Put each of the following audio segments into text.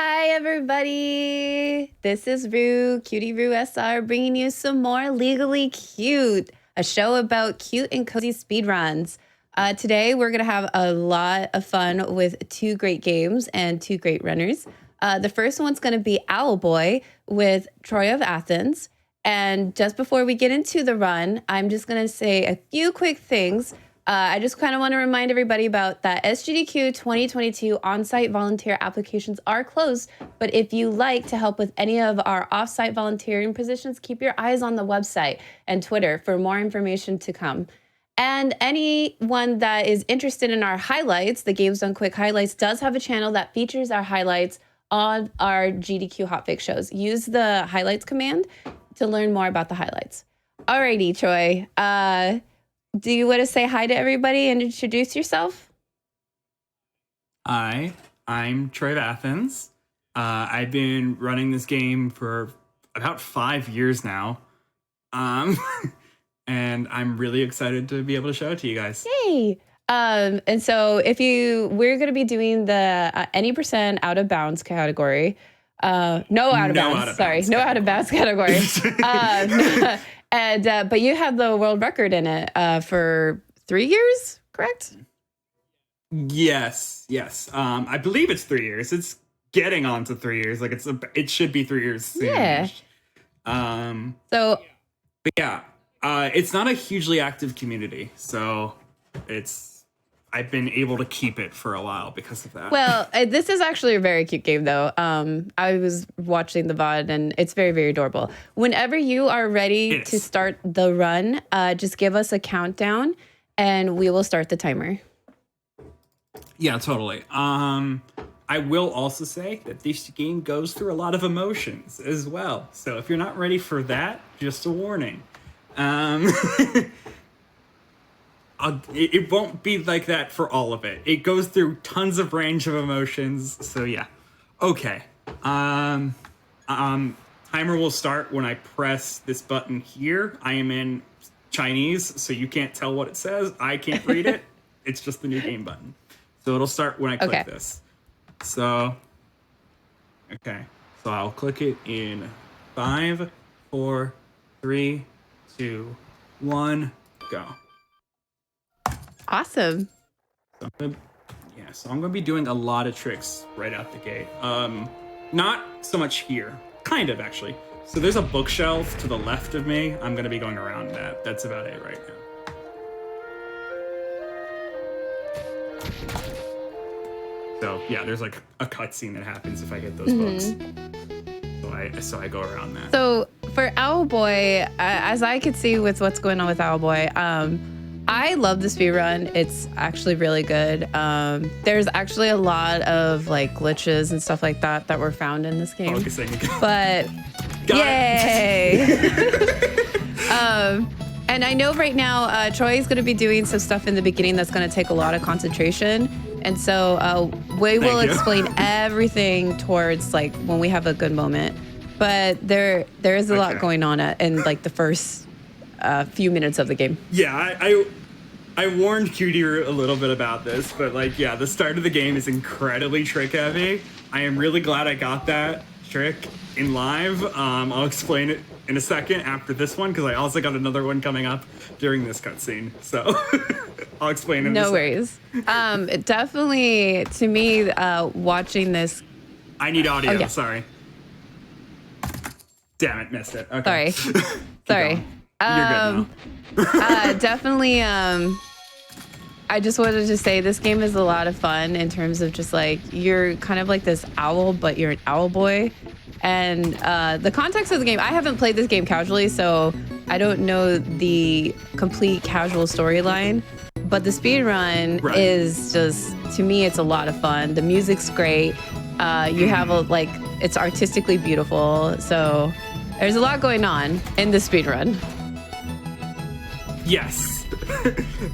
Hi, everybody. This is Rue, Cutie Rue SR, bringing you some more Legally Cute, a show about cute and cozy speedruns. Today, we're going to have a lot of fun with two great games and two great runners. The first one's going to be Owlboy with Troy of Athens. And just before we get into the run, I'm just going to say a few quick things. I just kind of want to remind everybody about that SGDQ 2022 on-site volunteer applications are closed. But if you like to help with any of our off-site volunteering positions, keep your eyes on the website and Twitter for more information to come. And anyone that is interested in our highlights, the Games Done Quick highlights, does have a channel that features our highlights on our GDQ hotfix shows. Use the highlights command to learn more about the highlights. Alrighty, Troy. Do you want to say hi to everybody and introduce yourself? Hi, I'm Troy of Athens. I've been running this game for about 5 years now. And I'm really excited to be able to show it to you guys. Yay! And so we're going to be doing the any % out of bounds category. No out of bounds category. But you have the world record in it for 3 years, correct? Yes. I believe it's 3 years. It's getting on to 3 years. Like it should be 3 years soon. Yeah. But yeah, it's not a hugely active community, so I've been able to keep it for a while because of that. Well, this is actually a very cute game, though. I was watching the VOD, and it's very, very adorable. Whenever you are ready to start the run, just give us a countdown, and we will start the timer. Yeah, totally. I will also say that this game goes through a lot of emotions as well. So if you're not ready for that, just a warning. It won't be like that for all of it. It goes through tons of range of emotions. So yeah. Okay. Timer will start when I press this button here. I am in Chinese, so you can't tell what it says. I can't read it. It's just the new game button. So it'll start when I click this. So, okay. So I'll click it in 5, 4, 3, 2, 1, go. Awesome. So I'm gonna be doing a lot of tricks right out the gate. Not so much here, kind of actually. So there's a bookshelf to the left of me. I'm gonna be going around that. That's about it right now. So yeah, there's like a cutscene that happens if I get those books. So I go around that. So for Owlboy, as I could see with what's going on with Owlboy, I love the speedrun. It's actually really good. There's actually a lot of like glitches and stuff like that were found in this game. But yay! And I know right now Troy is going to be doing some stuff in the beginning that's going to take a lot of concentration. And so we will explain everything towards like when we have a good moment. But there is a lot going on in like the first few minutes of the game. Yeah, I warned Cutie a little bit about this, but like, yeah, the start of the game is incredibly trick heavy. I am really glad I got that trick in live. I'll explain it in a second after this one, because I also got another one coming up during this cutscene. So I'll explain it. No worries. Definitely, to me, watching this. I need audio. Sorry. Damn it, missed it. Okay. Sorry. You're good now. Definitely. I just wanted to say this game is a lot of fun in terms of just like you're kind of like this owl, but you're an Owlboy. And the context of the game, I haven't played this game casually, so I don't know the complete casual storyline. But the speedrun is just, to me, it's a lot of fun. The music's great. You have it's artistically beautiful. So there's a lot going on in the speedrun. Yes.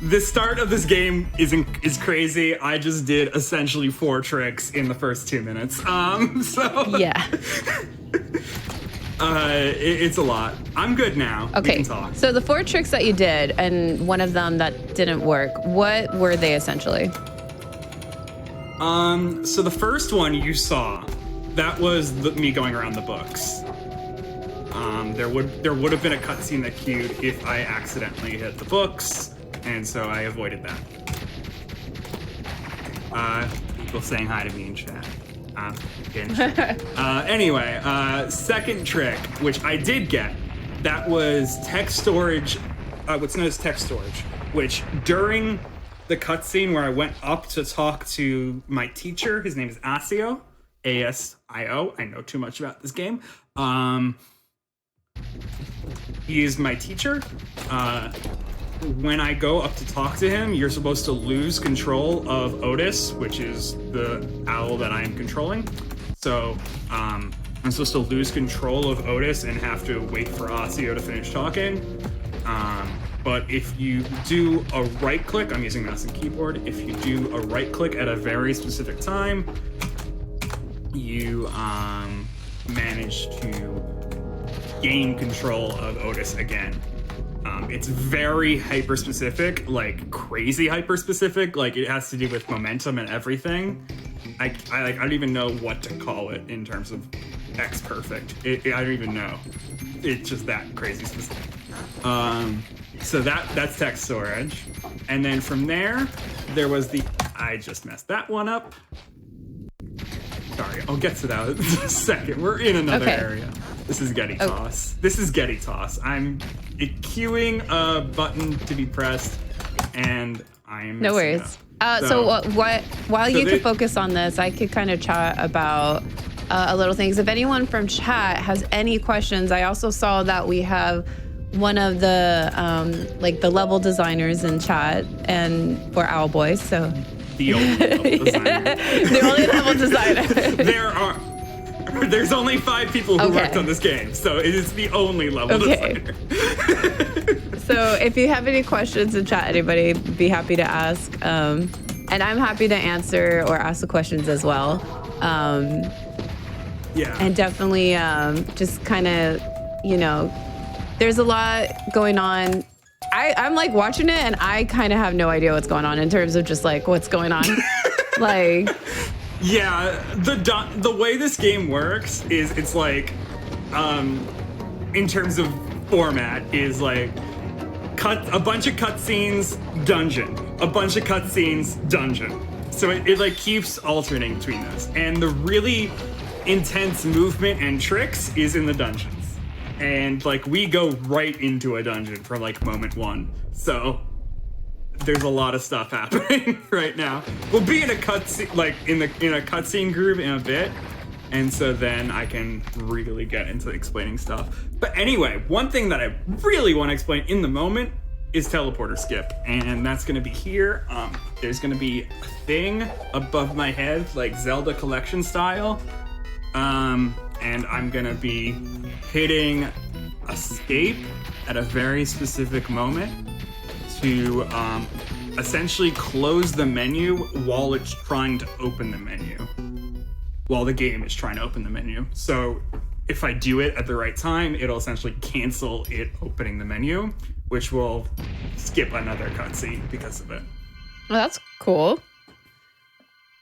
The start of this game is crazy. I just did essentially 4 tricks in the first 2 minutes. Yeah. It's a lot. I'm good now. Okay. We can talk. So the 4 tricks that you did, and one of them that didn't work, what were they essentially? So the first one you saw that was me going around the books. There would have been a cutscene that queued if I accidentally hit the books, and so I avoided that. People saying hi to me in chat. Anyway, second trick, which I did get, that was text storage, what's known as text storage, which during the cutscene where I went up to talk to my teacher, his name is Asio, A-S-I-O. I know too much about this game. He is my teacher. When I go up to talk to him, you're supposed to lose control of Otis, which is the owl that I am controlling. So I'm supposed to lose control of Otis and have to wait for Asio to finish talking. But if you do a right click, I'm using mouse and keyboard. If you do a right click at a very specific time, you manage to gain control of Otis again. It's very hyper specific, like crazy hyper specific. Like it has to do with momentum and everything. I don't even know what to call it in terms of X perfect. I don't even know. It's just that crazy specific. So that's text storage, and then from there was I just messed that one up. Sorry, I'll get to that in a second. We're in another area. This is Getty Toss. This is Getty Toss. I'm queuing a button to be pressed, and I'm no worries. While you could focus on this, I could kind of chat about a little things. If anyone from chat has any questions, I also saw that we have one of the the level designers in chat, and for Owlboy, so the only level designer. The only level designer. There's only 5 people who worked on this game, so it is the only level designer. So if you have any questions in chat, anybody, be happy to ask. And I'm happy to answer or ask the questions as well. Yeah. And definitely just kind of, there's a lot going on. I'm like watching it and I kind of have no idea what's going on in terms of just like what's going on. Like... Yeah, the way this game works is it's like, in terms of format, is like a bunch of cutscenes, dungeon, a bunch of cutscenes, dungeon. So it like keeps alternating between those, and the really intense movement and tricks is in the dungeons, and like we go right into a dungeon from like moment 1. So there's a lot of stuff happening right now. We'll be in a cutscene, like in a cutscene groove in a bit, and so then I can really get into explaining stuff. But anyway, one thing that I really want to explain in the moment is teleporter skip, and that's gonna be here. There's gonna be a thing above my head, like Zelda collection style, and I'm gonna be hitting escape at a very specific moment to essentially close the menu while it's trying to open the menu. While the game is trying to open the menu. So if I do it at the right time, it'll essentially cancel it opening the menu, which will skip another cutscene because of it. Well, that's cool.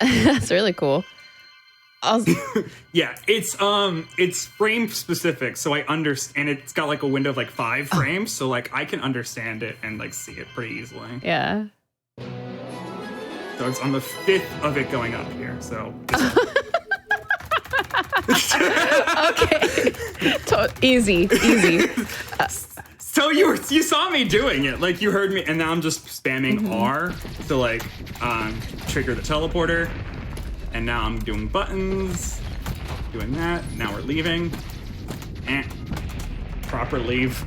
That's really cool. Yeah, it's frame specific, so I understand. And it's got like a window of like 5 frames, so like I can understand it and like see it pretty easily. Yeah. So it's on the 5th of it going up here. So. Okay. Easy. So you saw me doing it, like you heard me, and now I'm just spamming R to like trigger the teleporter. And now I'm doing buttons, doing that. Now we're leaving. Proper leave.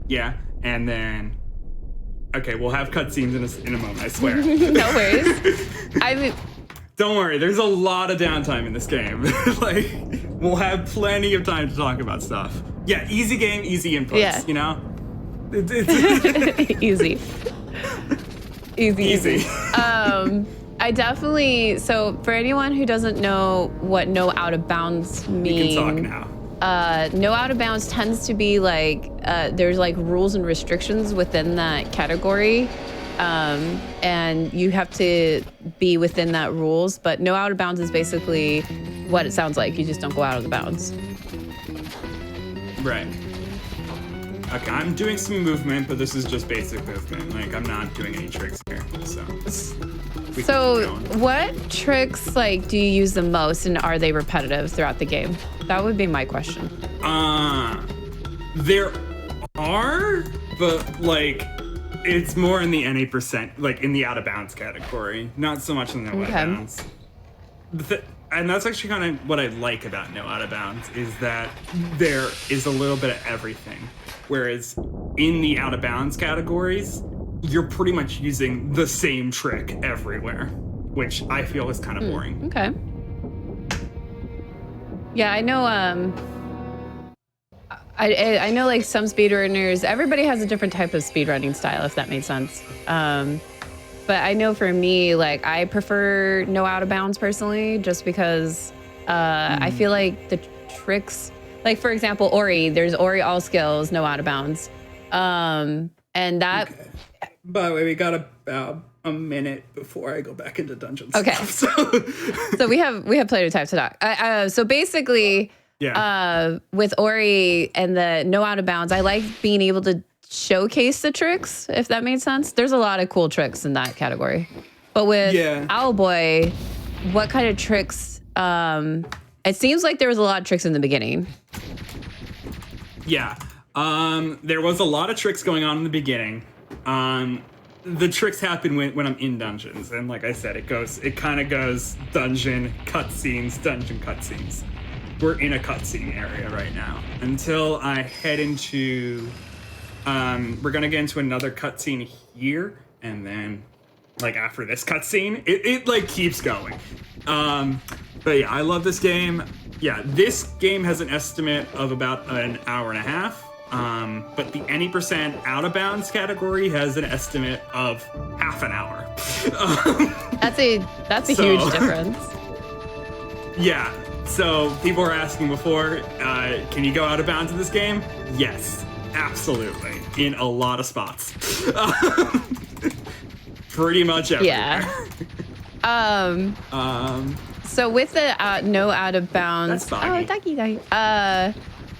Yeah, and then... Okay, we'll have cutscenes in a moment, I swear. No worries. Don't worry, there's a lot of downtime in this game. Like, we'll have plenty of time to talk about stuff. Yeah, easy game, easy inputs, you know? Easy. Easy. I definitely, so for anyone who doesn't know what no out of bounds mean. We can talk now. No out of bounds tends to be like, there's like rules and restrictions within that category. and you have to be within that rules. But no out of bounds is basically what it sounds like. You just don't go out of the bounds. Right. Okay, I'm doing some movement, but this is just basic movement. Like, I'm not doing any tricks here, so. So what tricks, like, do you use the most, and are they repetitive throughout the game? That would be my question. There are, but, like, it's more in the NA%, like, in the out-of-bounds category. Not so much in the out-of-bounds. And that's actually kind of what I like about no out of bounds, is that there is a little bit of everything. Whereas in the out of bounds categories, you're pretty much using the same trick everywhere, which I feel is kind of boring. Okay. Yeah, I know. I know, like, some speedrunners. Everybody has a different type of speedrunning style, if that makes sense. But I know for me, like, I prefer no out of bounds personally, just because I feel like the tricks, like, for example, Ori, there's Ori all skills, no out of bounds. And that. Okay. By the way, we got about a minute before I go back into dungeons. Okay. So we have plenty of time to talk. So basically, with Ori and the no out of bounds, I like being able to showcase the tricks, if that made sense. There's a lot of cool tricks in that category. But with Owlboy, what kind of tricks? It seems like there was a lot of tricks in the beginning. Yeah. There was a lot of tricks going on in the beginning. The tricks happen when I'm in dungeons. And like I said, it kind of goes dungeon cutscenes, dungeon cutscenes. We're in a cutscene area right now. Until I head into... we're gonna get into another cutscene here, and then, like, after this cutscene, it like keeps going. But yeah, I love this game. Yeah, this game has an estimate of about an hour and a half. But the any% out of bounds category has an estimate of half an hour. That's a huge difference. Yeah. So people were asking before, can you go out of bounds in this game? Yes. Absolutely, in a lot of spots. Pretty much everywhere. Yeah. So with the no out of bounds. Ducky.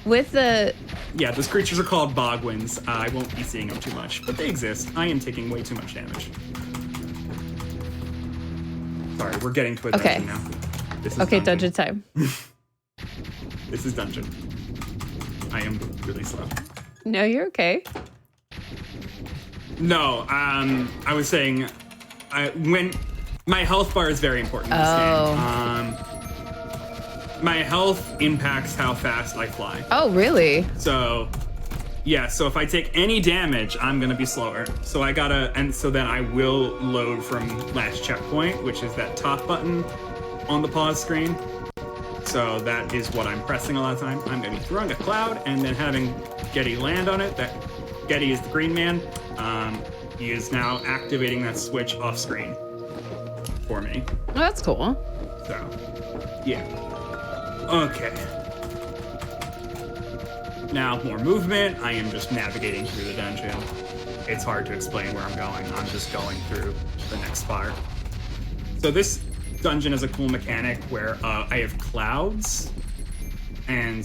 With the. Yeah, those creatures are called bogwins. I won't be seeing them too much, but they exist. I am taking way too much damage. Sorry, we're getting to a dungeon now. This is dungeon time. This is dungeon. I am really slow. No, you're okay. No, I was saying, when my health bar is very important in this game. My health impacts how fast I fly. Oh, really? So, yeah. So if I take any damage, I'm gonna be slower. So so then I will load from last checkpoint, which is that top button on the pause screen. So that is what I'm pressing a lot of time. I'm gonna be throwing a cloud and then having Getty land on it. That Getty is the green man. He is now activating that switch off screen for me. Oh, that's cool. So, yeah. Okay. Now, more movement. I am just navigating through the dungeon. It's hard to explain where I'm going. I'm just going through the next part. So this dungeon has a cool mechanic where I have clouds, and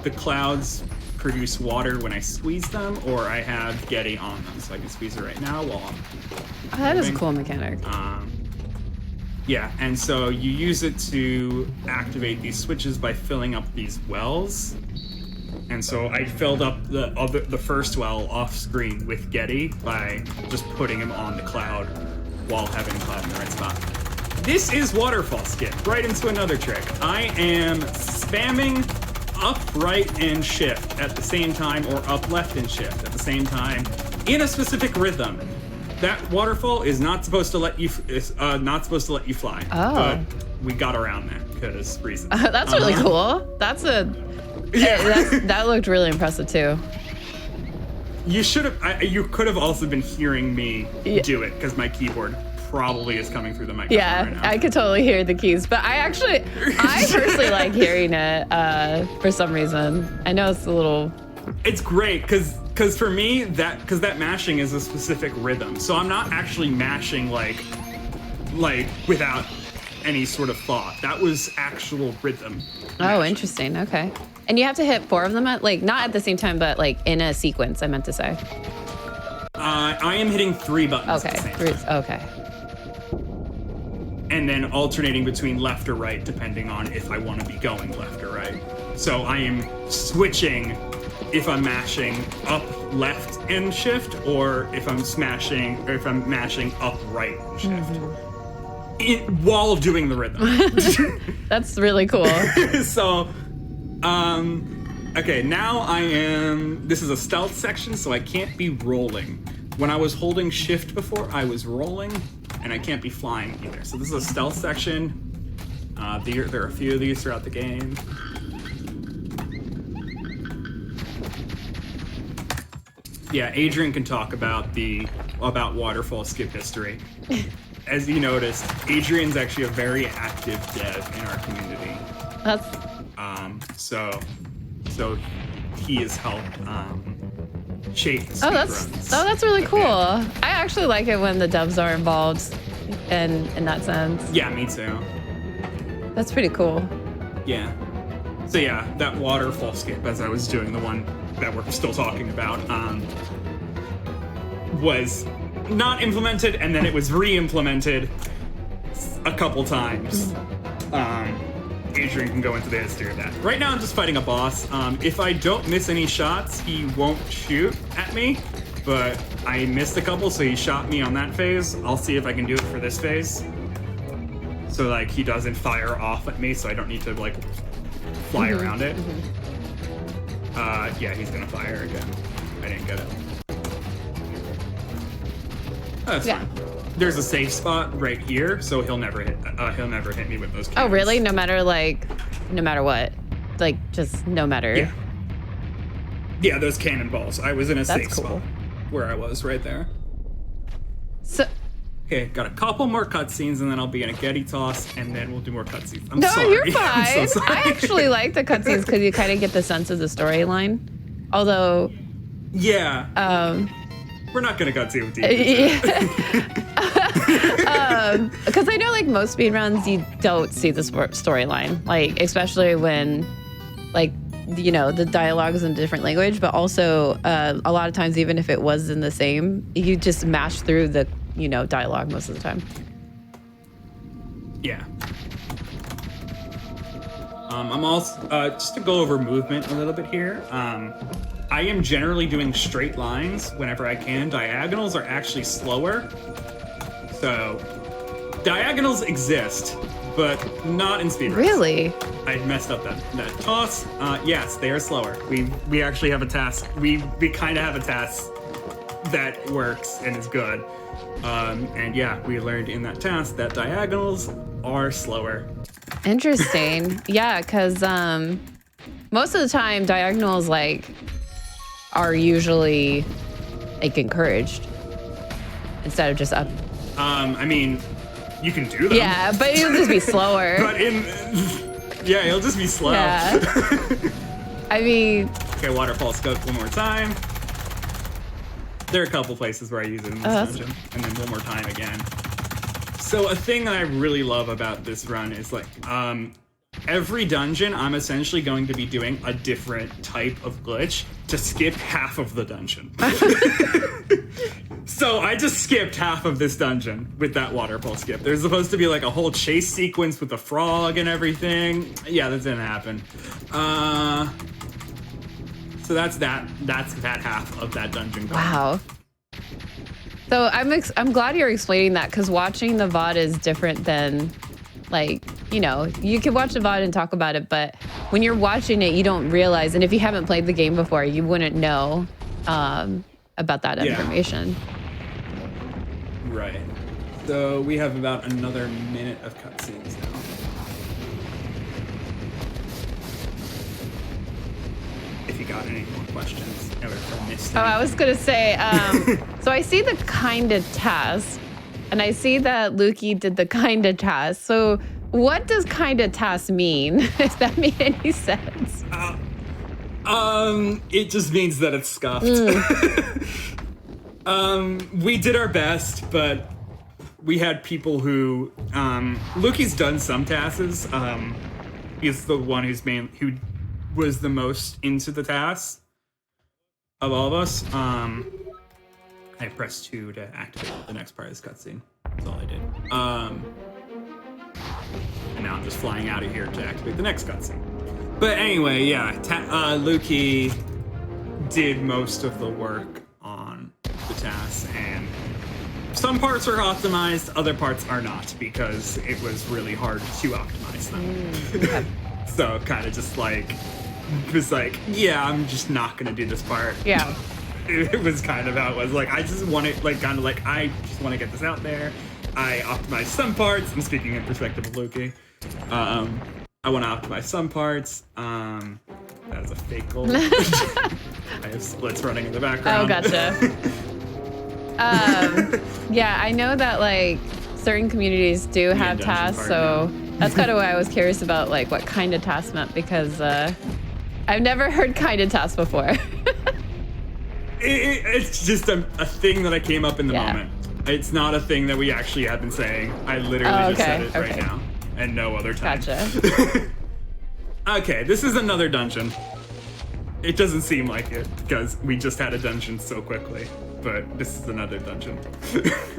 the clouds produce water when I squeeze them, or I have Getty on them, so I can squeeze it right now while I'm that is a cool mechanic. Yeah, and so you use it to activate these switches by filling up these wells. And so I filled up the first well off screen with Getty by just putting him on the cloud while having the cloud in the right spot. This is waterfall skip, right into another trick. I am spamming up, right, and shift at the same time, or up, left, and shift at the same time in a specific rhythm. That waterfall is not supposed to let you fly. Oh. But we got around that because reasons. That's really cool. That looked really impressive too. You could have also been hearing me do it because my keyboard probably is coming through the microphone right now. I could totally hear the keys, but I personally like hearing it for some reason. I know it's a little... It's great because because for me, that mashing is a specific rhythm. So I'm not actually mashing like without any sort of thought. That was actual rhythm. Oh, mashing. interesting. Okay. And you have to hit 4 of them at not at the same time, but like in a sequence, I meant to say. I am hitting 3 buttons at the same time. Okay. And then alternating between left or right, depending on if I want to be going left or right. So I am switching if I'm mashing up left and shift, or if I'm mashing up right and shift. While doing the rhythm. That's really cool. So, okay, now this is a stealth section, so I can't be rolling. When I was holding shift before, I was rolling, and I can't be flying either. So this is a stealth section. There are a few of these throughout the game. Yeah, Adrian can talk about waterfall skip history. As you noticed, Adrian's actually a very active dev in our community. So he has helped shape the speedruns. That's really cool. I actually like it when the devs are involved in that sense. Yeah, me too. That's pretty cool. Yeah. So yeah, that waterfall skip, as I was doing the one that we're still talking about, was not implemented, and then it was re-implemented a couple times. Adrian can go into the history of that. Right now I'm just fighting a boss. If I don't miss any shots, he won't shoot at me, but I missed a couple, so he shot me on that phase. I'll see if I can do it for this phase. So like he doesn't fire off at me, so I don't need to like fly around it. Yeah, he's gonna fire again. I didn't get it. Oh, that's fine. There's a safe spot right here, so he'll never hit me with those cannons. Oh, really? No matter what? Like, just no matter? Yeah, those cannonballs. I was in a safe cool. spot where I was right there. So... Okay, got a couple more cutscenes, and then I'll be in a Getty toss, and then we'll do more cutscenes. I'm no, sorry. You're fine. I'm so sorry. I actually like the cutscenes because you kind of get the sense of the storyline. Although... Yeah. We're not gonna cut too deep. Because I know, like, most speedruns, you don't see the storyline, like, especially when, like, you know, the dialogue is in a different language, but also a lot of times, even if it was in the same, you just mash through the, you know, dialogue most of the time. Yeah. I'm also just to go over movement a little bit here. I am generally doing straight lines whenever I can. Diagonals are actually slower. So, diagonals exist, but not in speedruns. Really? I messed up that toss. Yes, they are slower. We actually have a task. We kind of have a task that works and is good. And yeah, we learned in that task that diagonals are slower. Interesting. Yeah, because most of the time, diagonals, like, are usually, like, encouraged insteed of just up. I mean, you can do them. Yeah, but it'll just be slower. But yeah, it'll just be slow. Yeah. I mean... Okay, waterfall scope one more time. There are a couple places where I use it in this dungeon. And then one more time again. So a thing that I really love about this run is, like, every dungeon, I'm essentially going to be doing a different type of glitch to skip half of the dungeon. So I just skipped half of this dungeon with that waterfall skip. There's supposed to be like a whole chase sequence with the frog and everything. Yeah, that didn't happen. So that's that half of that dungeon. Wow. So I'm glad you're explaining that, because watching the VOD is different than, like, you know, you can watch the VOD and talk about it, but when you're watching it, you don't realize, and if you haven't played the game before, you wouldn't know about that information. Right. So we have about another minute of cutscenes now. If you got any more questions, or if I missed I was gonna say, so I see the kinda task, and I see that Lukey did the kinda task. So what does kinda task mean? Does that make any sense? It just means that it's scuffed. We did our best, but we had people who, Luki's done some tasks. He's the one who was the most into the tasks of all of us. I pressed 2 to activate the next part of this cutscene. That's all I did. And now I'm just flying out of here to activate the next cutscene. But anyway, yeah, Luki did most of the work on the tasks, and some parts are optimized, other parts are not, because it was really hard to optimize them. Okay. So kind of just like, it was like, yeah, I'm just not gonna do this part. Yeah. It was kind of how it was. Like, I just want to, like, kind of like, I just want to get this out there. I optimize some parts. I'm speaking in perspective of Luki. I want to optimize some parts. That is a fake goal. I have splits running in the background. Oh, gotcha. Yeah, I know that like certain communities do have tasks, so that's kind of why I was curious about like what kind of task meant, because I've never heard kind of task before. It's just a thing that I came up in the moment. It's not a thing that we actually have been saying. I literally just said it right now, and no other time. Gotcha. Okay, this is another dungeon. It doesn't seem like it, because we just had a dungeon so quickly, but this is another dungeon.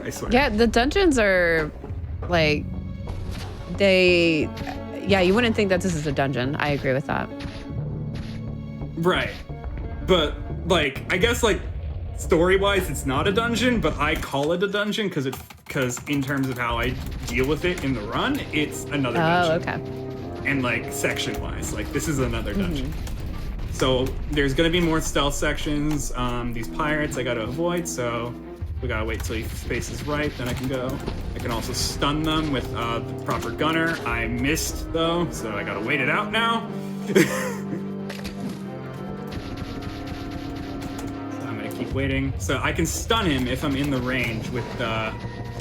I swear. Yeah, the dungeons are like, you wouldn't think that this is a dungeon. I agree with that. Right. But, like, I guess, like, story-wise, it's not a dungeon, but I call it a dungeon because in terms of how I deal with it in the run, it's another dungeon. Oh, okay. And, like, section-wise, like, this is another dungeon. So there's gonna be more stealth sections. These pirates I gotta avoid, so we gotta wait till space is right, then I can go. I can also stun them with the proper gunner. I missed, though, so I gotta wait it out now. Keep waiting. So I can stun him if I'm in the range with so I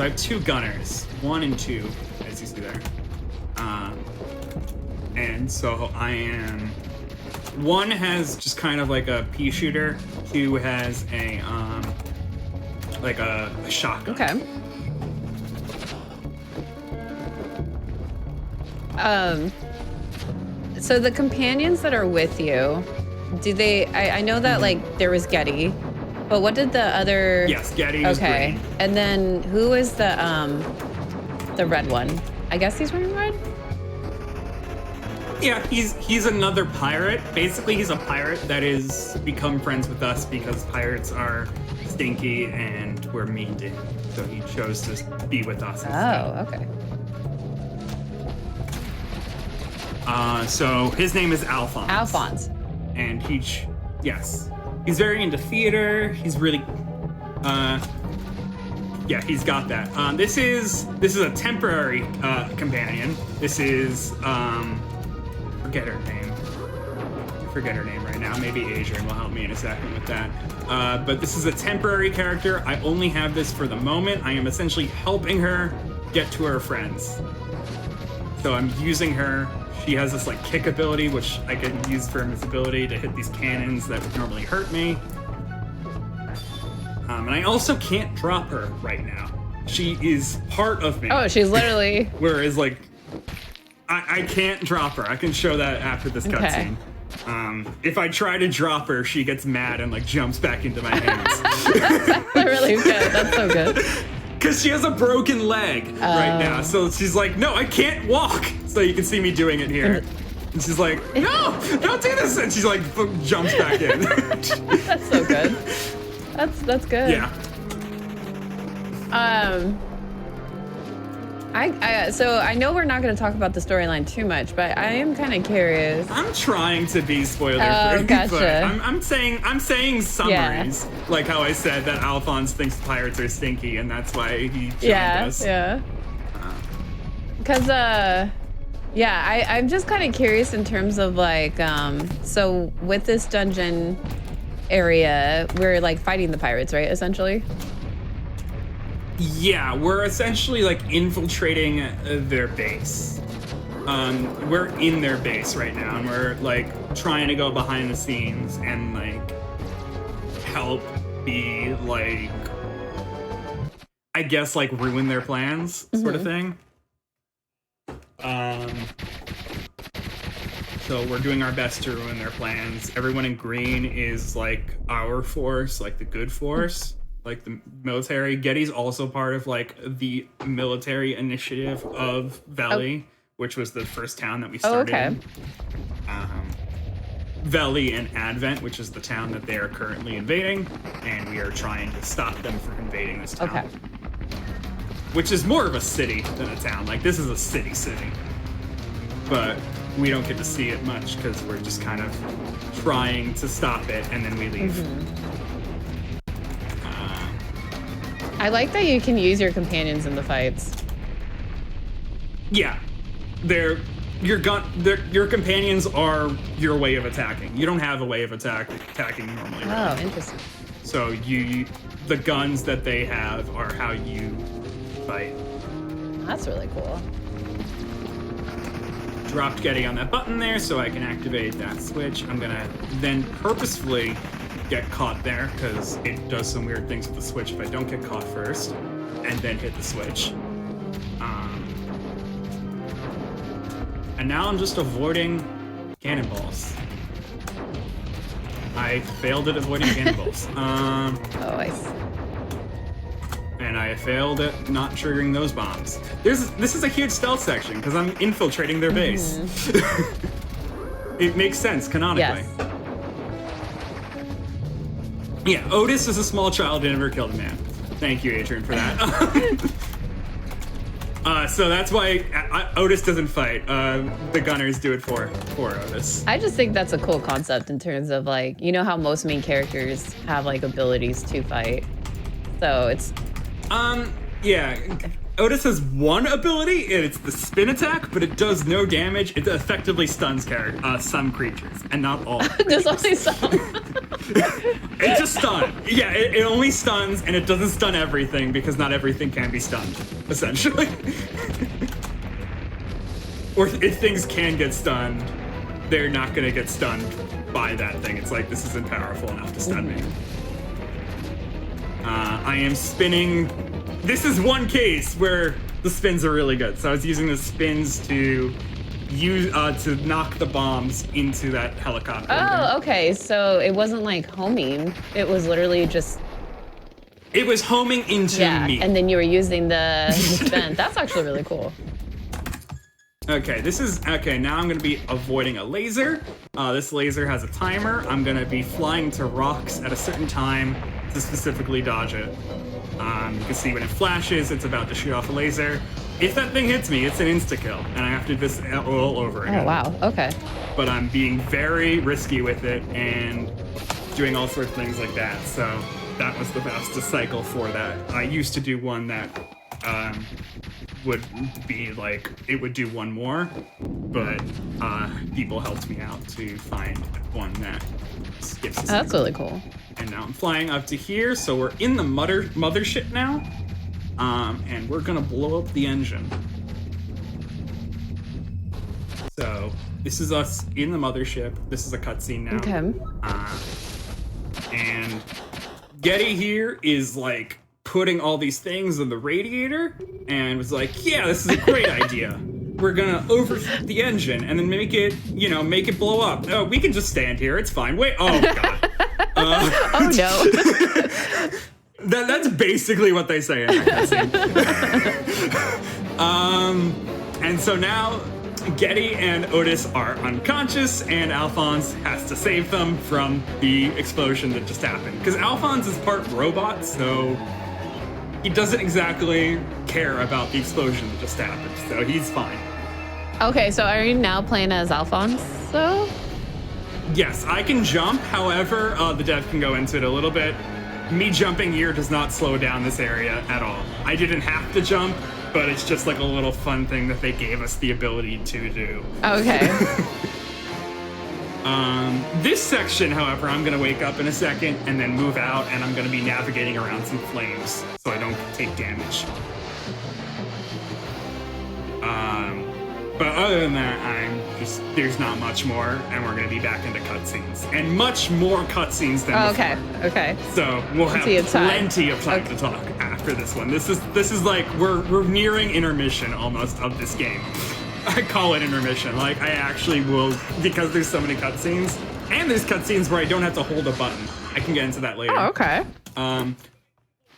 have 2 gunners, 1 and 2, as you see there. And so I am, 1 has just kind of like a pea shooter, 2 has a like a shotgun. Okay. So the companions that are with you, do they, I know that like there was Getty, but what did the other? Yes, Getty is green. And then who is the red one? I guess he's wearing red? Yeah, he's another pirate. Basically, he's a pirate that is become friends with us because pirates are stinky and we're mean to him. So he chose to be with us instead. Oh, okay. So his name is Alphonse. Alphonse. And yes. He's very into theater. He's really, yeah, he's got that. This is a temporary companion. This is forget her name. I forget her name right now. Maybe Adrian will help me in a second with that. But this is a temporary character. I only have this for the moment. I am essentially helping her get to her friends. So I'm using her. She has this like kick ability, which I can use for invisibility to hit these cannons that would normally hurt me. And I also can't drop her right now. She is part of me. Oh, she's literally. Whereas like, I can't drop her. I can show that after this cutscene. If I try to drop her, she gets mad and like jumps back into my hands. That's really good. That's so good. Because she has a broken leg right now. So she's like, no, I can't walk. So you can see me doing it here. And she's like, no, don't do this. And she's like, jumps back in. That's so good. That's good. Yeah. So I know we're not going to talk about the storyline too much, but I am kind of curious. I'm trying to be spoiler-free, gotcha. but I'm saying summaries, like how I said that Alphonse thinks pirates are stinky, and that's why he joined us. Yeah. Because I'm just kind of curious in terms of like, so with this dungeon area, we're like fighting the pirates, right? Essentially. Yeah, we're essentially like infiltrating their base. we're in their base right now, and we're like trying to go behind the scenes and like help be like, I guess, like ruin their plans, sort of thing. So we're doing our best to ruin their plans. Everyone in green is like our force, like the good force, like the military. Getty's also part of like the military initiative of Valley, which was the first town that we started in. Valley and Advent, which is the town that they are currently invading, and we are trying to stop them from invading this town. Okay. Which is more of a city than a town. Like, this is a city. But we don't get to see it much because we're just kind of trying to stop it, and then we leave. I like that you can use your companions in the fights. Yeah. Your companions are your way of attacking. You don't have a way of attacking normally. Oh, interesting. So the guns that they have are how you fight. That's really cool. Dropped Getty on that button there so I can activate that switch. I'm gonna then purposefully get caught there because it does some weird things with the switch if I don't get caught first, and then hit the switch. And now I'm just avoiding cannonballs. I failed at avoiding cannonballs. Oh, I see. And I failed at not triggering those bombs. This is a huge stealth section because I'm infiltrating their base. It makes sense canonically. Yes. Yeah, Otis is a small child who never killed a man. Thank you, Adrian, for that. So that's why Otis doesn't fight. The gunners do it for Otis. I just think that's a cool concept in terms of like, you know how most main characters have like abilities to fight. So it's... Yeah. Otis has one ability, and it's the spin attack, but it does no damage. It effectively stuns some creatures, and not all. There's only some. It's a stun. Yeah, it only stuns, and it doesn't stun everything, because not everything can be stunned, essentially. Or if things can get stunned, they're not going to get stunned by that thing. It's like, this isn't powerful enough to stun me. I am spinning. This is one case where the spins are really good. So I was using the spins to knock the bombs into that helicopter. Oh, okay. So it wasn't like homing. It was literally just... It was homing into me. And then you were using the spin. That's actually really cool. Okay, now I'm gonna be avoiding a laser. This laser has a timer. I'm gonna be flying to rocks at a certain time to specifically dodge it. You can see when it flashes, it's about to shoot off a laser. If that thing hits me, it's an insta-kill, and I have to do this all over again. Oh, wow, okay. But I'm being very risky with it and doing all sorts of things like that, so that was the fastest cycle for that. I used to do one that would be like, it would do one more, but people helped me out to find one that skips. That's really cool. And now I'm flying up to here, so we're in the mothership now, and we're gonna blow up the engine. So this is us in the mothership. This is a cutscene now. Okay. And Getty here is like putting all these things in the radiator, and was like, "Yeah, this is a great idea. We're gonna overheat the engine and then make it blow up. Oh, we can just stand here. It's fine. Wait. Oh God." Oh no. That's basically what they say in that cutscene. And so now Getty and Otis are unconscious, and Alphonse has to save them from the explosion that just happened. Because Alphonse is part robot, so he doesn't exactly care about the explosion that just happened, so he's fine. Okay, so are you now playing as Alphonse, though? Yes, I can jump. However, the dev can go into it a little bit. Me jumping here does not slow down this area at all. I didn't have to jump, but it's just like a little fun thing that they gave us the ability to do. Okay. This section, however, I'm gonna wake up in a second and then move out, and I'm gonna be navigating around some flames so I don't take damage. But other than that, there's not much more, and we're gonna be back into cutscenes. And much more cutscenes than before. Okay. So we'll have plenty of time to talk after this one. This is like we're nearing intermission almost of this game. I call it intermission. Like I actually will, because there's so many cutscenes, and there's cutscenes where I don't have to hold a button. I can get into that later. Oh, okay.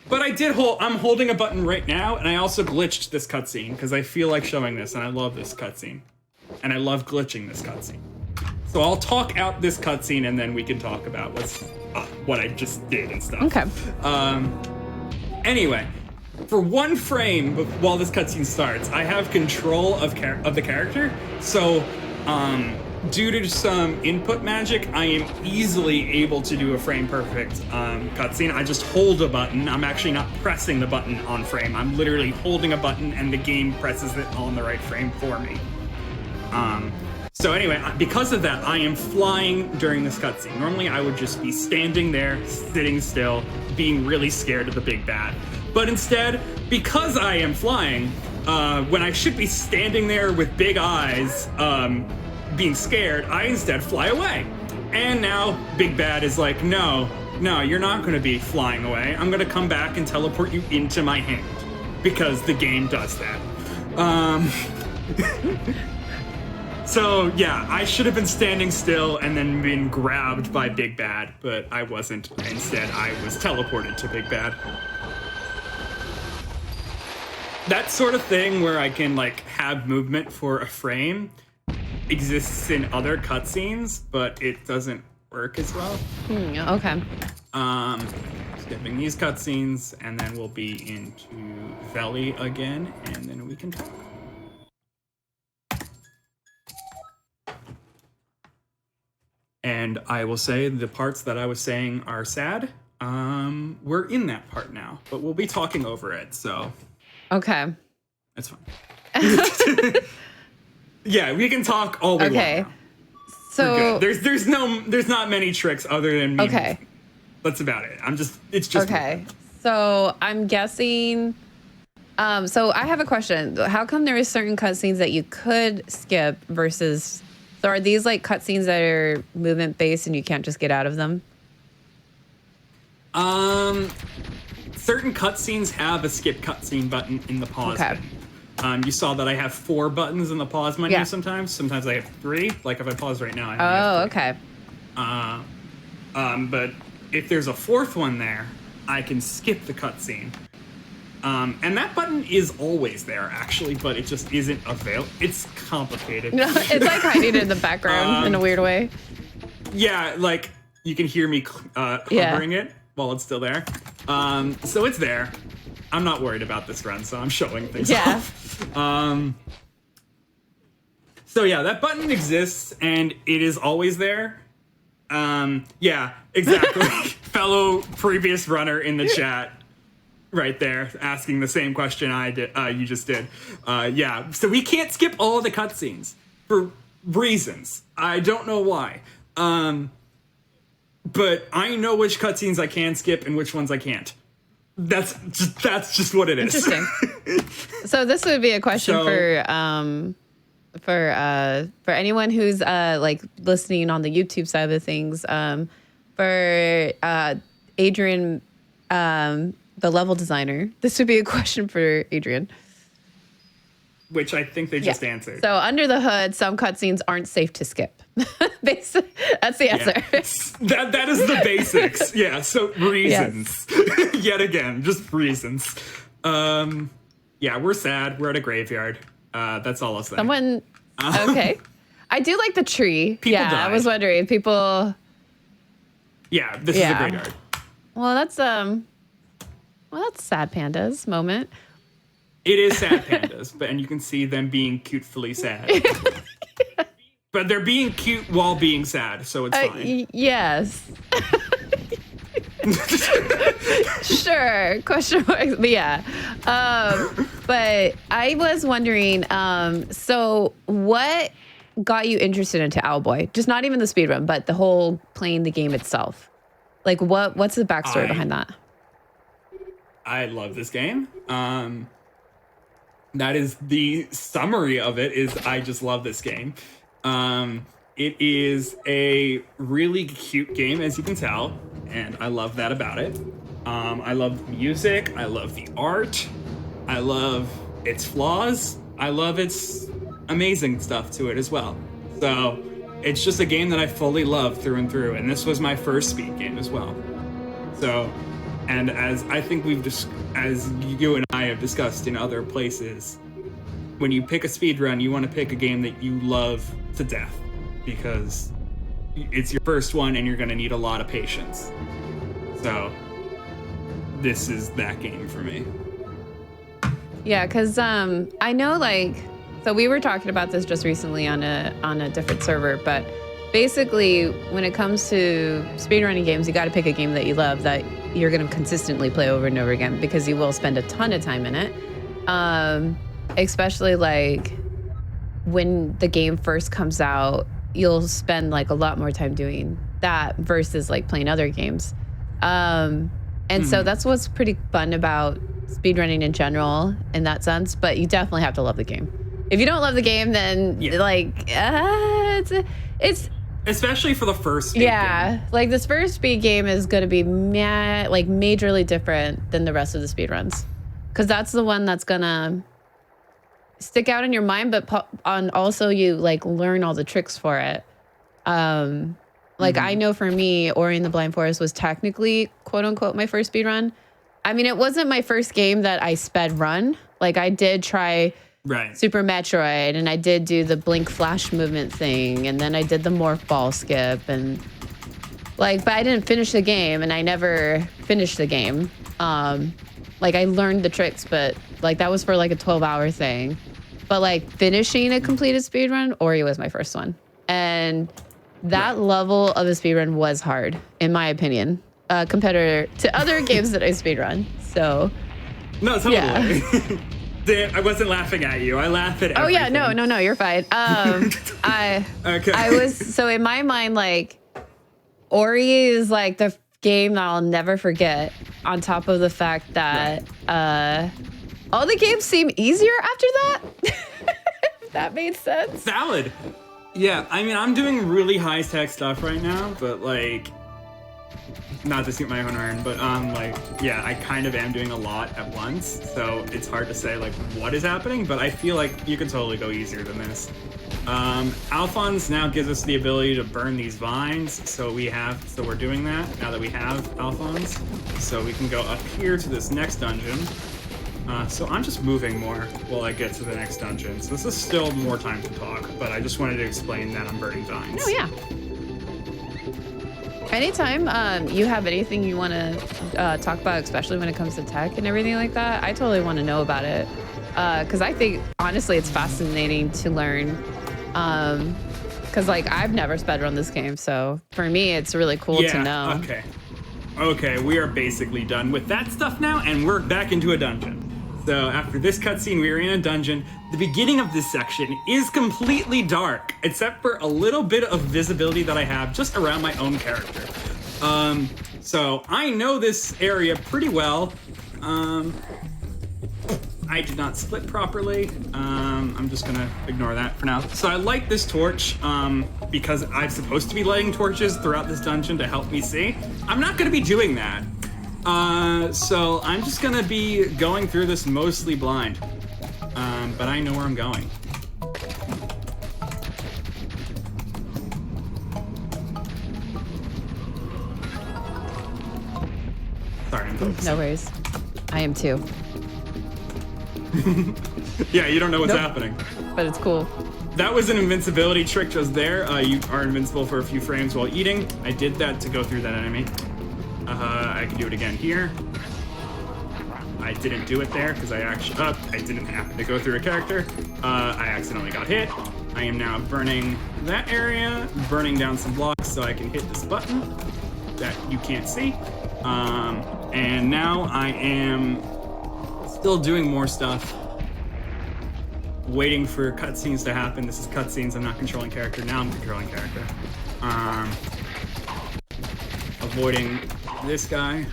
But I'm holding a button right now, and I also glitched this cutscene because I feel like showing this, and I love this cutscene. And I love glitching this cutscene. So I'll talk out this cutscene, and then we can talk about what I just did and stuff. Okay. Anyway, for one frame while this cutscene starts, I have control of the character. So, due to some input magic, I am easily able to do a frame perfect cutscene. I just hold a button. I'm actually not pressing the button on frame. I'm literally holding a button and the game presses it on the right frame for me. So anyway, because of that, I am flying during this cutscene. Normally I would just be standing there, sitting still, being really scared of the big bad. But instead, because I am flying, when I should be standing there with big eyes, being scared, I instead fly away. And now Big Bad is like, no, you're not going to be flying away. I'm going to come back and teleport you into my hand because the game does that. So yeah, I should have been standing still and then been grabbed by Big Bad, but I wasn't. Instead, I was teleported to Big Bad. That sort of thing where I can like have movement for a frame exists in other cutscenes, but it doesn't work as well. Okay. Skipping these cutscenes, and then we'll be into Valley again, and then we can talk. And I will say the parts that I was saying are sad. We're in that part now, but we'll be talking over it, so. Okay. That's fine. Yeah, we can talk all we want. Okay. So there's not many tricks other than me. Okay. That's about it. It's just okay. me. So I'm guessing. So I have a question. How come there are certain cutscenes that you could skip versus? So are these like cutscenes that are movement based and you can't just get out of them? Certain cutscenes have a skip cutscene button in the pause menu. You saw that I have 4 buttons in the pause menu sometimes. Sometimes I have 3. Like if I pause right now, I only have 3. But if there's a 4th one there, I can skip the cutscene. And that button is always there, actually, but it just isn't available. It's complicated. No, it's like hiding in the background in a weird way. Yeah, like you can hear me hovering it while it's still there. So it's there. I'm not worried about this run, so I'm showing things off. So yeah, that button exists, and it is always there. Yeah, exactly. Fellow previous runner in the chat. Right there, asking the same question I did. You just did. Yeah. So we can't skip all the cutscenes for reasons. I don't know why. But I know which cutscenes I can skip and which ones I can't. That's just what it is. Interesting. So this would be a question for anyone who's like listening on the YouTube side of things. For Adrian. The level designer. This would be a question for Adrian. Which I think they just answered. So under the hood, some cutscenes aren't safe to skip. That's the answer. Yeah. That is the basics. Yeah, so reasons. Yes. Yet again, just reasons. Yeah, we're sad. We're at a graveyard. That's all I'll say. Someone, okay. I do like the tree. People died. I was wondering, people. Yeah, this is a graveyard. Well, that's sad pandas moment. It is sad pandas, and you can see them being cutefully sad. But they're being cute while being sad, so it's fine. Yes. Sure. Question marks. But yeah. But I was wondering, so what got you interested into Owlboy? Just not even the speedrun, but the whole playing the game itself. Like what's the backstory behind that? I love this game. that is the summary of it. Is I just love this game. It is a really cute game, as you can tell, and I love that about it. I love the music. I love the art. I love its flaws. I love its amazing stuff to it as well. So it's just a game that I fully love through and through. And this was my first speed game as well. So, and as I think as you and I have discussed in other places, when you pick a speed run, you want to pick a game that you love to death, because it's your first one and you're going to need a lot of patience. So this is that game for me. Yeah, because I know, like, so we were talking about this just recently on a different server, but basically when it comes to speedrunning games, you got to pick a game that you love, that you're going to consistently play over and over again, because you will spend a ton of time in it. Especially like when the game first comes out, you'll spend like a lot more time doing that versus like playing other games. And so that's what's pretty fun about speedrunning in general in that sense, but you definitely have to love the game. If you don't love the game, then it's especially for the first speed game. Like this first speed game is going to be majorly different than the rest of the speedruns, because that's the one that's going to stick out in your mind, but also you like learn all the tricks for it. I know for me, Ori and the Blind Forest was technically quote unquote my first speed run. I mean, it wasn't my first game that I sped run. Like I did try Super Metroid, and I did do the blink flash movement thing, and then I did the morph ball skip, and but I didn't finish the game, and I never finished the game. Like I learned the tricks, but like that was for like a 12-hour thing. But like finishing a completed speedrun, Ori was my first one. And that level of a speedrun was hard, in my opinion, compared to other games that I speedrun. So no, totally. Yeah. I wasn't laughing at you. I laugh at everything. Oh yeah, no, you're fine. I was, so in my mind, like Ori is like the game that I'll never forget, on top of the fact that all the games seem easier after that. If that made sense. Valid. Yeah, I mean, I'm doing really high-tech stuff right now, but like, not to toot my own horn, but yeah, I kind of am doing a lot at once, so it's hard to say like what is happening, but I feel like you could totally go easier than this. Alphonse now gives us the ability to burn these vines, so we're doing that now that we have Alphonse. So we can go up here to this next dungeon. So I'm just moving more while I get to the next dungeon. So this is still more time to talk, but I just wanted to explain that I'm burning vines. Oh yeah. Anytime you have anything you want to talk about, especially when it comes to tech and everything like that, I totally want to know about it. Because I think, honestly, it's fascinating to learn. Because, like, I've never sped run this game. So, for me, it's really cool to know. Okay, we are basically done with that stuff now, and we're back into a dungeon. So, after this cutscene, we are in a dungeon. The beginning of this section is completely dark, except for a little bit of visibility that I have just around my own character. So I know this area pretty well. I did not split properly. I'm just gonna ignore that for now. So I like this torch because I'm supposed to be lighting torches throughout this dungeon to help me see. I'm not gonna be doing that. So I'm just gonna be going through this mostly blind. But I know where I'm going. Sorry, I'm focusing. No worries. I am too. Yeah, you don't know what's happening. But it's cool. That was an invincibility trick just there. You are invincible for a few frames while eating. I did that to go through that enemy. I can do it again here. I didn't do it there because I didn't happen to go through a character. I accidentally got hit. I am now burning that area, burning down some blocks so I can hit this button that you can't see. And now I am still doing more stuff, waiting for cutscenes to happen. This is cutscenes. I'm not controlling character. Now I'm controlling character. Avoiding this guy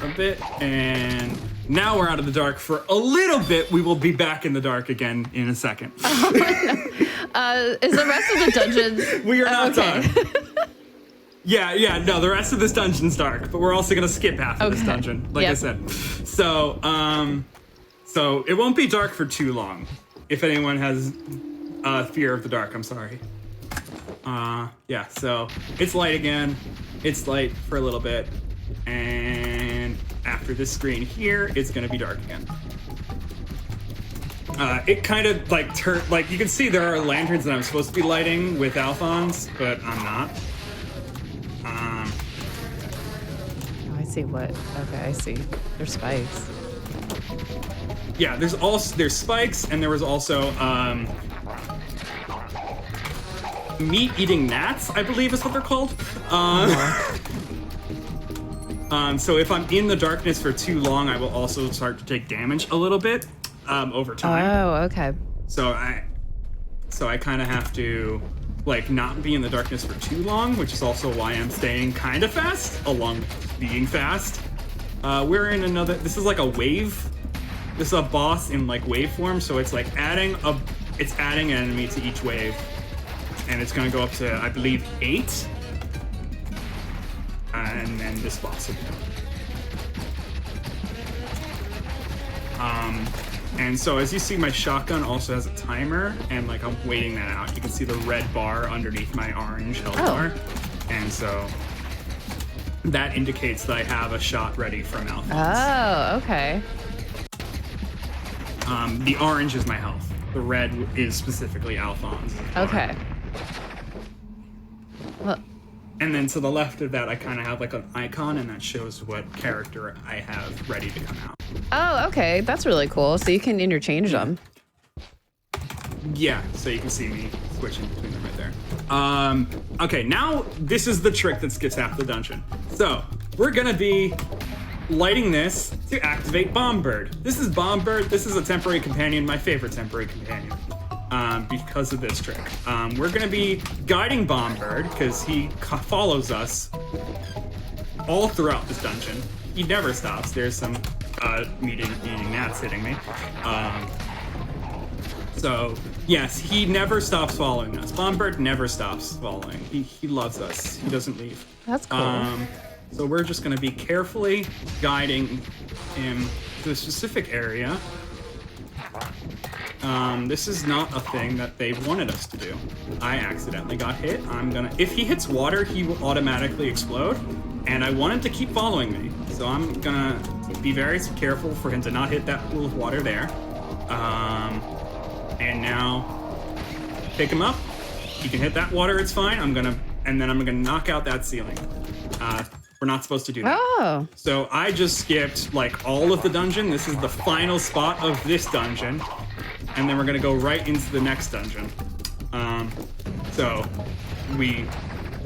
a bit and Now we're out of the dark for a little bit. We will be back in the dark again in a second. Is the rest of the dungeons? We are not done. Yeah, no, the rest of this dungeon's dark, but we're also gonna skip half of this dungeon, like I said. So, so it won't be dark for too long. If anyone has fear of the dark, I'm sorry. Yeah, so it's light again. It's light for a little bit, and after this screen here, it's gonna be dark again. It kind of like you can see there are lanterns that I'm supposed to be lighting with Alphons, but I'm not. I see what. Okay, I see. There's spikes. Yeah, there's spikes, and there was also meat-eating gnats, I believe is what they're called. So if I'm in the darkness for too long, I will also start to take damage a little bit over time. Oh, okay. So I kind of have to like not be in the darkness for too long, which is also why I'm staying kind of fast along with being fast. We're in another. This is like a wave. This is a boss in like wave form, so it's like adding an enemy to each wave, and it's gonna go up to I believe 8. And then this boss will be done. And so as you see, my shotgun also has a timer, and like I'm waiting that out. You can see the red bar underneath my orange health bar, and so that indicates that I have a shot ready from Alphonse. Oh, okay. The orange is my health. The red is specifically Alphonse. Okay. Well. And then to the left of that, I kind of have like an icon, and that shows what character I have ready to come out. Oh, okay. That's really cool. So you can interchange them. Yeah, so you can see me switching between them right there. Okay, now this is the trick that skips half the dungeon. So we're gonna be lighting this to activate Bombbird. This is Bombbird. This is a temporary companion, my favorite temporary companion. Because of this trick. We're gonna be guiding Bombbird because he follows us all throughout this dungeon. He never stops. There's some eating gnats hitting me. So yes, he never stops following us. Bombbird never stops following. He loves us. He doesn't leave. That's cool. So we're just gonna be carefully guiding him to a specific area. This is not a thing that they wanted us to do. I accidentally got hit. If he hits water, he will automatically explode, and I want him to keep following me. So I'm gonna be very careful for him to not hit that pool of water there. And now pick him up. He can hit that water, it's fine. And then I'm gonna knock out that ceiling. We're not supposed to do that. Oh. So I just skipped like all of the dungeon. This is the final spot of this dungeon. And then we're gonna go right into the next dungeon.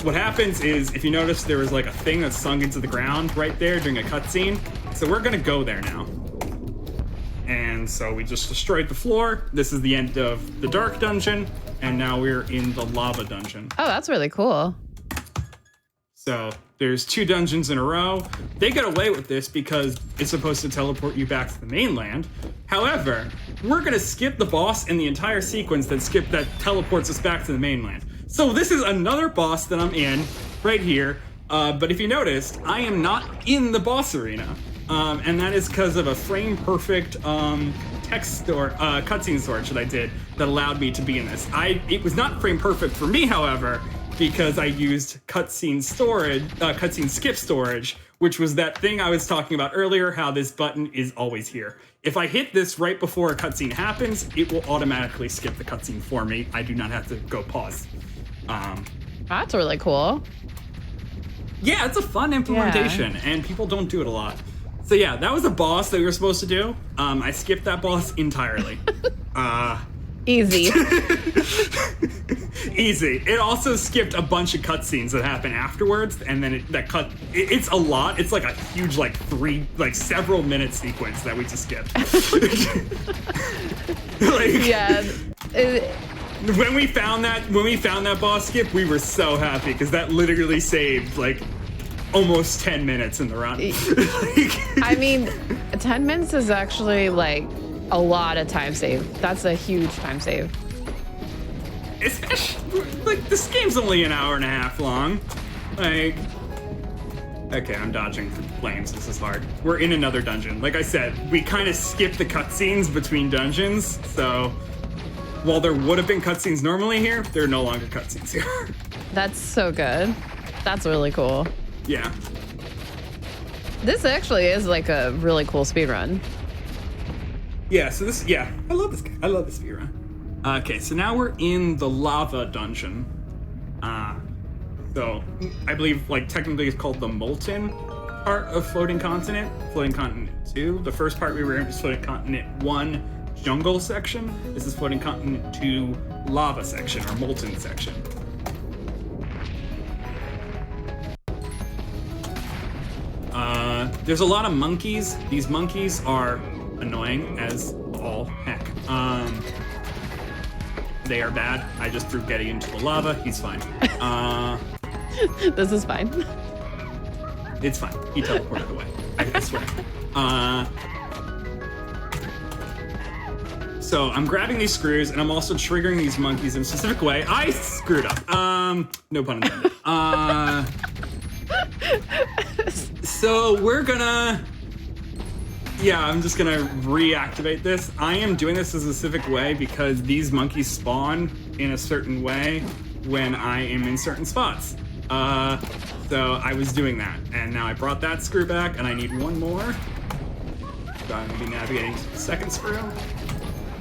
What happens is, if you notice, there was like a thing that sunk into the ground right there during a cutscene. So we're gonna go there now. And so we just destroyed the floor. This is the end of the dark dungeon, and now we're in the lava dungeon. Oh, that's really cool. So there's 2 dungeons in a row. They get away with this because it's supposed to teleport you back to the mainland. However, we're gonna skip the boss and the entire sequence that teleports us back to the mainland. So this is another boss that I'm in right here. But if you noticed, I am not in the boss arena. And that is because of a frame perfect cutscene storage that I did that allowed me to be in this. It was not frame perfect for me, however, because I used cutscene skip storage, which was that thing I was talking about earlier, how this button is always here. If I hit this right before a cutscene happens, it will automatically skip the cutscene for me. I do not have to go pause. That's really cool. Yeah, it's a fun implementation, and people don't do it a lot. So yeah, that was a boss that we were supposed to do. I skipped that boss entirely. Easy. Easy. It also skipped a bunch of cutscenes that happen afterwards, and then it's a lot. It's like a huge, several minute sequence that we just skipped. Yeah. When we found that boss skip, we were so happy because that literally saved almost 10 minutes in the run. I mean, 10 minutes is actually like a lot of time save. That's a huge time save. Especially, like, this game's only an hour and a half long. Like, okay, I'm dodging flames. This is hard. We're in another dungeon. Like I said, we kind of skip the cutscenes between dungeons. So while there would have been cutscenes normally here, there are no longer cutscenes here. That's so good. That's really cool. Yeah. This actually is like a really cool speedrun. Yeah, so this, yeah, I love this game. I love this speedrun. Okay, so now we're in the lava dungeon. So I believe, like, technically it's called the molten part of Floating Continent. Floating Continent 2. The first part we were in was Floating Continent 1 jungle section. This is Floating Continent 2 lava section, or molten section. There's a lot of monkeys. These monkeys are annoying as all heck. They are bad. I just threw Getty into the lava. He's fine. This is fine. It's fine. He teleported away. I swear. So I'm grabbing these screws and I'm also triggering these monkeys in a specific way. I screwed up. No pun intended. So we're gonna... Yeah, I'm just gonna reactivate this. I am doing this a specific way because these monkeys spawn in a certain way when I am in certain spots. So I was doing that, and now I brought that screw back, and I need one more. So I'm gonna be navigating to the second screw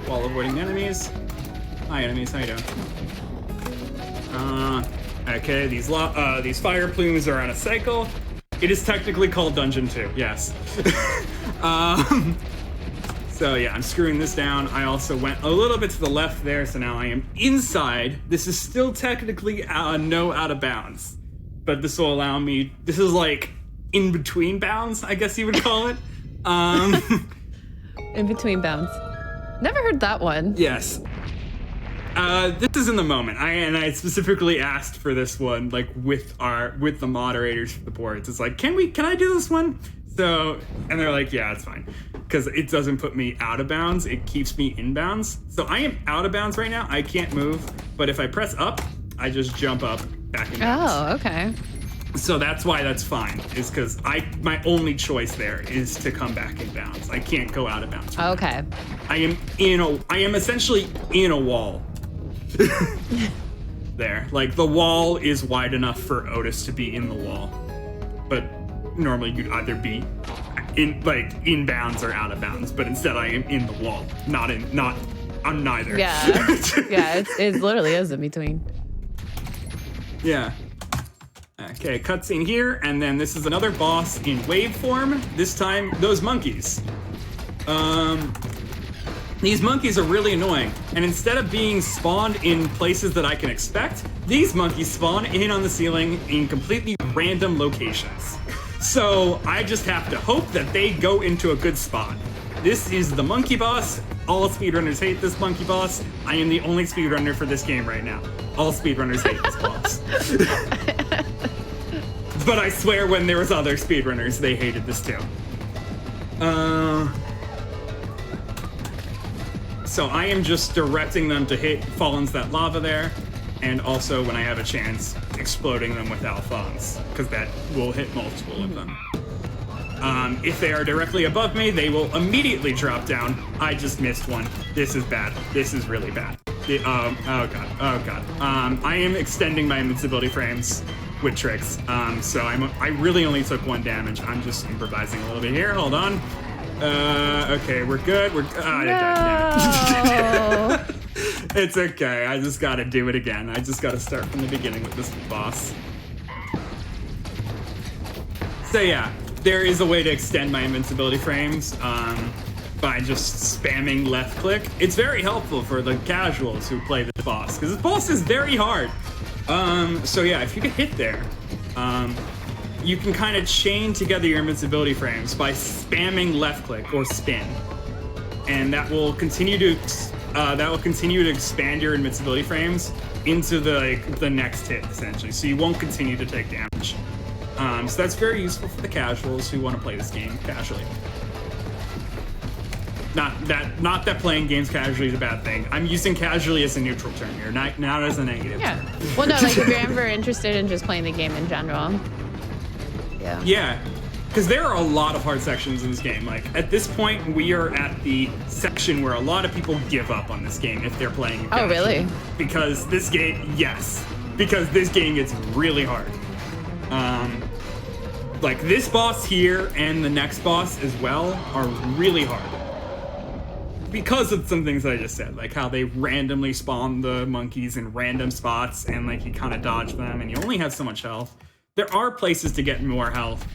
while avoiding enemies. Hi enemies, how you doing? Okay, these fire plumes are on a cycle. It is technically called Dungeon 2, yes. So yeah, I'm screwing this down. I also went a little bit to the left there, so now I am inside. This is still technically no out of bounds, but this will allow me, this is like in between bounds, I guess you would call it. In between bounds. Never heard that one. Yes. This is in the moment. I specifically asked for this one, like with the moderators for the boards. It's like, can I do this one? So, and they're like, yeah, it's fine. Because it doesn't put me out of bounds, it keeps me in bounds. So I am out of bounds right now, I can't move. But if I press up, I just jump up back in bounds. Oh, okay. So that's why that's fine, is because my only choice there is to come back in bounds. I can't go out of bounds. Okay. I am essentially in a wall. There, like the wall is wide enough for Otis to be in the wall, but normally you'd either be in bounds or out of bounds, but instead I am in the wall, I'm neither. Yeah. Yeah, it literally is in between. Yeah. Okay, cutscene here, and then this is another boss in wave form. This time, those monkeys. These monkeys are really annoying, and instead of being spawned in places that I can expect, these monkeys spawn in on the ceiling in completely random locations. So I just have to hope that they go into a good spot. This is the monkey boss. All speedrunners hate this monkey boss. I am the only speedrunner for this game right now. All speedrunners hate this boss. But I swear when there was other speedrunners, they hated this too. So I am just directing them to fall into that lava there, and also when I have a chance, exploding them with alphons, because that will hit multiple of them. If they are directly above me, they will immediately drop down. I just missed one. This is bad. This is really bad. Oh god. I am extending my invincibility frames with tricks. So I really only took 1 damage. I'm just improvising a little bit here. Hold on. Okay, we're good. I died. It's okay. I just gotta do it again. I just gotta start from the beginning with this boss. So yeah, there is a way to extend my invincibility frames by just spamming left click. It's very helpful for the casuals who play this boss, because this boss is very hard. So yeah, if you get hit there, you can kind of chain together your invincibility frames by spamming left click or spin, and that will continue to expand your invincibility frames into the next hit, essentially. So you won't continue to take damage. So that's very useful for the casuals who want to play this game casually. Not that playing games casually is a bad thing. I'm using casually as a neutral term here, not as a negative. Yeah. Well, no, like if you're ever interested in just playing the game in general. Yeah. Yeah. Because there are a lot of hard sections in this game. Like, at this point, we are at the section where a lot of people give up on this game if they're playing it. Oh, really? Because this game, yes. Because this game gets really hard. Like, this boss here and the next boss as well are really hard. Because of some things that I just said, like how they randomly spawn the monkeys in random spots and, like, you kind of dodge them and you only have so much health. There are places to get more health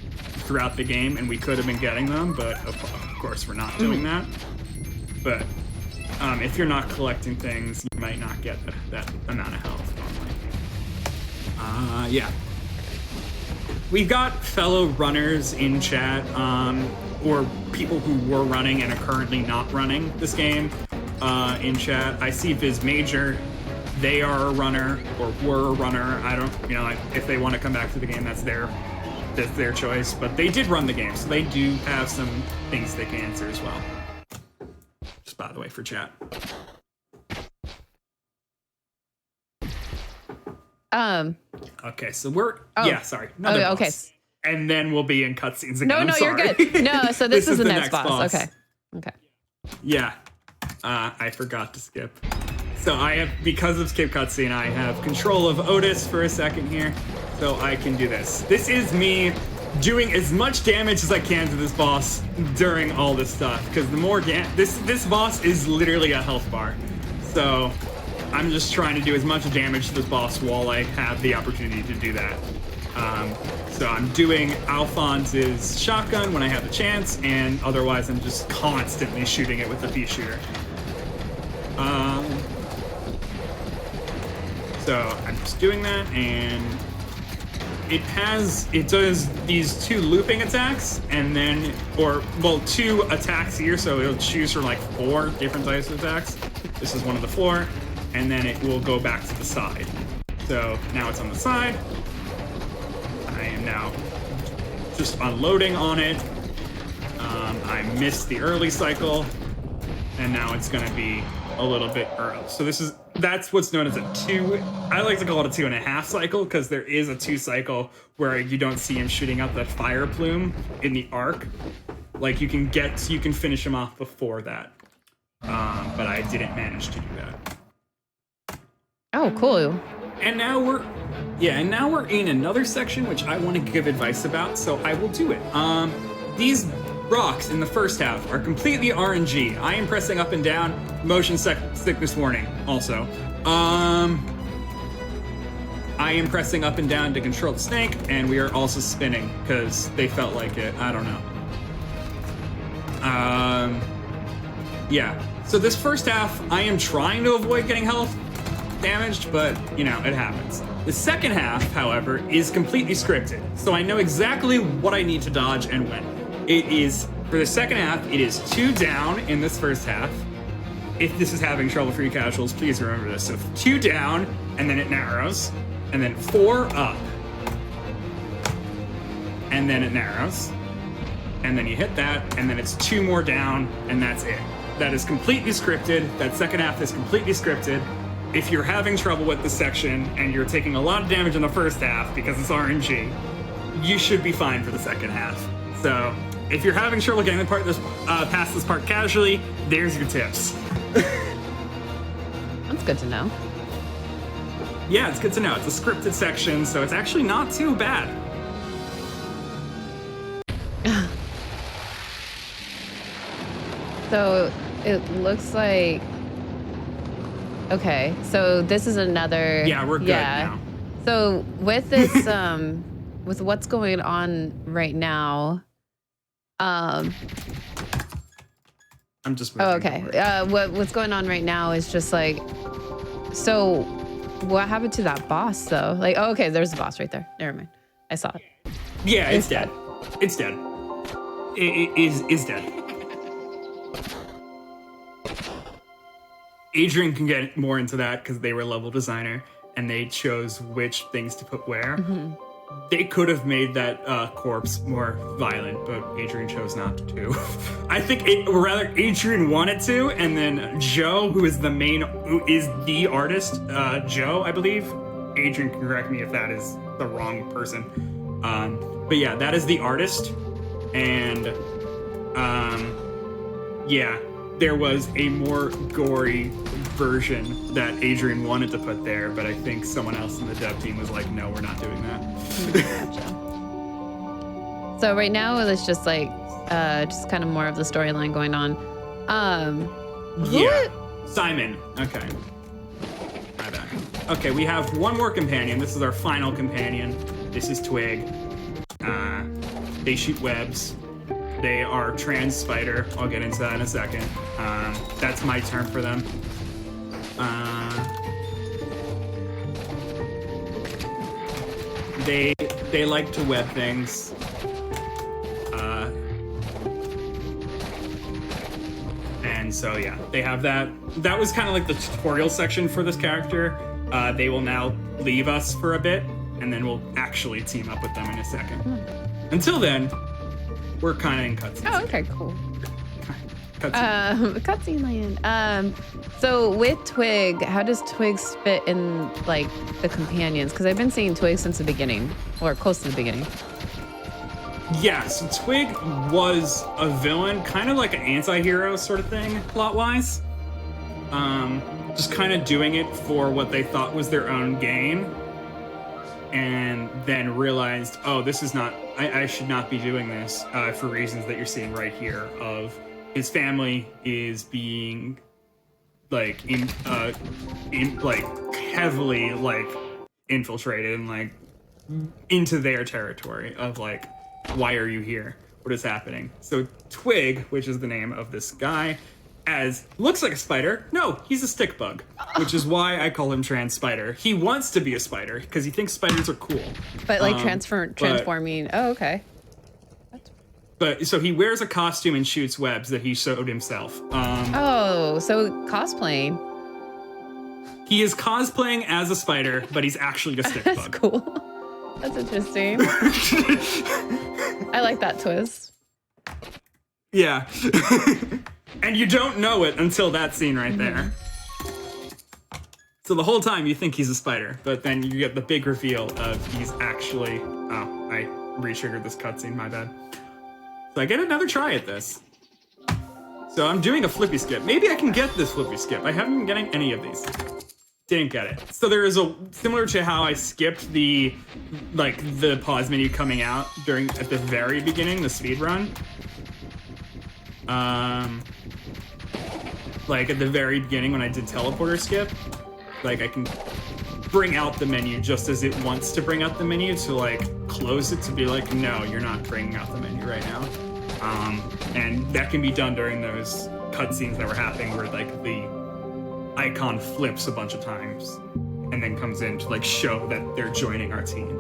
throughout the game, and we could have been getting them, but of course we're not doing that. But if you're not collecting things, you might not get that amount of health. Yeah. We've got fellow runners in chat, or people who were running and are currently not running this game in chat. I see Viz Major. They are a runner, or were a runner. I don't, like, if they want to come back to the game, that's their choice. But they did run the game, so they do have some things they can answer as well. Just by the way, for chat. Okay, so we're sorry. Okay. And then we'll be in cutscenes again. No, you're good. No, so this is the next boss. Okay. Yeah. I forgot to skip. So I have, because of skip cutscene, I have control of Otis for a second here, so I can do this. This is me doing as much damage as I can to this boss during all this stuff, because the more this boss is literally a health bar. So I'm just trying to do as much damage to this boss while I have the opportunity to do that. So I'm doing Alphonse's shotgun when I have the chance, and otherwise I'm just constantly shooting it with the pea shooter. So I'm just doing that, and it does these two looping attacks, and then, two attacks here, so it'll choose from like 4 different types of attacks. This is one of the 4, and then it will go back to the side. So now it's on the side. I am now just unloading on it. I missed the early cycle, and now it's gonna be a little bit early. So that's what's known as a 2. I like to call it a 2.5 cycle, because there is a 2 cycle where you don't see him shooting out that fire plume in the arc. Like, you can finish him off before that. But I didn't manage to do that. Oh, cool. And now we're in another section which I want to give advice about, so I will do it. These rocks in the first half are completely RNG. I am pressing up and down. Motion sickness warning also. I am pressing up and down to control the snake, and we are also spinning because they felt like it. I don't know. Yeah. So this first half, I am trying to avoid getting health damaged, but, it happens. The second half, however, is completely scripted, so I know exactly what I need to dodge and when. It is, for the second half, it is 2 down in this first half. If this is having trouble for you casuals, please remember this. So 2 down, and then it narrows, and then 4 up, and then it narrows, and then you hit that, and then it's 2 more down, and that's it. That is completely scripted. That second half is completely scripted. If you're having trouble with this section, and you're taking a lot of damage in the first half because it's RNG, you should be fine for the second half. So if you're having trouble getting past this part casually, there's your tips. That's good to know. Yeah, it's good to know. It's a scripted section, so it's actually not too bad. So it looks like... Okay, so this is another... Yeah, we're good now. So with this, with what's going on right now... I'm just moving okay. What's going on right now is just like... So what happened to that boss, though? Like, oh, okay, there's a boss right there. Never mind. I saw it. Yeah, it's dead. It's dead. It is dead. Adrian can get more into that because they were level designer and they chose which things to put where. they could have made that corpse more violent, but Adrian chose not to. I think, rather, Adrian wanted to, and then Joe, who is the artist, Joe, I believe. Adrian can correct me if that is the wrong person. But yeah, that is the artist, and yeah, there was a more gory version that Adrian wanted to put there, but I think someone else in the dev team was like, no, we're not doing that. Gotcha. So right now it's just like just kind of more of the storyline going on. Yeah. Simon. Okay. My bad. Okay, we have one more companion. This is our final companion. This is Twig. They shoot webs. They are trans spider. I'll get into that in a second. That's my term for them. They like to web things. And so yeah, they have that. That was kind of like the tutorial section for this character. They will now leave us for a bit, and then we'll actually team up with them in a second. Until then, we're kind of in cutscene. Oh, okay, cool. Cutscene. Cutscene land. So with Twig, how does Twig fit in like the companions? Because I've been seeing Twig since the beginning, or close to the beginning. Yeah, so Twig was a villain, kind of like an anti-hero sort of thing, plot-wise. Just kind of doing it for what they thought was their own gain. And then realized, oh, this is not, I should not be doing this for reasons that you're seeing right here of his family is being like heavily like infiltrated and like into their territory of like, why are you here? What is happening? So Twig, which is the name of this guy, looks like a spider. No, he's a stick bug, which is why I call him Trans Spider. He wants to be a spider because he thinks spiders are cool. But like transforming. Oh, okay. But so he wears a costume and shoots webs that he sewed himself. Oh, so cosplaying. He is cosplaying as a spider, but he's actually a stick That's bug. cool. That's interesting. I like that twist. Yeah. And you don't know it until that scene right there. So the whole time you think he's a spider, but then you get the big reveal of he's actually... Oh, I re-triggered this cutscene, my bad. So I get another try at this. So I'm doing a flippy skip. Maybe I can get this flippy skip. I haven't been getting any of these. Didn't get it. So there is similar to how I skipped the pause menu coming out at the very beginning, the speed run. Like at the very beginning when I did teleporter skip, like I can bring out the menu just as it wants to bring out the menu to like close it to be like, no, you're not bringing out the menu right now. And that can be done during those cutscenes that were happening where like the icon flips a bunch of times and then comes in to like show that they're joining our team.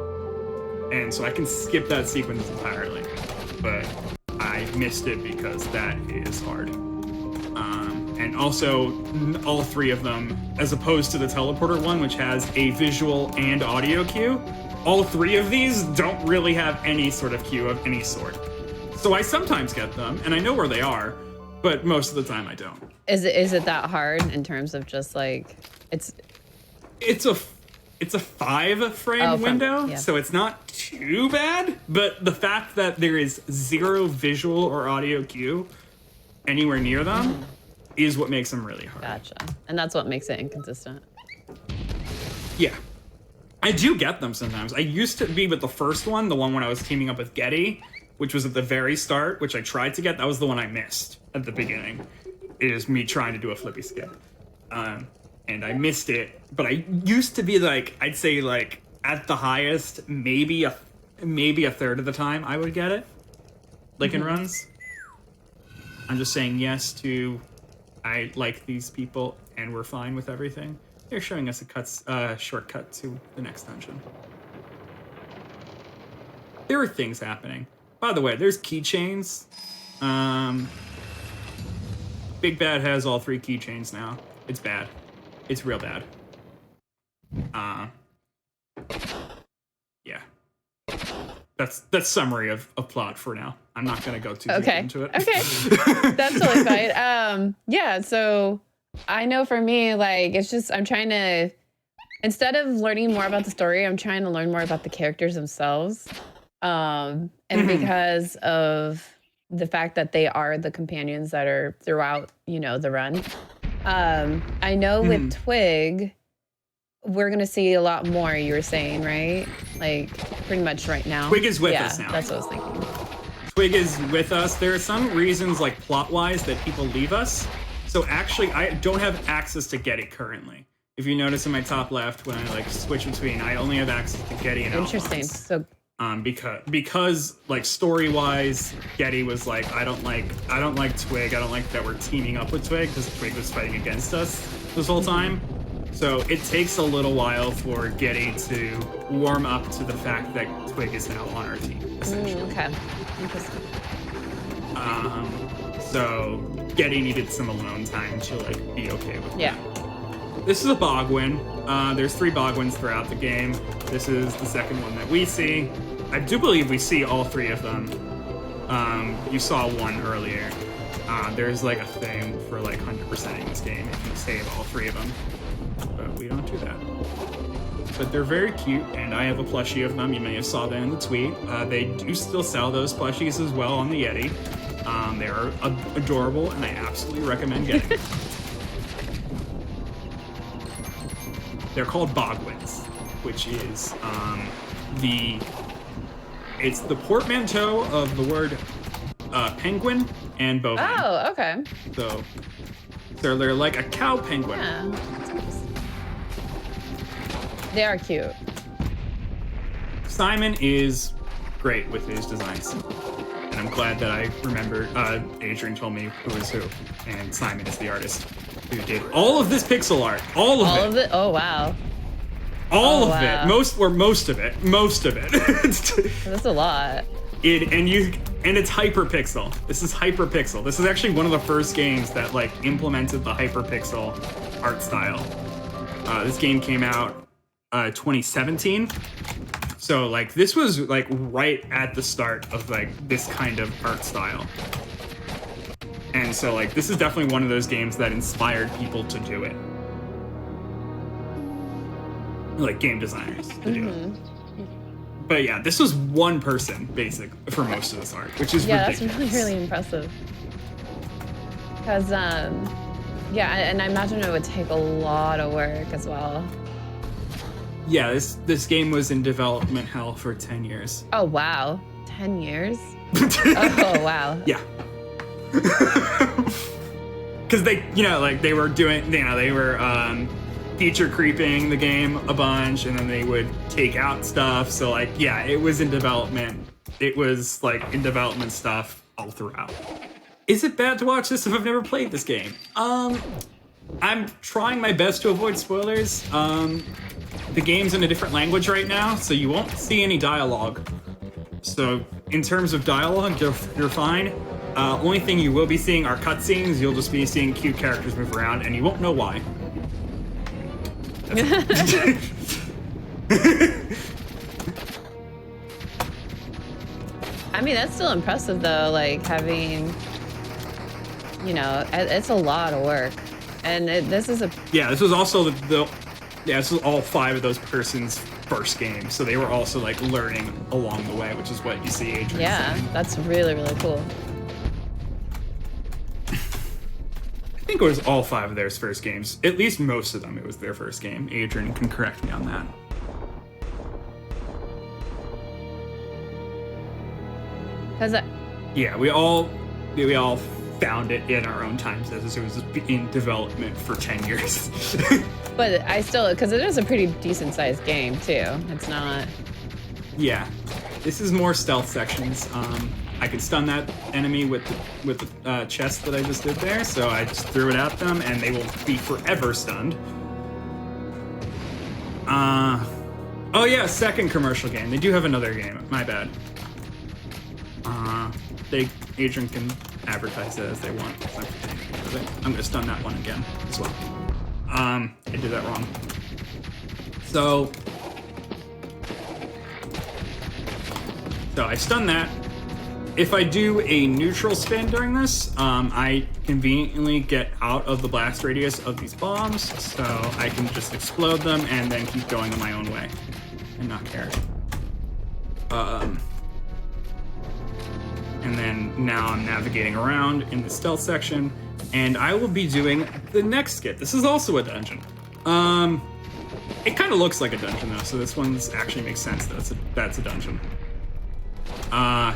And so I can skip that sequence entirely, but I missed it because that is hard. And also all three of them, as opposed to the teleporter one, which has a visual and audio cue, all three of these don't really have any sort of cue of any sort. So I sometimes get them and I know where they are, but most of the time I don't. Is it that hard in terms of just like it's a 5 frame window, yeah. So it's not too bad, but the fact that there is zero visual or audio cue anywhere near them is what makes them really hard. Gotcha. And that's what makes it inconsistent. Yeah. I do get them sometimes. I used to be with the first one, the one when I was teaming up with Getty, which was at the very start, which I tried to get. That was the one I missed at the beginning. It is me trying to do a flippy skip. And I missed it, but I used to be like, I'd say like at the highest, maybe a third of the time I would get it, like in runs. I'm just saying yes to, I like these people and we're fine with everything. They're showing us a shortcut to the next dungeon. There are things happening. By the way, there's keychains. Big Bad has all 3 keychains now. It's bad. It's real bad. Yeah. that's summary of plot for now. I'm not gonna go too deep Okay. into it. Okay. That's totally fine. Yeah, so I know for me, like, it's just I'm trying to, instead of learning more about the story, I'm trying to learn more about the characters themselves. And because of the fact that they are the companions that are throughout, you know, the run. I know with Twig, we're gonna see a lot more, you were saying, right? Like pretty much right now. Twig is with us now. That's what I was thinking. Twig is with us. There are some reasons, like plot-wise, that people leave us. So actually, I don't have access to Getty currently. If you notice in my top left, when I like switch between, I only have access to Getty and Interesting. Outlaws. So because like story-wise, Getty was like, I don't like Twig. I don't like that we're teaming up with Twig because Twig was fighting against us this whole time. So it takes a little while for Getty to warm up to the fact that Twig is now on our team, essentially. okay. Interesting. So Getty needed some alone time to like be okay with Yeah. that. This is a Bogwin. There's 3 Bogwins throughout the game. This is the second one that we see. I do believe we see all 3 of them. You saw one earlier. There's like a thing for like 100%ing this game if you save all 3 of them. But we don't do that. But they're very cute, and I have a plushie of them. You may have saw that in the tweet. They do still sell those plushies as well on the Yeti. They are adorable, and I absolutely recommend getting them. They're called Bogwins, which is it's the portmanteau of the word penguin and bovine. Oh, okay. So they're like a cow penguin. Yeah. They are cute. Simon is great with his designs. And I'm glad that I remembered, Adrian told me who is who. And Simon is the artist who did all of this pixel art. All of it. Oh, wow. All of wow. it. Most of it. That's a lot. And it's hyperpixel. This is hyperpixel. This is actually one of the first games that like implemented the hyperpixel art style. This game came out 2017. So like this was like right at the start of like this kind of art style. And so like this is definitely one of those games that inspired people to do it. Like game designers to do it. But yeah, this was one person basic for most of this art, which is ridiculous. That's really, really impressive. Because yeah, and I imagine it would take a lot of work as well. Yeah, this game was in development hell for 10 years. Oh, wow. 10 years? Oh, wow. Yeah. Because they, you know, like they were doing, you know, they were feature creeping the game a bunch, and then they would take out stuff. So like, yeah, it was in development. It was like in development stuff all throughout. Is it bad to watch this if I've never played this game? I'm trying my best to avoid spoilers. The game's in a different language right now, so you won't see any dialogue. So in terms of dialogue, you're fine. Only thing you will be seeing are cutscenes. You'll just be seeing cute characters move around, and you won't know why. I mean, that's still impressive, though, like having, you know, it's a lot of work. And this is a... Yeah, this was also this was all 5 of those persons' first game, so they were also like learning along the way, which is what you see Adrian saying. That's really, really cool. I think it was all 5 of their first games. At least most of them, it was their first game. Adrian can correct me on that. Yeah, we all found it in our own times as it was in development for 10 years. But I still, because it is a pretty decent sized game too. It's not. Yeah, this is more stealth sections. I could stun that enemy with the chest that I just did there, so I just threw it at them, and they will be forever stunned. Oh yeah, second commercial game. They do have another game. My bad. Adrian can advertise it as they want. I'm gonna stun that one again as well. I did that wrong. So I stun that. If I do a neutral spin during this, I conveniently get out of the blast radius of these bombs, so I can just explode them and then keep going on my own way and not care. And then now I'm navigating around in the stealth section, and I will be doing the next skit. This is also a dungeon. It kind of looks like a dungeon though, so this one's actually makes sense that that's a dungeon.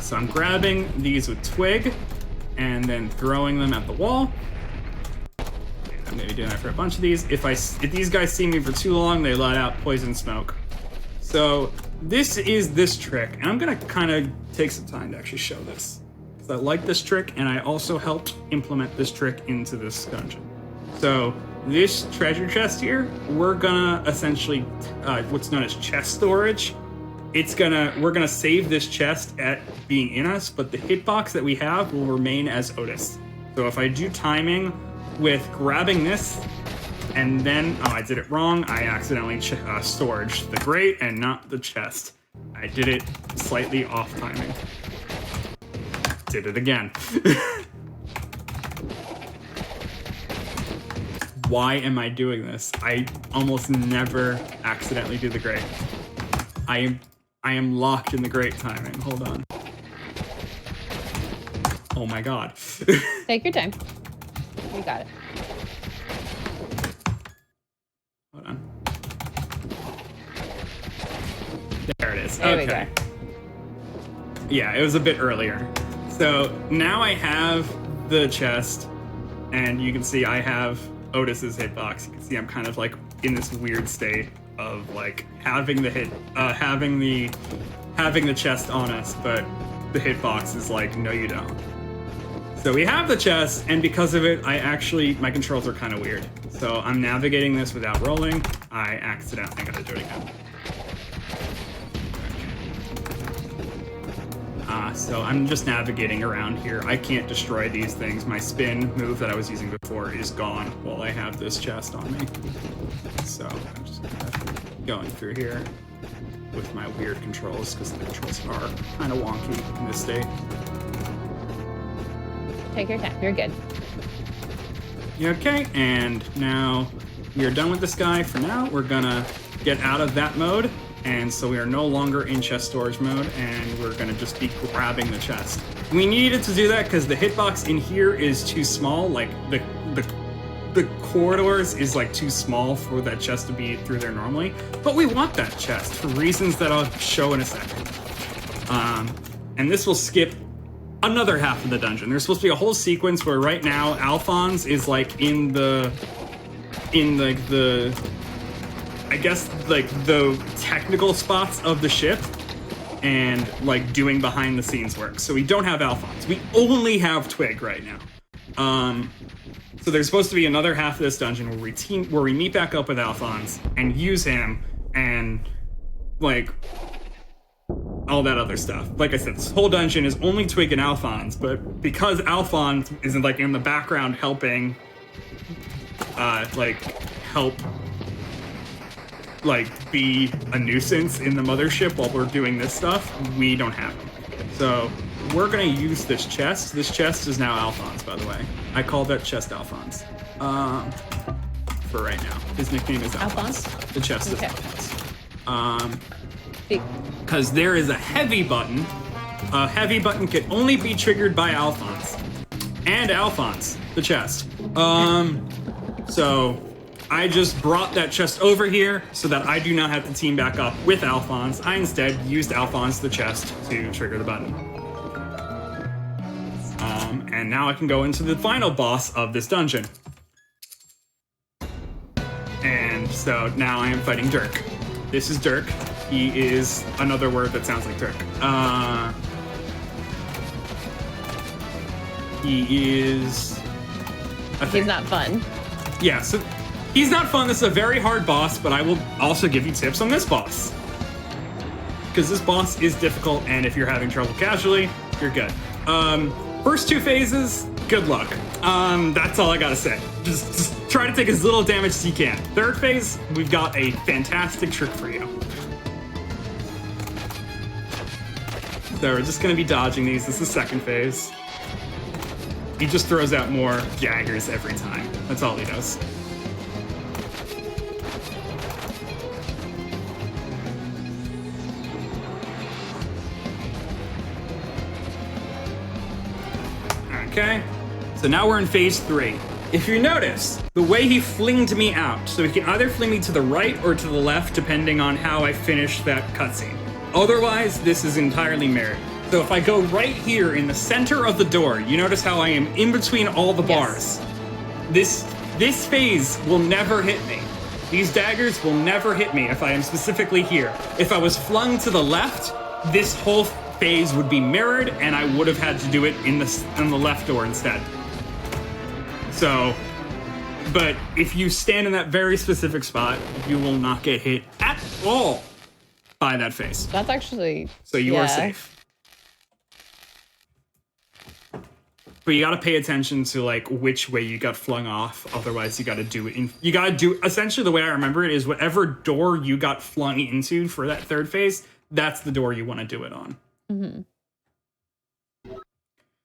So I'm grabbing these with twig and then throwing them at the wall. And I'm gonna be doing that for a bunch of these. If these guys see me for too long, they let out poison smoke. So this is this trick, and I'm gonna kind of take some time to actually show this, because I like this trick, and I also helped implement this trick into this dungeon. So this treasure chest here, we're gonna essentially what's known as chest storage. We're gonna save this chest at being in us, but the hitbox that we have will remain as Otis. So if I do timing with grabbing this, and then, oh, I did it wrong. I accidentally storaged the grate and not the chest. I did it slightly off timing. Did it again. Why am I doing this? I almost never accidentally do the grate. I am locked in the grate timing. Hold on. Oh my god. Take your time. You got it. Hold on. There it is. There okay. we go. Yeah, it was a bit earlier. So now I have the chest, and you can see I have Otis's hitbox. You can see I'm kind of like in this weird state of like having the chest on us, but the hitbox is like, no, you don't. So we have the chest, and because of it, my controls are kind of weird. So I'm navigating this without rolling. I gotta do it again. So I'm just navigating around here. I can't destroy these things. My spin move that I was using before is gone while I have this chest on me. So I'm just kind of going through here with my weird controls, because the controls are kind of wonky in this state. Take your time. You're good. Okay, and now we are done with this guy for now. We're gonna get out of that mode, and so we are no longer in chest storage mode, and we're gonna just be grabbing the chest. We needed to do that because the hitbox in here is too small. Like the corridors is like too small for that chest to be through there normally, but we want that chest for reasons that I'll show in a second. And this will skip another half of the dungeon. There's supposed to be a whole sequence where right now Alphonse is like in I guess like the technical spots of the ship and like doing behind the scenes work. So we don't have Alphonse. We only have Twig right now. So there's supposed to be another half of this dungeon where we meet back up with Alphonse and use him and like all that other stuff. Like I said, this whole dungeon is only Twig and Alphonse, but because Alphonse isn't like in the background helping, be a nuisance in the mothership while we're doing this stuff, we don't have him. So we're gonna use this chest. This chest is now Alphonse, by the way. I call that chest Alphonse. For right now. His nickname is Alphonse. The chest is Alphonse. Because there is a heavy button. A heavy button can only be triggered by Alphonse. And Alphonse, the chest. So I just brought that chest over here so that I do not have to team back up with Alphonse. I instead used Alphonse, the chest, to trigger the button. And now I can go into the final boss of this dungeon. And so now I am fighting Dirk. This is Dirk. He is another word that sounds like Dirk. He is... He's not fun. Yeah, so he's not fun. This is a very hard boss, but I will also give you tips on this boss. Because this boss is difficult, and if you're having trouble casually, you're good. First two phases, good luck. That's all I gotta say. Just try to take as little damage as you can. Third phase, we've got a fantastic trick for you. So we're just gonna be dodging these. This is second phase. He just throws out more daggers every time. That's all he does. Okay, so now we're in phase 3. If you notice, the way he flinged me out, so he can either fling me to the right or to the left, depending on how I finish that cutscene. Otherwise, this is entirely mirrored. So if I go right here in the center of the door, you notice how I am in between all the bars. This phase will never hit me. These daggers will never hit me if I am specifically here. If I was flung to the left, this whole phase would be mirrored, and I would have had to do it in the left door instead. So, but if you stand in that very specific spot, you will not get hit at all by that phase. That's actually... So you are safe. But you gotta pay attention to like which way you got flung off. Otherwise, you gotta do it in. You gotta do essentially the way I remember it is whatever door you got flung into for that third phase. That's the door you want to do it on.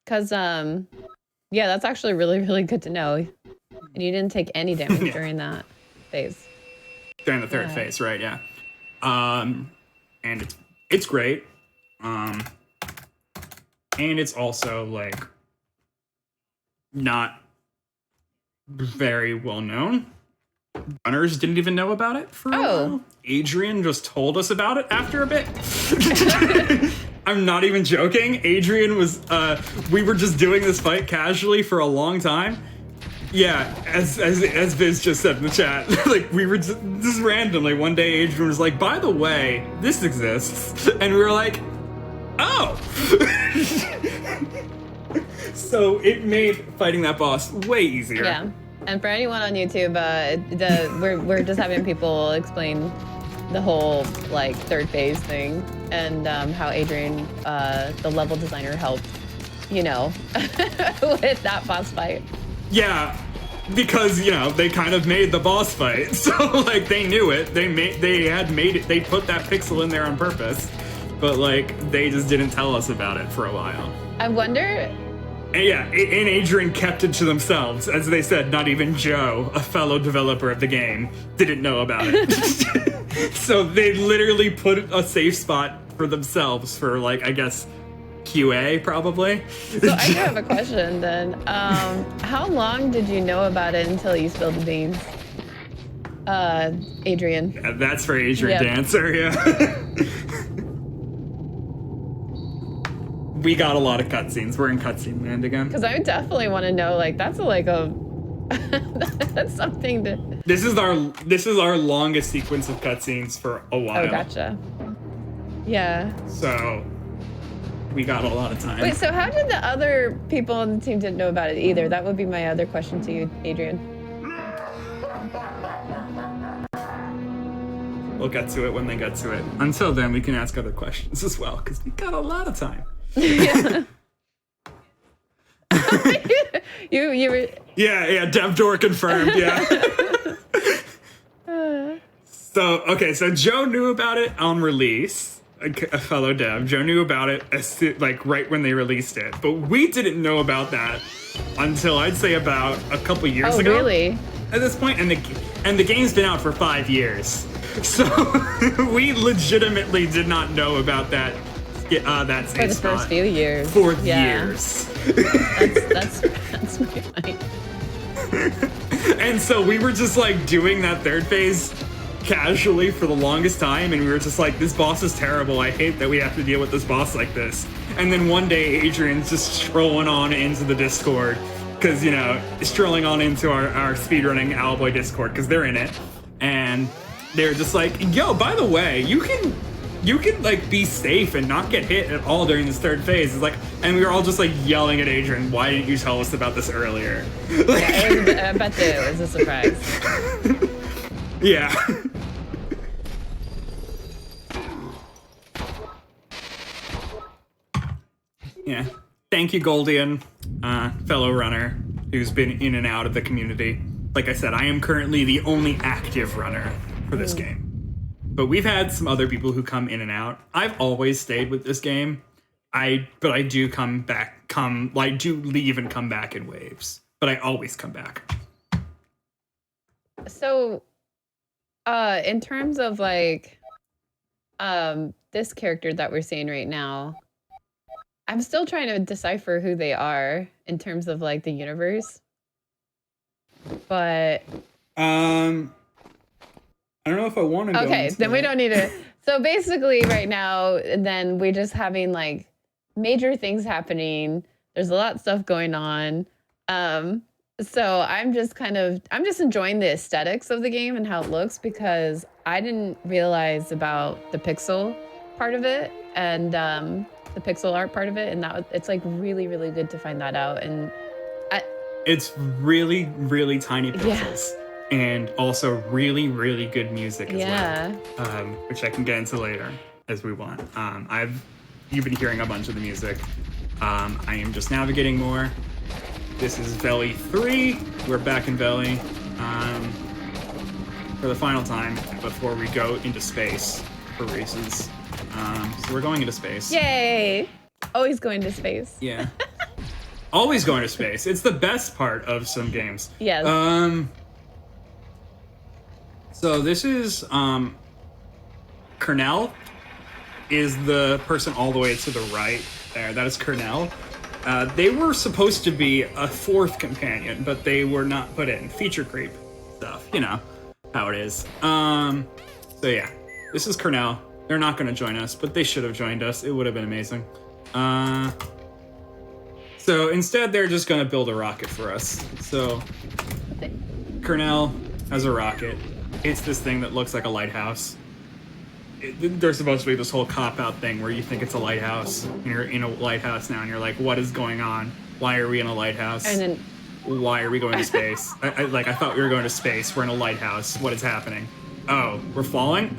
Because yeah, that's actually really, really good to know. And you didn't take any damage during that phase. During the third phase, right? Yeah. And it's great. And it's also like not very well known. Runners didn't even know about it for a while. Adrian just told us about it after a bit. I'm not even joking. Adrian was, we were just doing this fight casually for a long time. Yeah, as Viz just said in the chat, like we were just randomly one day Adrian was like, by the way, this exists. And we were like, oh. So it made fighting that boss way easier. Yeah. And for anyone on YouTube, we're just having people explain the whole like third phase thing and how Adrian, the level designer, helped, you know, with that boss fight. Yeah, because you know they kind of made the boss fight, so like they knew it. They had made it. They put that pixel in there on purpose, but like they just didn't tell us about it for a while. I wonder. And yeah, and Adrian kept it to themselves. As they said, not even Joe, a fellow developer of the game, didn't know about it. So they literally put a safe spot for themselves for, like, I guess, QA, probably. So I do have a question then. How long did you know about it until you spilled the beans? Adrian. Yeah, that's for Adrian to answer, yeah. We got a lot of cutscenes. We're in cutscene land again. Because I definitely want to know, like, that's that's something to... This is our longest sequence of cutscenes for a while. Oh, gotcha. Yeah. So, we got a lot of time. Wait, so how did the other people on the team didn't know about it either? That would be my other question to you, Adrian. We'll get to it when they get to it. Until then, we can ask other questions as well, because we got a lot of time. Yeah. you were... Yeah, dev door confirmed, yeah. So Joe knew about it on release, a fellow dev. Joe knew about it like right when they released it, but we didn't know about that until I'd say about a couple years ago. Oh, really? At this point, and the game's been out for 5 years, so we legitimately did not know about that. That for the first few years. For years. That's my point. And so we were just like doing that third phase casually for the longest time, and we were just like, this boss is terrible. I hate that we have to deal with this boss like this. And then one day Adrian's just strolling on into the Discord, because, you know, strolling on into our speedrunning Owlboy Discord, because they're in it. And they're just like, yo, by the way, you can like be safe and not get hit at all during this third phase. It's like, and we were all just like yelling at Adrian, why didn't you tell us about this earlier? Like, yeah, I bet it was a surprise. Yeah. Yeah. Thank you, Goldian, fellow runner who's been in and out of the community. Like I said, I am currently the only active runner for this game. But we've had some other people who come in and out. I've always stayed with this game. but I do I do leave and come back in waves, but I always come back. So, in terms of like, this character that we're seeing right now, I'm still trying to decipher who they are in terms of like the universe. But I don't know if I want to go okay, into then we that. don't need to. So basically right now, then we're just having like major things happening. There's a lot of stuff going on. So I'm just enjoying the aesthetics of the game and how it looks, because I didn't realize about the pixel part of it and the pixel art part of it, and it's like really, really good to find that out. And it's really, really tiny pixels. Yeah. And also really, really good music as Yeah. well, which I can get into later as we want. You've been hearing a bunch of the music. I am just navigating more. This is Valley 3. We're back in Valley for the final time before we go into space for races. So we're going into space. Yay! Always going to space. Yeah. Always going to space. It's the best part of some games. Yes. So this is Kernel is the person all the way to the right there. That is Kernel. They were supposed to be a fourth companion, but they were not put in. Feature creep stuff. You know how it is. So yeah, this is Kernel. They're not going to join us, but they should have joined us. It would have been amazing. So instead, they're just going to build a rocket for us. So Kernel has a rocket. It's this thing that looks like a lighthouse. There's supposed to be this whole cop-out thing where you think it's a lighthouse, and you're in a lighthouse now, and you're like, what is going on? Why are we in a lighthouse? And then, why are we going to space? I thought we were going to space. We're in a lighthouse. What is happening? Oh, we're falling?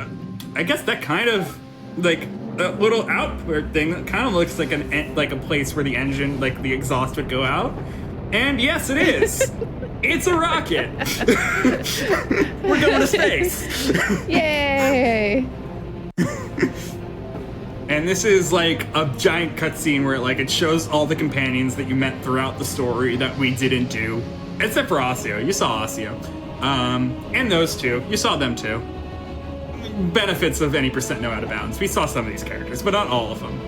I guess that kind of, like, a little outward thing that kind of looks like a place where the engine, like, the exhaust would go out. And yes, it is. It's a rocket. We're going to space. yay! And this is like a giant cutscene where it shows all the companions that you met throughout the story that we didn't do, except for Osseo. You saw Osseo, and those two. You saw them too. Benefits of any percent no out of bounds. We saw some of these characters, but not all of them.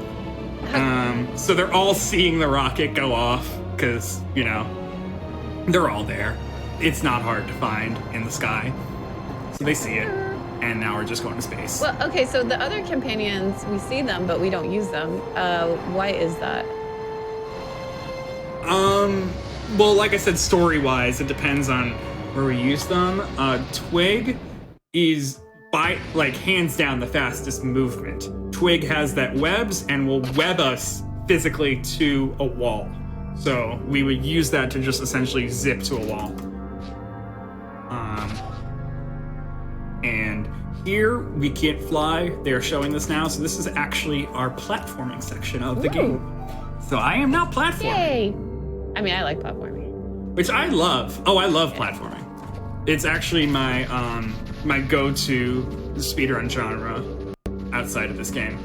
So they're all seeing the rocket go off because they're all there. It's not hard to find in the sky, so they see it. And now we're just going to space. Well, okay, so the other companions, we see them, but we don't use them. Why is that? Well, like I said, story-wise, it depends on where we use them. Twig is, hands down, the fastest movement. Twig has that webs and will web us physically to a wall. So we would use that to just essentially zip to a wall. And here we can't fly. They're showing this now. So this is actually our platforming section of the game. So I am now platforming. Yay! I mean, I like platforming. Which I love. Oh, I love platforming. It's actually my my go-to speedrun genre outside of this game.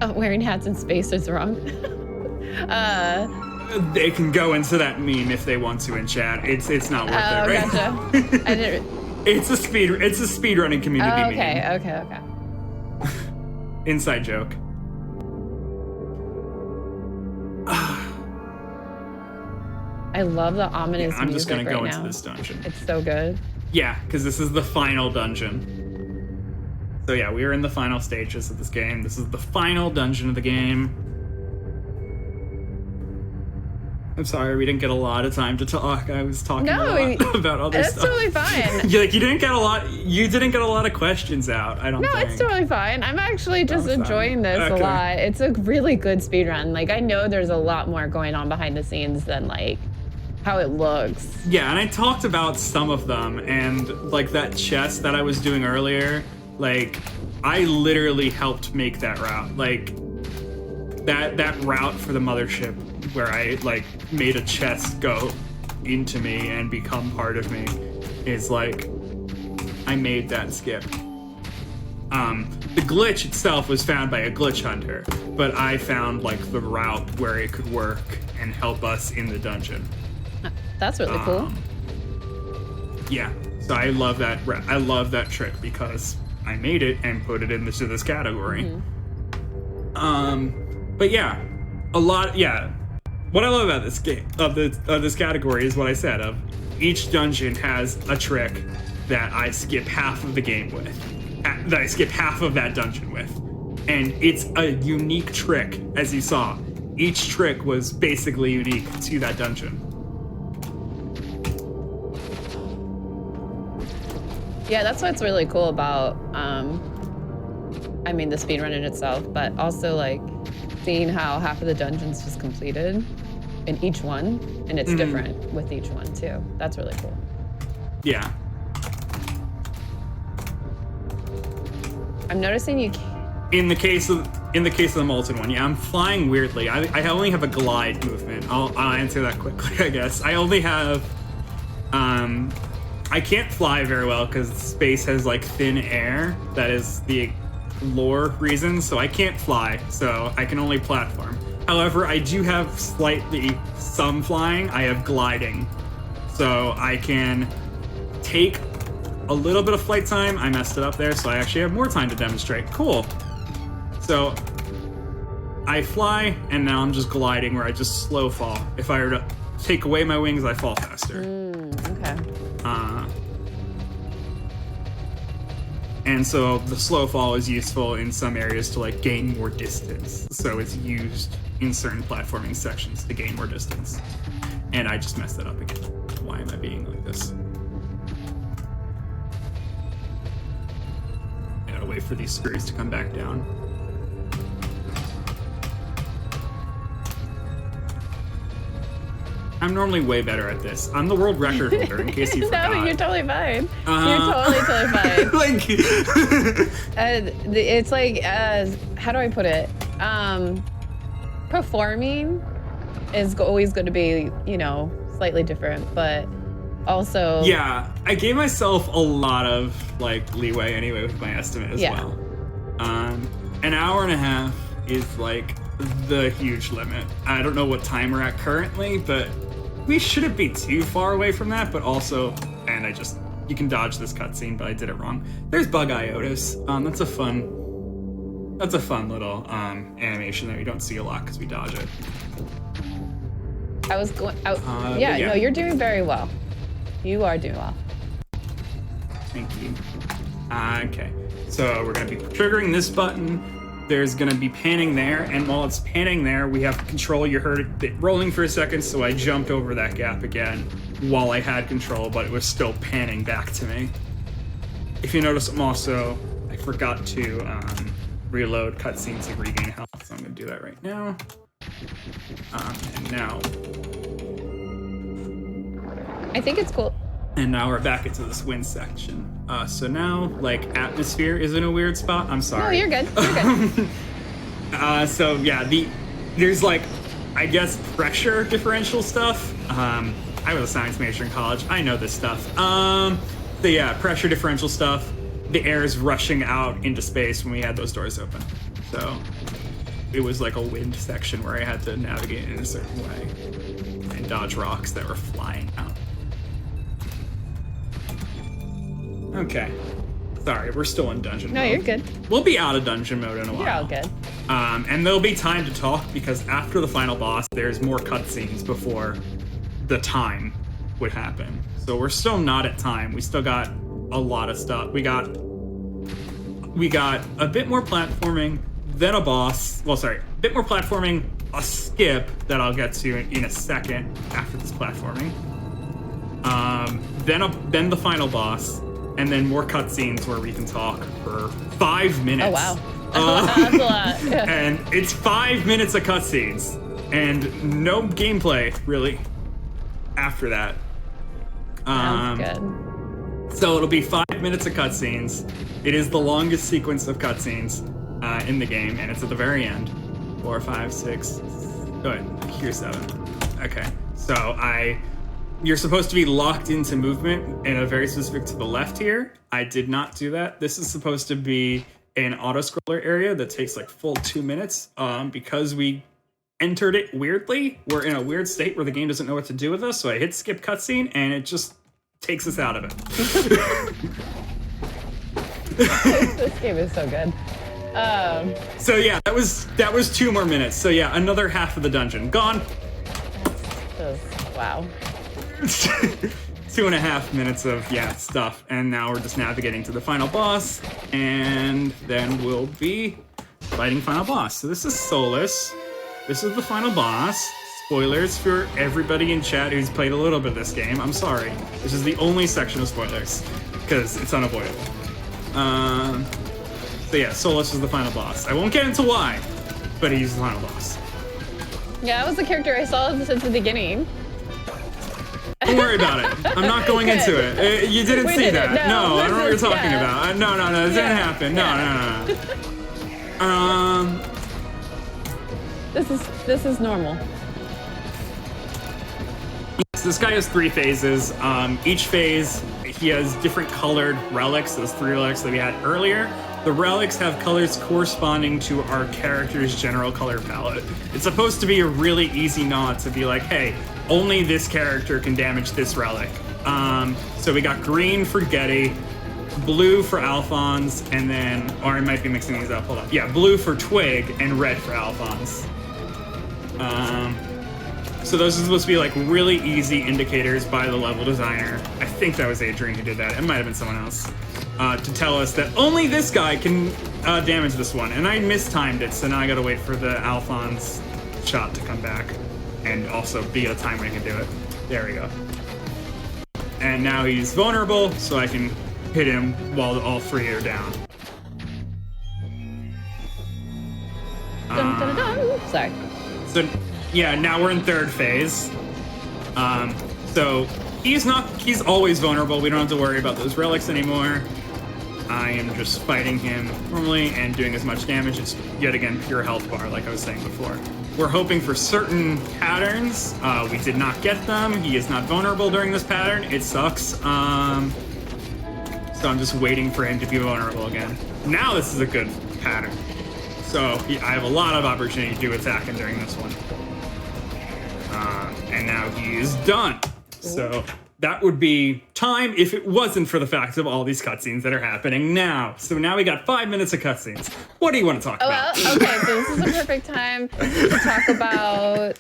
Oh, wearing hats in space is wrong. They can go into that meme if they want to in chat. It's not worth it right gotcha. now. I didn't. It's a speedrunning community meme. Okay. Inside joke. I love the ominous music. I'm just gonna go right into now. this dungeon. It's so good. Yeah, because this is the final dungeon. So yeah, we are in the final stages of this game. This is the final dungeon of the game. I'm sorry, we didn't get a lot of time to talk. I was talking a lot about other stuff. That's totally fine. You didn't get a lot of questions out, I don't think. No, it's totally fine. I'm actually just enjoying this a Okay. lot. It's a really good speedrun. I know there's a lot more going on behind the scenes than how it looks. Yeah, and I talked about some of them, and that chest that I was doing earlier, I literally helped make that route. That route for the mothership where I made a chest go into me and become part of me is I made that skip. The glitch itself was found by a glitch hunter, but I found like the route where it could work and help us in the dungeon. That's really cool. Yeah, so I love that. I love that trick because I made it and put it into this category. But yeah, a lot. Yeah, what I love about this game of this category is what I said. Of each dungeon has a trick that I skip half of the game with, that I skip half of that dungeon with, and it's a unique trick, as you saw. Each trick was basically unique to that dungeon. Yeah, that's what's really cool about, I mean, the speedrun in itself, but also like seeing how half of the dungeon's just completed in each one, and it's different with each one too. That's really cool. Yeah. I'm noticing you. In the case of the molten one, yeah, I'm flying weirdly. I only have a glide movement. I'll answer that quickly, I guess. I only have, I can't fly very well because space has like thin air. That is the lore reason, so I can't fly. So I can only platform. However, I do have slightly some flying. I have gliding, so I can take a little bit of flight time. I messed it up there, so I actually have more time to demonstrate. Cool. So I fly, and now I'm just gliding, where I just slow fall. If I were to take away my wings, I fall faster. Okay. And so the slow fall is useful in some areas to like gain more distance. So it's used in certain platforming sections to gain more distance. And I just messed it up again. Why am I being like this? I gotta wait for these screws to come back down. I'm normally way better at this. I'm the world record holder, in case you forgot. No, you're totally fine. You're totally fine. Like, it's like, how do I put it? Performing is always going to be, you know, slightly different, but also... Yeah, I gave myself a lot of, like, leeway anyway with my estimate as well. An hour and a half is, like, the huge limit. I don't know what time we're at currently, but we shouldn't be too far away from that, but also, and you can dodge this cutscene, but I did it wrong. There's Bug Iotus. That's a fun little animation that we don't see a lot because we dodge it. I was going out. Yeah, no, you're doing very well. You are doing well. Thank you. Okay, so we're gonna be triggering this button. There's gonna be panning there, and while it's panning there, we have control. You heard it rolling for a second, so I jumped over that gap again while I had control, but it was still panning back to me. If you notice, I forgot to reload cutscenes to regain health, so I'm gonna do that right now. And now... I think it's cool. And now we're back into this wind section. So now, like, atmosphere is in a weird spot. I'm sorry. No, you're good. You're good. So yeah, there's like, I guess, pressure differential stuff. I was a science major in college. I know this stuff. So yeah, pressure differential stuff. The air is rushing out into space when we had those doors open. So it was like a wind section where I had to navigate in a certain way and dodge rocks that were flying out. Okay. Sorry, we're still in dungeon mode. No, you're good. We'll be out of dungeon mode in a while. You're all good. And there'll be time to talk because after the final boss, there's more cutscenes before the time would happen. So we're still not at time. We still got a lot of stuff. We got a bit more platforming, then a boss. Well, sorry, a bit more platforming, a skip that I'll get to in a second after this platforming. Then the final boss. And then more cutscenes where we can talk for 5 minutes. Oh, wow. That's a lot. Yeah. And it's 5 minutes of cutscenes. And no gameplay, really, after that. Sounds good. So it'll be 5 minutes of cutscenes. It is the longest sequence of cutscenes in the game, and it's at the very end. 4, 5, 6. Go ahead. Here's 7. Okay. So you're supposed to be locked into movement in a very specific to the left here. I did not do that. This is supposed to be an auto scroller area that takes like full 2 minutes. Because we entered it weirdly, we're in a weird state where the game doesn't know what to do with us. So I hit skip cutscene, and it just takes us out of it. This game is so good. So yeah, that was 2 more minutes. So yeah, another half of the dungeon gone. Wow. 2.5 minutes of stuff, and now we're just navigating to the final boss, and then we'll be fighting final boss. So this is Solus. This is the final boss. Spoilers for everybody in chat who's played a little bit of this game. I'm sorry. This is the only section of spoilers because it's unavoidable. So yeah, Solus is the final boss. I won't get into why, but he's the final boss. Yeah, that was the character I saw since the beginning. Don't worry about it. I'm not going into it. You didn't see that. No, I don't know what you're talking about. No, it didn't happen. No. This is normal. So this guy has 3 phases. Each phase, he has different colored relics. Those 3 relics that we had earlier. The relics have colors corresponding to our character's general color palette. It's supposed to be a really easy nod to be like, hey, only this character can damage this relic. So we got green for Getty, blue for Alphonse, and then, or I might be mixing these up, hold on. Yeah, blue for Twig and red for Alphonse. So those are supposed to be like really easy indicators by the level designer. I think that was Adrian who did that. It might have been someone else. To tell us that only this guy can damage this one. And I mistimed it, so now I gotta wait for the Alphonse shot to come back. And also be at a time when I can do it. There we go. And now he's vulnerable, so I can hit him while all 3 are down. Dun, dun, dun, dun. Sorry. So yeah, now we're in 3rd phase. So he's always vulnerable. We don't have to worry about those relics anymore. I am just fighting him normally and doing as much damage. It's yet again pure health bar, like I was saying before. We're hoping for certain patterns. We did not get them. He is not vulnerable during this pattern. It sucks. So I'm just waiting for him to be vulnerable again. Now this is a good pattern. So I have a lot of opportunity to attack him during this one. And now he is done. So that would be time if it wasn't for the fact of all these cutscenes that are happening now. So now we got 5 minutes of cutscenes. What do you want to talk about? Well, okay, so this is a perfect time to talk about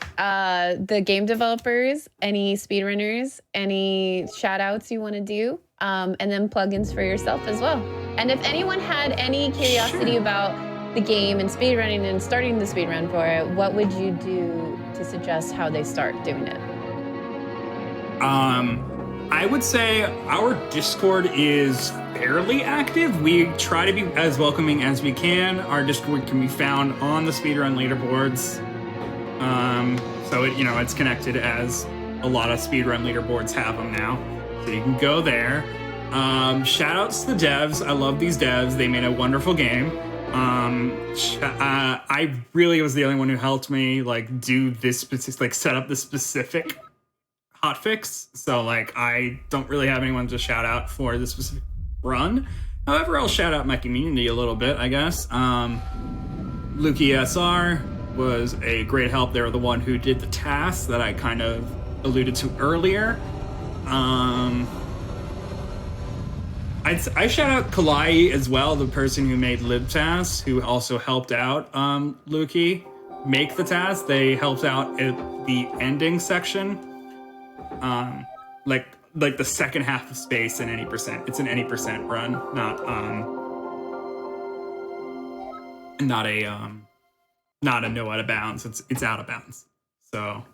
the game developers, any speedrunners, any shout outs you want to do, and then plugins for yourself as well. And if anyone had any curiosity about the game and speedrunning and starting the speedrun for it, what would you do to suggest how they start doing it? I would say our Discord is fairly active. We try to be as welcoming as we can. Our Discord can be found on the speedrun leaderboards. So it's connected as a lot of speedrun leaderboards have them now. So you can go there. Shout outs to the devs. I love these devs. They made a wonderful game. I really was the only one who helped me do this specific, set up this specific hotfix. So I don't really have anyone to shout out for this specific run. However, I'll shout out my community a little bit, I guess. Lukey SR was a great help. They were the one who did the task that I kind of alluded to earlier. I shout out Kalai as well, the person who made LibTask, who also helped out Lukey make the task. They helped out at the ending section. Like the second half of space in any percent. It's an any percent run, not a no out of bounds. It's out of bounds. So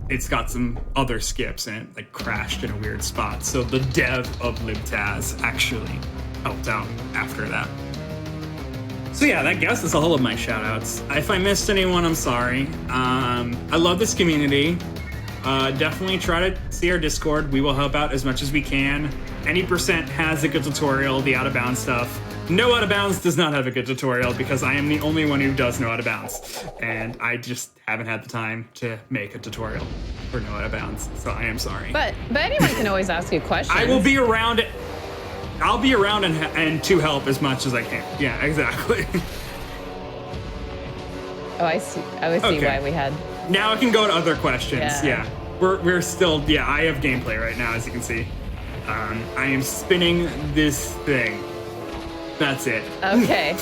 it's got some other skips and it crashed in a weird spot. So the dev of LibTaz actually helped out after that. So yeah, I guess that's all of my shout outs. If I missed anyone, I'm sorry. I love this community. Definitely try to see our Discord. We will help out as much as we can. Any percent has a good tutorial, the out of bounds stuff. No out of bounds does not have a good tutorial because I am the only one who does no out of bounds. And I just haven't had the time to make a tutorial for no out of bounds. So I am sorry. But anyone can always ask you questions. I will be around. I'll be around and to help as much as I can. Yeah, exactly. Oh, I see. I see Okay. why we had. Now I can go to other questions. Yeah. We're still, I have gameplay right now, as you can see. I am spinning this thing. That's it. Okay.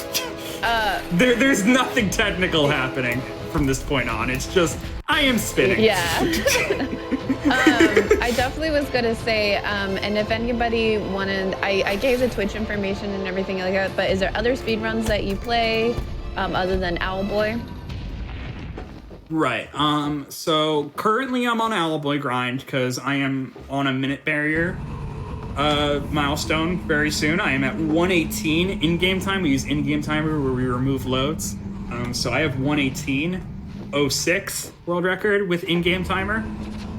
There's nothing technical happening from this point on. It's just, I am spinning. Yeah. I definitely was gonna say, and if anybody wanted, I gave the Twitch information and everything like that, but is there other speedruns that you play other than Owlboy? Right. So currently I'm on Owlboy grind because I am on a minute barrier milestone very soon. I am at 118 in-game time. We use in-game timer where we remove loads. So I have 118.06 world record with in-game timer.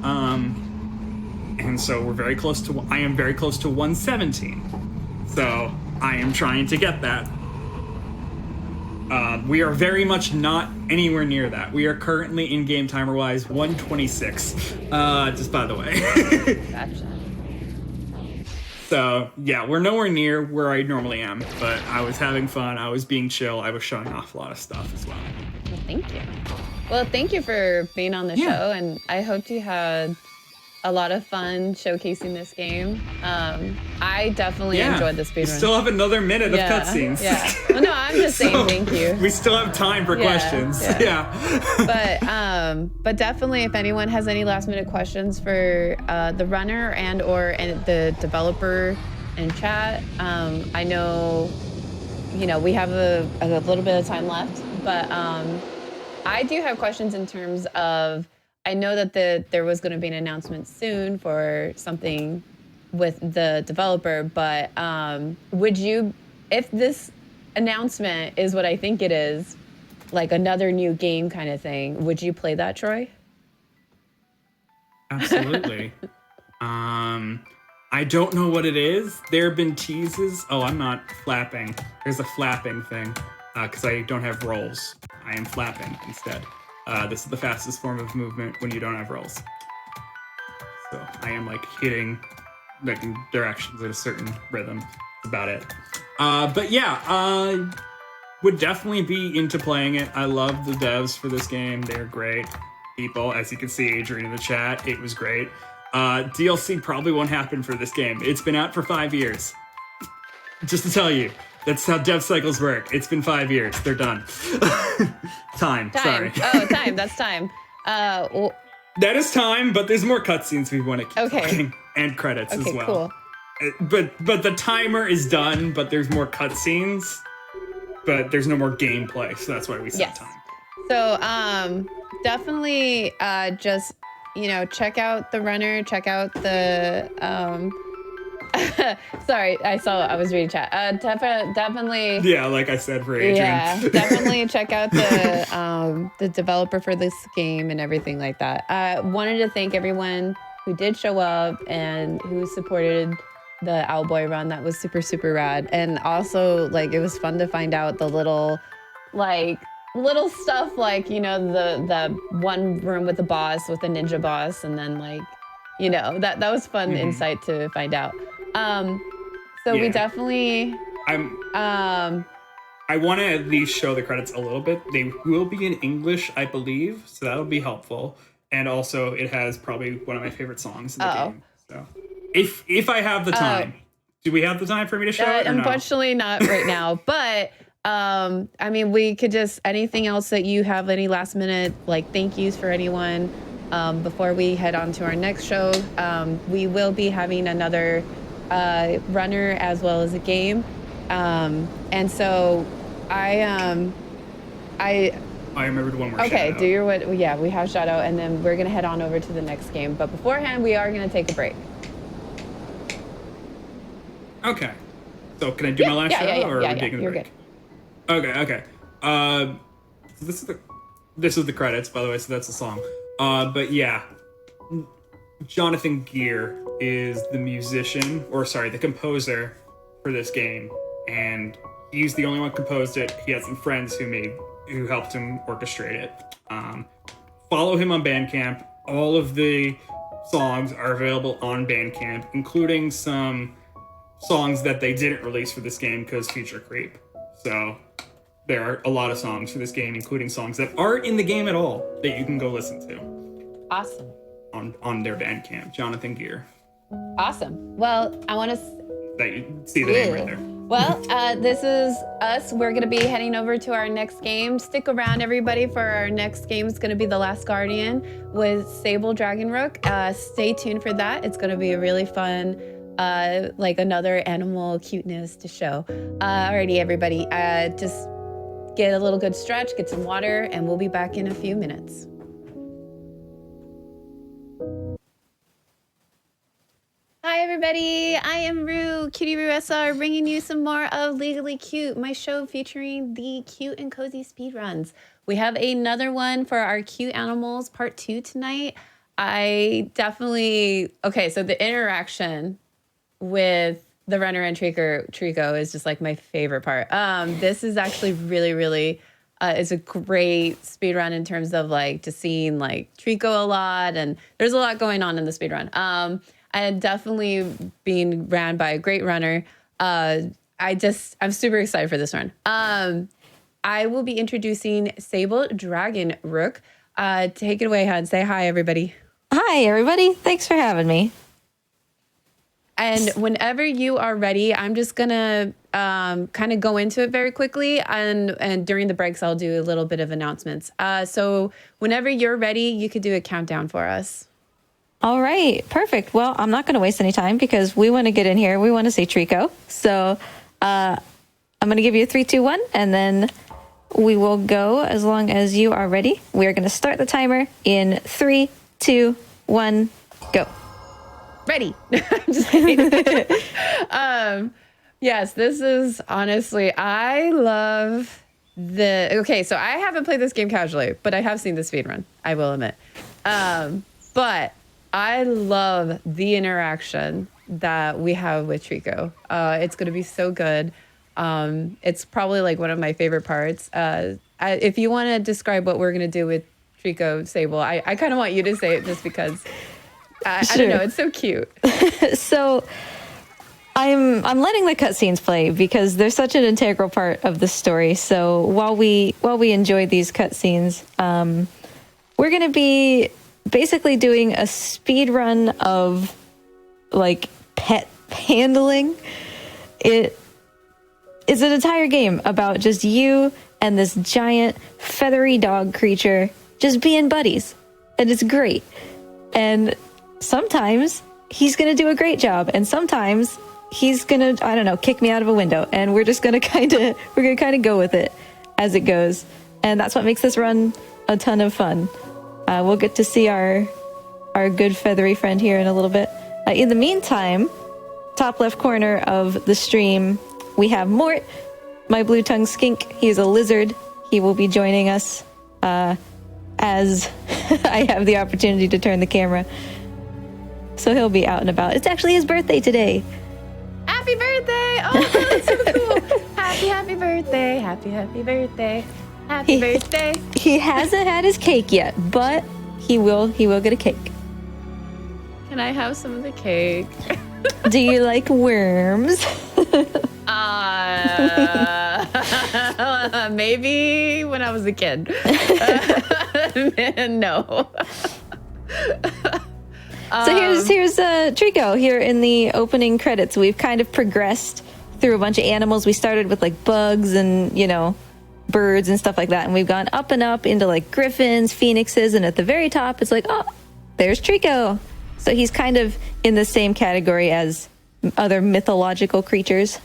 And so we're very close to, I am very close to 117. So I am trying to get that. We are very much not anywhere near that. We are currently in-game timer-wise 126, just by the way. Gotcha. So, yeah, we're nowhere near where I normally am, but I was having fun, I was being chill, I was showing off a lot of stuff as well. Well, thank you. Well, thank you for being on the show, and I hope you had a lot of fun showcasing this game. I definitely enjoyed the speedrun. We still have another minute of cutscenes. Yeah. Well, no, I'm just saying thank you. We still have time for questions. Yeah. But definitely, if anyone has any last minute questions for the runner and the developer in chat, I know, we have a little bit of time left, but I do have questions in terms of, I know that there was going to be an announcement soon for something with the developer, but would you, if this announcement is what I think it is, like another new game kind of thing, would you play that, Troy? Absolutely. I don't know what it is. There have been teases. Oh, I'm not flapping. There's a flapping thing because I don't have rolls. I am flapping instead. This is the fastest form of movement when you don't have rolls. So I am like hitting like in directions at a certain rhythm. That's about it. But yeah, would definitely be into playing it. I love the devs for this game. They're great people. As you can see, Adrian in the chat, it was great. DLC probably won't happen for this game. It's been out for 5 years. Just to tell you. That's how dev cycles work. It's been 5 years. They're done. Time. Sorry. Oh, time. That's time. Well, that is time, but there's more cutscenes we want to keep Okay. talking, and credits as well. Cool. But the timer is done, but there's more cutscenes, but there's no more gameplay, so that's why we set time. So definitely just check out the runner, check out the sorry, I was reading chat. Definitely. Yeah, like I said for Adrian. Yeah, definitely check out the developer for this game and everything like that. Wanted to thank everyone who did show up and who supported the Owlboy run. That was super, super rad. And also, it was fun to find out the little stuff, the one room with the boss, with the ninja boss, and then that was fun insight to find out. We definitely. I want to at least show the credits a little bit. They will be in English, I believe, so that'll be helpful. And also, it has probably one of my favorite songs in the game. So, if I have the time, do we have the time for me to show it? Or unfortunately, not right now. But we could just anything else that you have, any last minute thank yous for anyone. Before we head on to our next show, we will be having another runner as well as a game. And so I remembered one more okay, shout-out. do your what? Yeah, we have shout out, and then we're going to head on over to the next game. But beforehand, we are going to take a break. Okay. So can I do my last shout-out, or are we taking a you're break? good. Okay. So this is the credits, by the way, so that's the song. But yeah, Jonathan Gear is the composer for this game, and he's the only one who composed it. He had some friends who helped him orchestrate it. Follow him on Bandcamp. All of the songs are available on Bandcamp, including some songs that they didn't release for this game because feature creep. So there are a lot of songs for this game, including songs that aren't in the game at all that you can go listen to. Awesome. On their Bandcamp, Jonathan Gear. Awesome. Well, I want to... That you see the name right there. Well, this is us. We're going to be heading over to our next game. Stick around, everybody, for our next game. It's going to be The Last Guardian with Sable Dragonrook. Stay tuned for that. It's going to be a really fun, like another animal cuteness to show. Alrighty, everybody. Just get a little good stretch, get some water, and we'll be back in a few minutes. Hi everybody, I am Rue, Cutie Rue SR, bringing you some more of Legally Cute, my show featuring the cute and cozy speedruns. We have another one for our cute animals part 2 tonight. Okay, so the interaction with the runner and Trico is just like my favorite part. This is actually really, it's a great speedrun in terms of like just seeing like Trico a lot, and there's a lot going on in the speedrun. And definitely being ran by a great runner. I'm super excited for this run. I will be introducing Sable Dragonrook. Take it away, Hun. Say hi, everybody. Hi, everybody. Thanks for having me. And whenever you are ready, I'm just gonna kind of go into it very quickly, and during the breaks, I'll do a little bit of announcements. So whenever you're ready, you could do a countdown for us. All right, perfect. Well, I'm not going to waste any time because we want to get in here. We want to see Trico. So I'm going to give you a 3, 2, 1, and then we will go as long as you are ready. We are going to start the timer in 3, 2, 1, go. Ready. I'm just kidding. Yes, this is honestly, I love okay, so I haven't played this game casually, but I have seen the speedrun, I will admit. But I love the interaction that we have with Trico. It's going to be so good. It's probably like one of my favorite parts. If you want to describe what we're going to do with Trico, Sable, I kind of want you to say it just because I don't know. It's so cute. So I'm letting the cutscenes play because they're such an integral part of the story. So while we enjoy these cutscenes, we're going to be basically doing a speed run of like pet handling. It is an entire game about just you and this giant feathery dog creature just being buddies, and it's great. And sometimes he's gonna do a great job, and sometimes he's gonna, I don't know, kick me out of a window, and we're gonna kind of go with it as it goes. And that's what makes this run a ton of fun. We'll get to see our good feathery friend here in a little bit. In the meantime, top left corner of the stream, we have Mort, my blue-tongued skink. He's a lizard. He will be joining us as I have the opportunity to turn the camera. So he'll be out and about. It's actually his birthday today. Happy birthday! Oh, that's so cool. Happy birthday. Happy birthday. Happy birthday. He hasn't had his cake yet, but he will get a cake. Can I have some of the cake? Do you like worms? Maybe when I was a kid. No. So here's Trico here in the opening credits. We've kind of progressed through a bunch of animals. We started with like bugs and, birds and stuff like that, and we've gone up and up into like griffins, phoenixes, and at the very top it's like, oh, there's Trico. So he's kind of in the same category as other mythological creatures.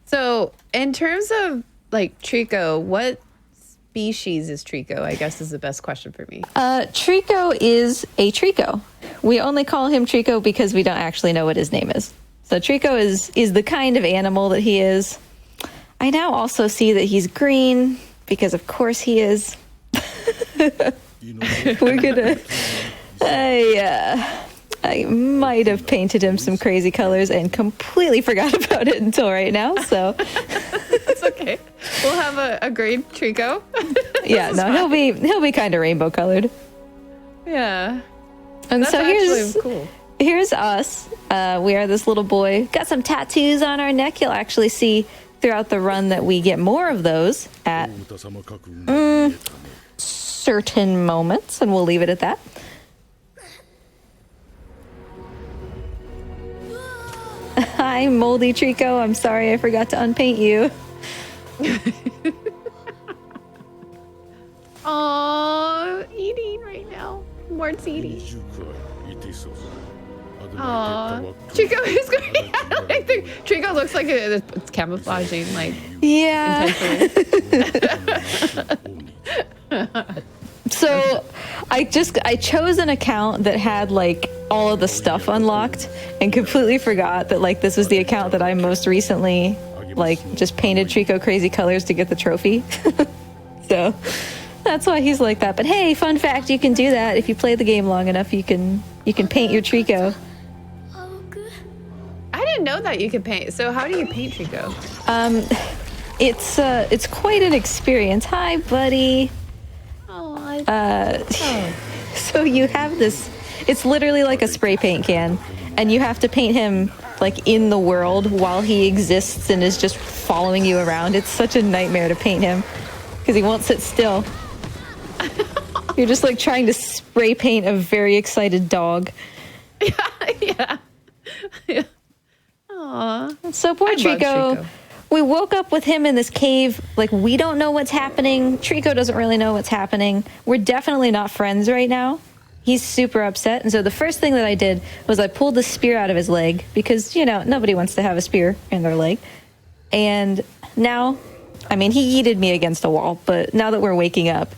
So in terms of like Trico, what species is Trico? I guess is the best question for me. Trico is a Trico. We only call him Trico because we don't actually know what his name is. So Trico is the kind of animal that he is. I now also see that he's green because of course he is. We're gonna... I might have painted him some crazy colors and completely forgot about it until right now, so... It's okay. We'll have a green Trico. Yeah, no, he'll be kind of rainbow colored. Yeah. And That's so actually cool. here's us. We are this little boy. Got some tattoos on our neck. You'll actually see throughout the run that we get more of those at certain moments, and we'll leave it at that. Hi, Moldy Trico. I'm sorry I forgot to unpaint you. Oh, eating right now. Mort's eating. Oh, Trico is going to like Trico looks like it's camouflaging, like So I chose an account that had like all of the stuff unlocked and completely forgot that like this was the account that I most recently like just painted Trico crazy colors to get the trophy. So that's why he's like that. But hey, fun fact, you can do that if you play the game long enough. You can paint your Trico. I didn't know that you could paint. So how do you paint Trico? It's quite an experience. Hi, buddy. So you have this, it's literally like a spray paint can, and you have to paint him like in the world while he exists and is just following you around. It's such a nightmare to paint him because he won't sit still. You're just like trying to spray paint a very excited dog. Yeah. Aww. So poor Trico. We woke up with him in this cave. Like, we don't know what's happening. Trico doesn't really know what's happening. We're definitely not friends right now. He's super upset. And so the first thing that I did was I pulled the spear out of his leg because, you know, nobody wants to have a spear in their leg. And now, I mean, he yeeted me against a wall, but now that we're waking up,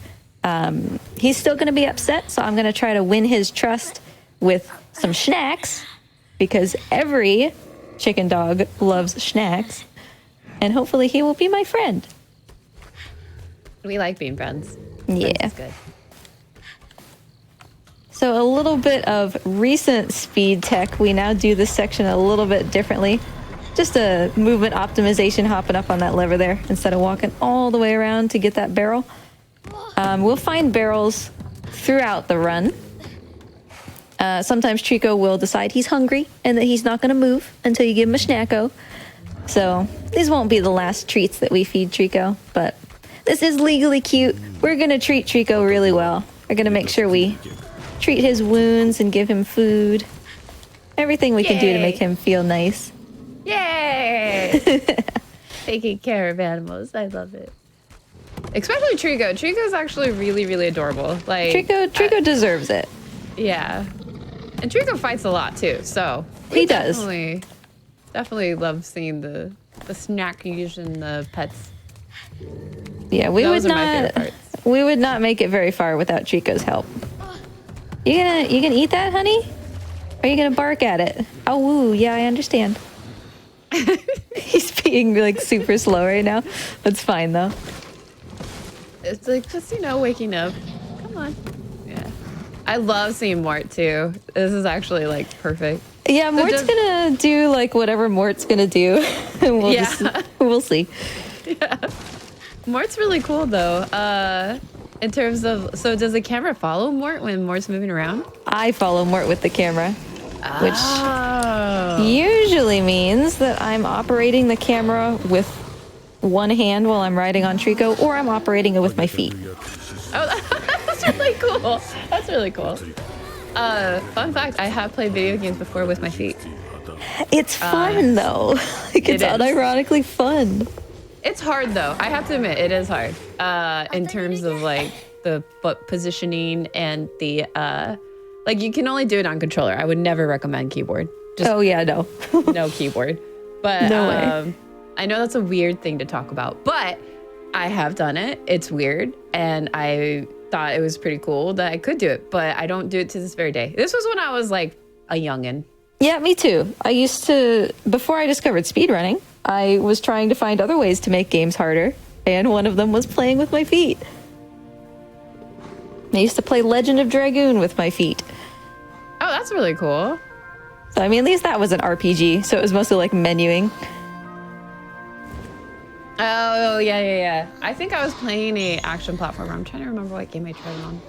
he's still going to be upset. So I'm going to try to win his trust with some snacks because every chicken dog loves snacks. And hopefully he will be my friend. We like being friends. Yeah. That's good. So a little bit of recent speed tech. We now do this section a little bit differently. Just a movement optimization, hopping up on that lever there instead of walking all the way around to get that barrel. We'll find barrels throughout the run. Sometimes Trico will decide he's hungry and that he's not going to move until you give him a snacko. So these won't be the last treats that we feed Trico, but this is legally cute. We're going to treat Trico really well. We're going to make sure we treat his wounds and give him food. Everything we can do to make him feel nice. Yay! Taking care of animals. I love it. Especially Trico. Trico's actually really, really adorable. Like Trico deserves it. Yeah. And Trico fights a lot too, so he does. Definitely love seeing the snackies and the pets. Yeah, we would not make it very far without Trico's help. You gonna eat that, honey? Or are you gonna bark at it? Oh, woo, yeah, I understand. He's being like super slow right now. That's fine though. It's like just, you know, waking up. Come on. Yeah. I love seeing Mort too. This is actually like perfect. Yeah, So Mort's gonna do like whatever Mort's gonna do. And we'll see. Yeah. Mort's really cool though. In terms of, so does the camera follow Mort when Mort's moving around? I follow Mort with the camera, which Oh. usually means that I'm operating the camera with one hand while I'm riding on Trico, or I'm operating it with my feet. Oh, that's really cool. That's really cool. Fun fact, I have played video games before with my feet. It's fun though. Like, it's unironically fun. It's hard though. I have to admit, it is hard. In terms of like the foot positioning and the like, you can only do it on controller. I would never recommend keyboard. Just oh yeah, no. no keyboard. But no way. I know that's a weird thing to talk about, but I have done it. It's weird, and I thought it was pretty cool that I could do it, but I don't do it to this very day. This was when I was like a youngin'. Yeah, me too. I used to, before I discovered speedrunning, I was trying to find other ways to make games harder, and one of them was playing with my feet. I used to play Legend of Dragoon with my feet. Oh, that's really cool. So, I mean, at least that was an RPG, so it was mostly like menuing. Oh, yeah. I think I was playing a action platformer. I'm trying to remember what game I tried it on.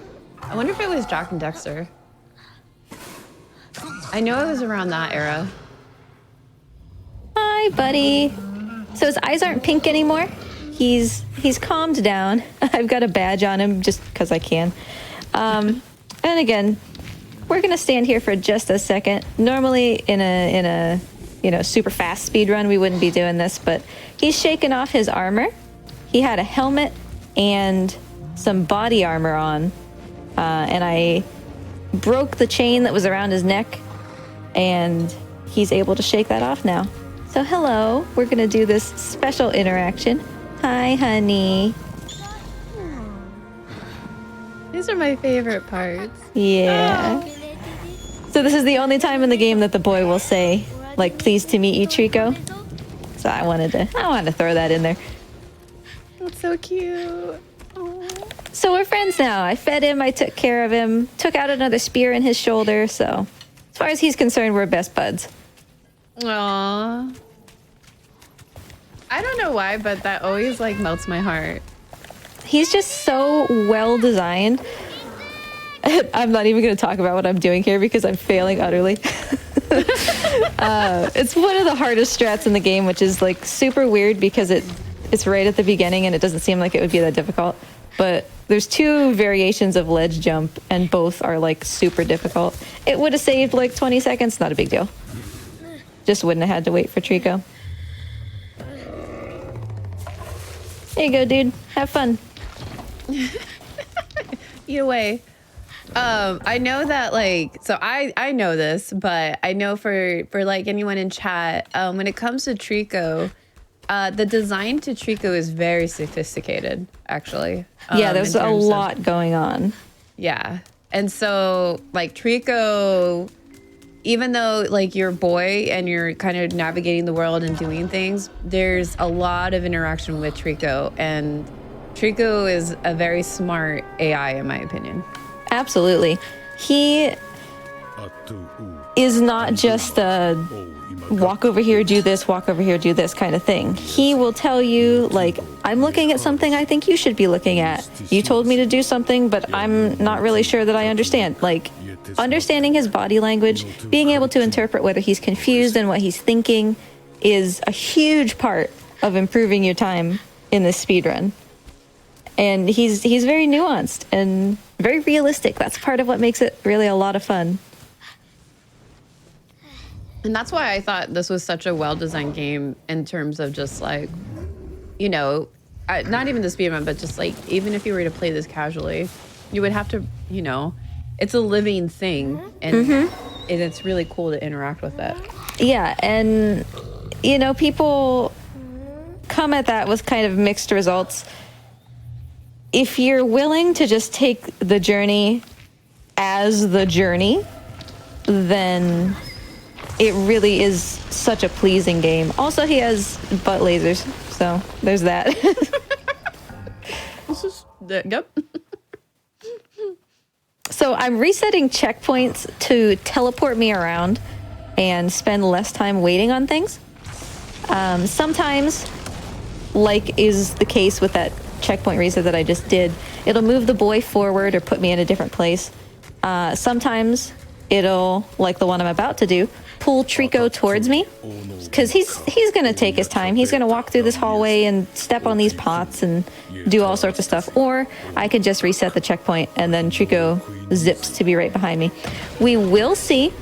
I wonder if it was Jack and Dexter. I know it was around that era. Hi, buddy. So his eyes aren't pink anymore. He's calmed down. I've got a badge on him just because I can. And again, we're gonna stand here for just a second. Normally in a super fast speed run, we wouldn't be doing this, but he's shaken off his armor. He had a helmet and some body armor on, and I broke the chain that was around his neck, and he's able to shake that off now. So hello, we're gonna do this special interaction. Hi, honey. These are my favorite parts. Yeah. So this is the only time in the game that the boy will say, like, pleased to meet you, Trico. So I wanted to throw that in there. That's so cute. So we're friends now. I fed him, I took care of him, took out another spear in his shoulder, so as far as he's concerned, we're best buds. Aww. I don't know why, but that always like melts my heart. He's just so well designed. I'm not even going to talk about what I'm doing here because I'm failing utterly. It's one of the hardest strats in the game, which is like super weird because it's right at the beginning and it doesn't seem like it would be that difficult. But there's two variations of ledge jump and both are like super difficult. It would have saved like 20 seconds, not a big deal. Just wouldn't have had to wait for Trico. There you go, dude. Have fun. Eat away. I know that like, so I know this, but I know for like anyone in chat, when it comes to Trico, the design to Trico is very sophisticated, actually. Yeah, there's a lot going on. Yeah. And so like Trico, even though like you're a boy and you're kind of navigating the world and doing things, there's a lot of interaction with Trico, and Trico is a very smart AI in my opinion. Absolutely. He is not just a walk over here, do this, walk over here, do this kind of thing. He will tell you, like, I'm looking at something I think you should be looking at. You told me to do something, but I'm not really sure that I understand. Like, understanding his body language, being able to interpret whether he's confused and what he's thinking is a huge part of improving your time in this speedrun. And he's very nuanced and very realistic. That's part of what makes it really a lot of fun. And that's why I thought this was such a well-designed game in terms of just like, you know, not even the speedrun, but just like, even if you were to play this casually, you would have to, you know, it's a living thing, and it's really cool to interact with it. Yeah, and, you know, people come at that with kind of mixed results. If you're willing to just take the journey as the journey, then it really is such a pleasing game. Also, he has butt lasers, so there's that. Yep. So I'm resetting checkpoints to teleport me around and spend less time waiting on things. Sometimes, like is the case with that checkpoint reset that I just did, it'll move the boy forward or put me in a different place. Sometimes it'll, like the one I'm about to do, pull Trico towards me, because he's gonna take his time. He's gonna walk through this hallway and step on these pots and do all sorts of stuff. Or I could just reset the checkpoint and then Trico zips to be right behind me. We will see.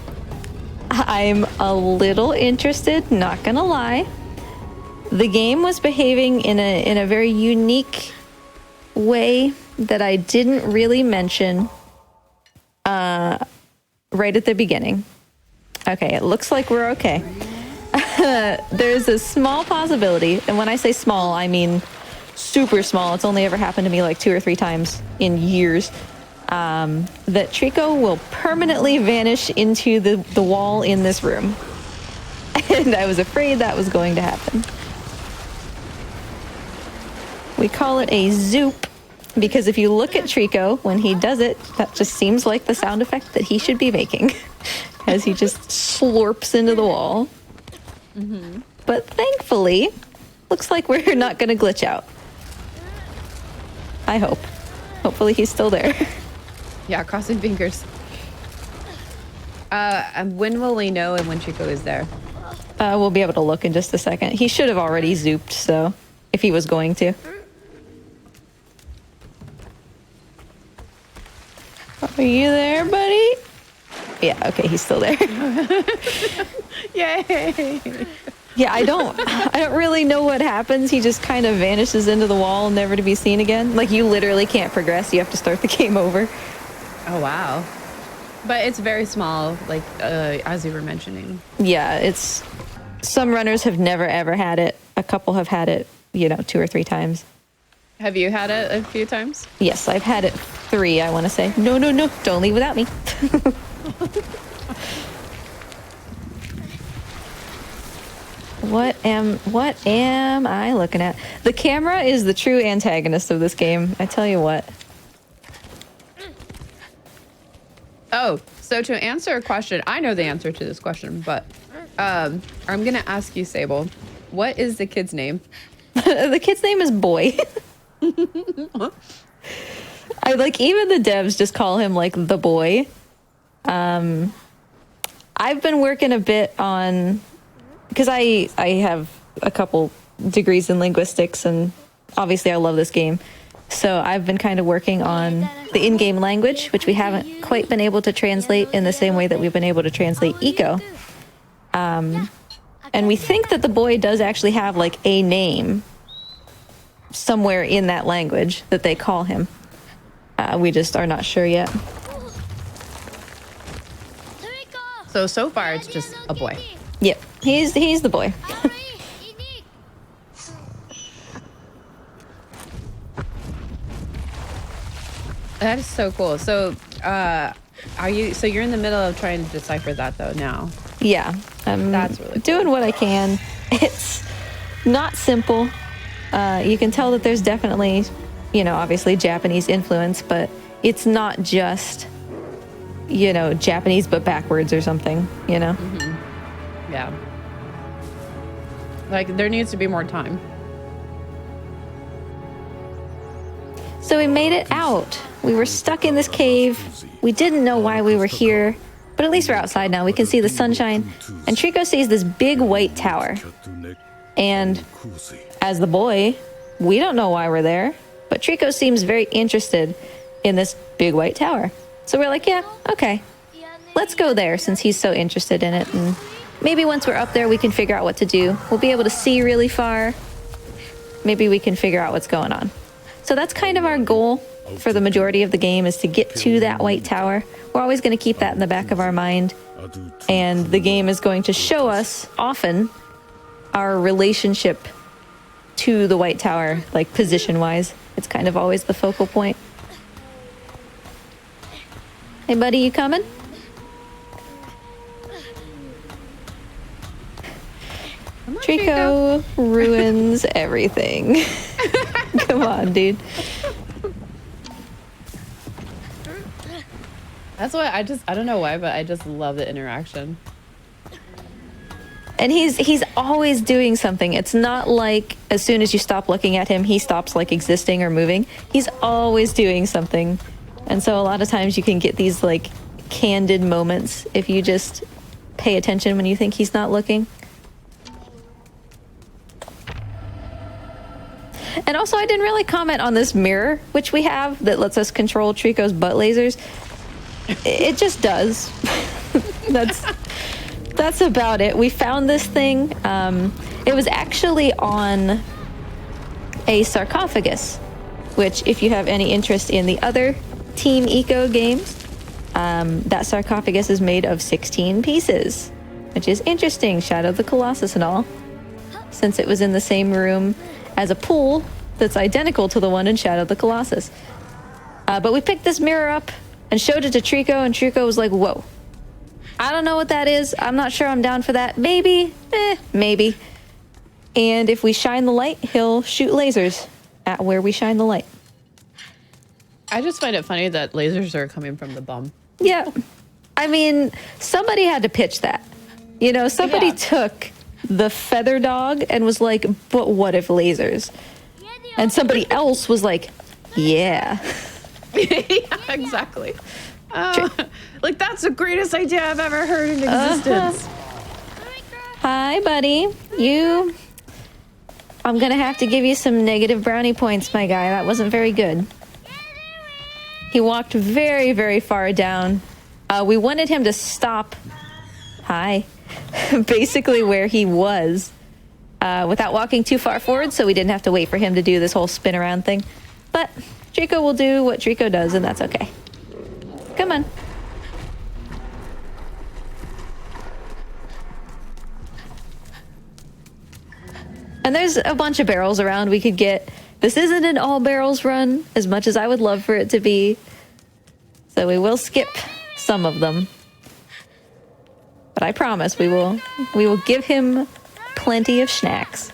I'm a little interested, not gonna lie. The game was behaving in a very unique way that I didn't really mention right at the beginning. Okay, it looks like we're okay. There's a small possibility, and when I say small, I mean super small. It's only ever happened to me like 2 or 3 times in years. That Trico will permanently vanish into the wall in this room. And I was afraid that was going to happen. We call it a zoop because if you look at Trico when he does it, that just seems like the sound effect that he should be making as he just slurps into the wall. Mm-hmm. But thankfully, looks like we're not going to glitch out. I hope. Hopefully he's still there. Yeah, crossing fingers. And when will we know and when Chico is there? We'll be able to look in just a second. He should have already zooped, so if he was going to. Are you there, buddy? Yeah, okay, he's still there. Yay! Yeah, I don't really know what happens. He just kind of vanishes into the wall, never to be seen again. Like, you literally can't progress. You have to start the game over. Oh, wow. But it's very small, like, as you were mentioning. Yeah, it's... Some runners have never, ever had it. A couple have had it, 2 or 3 times. Have you had it a few times? Yes, I've had it 3, I want to say. No, don't leave without me. What am I looking at? The camera is the true antagonist of this game. I tell you what. Oh, so to answer a question, I know the answer to this question, but I'm going to ask you, Sable, what is the kid's name? The kid's name is Boy. I like, even the devs just call him like the boy. I've been working a bit on, because I have a couple degrees in linguistics, and obviously I love this game. So I've been kind of working on the in-game language, which we haven't quite been able to translate in the same way that we've been able to translate eco. And we think that the boy does actually have like a name somewhere in that language that they call him. We just are not sure yet. So far it's just a boy. Yep, he's the boy. That is so cool. So, so you're in the middle of trying to decipher that though now. Yeah, I'm That's really cool. doing what I can. It's not simple. You can tell that there's definitely, obviously Japanese influence, but it's not just, Japanese but backwards or something, Mm-hmm. Yeah. Like, there needs to be more time. So we made it out. We were stuck in this cave. We didn't know why we were here, but at least we're outside now. We can see the sunshine. And Trico sees this big white tower. And as the boy, we don't know why we're there, but Trico seems very interested in this big white tower. So we're like, yeah, okay, let's go there since he's so interested in it. And maybe once we're up there, we can figure out what to do. We'll be able to see really far. Maybe we can figure out what's going on. So that's kind of our goal for the majority of the game, is to get to that white tower. We're always going to keep that in the back of our mind. And the game is going to show us often our relationship to the white tower, like position-wise. It's kind of always the focal point. Hey, buddy, you coming? Come on, Trico ruins everything. Come on, dude. That's why I don't know why, but I just love the interaction. And he's always doing something. It's not like as soon as you stop looking at him, he stops like existing or moving. He's always doing something. And so a lot of times you can get these like candid moments if you just pay attention when you think he's not looking. And also, I didn't really comment on this mirror, which we have, that lets us control Trico's butt lasers. It just does. That's about it. We found this thing. It was actually on a sarcophagus, which, if you have any interest in the other Team Eco games, that sarcophagus is made of 16 pieces, which is interesting. Shadow of the Colossus and all, since it was in the same room as a pool that's identical to the one in Shadow of the Colossus. But we picked this mirror up and showed it to Trico, and Trico was like, whoa. I don't know what that is. I'm not sure I'm down for that. Maybe. Maybe. And if we shine the light, he'll shoot lasers at where we shine the light. I just find it funny that lasers are coming from the bum. Yeah. I mean, somebody had to pitch that. Somebody took the feather dog and was like, but what if lasers? And somebody else was like, yeah. Yeah, exactly. Like, that's the greatest idea I've ever heard in existence. Hi, buddy. I'm gonna have to give you some negative brownie points, my guy. That wasn't very good. He walked very, very far down. We wanted him to stop. Hi. Basically where he was. Without walking too far forward, so we didn't have to wait for him to do this whole spin around thing. But Trico will do what Trico does, and that's okay. Come on. And there's a bunch of barrels around we could get. This isn't an all barrels run, as much as I would love for it to be. So we will skip some of them. But I promise we will give him plenty of snacks.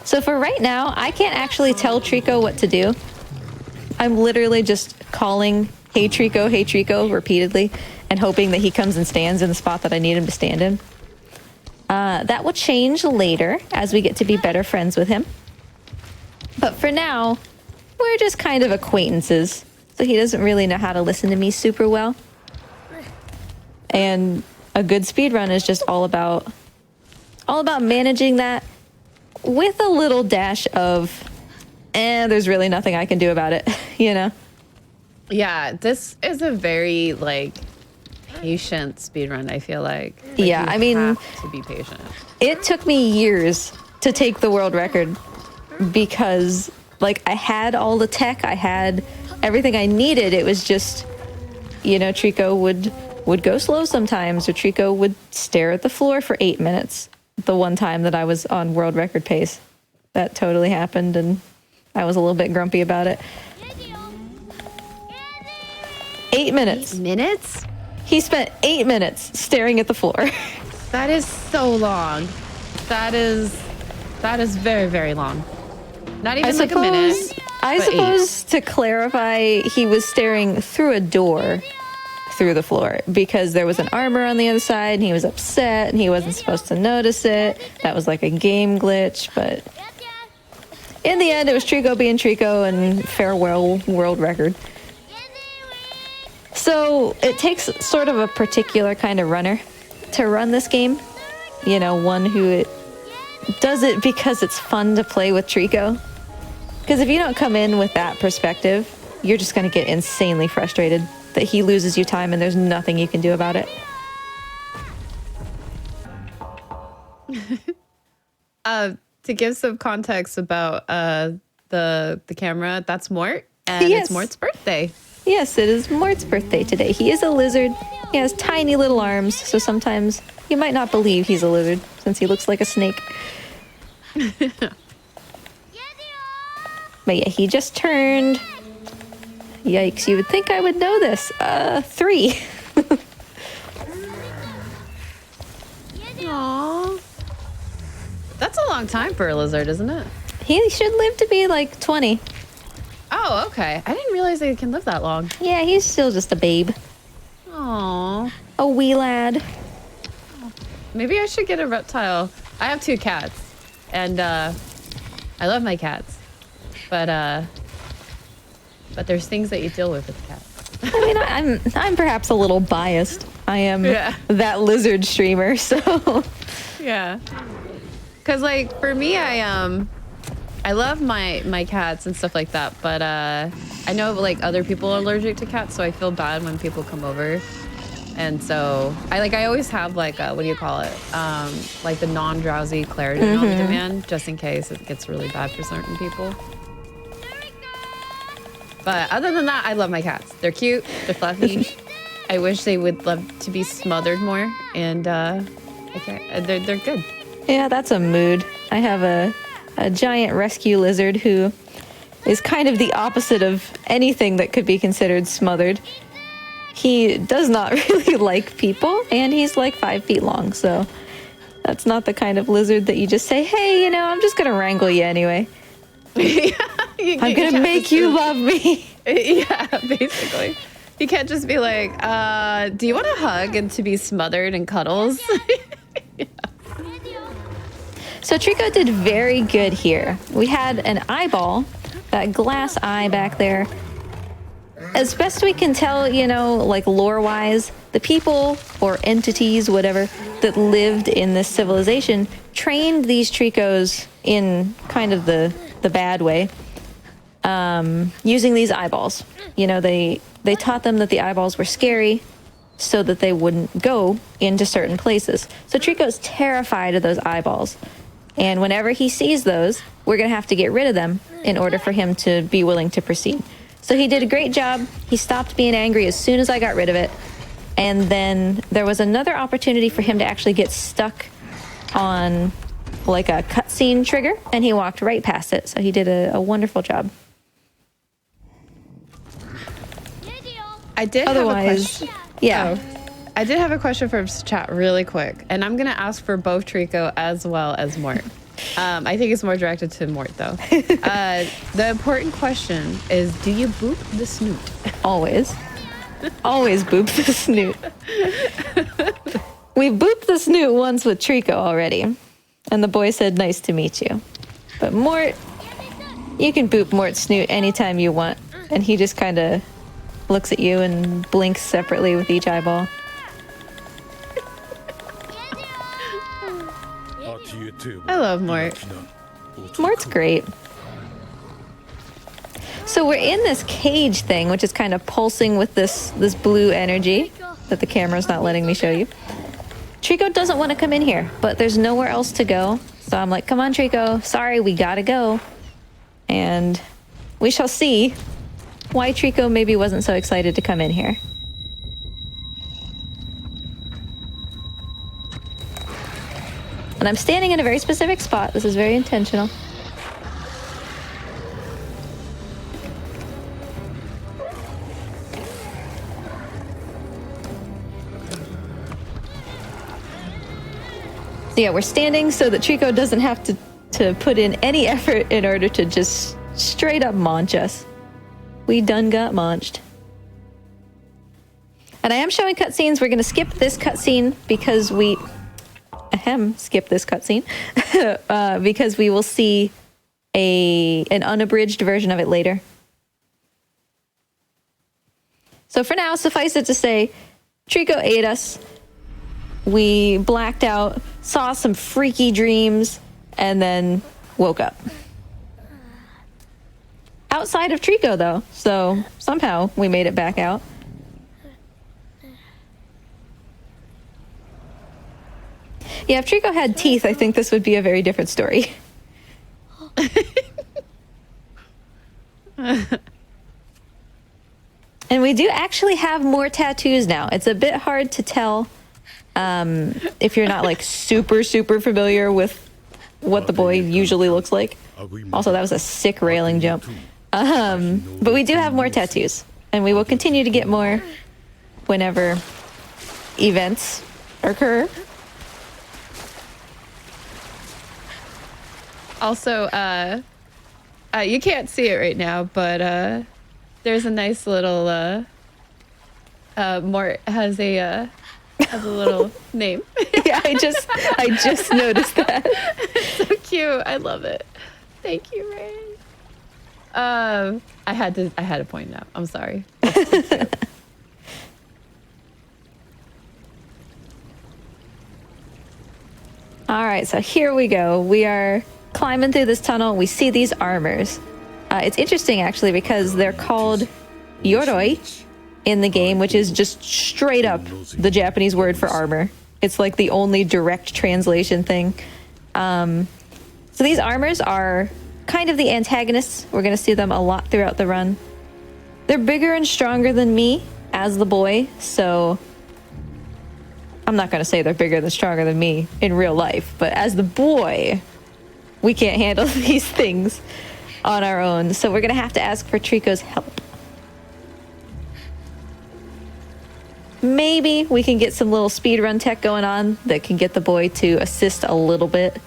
So for right now, I can't actually tell Trico what to do. I'm literally just calling, hey Trico, repeatedly, and hoping that he comes and stands in the spot that I need him to stand in. That will change later as we get to be better friends with him. But for now, we're just kind of acquaintances, so he doesn't really know how to listen to me super well. And a good speedrun is just all about managing that with a little dash of, there's really nothing I can do about it, you know? Yeah, this is a very, like, patient speedrun, I feel like. Yeah, you I mean, have to be patient. It took me years to take the world record because, like, I had all the tech, I had everything I needed. It was just, you know, Trico would go slow sometimes, or Trico would stare at the floor for 8 minutes. The one time that I was on world record pace, that totally happened, and I was a little bit grumpy about it. 8 minutes. 8 minutes? He spent 8 minutes staring at the floor. That is so long. That is very, very long. Not even like a minute. I suppose to clarify, he was staring through a door through the floor because there was an armor on the other side and he was upset and he wasn't supposed to notice it. That was like a game glitch, but in the end it was Trico being Trico and farewell world record. So it takes sort of a particular kind of runner to run this game. You know, one who does it because it's fun to play with Trico. Because if you don't come in with that perspective, you're just going to get insanely frustrated that he loses you time and there's nothing you can do about it. To give some context about the camera, that's Mort, and Yes. it's Mort's birthday. Yes, it is Mort's birthday today. He is a lizard. He has tiny little arms, so sometimes you might not believe he's a lizard since he looks like a snake. But yeah, he just turned... Yikes, you would think I would know this. 3. Aww. That's a long time for a lizard, isn't it? He should live to be like 20. Oh, okay. I didn't realize they can live that long. Yeah, he's still just a babe. Aww. A wee lad. Maybe I should get a reptile. I have 2 cats, and I love my cats, but there's things that you deal with cats. I mean, I'm perhaps a little biased. I am that lizard streamer, so... Yeah. Because, like, for me, I love my cats and stuff like that, but I know, like, other people are allergic to cats, so I feel bad when people come over. And so I always have, like, what do you call it? Like the non-drowsy Claritin on demand, just in case it gets really bad for certain people. But other than that, I love my cats. They're cute, they're fluffy. I wish they would love to be smothered more, and they're good. Yeah, that's a mood. I have a giant rescue lizard who is kind of the opposite of anything that could be considered smothered. He does not really like people, and he's like 5 feet long, so that's not the kind of lizard that you just say, hey, you know, I'm just gonna wrangle you anyway. I'm gonna make you love me. Yeah, basically. You can't just be like, do you want a hug and to be smothered in cuddles? Yeah. So Trico did very good here. We had an eyeball, that glass eye back there. As best we can tell, you know, like lore-wise, the people or entities, whatever, that lived in this civilization trained these Tricos in kind of the bad way, using these eyeballs. You know, they taught them that the eyeballs were scary so that they wouldn't go into certain places. So Trico's terrified of those eyeballs. And whenever he sees those, we're going to have to get rid of them in order for him to be willing to proceed. So he did a great job. He stopped being angry as soon as I got rid of it. And then there was another opportunity for him to actually get stuck on like a cutscene trigger, and he walked right past it. So he did a wonderful job. I did Otherwise, have a question. yeah. Oh, I did have a question from chat really quick, and I'm gonna ask for both Trico as well as Mort. I think it's more directed to Mort though. The important question is, do you boop the snoot? Always. Always boop the snoot. We booped the snoot once with Trico already, and the boy said, "Nice to meet you." But Mort, you can boop Mort's snoot anytime you want, and he just kind of looks at you and blinks separately with each eyeball. I love Mort. Mort's great. So we're in this cage thing, which is kind of pulsing with this blue energy that the camera's not letting me show you. Trico doesn't want to come in here, but there's nowhere else to go. So I'm like, come on, Trico. Sorry, we gotta go. And we shall see why Trico maybe wasn't so excited to come in here. And I'm standing in a very specific spot. This is very intentional. So yeah, we're standing so that Trico doesn't have to put in any effort in order to just straight up maunch us. We done got maunched. And I am showing cutscenes. We're going to skip this cutscene because we... skip this cutscene because we will see an unabridged version of it later. So for now, suffice it to say, Trico ate us. We blacked out, saw some freaky dreams, and then woke up. Outside of Trico, though, so somehow we made it back out. Yeah, if Trico had teeth, I think this would be a very different story. And we do actually have more tattoos now. It's a bit hard to tell if you're not like super familiar with what the boy usually looks like. Also, that was a sick railing jump. But we do have more tattoos, and we will continue to get more whenever events occur. Also, you can't see it right now, but there's a nice little Mort has a little name. Yeah, I just noticed that. It's so cute. I love it. Thank you, Ray. I had to point it out. I'm sorry. It's so cute. All right, so here we go. We are climbing through this tunnel. We see these armors. It's interesting, actually, because they're called yoroi in the game, which is just straight up the Japanese word for armor. It's like the only direct translation thing. So these armors are kind of the antagonists. We're going to see them a lot throughout the run. They're bigger and stronger than me as the boy, so I'm not going to say they're bigger and stronger than me in real life, but as the boy, we can't handle these things on our own. So we're going to have to ask for Trico's help. Maybe we can get some little speedrun tech going on that can get the boy to assist a little bit.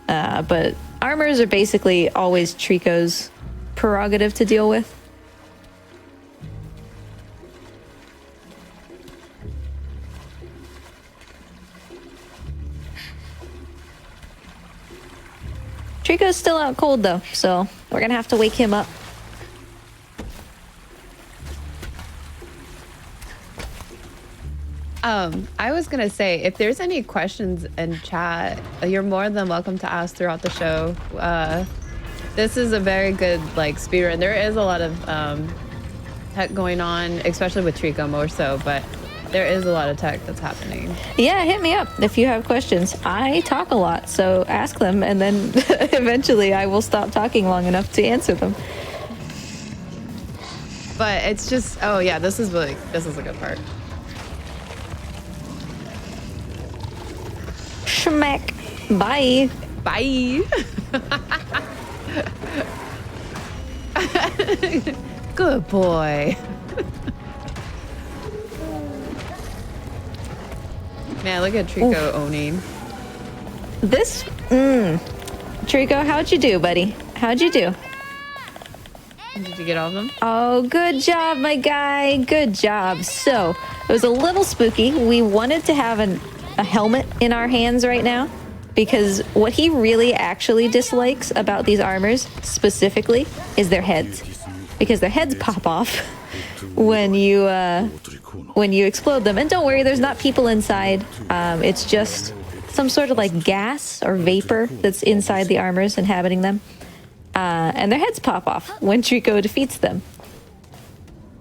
But armors are basically always Trico's prerogative to deal with. Trico's still out cold though, so we're gonna have to wake him up. I was gonna say, if there's any questions in chat, you're more than welcome to ask throughout the show. This is a very good like speedrun. There is a lot of tech going on, especially with Trico more so, but there is a lot of tech that's happening. Yeah, hit me up if you have questions. I talk a lot, so ask them, and then eventually I will stop talking long enough to answer them. But it's just, oh yeah, this is a good part. Schmack. Bye. Bye. Good boy. Man, look at Trico owning. This, Trico, how'd you do, buddy? How'd you do? Did you get all of them? Oh, good job, my guy. Good job. So, it was a little spooky. We wanted to have a helmet in our hands right now because what he really actually dislikes about these armors specifically is their heads, because their heads pop off when you explode them. And don't worry, there's not people inside. It's just some sort of like gas or vapor that's inside the armors inhabiting them. And their heads pop off when Trico defeats them.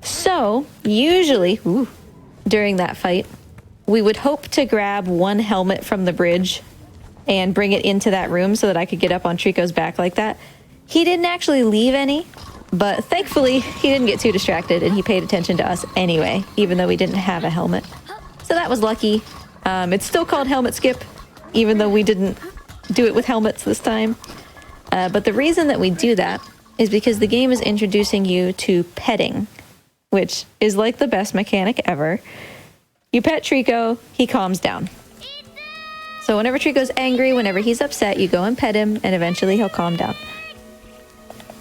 So, usually, during that fight, we would hope to grab one helmet from the bridge and bring it into that room so that I could get up on Trico's back like that. He didn't actually leave any, but thankfully he didn't get too distracted and he paid attention to us anyway, even though we didn't have a helmet. So that was lucky. It's still called helmet skip, even though we didn't do it with helmets this time. But the reason that we do that is because the game is introducing you to petting, which is like the best mechanic ever. You pet Trico, he calms down. So whenever Trico's angry, whenever he's upset, you go and pet him, and eventually he'll calm down.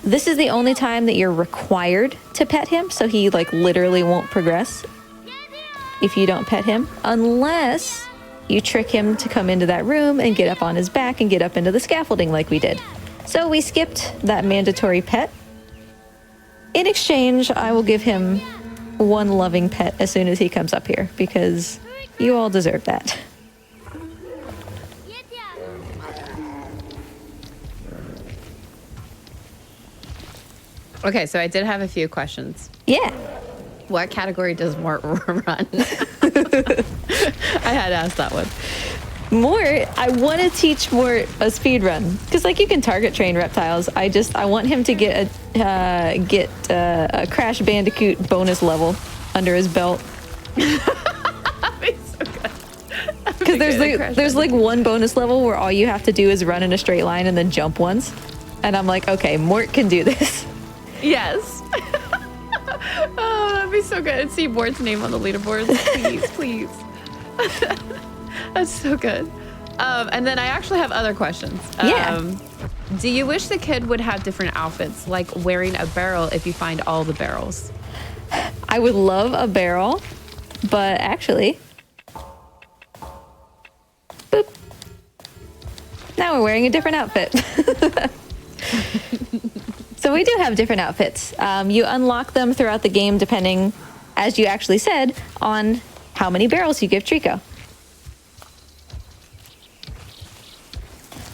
This is the only time that you're required to pet him, so he like literally won't progress if you don't pet him, unless you trick him to come into that room and get up on his back and get up into the scaffolding like we did. So we skipped that mandatory pet. In exchange, I will give him one loving pet as soon as he comes up here, because you all deserve that. Okay, so I did have a few questions. Yeah. What category does Mort run? I had to ask that one. Mort, I want to teach Mort a speed run, because like you can target train reptiles. I want him to get a Crash Bandicoot bonus level under his belt. That'd be so good. Because there's like one bonus level where all you have to do is run in a straight line and then jump once, and I'm like, okay, Mort can do this. Yes. Oh, that'd be so good. And see Mort's name on the leaderboards, please, please. That's so good. And then I actually have other questions. Yeah. Do you wish the kid would have different outfits, like wearing a barrel if you find all the barrels? I would love a barrel, but actually, boop. Now we're wearing a different outfit. So we do have different outfits. You unlock them throughout the game depending, as you actually said, on how many barrels you give Trico.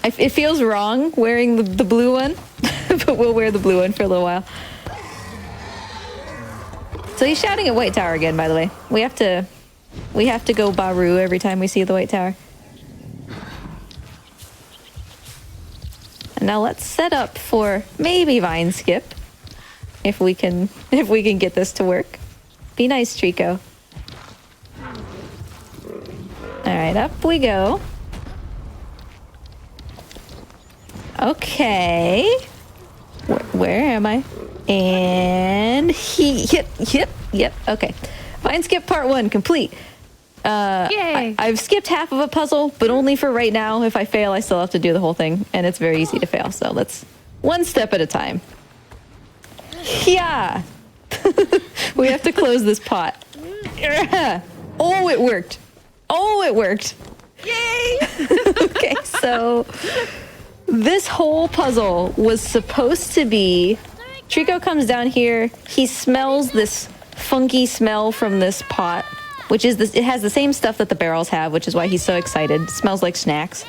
It feels wrong wearing the blue one, but we'll wear the blue one for a little while. So he's shouting at White Tower again, by the way. We have to go Baru every time we see the White Tower. And now let's set up for maybe Vine Skip, if we can get this to work. Be nice, Trico. All right, up we go. Okay. Where am I? And yep, okay. Vine Skip part 1 complete. Yay! I've skipped half of a puzzle, but only for right now. If I fail, I still have to do the whole thing, and it's very easy to fail, so let's one step at a time. Yeah! We have to close this pot. Oh, it worked. Oh, it worked. Yay! Okay, so This whole puzzle was supposed to be, Trico comes down here, he smells this funky smell from this pot, which is this, it has the same stuff that the barrels have, which is why he's so excited. It smells like snacks.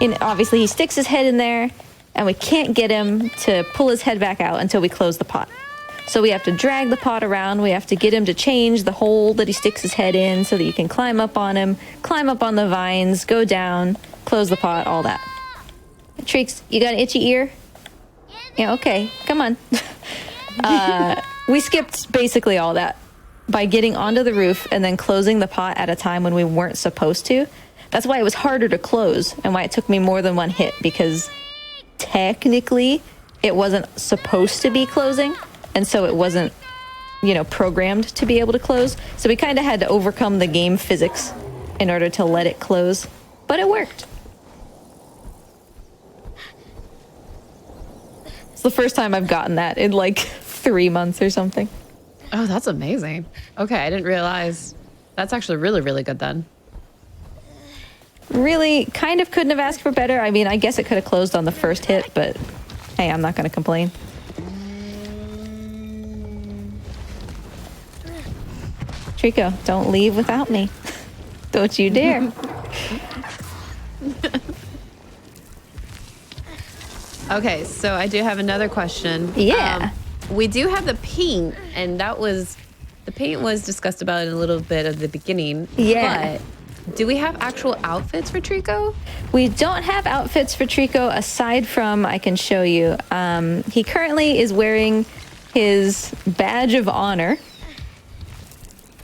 And obviously he sticks his head in there, and we can't get him to pull his head back out until we close the pot. So we have to drag the pot around, we have to get him to change the hole that he sticks his head in so that you can climb up on him, climb up on the vines, go down, close the pot, all that. Treeks, you got an itchy ear? Yeah, okay, come on. We skipped basically all that by getting onto the roof and then closing the pot at a time when we weren't supposed to. That's why it was harder to close and why it took me more than one hit, because technically it wasn't supposed to be closing, and so it wasn't, you know, programmed to be able to close. So we kind of had to overcome the game physics in order to let it close, but it worked. It's the first time I've gotten that in like 3 months or something. Oh, that's amazing. Okay, I didn't realize. That's actually really, really good then. Really kind of couldn't have asked for better. I mean, I guess it could have closed on the first hit, but hey, I'm not going to complain. Trico, don't leave without me. Don't you dare. Okay, so I do have another question. Yeah. We do have the paint, and the paint was discussed about in a little bit at the beginning. Yeah. But do we have actual outfits for Trico? We don't have outfits for Trico aside from, I can show you. He currently is wearing his badge of honor,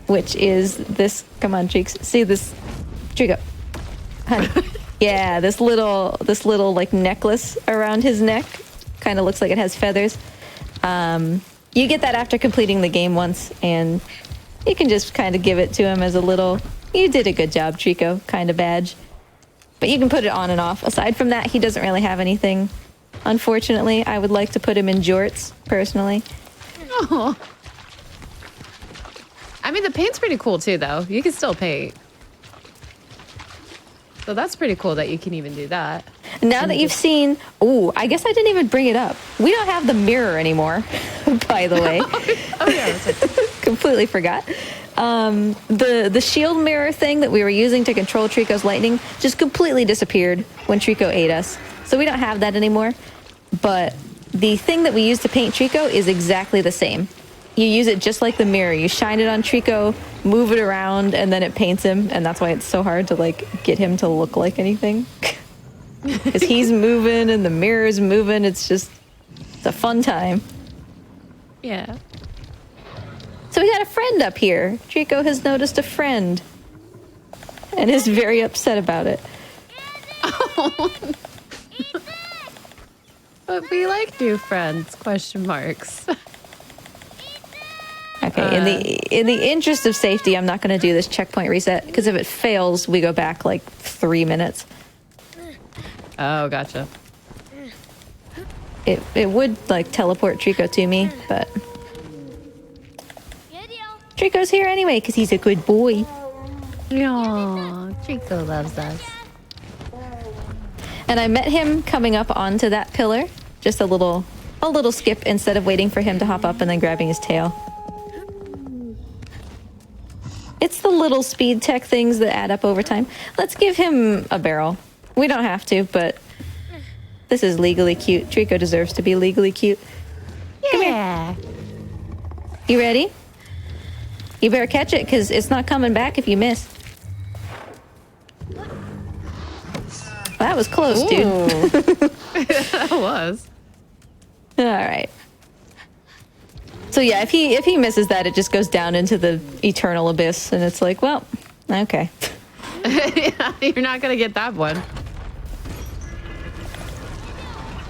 which is this. Come on, Cheeks. See this, Trico, honey. Yeah, this little like necklace around his neck. Kind of looks like it has feathers. You get that after completing the game once, and you can just kind of give it to him as a little, you did a good job, Trico, kind of badge. But you can put it on and off. Aside from that, he doesn't really have anything. Unfortunately, I would like to put him in jorts, personally. Oh. I mean, the paint's pretty cool too, though. You can still paint. So that's pretty cool that you can even do that. Now that you've seen, I guess I didn't even bring it up. We don't have the mirror anymore, by the way. Oh yeah, that's right. Completely forgot. The shield mirror thing that we were using to control Trico's lightning just completely disappeared when Trico ate us. So we don't have that anymore. But the thing that we use to paint Trico is exactly the same. You use it just like the mirror. You shine it on Trico, move it around, and then it paints him. And that's why it's so hard to like get him to look like anything. Because he's moving and the mirror's moving. It's a fun time. Yeah. So we got a friend up here. Trico has noticed a friend and is very upset about it. Oh. But we like new friends, question marks. Okay, in the interest of safety, I'm not going to do this checkpoint reset, because if it fails, we go back like 3 minutes. Oh, gotcha. It would like teleport Trico to me, but Trico's here anyway because he's a good boy. Aww, Trico loves us. And I met him coming up onto that pillar, just a little skip instead of waiting for him to hop up and then grabbing his tail. It's the little speed tech things that add up over time. Let's give him a barrel. We don't have to, but this is legally cute. Trico deserves to be legally cute. Yeah. Come here. You ready? You better catch it, because it's not coming back if you miss. That was close, dude. That was. All right. So yeah, if he misses that, it just goes down into the eternal abyss, and it's like, well, okay. Yeah, you're not gonna get that one.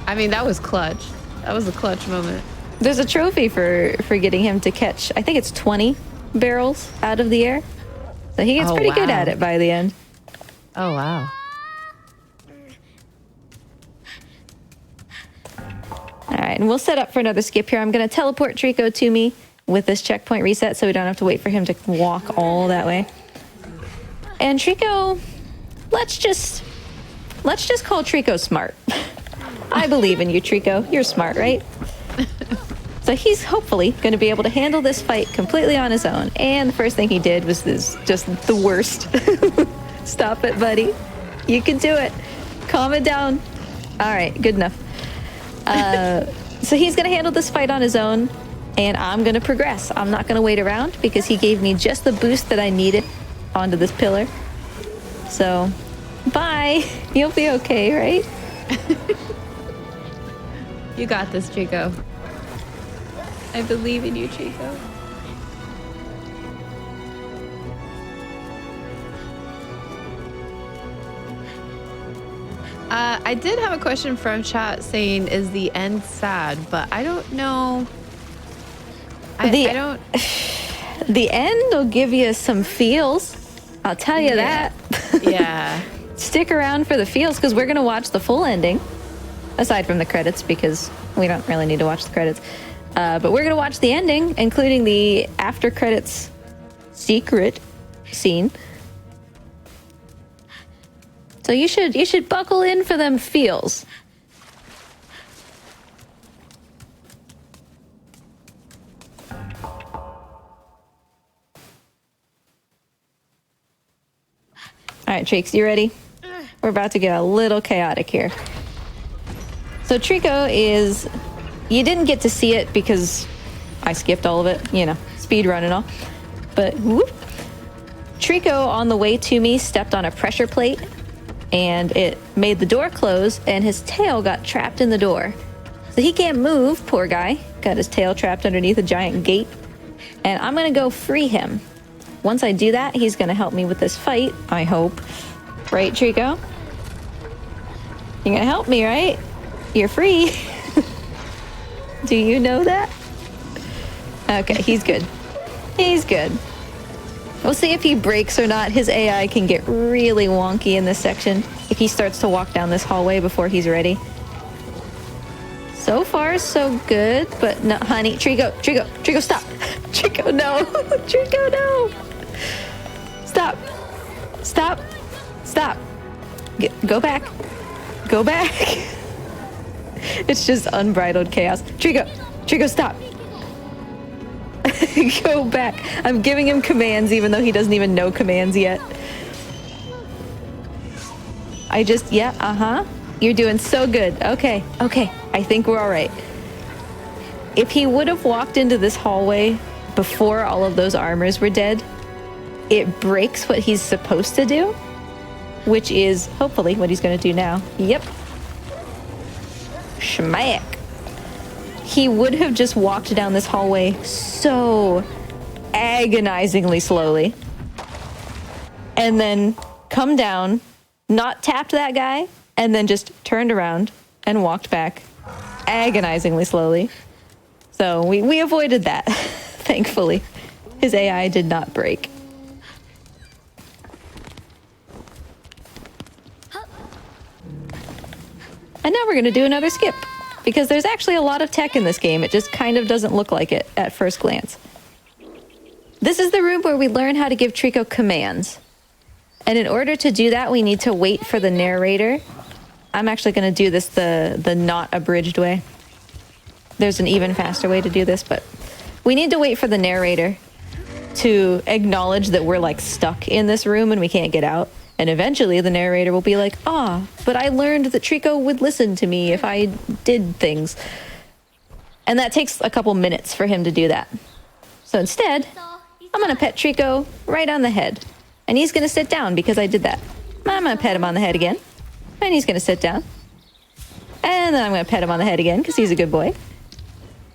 I mean, that was clutch. That was a clutch moment. There's a trophy for getting him to catch, I think it's 20 barrels out of the air. So he gets pretty good at it by the end. Oh, wow. All right, and we'll set up for another skip here. I'm going to teleport Trico to me with this checkpoint reset so we don't have to wait for him to walk all that way. And Trico, let's just call Trico smart. I believe in you, Trico. You're smart, right? So he's hopefully going to be able to handle this fight completely on his own. And the first thing he did was this, just the worst. Stop it, buddy. You can do it. Calm it down. All right, good enough. So he's going to handle this fight on his own, and I'm going to progress. I'm not going to wait around because he gave me just the boost that I needed onto this pillar. So, bye. You'll be okay, right? You got this, Chico. I believe in you, Chico. I did have a question from chat saying, is the end sad? But I don't know. I don't... The end will give you some feels. I'll tell you that. Yeah. Stick around for the feels because we're going to watch the full ending. Aside from the credits, because we don't really need to watch the credits. But we're going to watch the ending, including the after credits secret scene. So you should buckle in for them feels. All right, Treeks, you ready? We're about to get a little chaotic here. So Trico is... You didn't get to see it because I skipped all of it, you know, speed run and all. But whoop. Trico, on the way to me, stepped on a pressure plate and it made the door close and his tail got trapped in the door. So he can't move, poor guy. Got his tail trapped underneath a giant gate. And I'm going to go free him. Once I do that, he's going to help me with this fight, I hope. Right, Trico? You're going to help me, right? You're free. Do you know that? Okay, he's good. He's good. We'll see if he breaks or not. His AI can get really wonky in this section if he starts to walk down this hallway before he's ready. So far, so good, but no, honey. Trico, stop. Trico, no. Trico, no. Stop. Go back. Go back. It's just unbridled chaos. Trico, stop. Go back. I'm giving him commands even though he doesn't even know commands yet. You're doing so good. Okay. I think we're all right. If he would have walked into this hallway before all of those armors were dead, it breaks what he's supposed to do, which is hopefully what he's going to do now. Yep. Schmack. He would have just walked down this hallway so agonizingly slowly and then come down, not tapped that guy, and then just turned around and walked back agonizingly slowly. So we avoided that, thankfully. His AI did not break. And now we're going to do another skip, because there's actually a lot of tech in this game. It just kind of doesn't look like it at first glance. This is the room where we learn how to give Trico commands. And in order to do that, we need to wait for the narrator. I'm actually going to do this the not abridged way. There's an even faster way to do this, but we need to wait for the narrator to acknowledge that we're like stuck in this room and we can't get out. And eventually the narrator will be like, but I learned that Trico would listen to me if I did things. And that takes a couple minutes for him to do that. So instead, I'm going to pet Trico right on the head. And he's going to sit down because I did that. I'm going to pet him on the head again. And he's going to sit down. And then I'm going to pet him on the head again because he's a good boy.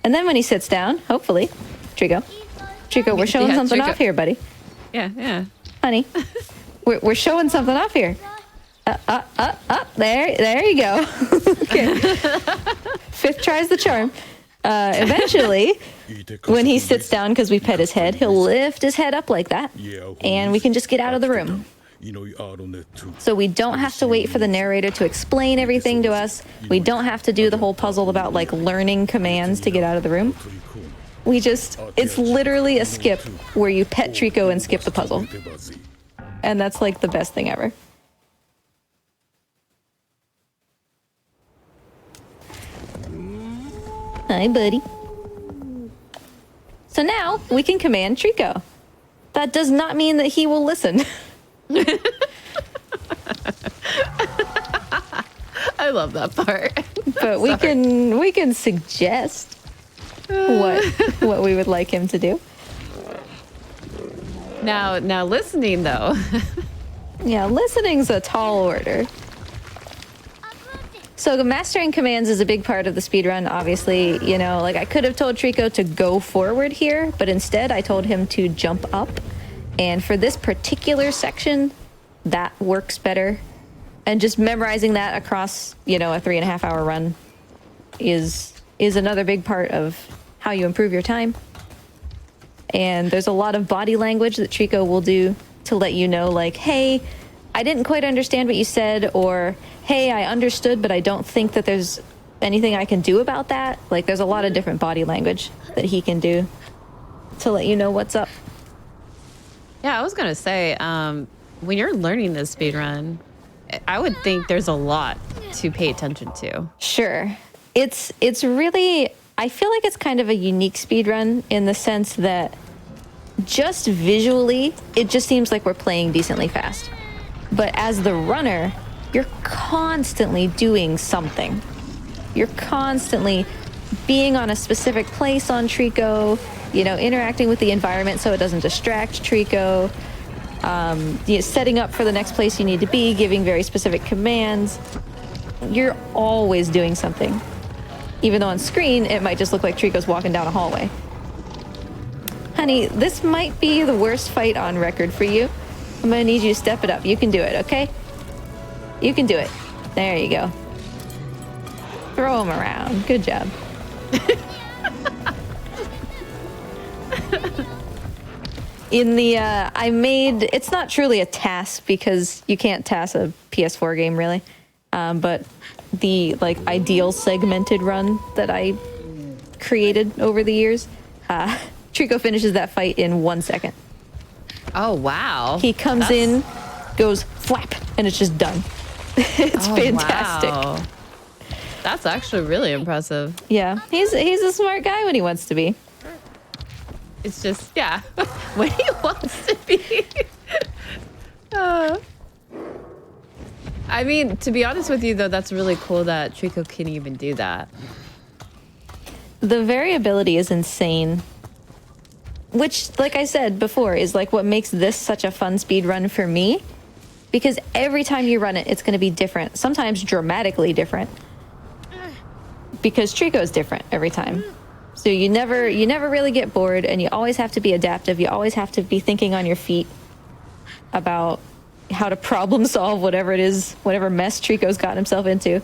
And then when he sits down, hopefully, Trico, we're showing something off here, buddy. Yeah. Honey. We're showing something off here. There you go. Okay. Fifth tries the charm. Eventually, when he sits down because we pet his head, he'll lift his head up like that, and we can just get out of the room. So we don't have to wait for the narrator to explain everything to us. We don't have to do the whole puzzle about like learning commands to get out of the room. It's literally a skip where you pet Trico and skip the puzzle. And that's like the best thing ever. Hi, buddy. So now we can command Trico. That does not mean that he will listen. I love that part. But we can suggest what we would like him to do. Now listening though. Yeah, listening's a tall order. So mastering commands is a big part of the speedrun, obviously. You know, like I could have told Trico to go forward here, but instead I told him to jump up. And for this particular section, that works better. And just memorizing that across, you know, a 3.5 hour run is another big part of how you improve your time. And there's a lot of body language that Trico will do to let you know, like, hey, I didn't quite understand what you said, or hey, I understood, but I don't think that there's anything I can do about that. Like, there's a lot of different body language that he can do to let you know what's up. Yeah, I was gonna say, when you're learning this speedrun, I would think there's a lot to pay attention to. Sure. It's really, I feel like it's kind of a unique speedrun in the sense that just visually, it just seems like we're playing decently fast. But as the runner, you're constantly doing something. You're constantly being on a specific place on Trico, you know, interacting with the environment so it doesn't distract Trico, you know, setting up for the next place you need to be, giving very specific commands. You're always doing something. Even though on screen, it might just look like Trico's walking down a hallway. Honey, this might be the worst fight on record for you. I'm gonna need you to step it up. You can do it, okay? You can do it. There you go. Throw him around. Good job. In the, it's not truly a task because you can't task a PS4 game really. But the like ideal segmented run that I created over the years, Trico finishes that fight in 1 second. Oh, wow. He comes in, goes flap, and it's just done. It's fantastic. Wow. That's actually really impressive. Yeah, he's a smart guy when he wants to be. It's just, yeah, when he wants to be. I mean, to be honest with you, though, that's really cool that Trico can even do that. The variability is insane. Which, like I said before, is like what makes this such a fun speed run for me. Because every time you run it, it's going to be different. Sometimes dramatically different. Because Trico's different every time. So you never really get bored, and you always have to be adaptive. You always have to be thinking on your feet about how to problem solve whatever it is, whatever mess Trico's gotten himself into.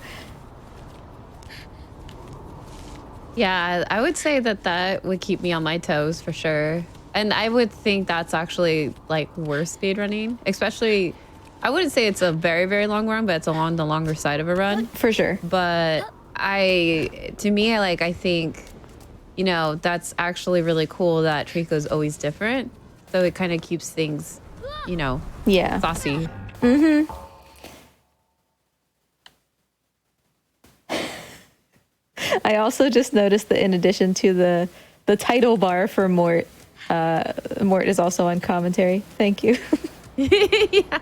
Yeah, I would say that would keep me on my toes for sure. And I would think that's actually like worse speedrunning, especially, I wouldn't say it's a very, very long run, but it's along the longer side of a run. For sure. But I think, you know, that's actually really cool that Trico's always different. So it kind of keeps things, you know, yeah, saucy. Mm-hmm. I also just noticed that in addition to the title bar for Mort, Mort is also on commentary. Thank you. Yeah.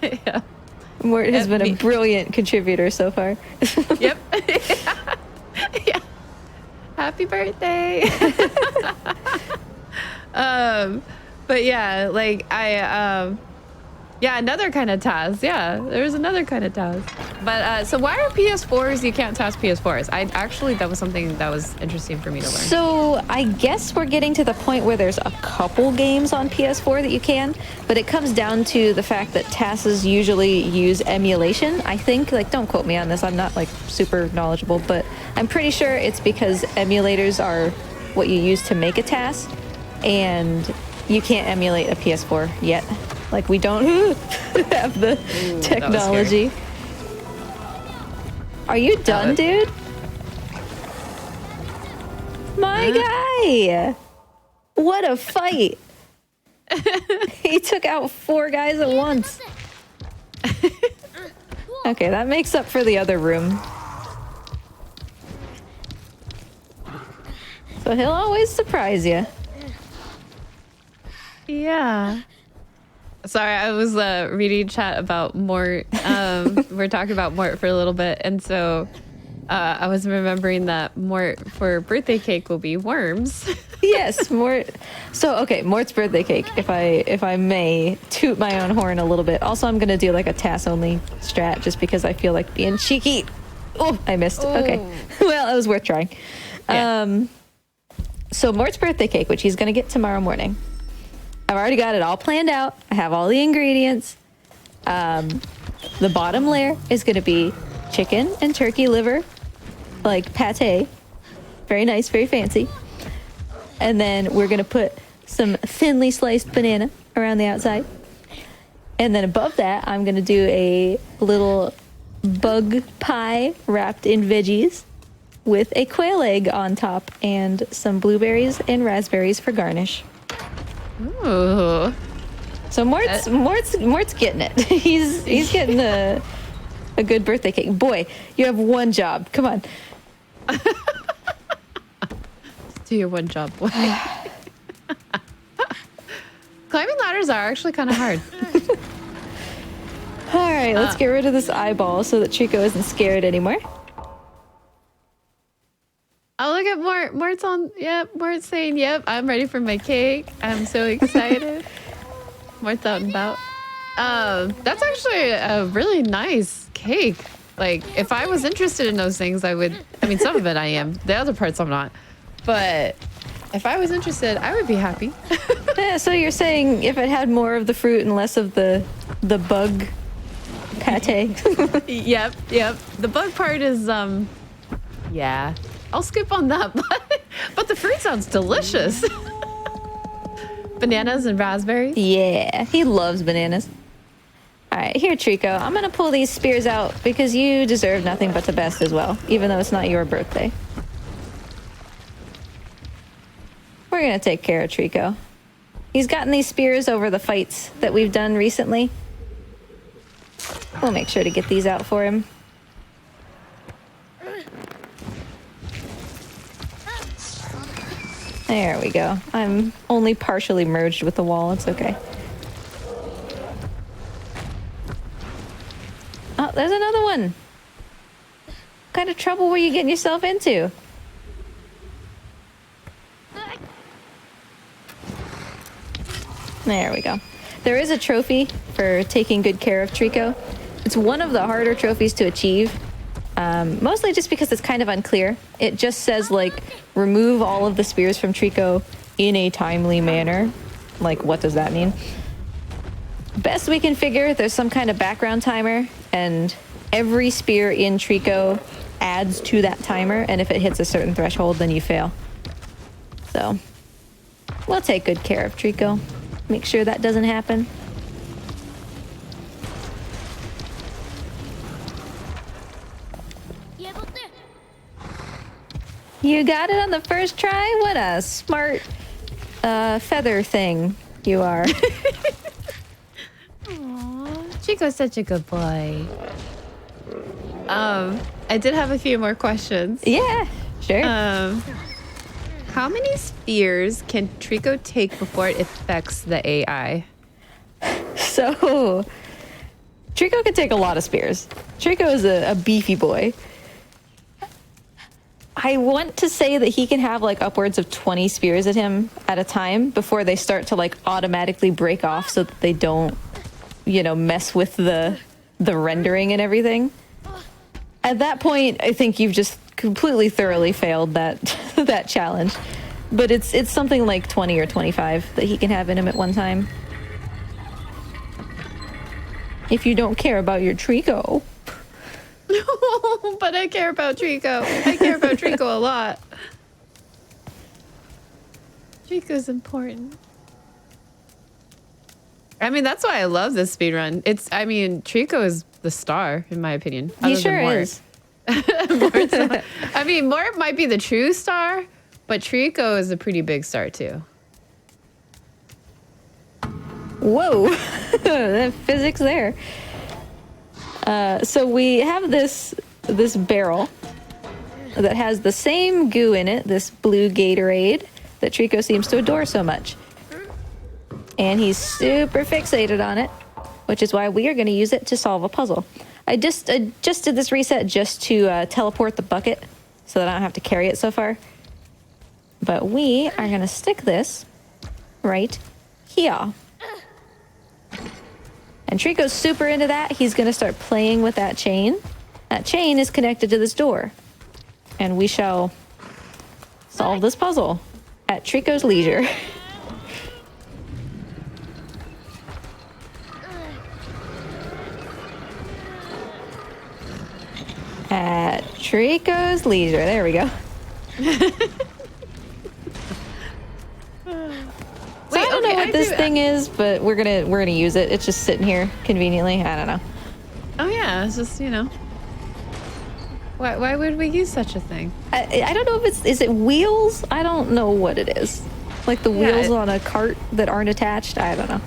Yeah. Mort has been a brilliant contributor so far. Yep. Yeah. Happy birthday. But yeah, like yeah, another kind of task. Yeah, there's another kind of task. But so why are PS4s you can't task PS4s? That was something that was interesting for me to learn. So I guess we're getting to the point where there's a couple games on PS4 that you can, but it comes down to the fact that tasks usually use emulation. I think, like, don't quote me on this, I'm not like super knowledgeable, but I'm pretty sure it's because emulators are what you use to make a task, and you can't emulate a PS4 yet. Like, we don't have the technology. Are you done, dude? My guy! What a fight! He took out 4 guys at once. Okay, that makes up for the other room. So he'll always surprise you. Yeah. Sorry, I was reading chat about Mort. We're talking about Mort for a little bit, and so I was remembering that Mort for birthday cake will be worms. Yes, Mort. So okay, Mort's birthday cake. If I may toot my own horn a little bit. Also, I'm gonna do like a TAS only strat just because I feel like being cheeky. Oh, I missed. Ooh. Okay, well, it was worth trying. Yeah. So Mort's birthday cake, which he's gonna get tomorrow morning. I've already got it all planned out. I have all the ingredients. The bottom layer is gonna be chicken and turkey liver, like pate. Very nice, very fancy. And then we're gonna put some thinly sliced banana around the outside. And then above that, I'm gonna do a little bug pie wrapped in veggies with a quail egg on top and some blueberries and raspberries for garnish. Ooh. So Mort's getting it. He's getting a good birthday cake. Boy, you have one job. Come on. Do your one job, boy. Climbing ladders are actually kind of hard. All right, let's get rid of this eyeball so that Trico isn't scared anymore. Oh, look at Mort. Mort's on. Yep, Mort's saying, yep, I'm ready for my cake. I'm so excited. Mort's out and about. That's actually a really nice cake. Like, if I was interested in those things, I would. I mean, some of it I am. The other parts I'm not. But if I was interested, I would be happy. Yeah, so you're saying if it had more of the fruit and less of the bug pate? Yep. The bug part is, yeah. I'll skip on that, but the fruit sounds delicious. Bananas and raspberries. Yeah, he loves bananas. All right, here, Trico. I'm gonna pull these spears out because you deserve nothing but the best as well, even though it's not your birthday. We're gonna take care of Trico. He's gotten these spears over the fights that we've done recently. We'll make sure to get these out for him. There we go. I'm only partially merged with the wall. It's okay. Oh, there's another one. What kind of trouble were you getting yourself into? There we go. There is a trophy for taking good care of Trico. It's one of the harder trophies to achieve. Mostly just because it's kind of unclear. It just says, like, remove all of the spears from Trico in a timely manner. Like, what does that mean? Best we can figure, there's some kind of background timer, and every spear in Trico adds to that timer, and if it hits a certain threshold, then you fail. So, we'll take good care of Trico. Make sure that doesn't happen. You got it on the first try? What a smart feather thing you are. Aww, Chico's such a good boy. I did have a few more questions. Yeah, sure. How many spears can Trico take before it affects the AI? So, Trico can take a lot of spears. Trico is a beefy boy. I want to say that he can have like upwards of 20 spears at him at a time before they start to like automatically break off so that they don't, you know, mess with the rendering and everything. At that point, I think you've just completely thoroughly failed that that challenge. But it's something like 20 or 25 that he can have in him at one time. If you don't care about your Trico. No, but I care about Trico. I care about Trico a lot. Trico's important. I mean, that's why I love this speedrun. Trico is the star, in my opinion. He sure is. I mean, Mort might be the true star, but Trico is a pretty big star, too. Whoa, the physics there. So we have this barrel, that has the same goo in it, this blue Gatorade that Trico seems to adore so much. And he's super fixated on it, which is why we are going to use it to solve a puzzle. I just did this reset just to teleport the bucket so that I don't have to carry it so far. But we are going to stick this right here. And Trico's super into that. He's going to start playing with that chain. That chain is connected to this door. And we shall solve this puzzle at Trico's leisure. At Trico's leisure. There we go. So I don't know what this thing is, but we're gonna use it. It's just sitting here conveniently. I don't know. Oh yeah, it's just, you know. Why would we use such a thing? I don't know if is it wheels? I don't know what it is. Like the wheels on a cart that aren't attached? I don't know.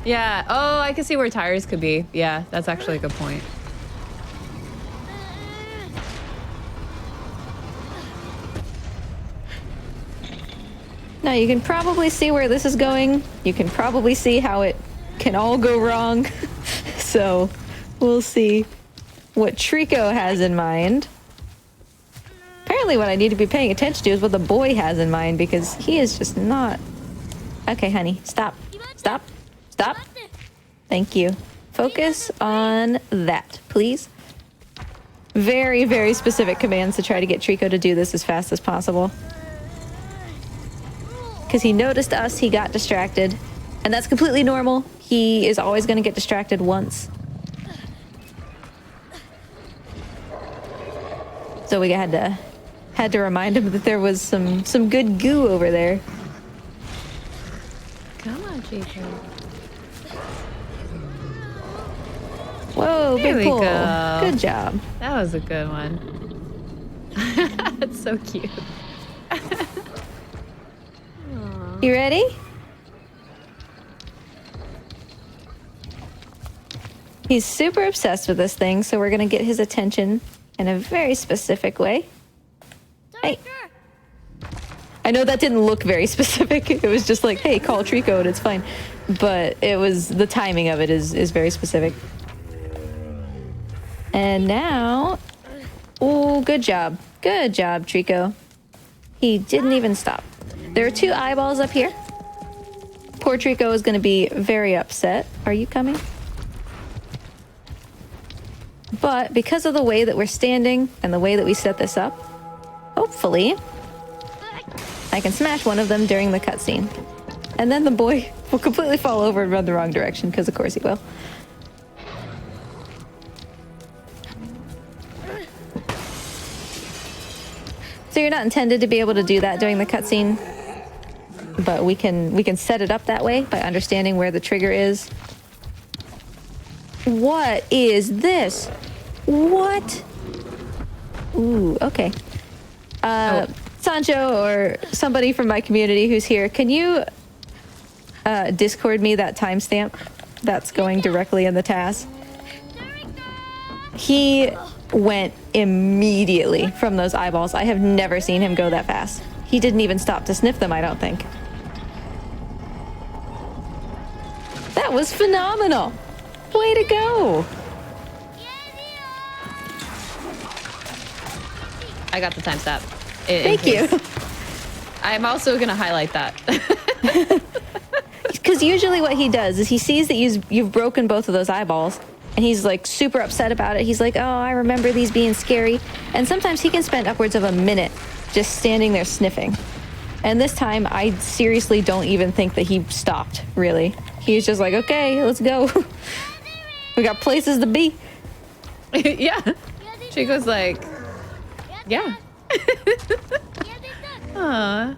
Yeah. Oh, I can see where tires could be. Yeah, that's actually a good point. Now you can probably see where this is going. You can probably see how it can all go wrong. So we'll see what Trico has in mind. Apparently what I need to be paying attention to is what the boy has in mind, because he is just not... Okay, honey, stop. Stop. Stop. Thank you. Focus on that, please. Very, very specific commands to try to get Trico to do this as fast as possible. Because he noticed us, he got distracted. And that's completely normal. He is always going to get distracted once. So we had to remind him that there was some good goo over there. Come on, Chico. Whoa, There big we pull. go. Good job. That was a good one. That's so cute. You ready? He's super obsessed with this thing, so we're gonna get his attention in a very specific way. Hey. I know that didn't look very specific. It was just like, hey, call Trico and it's fine. But it was, the timing of it is very specific. And now, oh, good job. Good job, Trico. He didn't even stop. There are 2 eyeballs up here. Poor Trico is going to be very upset. Are you coming? But because of the way that we're standing and the way that we set this up, hopefully I can smash one of them during the cutscene. And then the boy will completely fall over and run the wrong direction, because of course he will. So you're not intended to be able to do that during the cutscene, but we can set it up that way by understanding where the trigger is. What is this? What? Ooh, okay. Sancho or somebody from my community who's here, can you Discord me that timestamp that's going directly in the task? He went immediately from those eyeballs. I have never seen him go that fast. He didn't even stop to sniff them, I don't think. That was phenomenal. Way to go. I got the time stop. Thank you. I'm also going to highlight that. Because usually what he does is he sees that you've broken both of those eyeballs, and he's like super upset about it. He's like, oh, I remember these being scary. And sometimes he can spend upwards of a minute just standing there sniffing. And this time, I seriously don't even think that he stopped, really. He was just like, okay, let's go. We got places to be. Yeah. Chico's like, yeah. Aw.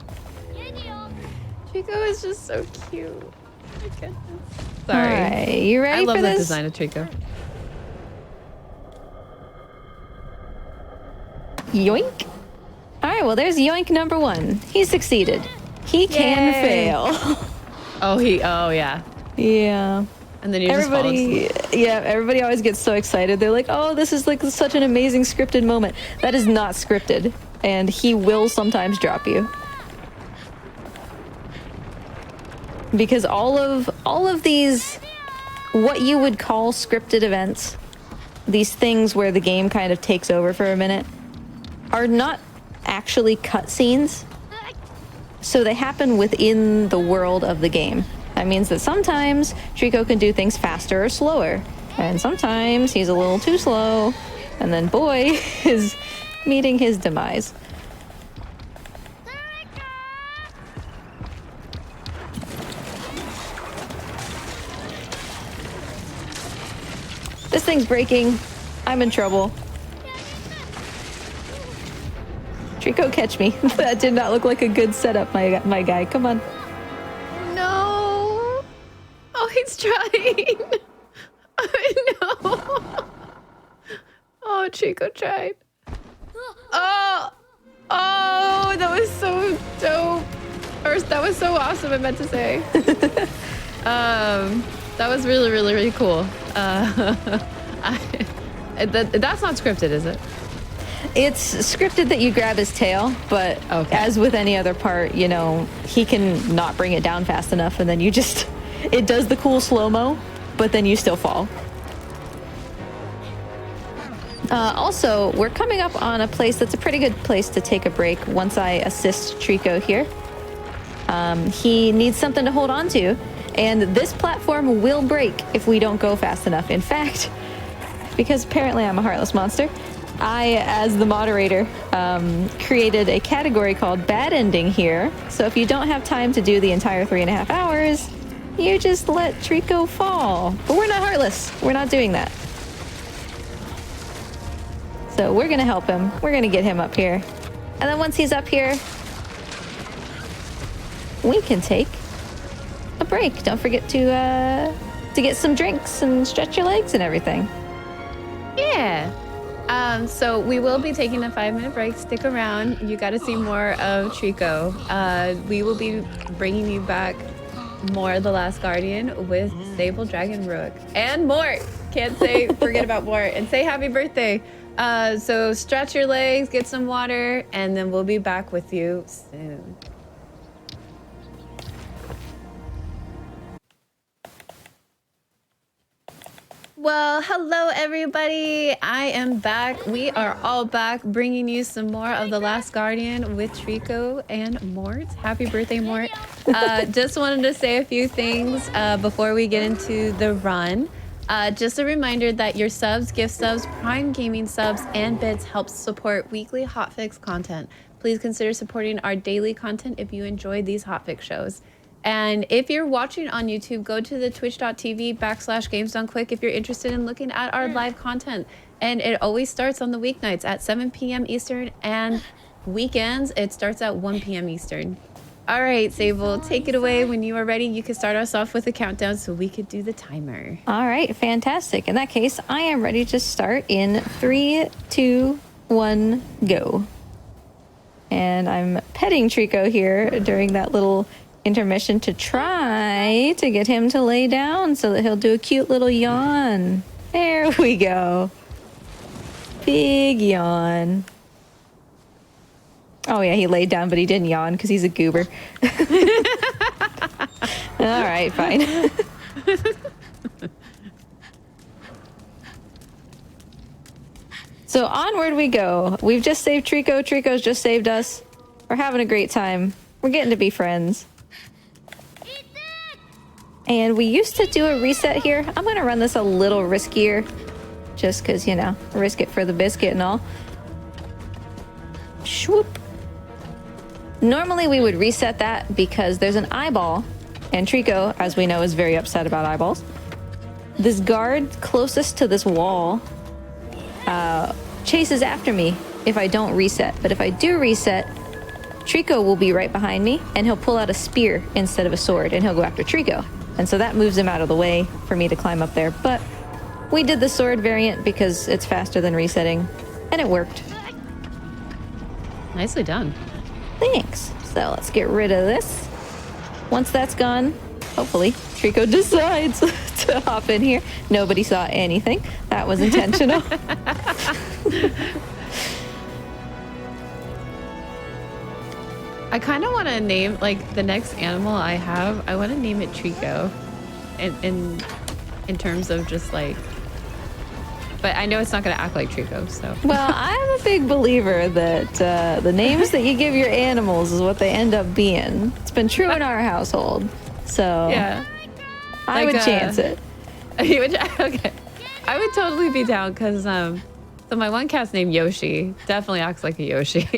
Chico is just so cute. Oh my goodness. Sorry. All right, you ready I love for the this? design of Chico. Yoink. All right, well, there's yoink number 1. He succeeded. He can Yay. fail. Oh, yeah. Yeah. And then you just fall asleep. Everybody always gets so excited. They're like, oh, this is like such an amazing scripted moment. That is not scripted, and he will sometimes drop you. Because all of these, what you would call scripted events, these things where the game kind of takes over for a minute, are not actually cutscenes. So they happen within the world of the game. That means that sometimes Trico can do things faster or slower, and sometimes he's a little too slow, and then Boy is meeting his demise. This thing's breaking. I'm in trouble. Trico, catch me. That did not look like a good setup, my guy. Come on. No. Oh, he's trying. No. Oh, Trico tried. Oh, that was so dope. Or that was so awesome, I meant to say. That was really, really, really cool. That's not scripted, is it? It's scripted that you grab his tail, but as with any other part, you know, he can not bring it down fast enough, and then you just, it does the cool slow-mo, but then you still fall. Also, we're coming up on a place that's a pretty good place to take a break once I assist Trico here. He needs something to hold on to, and this platform will break if we don't go fast enough. In fact, because apparently I'm a heartless monster, I, as the moderator, created a category called Bad Ending here. So if you don't have time to do the entire 3.5 hours, you just let Trico fall. But we're not heartless. We're not doing that. So we're gonna help him. We're gonna get him up here. And then once he's up here, we can take a break. Don't forget to get some drinks and stretch your legs and everything. Yeah. So we will be taking a 5-minute break. Stick around. You got to see more of Trico. We will be bringing you back more The Last Guardian with Sable, Dragon, Rook, and Mort. Can't forget about Mort. And say happy birthday. So stretch your legs, get some water, and then we'll be back with you soon. Well, hello everybody. I am back. We are all back, bringing you some more of The Last Guardian with Trico and Mort. Happy birthday, Mort. Just wanted to say a few things before we get into the run. Just a reminder that your subs, gift subs, Prime Gaming subs, and bits help support weekly hotfix content. Please consider supporting our daily content if you enjoy these hotfix shows. And if you're watching on YouTube, go to the twitch.tv/GamesDoneQuick if you're interested in looking at our live content. And it always starts on the weeknights at 7 p.m. Eastern, and weekends, it starts at 1 p.m. Eastern. All right, Sable, take it away. When you are ready, you can start us off with a countdown so we could do the timer. All right, fantastic. In that case, I am ready to start in 3, 2, 1, go. And I'm petting Trico here during that little intermission to try to get him to lay down so that he'll do a cute little yawn. There we go. Big yawn. Oh yeah, he laid down, but he didn't yawn because he's a goober. All right, fine. So onward we go. We've just saved Trico. Trico's just saved us. We're having a great time. We're getting to be friends. And we used to do a reset here. I'm going to run this a little riskier. Just because, you know, risk it for the biscuit and all. Swoop. Normally we would reset that because there's an eyeball. And Trico, as we know, is very upset about eyeballs. This guard closest to this wall chases after me if I don't reset. But if I do reset, Trico will be right behind me, and he'll pull out a spear instead of a sword, and he'll go after Trico. And so that moves him out of the way for me to climb up there. But we did the sword variant because it's faster than resetting, and it worked. Nicely done. Thanks. So let's get rid of this. Once that's gone, hopefully, Trico decides to to hop in here. Nobody saw anything. That was intentional. I kind of want to name, like, the next animal I have, I want to name it Trico. In terms of just, like... But I know it's not going to act like Trico, so... Well, I'm a big believer that the names that you give your animals is what they end up being. It's been true in our household. So Yeah. I would chance it. You would, okay. I would totally be down because so my one cat's named Yoshi. Definitely acts like a Yoshi.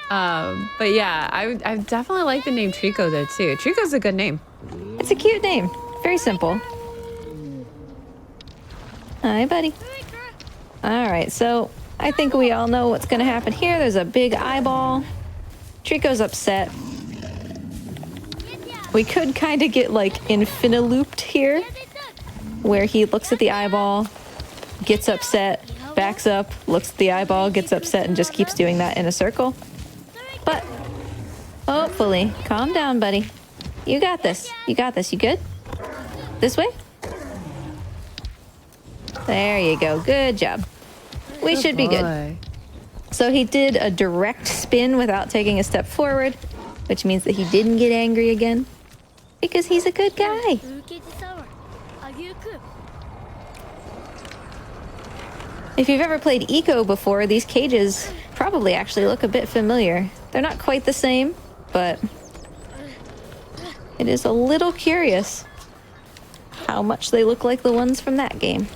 But yeah, I definitely like the name Trico though too. Trico's a good name. It's a cute name. Very simple. Hi, buddy. All right, so I think we all know what's going to happen here. There's a big eyeball. Trico's upset. We could kind of get like infinilooped here, where he looks at the eyeball, gets upset, backs up, looks at the eyeball, gets upset, and just keeps doing that in a circle. But hopefully, calm down, buddy. You got this. You got this. You good? This way? There you go. Good job. We should be good. So he did a direct spin without taking a step forward, which means that he didn't get angry again. Because he's a good guy. If you've ever played Eco before, these cages probably actually look a bit familiar. They're not quite the same, but it is a little curious how much they look like the ones from that game.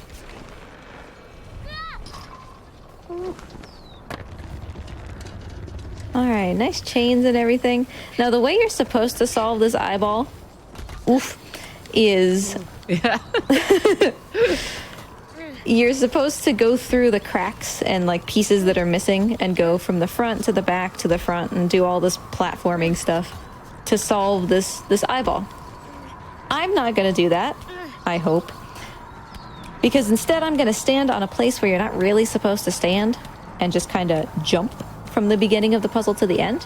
All right, nice chains and everything. Now, the way you're supposed to solve this eyeball, is you're supposed to go through the cracks and like pieces that are missing and go from the front to the back to the front and do all this platforming stuff to solve this eyeball. I'm not going to do that, I hope. Because instead I'm going to stand on a place where you're not really supposed to stand and just kind of jump from the beginning of the puzzle to the end.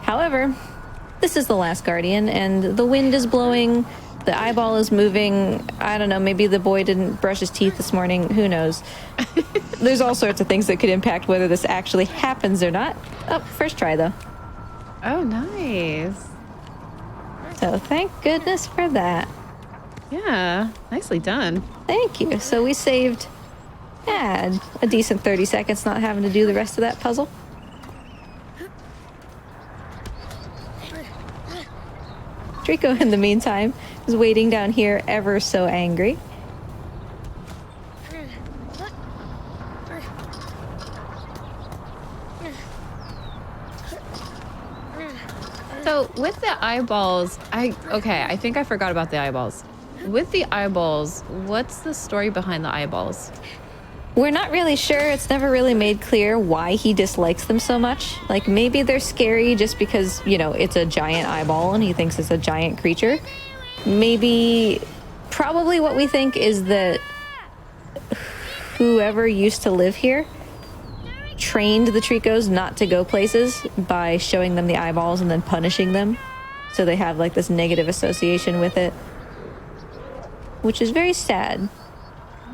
However, this is the last Guardian and the wind is blowing, the eyeball is moving. I don't know, maybe the boy didn't brush his teeth this morning. Who knows? There's all sorts of things that could impact whether this actually happens or not. Oh, first try though. Oh, nice. So thank goodness for that. Yeah, nicely done. Thank you. So we saved a decent 30 seconds not having to do the rest of that puzzle. Trico, in the meantime, is waiting down here ever so angry. So with the eyeballs, I think I forgot about the eyeballs. With the eyeballs, what's the story behind the eyeballs? We're not really sure. It's never really made clear why he dislikes them so much. Like, maybe they're scary just because, you know, it's a giant eyeball and he thinks it's a giant creature. Maybe, probably what we think is that whoever used to live here trained the Tricos not to go places by showing them the eyeballs and then punishing them. So they have, like, this negative association with it. Which is very sad.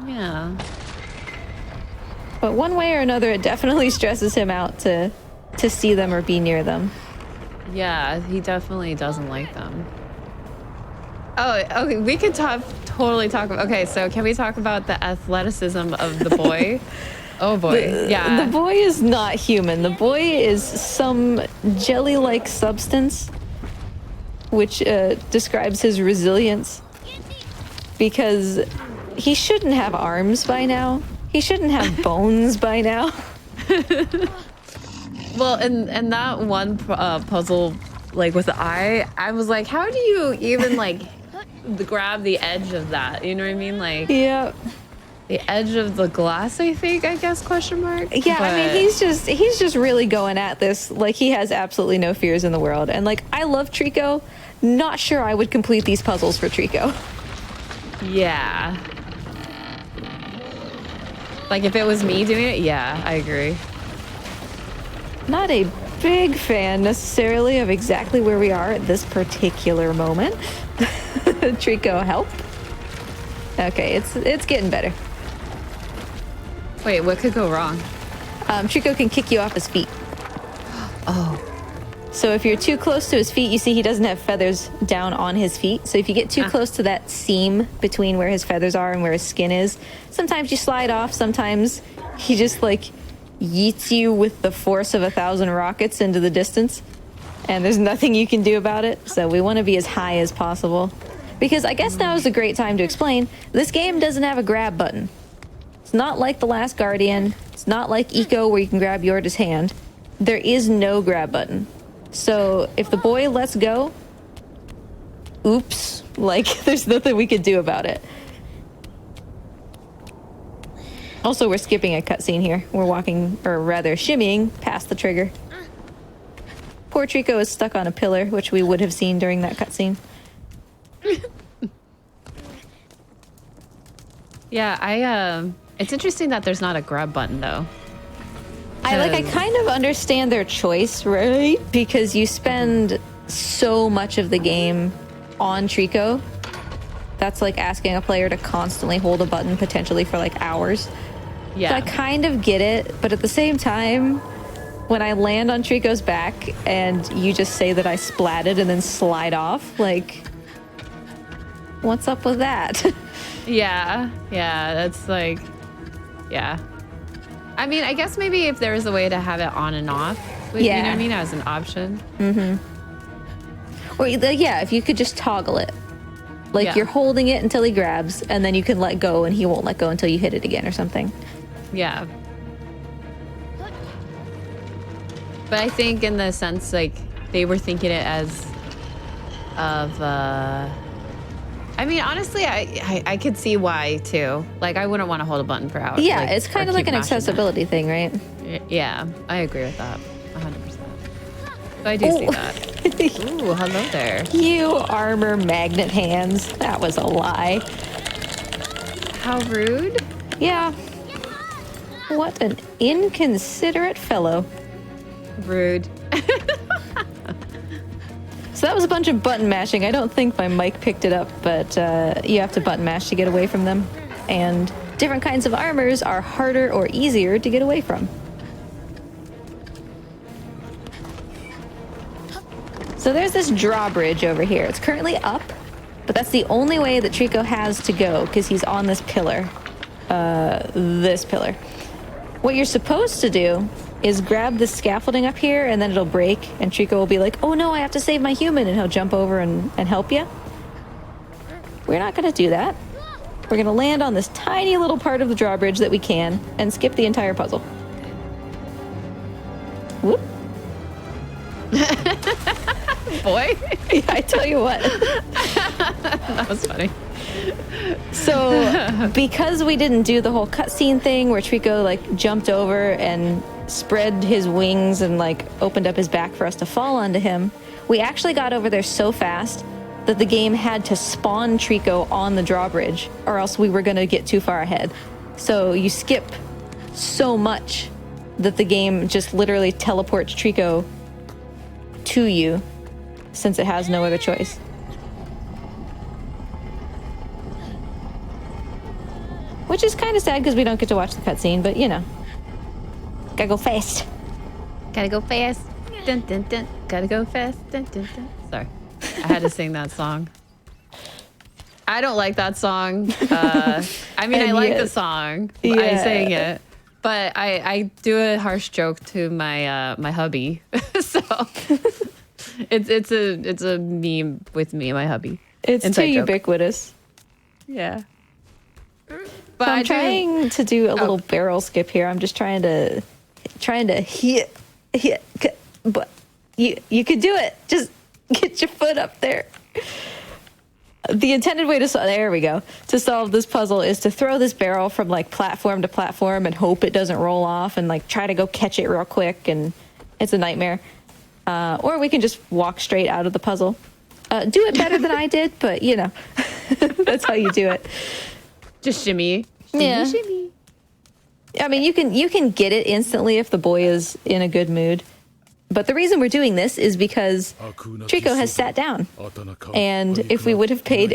Yeah. But one way or another, it definitely stresses him out to see them or be near them. Yeah, he definitely doesn't like them. Oh, okay, we could totally talk about... Okay, so can we talk about the athleticism of the boy? Oh boy, yeah. The boy is not human. The boy is some jelly-like substance, which describes his resilience. Because he shouldn't have arms by now. He shouldn't have bones by now. Well, and that one puzzle, like with the eye, I was like, how do you even like grab the edge of that? You know what I mean? Like, yeah, the edge of the glass, I think, I guess, question mark. Yeah, but... I mean, he's just really going at this like he has absolutely no fears in the world. And like, I love Trico. Not sure I would complete these puzzles for Trico. Yeah. Like if it was me doing it, yeah, I agree. not a big fan necessarily of exactly where we are at this particular moment. Trico, help. Okay, it's getting better. Wait, what could go wrong? Trico can kick you off his feet. Oh. So if you're too close to his feet, you see he doesn't have feathers down on his feet. So if you get too close to that seam between where his feathers are and where his skin is, sometimes you slide off, sometimes he just like yeets you with the force of 1,000 rockets into the distance. And there's nothing you can do about it. So we want to be as high as possible. Because I guess now is a great time to explain, this game doesn't have a grab button. It's not like The Last Guardian. It's not like Eco where you can grab Yorda's hand. There is no grab button. So if the boy lets go, oops, like there's nothing we could do about it. Also, we're skipping a cutscene here. We're walking, or rather shimmying, past the trigger. Poor Trico is stuck on a pillar, which we would have seen during that cutscene. Yeah, it's interesting that there's not a grab button though. I kind of understand their choice, right? Because you spend so much of the game on Trico. That's like asking a player to constantly hold a button potentially for like hours. Yeah. So I kind of get it, but at the same time, when I land on Trico's back and you just say that I splatted and then slide off, like, what's up with that? Yeah, that's like, yeah. I mean, I guess maybe if there was a way to have it on and off, you know what I mean, as an option. Or yeah, if you could just toggle it. Like you're holding it until he grabs, and then you can let go, and he won't let go until you hit it again or something. Yeah. But I think in the sense, like, they were thinking it as of, I mean, honestly, I could see why, too. Like, I wouldn't want to hold a button for hours. Yeah, like, it's kind of like an accessibility thing, right? Yeah, I agree with that. 100%. So I do see that. Ooh, hello there. You armor magnet hands. That was a lie. How rude. Yeah. What an inconsiderate fellow. Rude. So that was a bunch of button mashing. I don't think my mic picked it up, but you have to button mash to get away from them. And different kinds of armors are harder or easier to get away from. So there's this drawbridge over here. It's currently up, but that's the only way that Trico has to go because he's on this pillar. This pillar. What you're supposed to do is grab the scaffolding up here and then it'll break and Trico will be like, oh no, I have to save my human, and he'll jump over and help you. We're not going to do that. We're going to land on this tiny little part of the drawbridge that we can and skip the entire puzzle. Whoop. Boy. Yeah, I tell you what. That was funny. So because we didn't do the whole cutscene thing where Trico like jumped over and spread his wings and like opened up his back for us to fall onto him, we actually got over there so fast that the game had to spawn Trico on the drawbridge or else we were going to get too far ahead. So you skip so much that the game just literally teleports Trico to you since it has no other choice. Which is kind of sad because we don't get to watch the cutscene, but you know. Gotta go fast. Gotta go fast. Dun, dun, dun. Gotta go fast. Dun, dun, dun. Sorry. I had to sing that song. I don't like that song. I mean, I like the song. Yeah. I sang it. But I do a harsh joke to my my hubby. So it's a meme with me and my hubby. It's inside too joke. Ubiquitous. Yeah. But I'm trying to do a little barrel skip here. I'm just trying to hit, but you could do it. Just get your foot up there. The intended way to there we go, to solve this puzzle is to throw this barrel from like platform to platform and hope it doesn't roll off and like try to go catch it real quick, and it's a nightmare. Or we can just walk straight out of the puzzle. Do it better than I did, but you know, that's how you do it. Just shimmy. Yeah. Shimmy. I mean, you can get it instantly if the boy is in a good mood. But the reason we're doing this is because Trico has sat down. And if we would have paid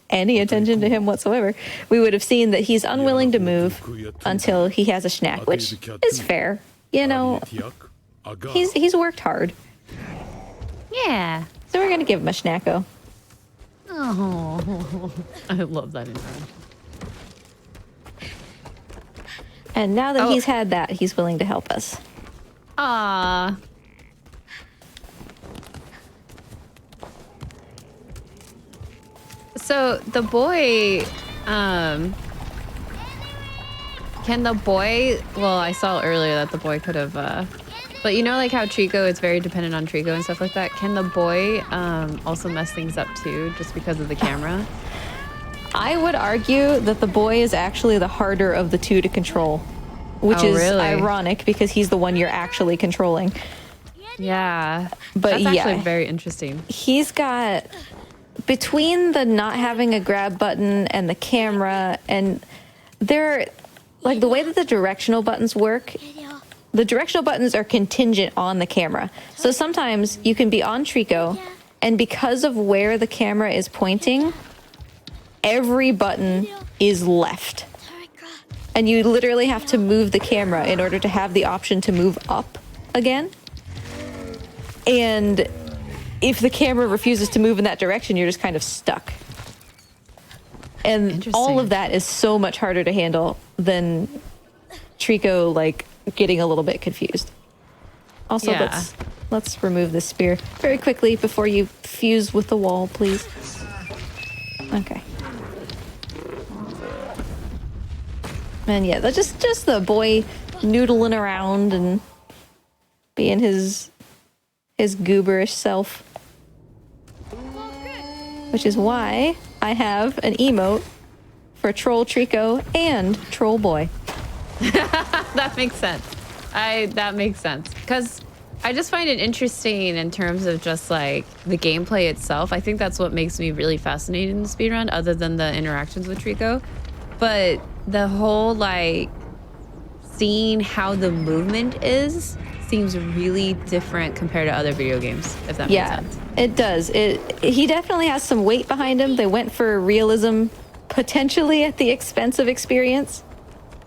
any attention to him whatsoever, we would have seen that he's unwilling to move until he has a snack, which is fair. You know, he's worked hard. Yeah. So we're going to give him a snacko. Oh, I love that interaction. And now that he's had that, he's willing to help us. Ah. So the boy, can the boy, well, I saw earlier that the boy could have, but you know, like how Trico, it's very dependent on Trico and stuff like that. Can the boy also mess things up too, just because of the camera? I would argue that the boy is actually the harder of the two to control, which is really ironic because he's the one you're actually controlling. Yeah. But that's actually very interesting. He's got, between the not having a grab button and the camera, and they're like the way that the directional buttons work, the directional buttons are contingent on the camera. So sometimes you can be on Trico, and because of where the camera is pointing, every button is left. And you literally have to move the camera in order to have the option to move up again. And if the camera refuses to move in that direction, you're just kind of stuck. And all of that is so much harder to handle than Trico, like, getting a little bit confused. Also, let's remove this spear very quickly before you fuse with the wall, please. Okay. And yeah, that's just the boy noodling around and being his gooberish self. Which is why I have an emote for Troll Trico and Troll Boy. That makes sense. That makes sense. Because I just find it interesting in terms of just like the gameplay itself. I think that's what makes me really fascinated in the speedrun, other than the interactions with Trico. But the whole like seeing how the movement is seems really different compared to other video games, if that makes sense. It does. He definitely has some weight behind him. They went for realism, potentially at the expense of experience.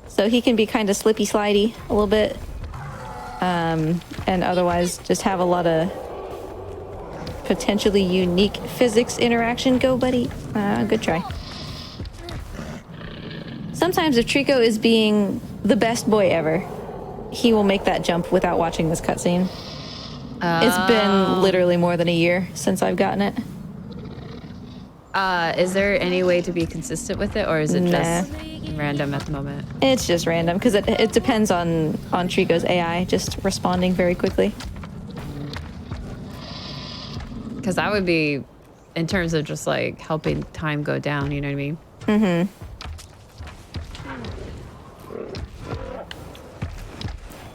So he can be kind of slippy slidey a little bit. And otherwise just have a lot of potentially unique physics interaction. Go, buddy. Good try. Sometimes if Trico is being the best boy ever, he will make that jump without watching this cutscene. It's been literally more than a year since I've gotten it. Is there any way to be consistent with it, or is it just random at the moment? It's just random because it depends on Trico's AI just responding very quickly. Because that would be, in terms of just like helping time go down, you know what I mean? Mm-hmm.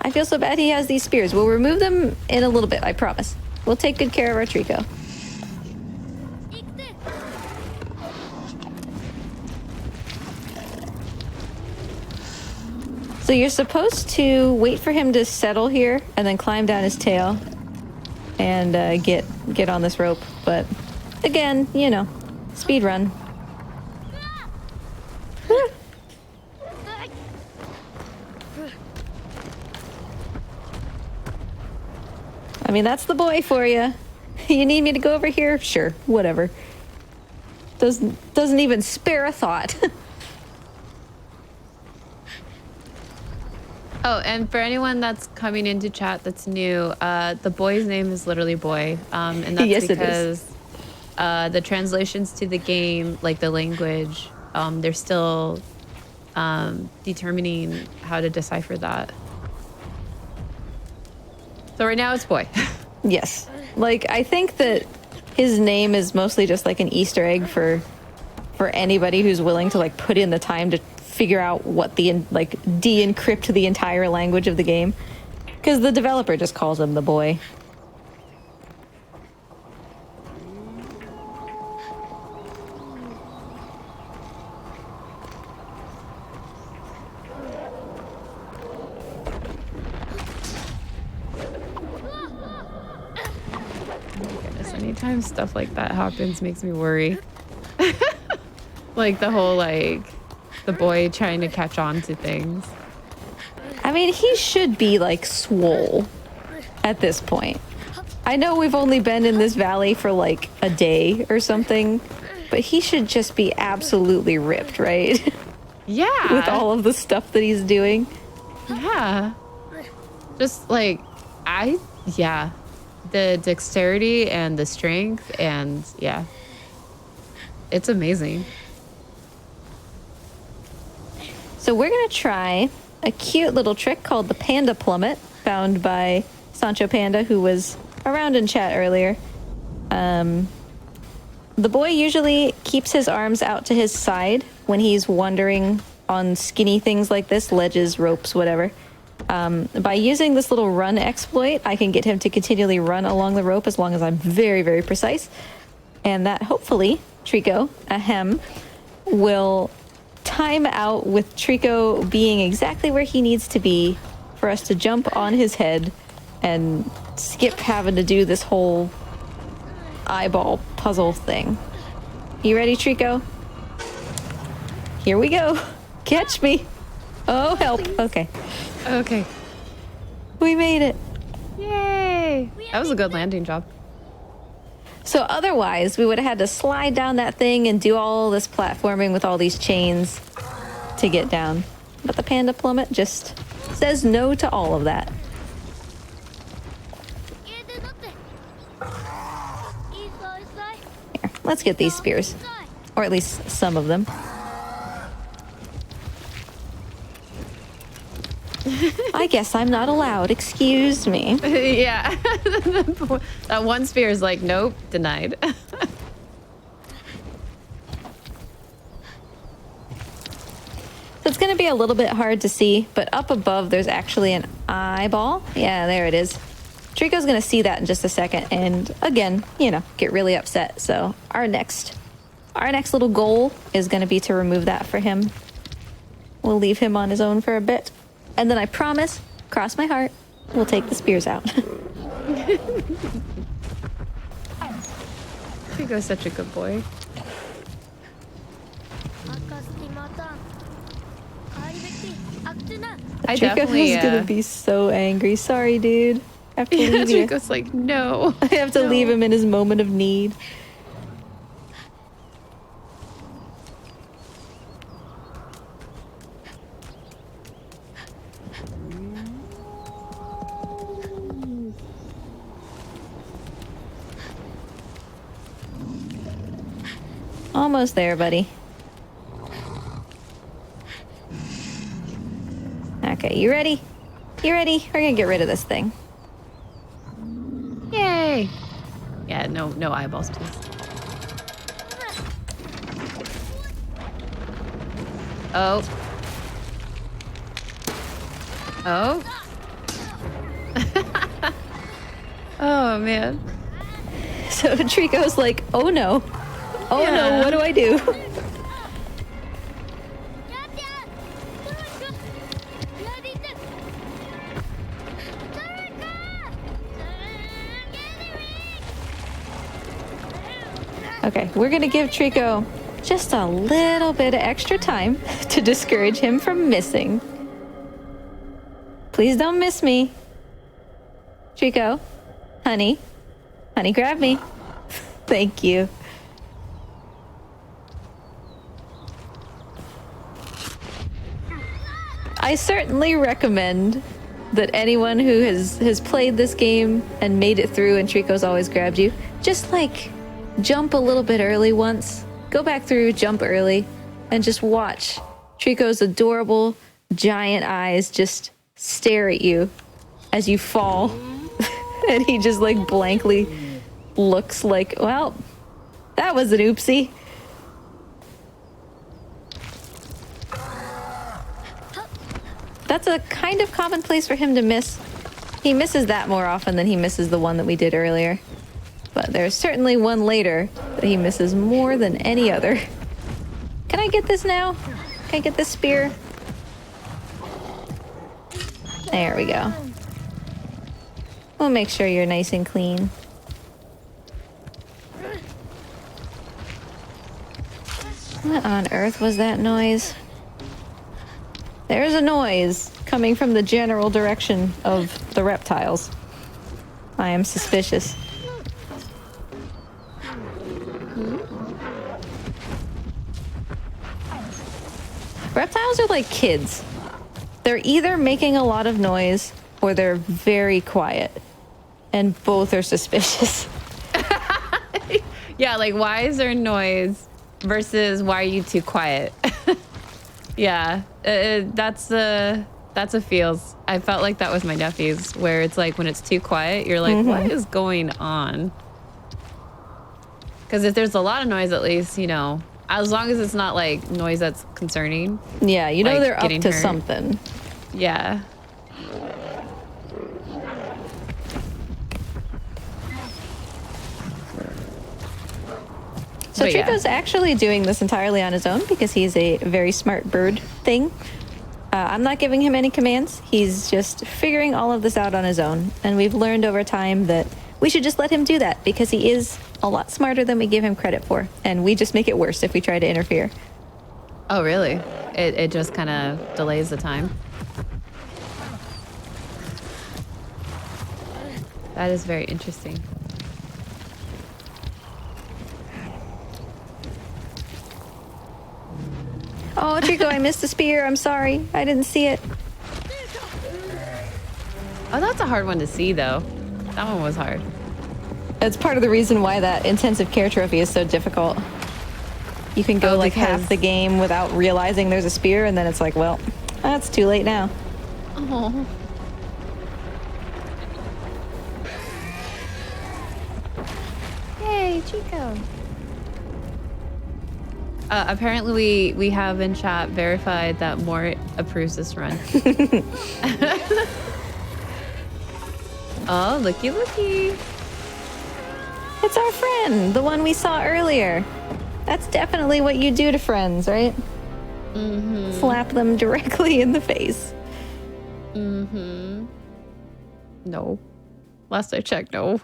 I feel so bad he has these spears. We'll remove them in a little bit, I promise. We'll take good care of our Trico. So you're supposed to wait for him to settle here and then climb down his tail and get on this rope. But again, you know, speed run. I mean, that's the boy for you. You need me to go over here? Sure, whatever. Doesn't even spare a thought. Oh, and for anyone that's coming into chat that's new, the boy's name is literally Boy. And that's yes, because the translations to the game, like the language, they're still determining how to decipher that. So right now it's Boy. Yes. Like, I think that his name is mostly just like an Easter egg for anybody who's willing to like put in the time to figure out what de-encrypt the entire language of the game. Because the developer just calls him the Boy. Anytime stuff like that happens makes me worry. Like the whole the boy trying to catch on to things. I mean, he should be like swole at this point. I know we've only been in this valley for like a day or something, but he should just be absolutely ripped, right? Yeah. With all of the stuff that he's doing. Yeah. Just like, yeah. The dexterity and the strength and yeah. It's amazing. So we're going to try a cute little trick called the Panda Plummet, found by Sancho Panda, who was around in chat earlier. The boy usually keeps his arms out to his side when he's wandering on skinny things like this, ledges, ropes, whatever. By using this little run exploit, I can get him to continually run along the rope as long as I'm very, very precise. And that hopefully, Trico, will time out with Trico being exactly where he needs to be for us to jump on his head and skip having to do this whole eyeball puzzle thing. You ready, Trico? Here we go. Catch me. Oh, help. Okay. Okay. We made it. Yay. That was a good landing job. So otherwise, we would have had to slide down that thing and do all this platforming with all these chains to get down. But the Panda Plummet just says no to all of that. Here, let's get these spears. Or at least some of them. I guess I'm not allowed. Excuse me. Yeah. That one spear is like, nope, denied. So it's going to be a little bit hard to see, but up above there's actually an eyeball. Yeah, there it is. Trico's going to see that in just a second and again, get really upset. So our next little goal is going to be to remove that for him. We'll leave him on his own for a bit. And then I promise, cross my heart, we'll take the spears out. Trico's such a good boy. I definitely Trico's gonna be so angry. Sorry, dude. I have to leave you. Trico's like, no. I have to leave him in his moment of need. Almost there, buddy. Okay, you ready? You ready? We're gonna get rid of this thing. Yay. Yeah, no eyeballs, please. Oh. Oh. Oh, man. So Trico's like, oh no. Oh no, what do I do? Okay, we're gonna give Trico just a little bit of extra time to discourage him from missing. Please don't miss me. Trico, honey, grab me. Thank you. I certainly recommend that anyone who has played this game and made it through and Trico's always grabbed you, just like jump a little bit early once. Go back through, jump early, and just watch Trico's adorable giant eyes just stare at you as you fall. And he just like blankly looks like, well, that was an oopsie. That's a kind of common place for him to miss. He misses that more often than he misses the one that we did earlier. But there's certainly one later that he misses more than any other. Can I get this now? Can I get this spear? There we go. We'll make sure you're nice and clean. What on earth was that noise? There's a noise coming from the general direction of the reptiles. I am suspicious. Reptiles are like kids. They're either making a lot of noise or they're very quiet. And both are suspicious. Yeah, like why is there noise versus why are you too quiet? Yeah, that's a feels. I felt like that was my nephew's, where it's like when it's too quiet, you're like, what is going on? Because if there's a lot of noise, at least, you know, as long as it's not like noise that's concerning. Yeah, you know like they're up getting to hurt. something. Yeah. So But yeah. Trico's actually doing this entirely on his own because he's a very smart bird thing. I'm not giving him any commands. He's just figuring all of this out on his own. And we've learned over time that we should just let him do that because he is a lot smarter than we give him credit for. And we just make it worse if we try to interfere. Oh, really? It just kind of delays the time. That is very interesting. Oh, Trico, I missed the spear. I'm sorry. I didn't see it. Oh, that's a hard one to see, though. That one was hard. It's part of the reason why that intensive care trophy is so difficult. You can go like half because- the game without realizing there's a spear, and then it's like, well, that's too late now. Oh. Yay, Chico. Apparently we have in chat verified that Mort approves this run. Oh, looky looky. It's our friend, the one we saw earlier. That's definitely what you do to friends, right? Mm-hmm. Slap them directly in the face. Mm-hmm. No. Last I checked, no.